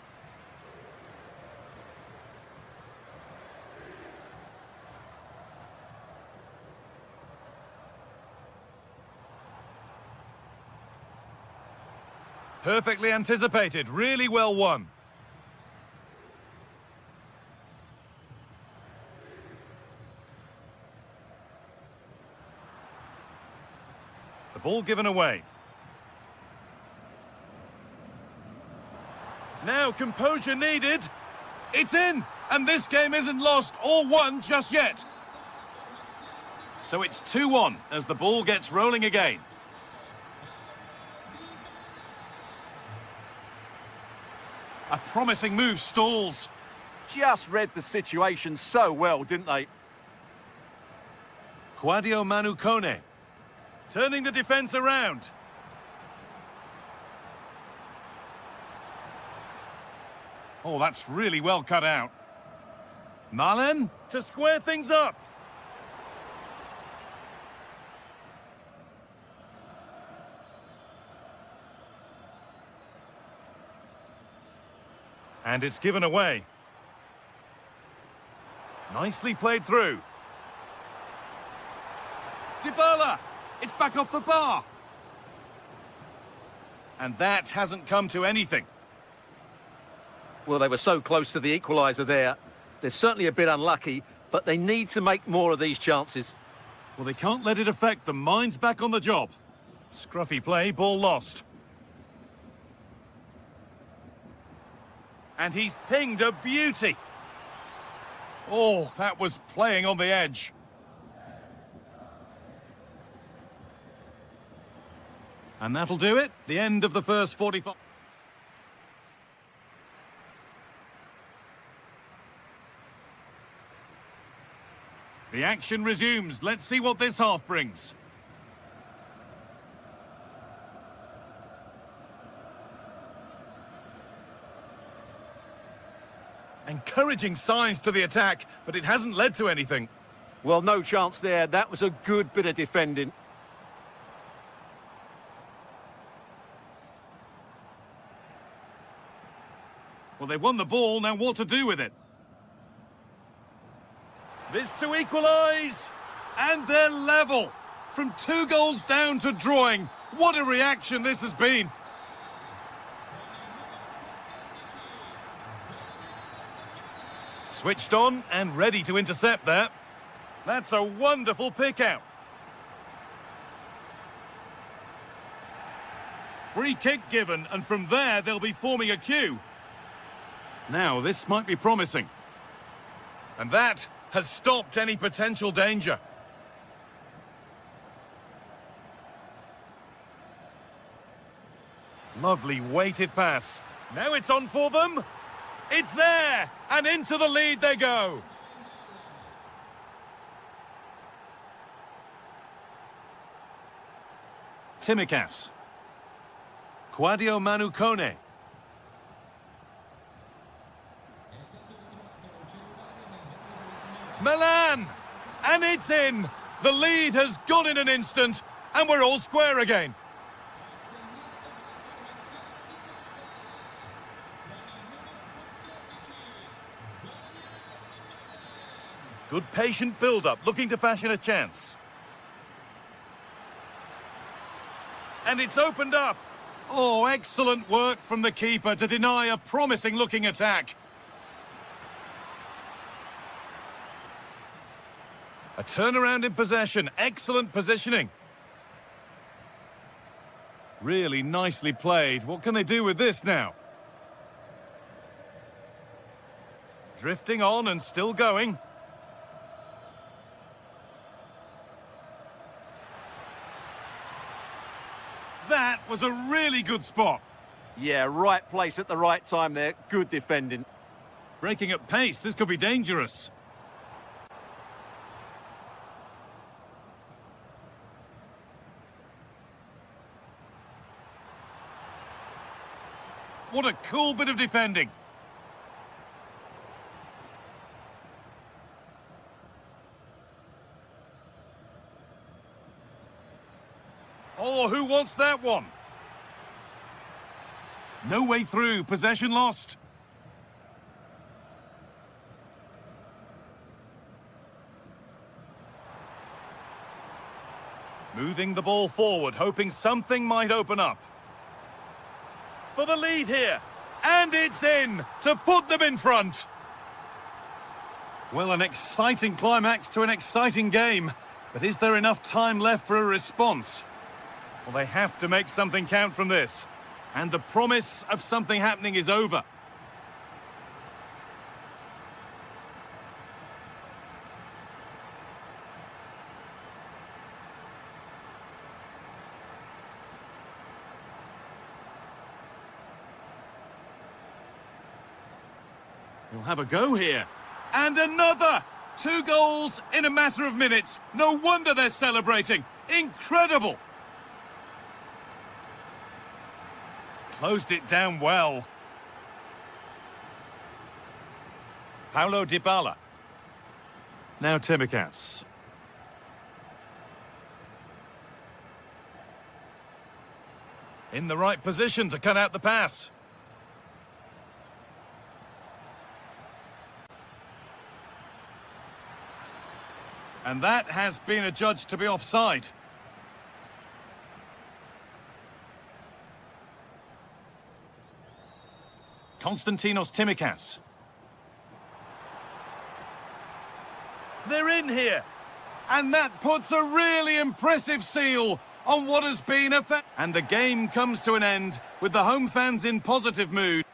Perfectly anticipated, really well won. The ball given away. Now composure needed. It's in, and this game isn't lost or won just yet. So it's 2-1 as the ball gets rolling again. A promising move stalls. Just read the situation so well, didn't they? Quadio Manu Kone. Turning the defence around. Oh, that's really well cut out. Malen to square things up. And it's given away. Nicely played through. Dybala! It's back off the bar. And that hasn't come to anything. Well, they were so close to the equaliser there. They're certainly a bit unlucky, but they need to make more of these chances. Well, they can't let it affect them. Mind's back on the job. Scruffy play, ball lost. And he's pinged a beauty. Oh, that was playing on the edge. And that'll do it. The end of the first 45. The action resumes. Let's see what this half brings. Encouraging signs to the attack, but it hasn't led to anything. Well, no chance there. That was a good bit of defending. Well, they won the ball, now what to do with it? This to equalise, and they're level. From 2 goals down to drawing, What a reaction this has been. Switched on and ready to intercept there. That's a wonderful pick out. Free kick given, and from there they'll be forming a queue. Now this might be promising. And that has stopped any potential danger. Lovely weighted pass. Now it's on for them. It's there, and into the lead they go. Timikas. Quadio Manukone. Milan! And it's in! The lead has gone in an instant, and we're all square again. Good patient build-up, looking to fashion a chance. And it's opened up. Oh, excellent work from the keeper to deny a promising-looking attack. A turnaround in possession, excellent positioning. Really nicely played. What can they do with this now? Drifting on and still going. That was a really good spot. Yeah, right place at the right time there. Good defending. Breaking at pace, this could be dangerous. What a cool bit of defending. Oh, who wants that one? No way through, possession lost. Moving the ball forward, hoping something might open up. For the lead here, and it's in to put them in front. Well, an exciting climax to an exciting game, but is there enough time left for a response? Well, they have to make something count from this, and the promise of something happening is over. He'll have a go here. And another! 2 goals in a matter of minutes. No wonder they're celebrating. Incredible! Closed it down well. Paulo Dybala. Now Timikas. In the right position to cut out the pass. And that has been adjudged to be offside. Konstantinos Timikas. They're in here. And that puts a really impressive seal on what has been a... And the game comes to an end with the home fans in positive mood.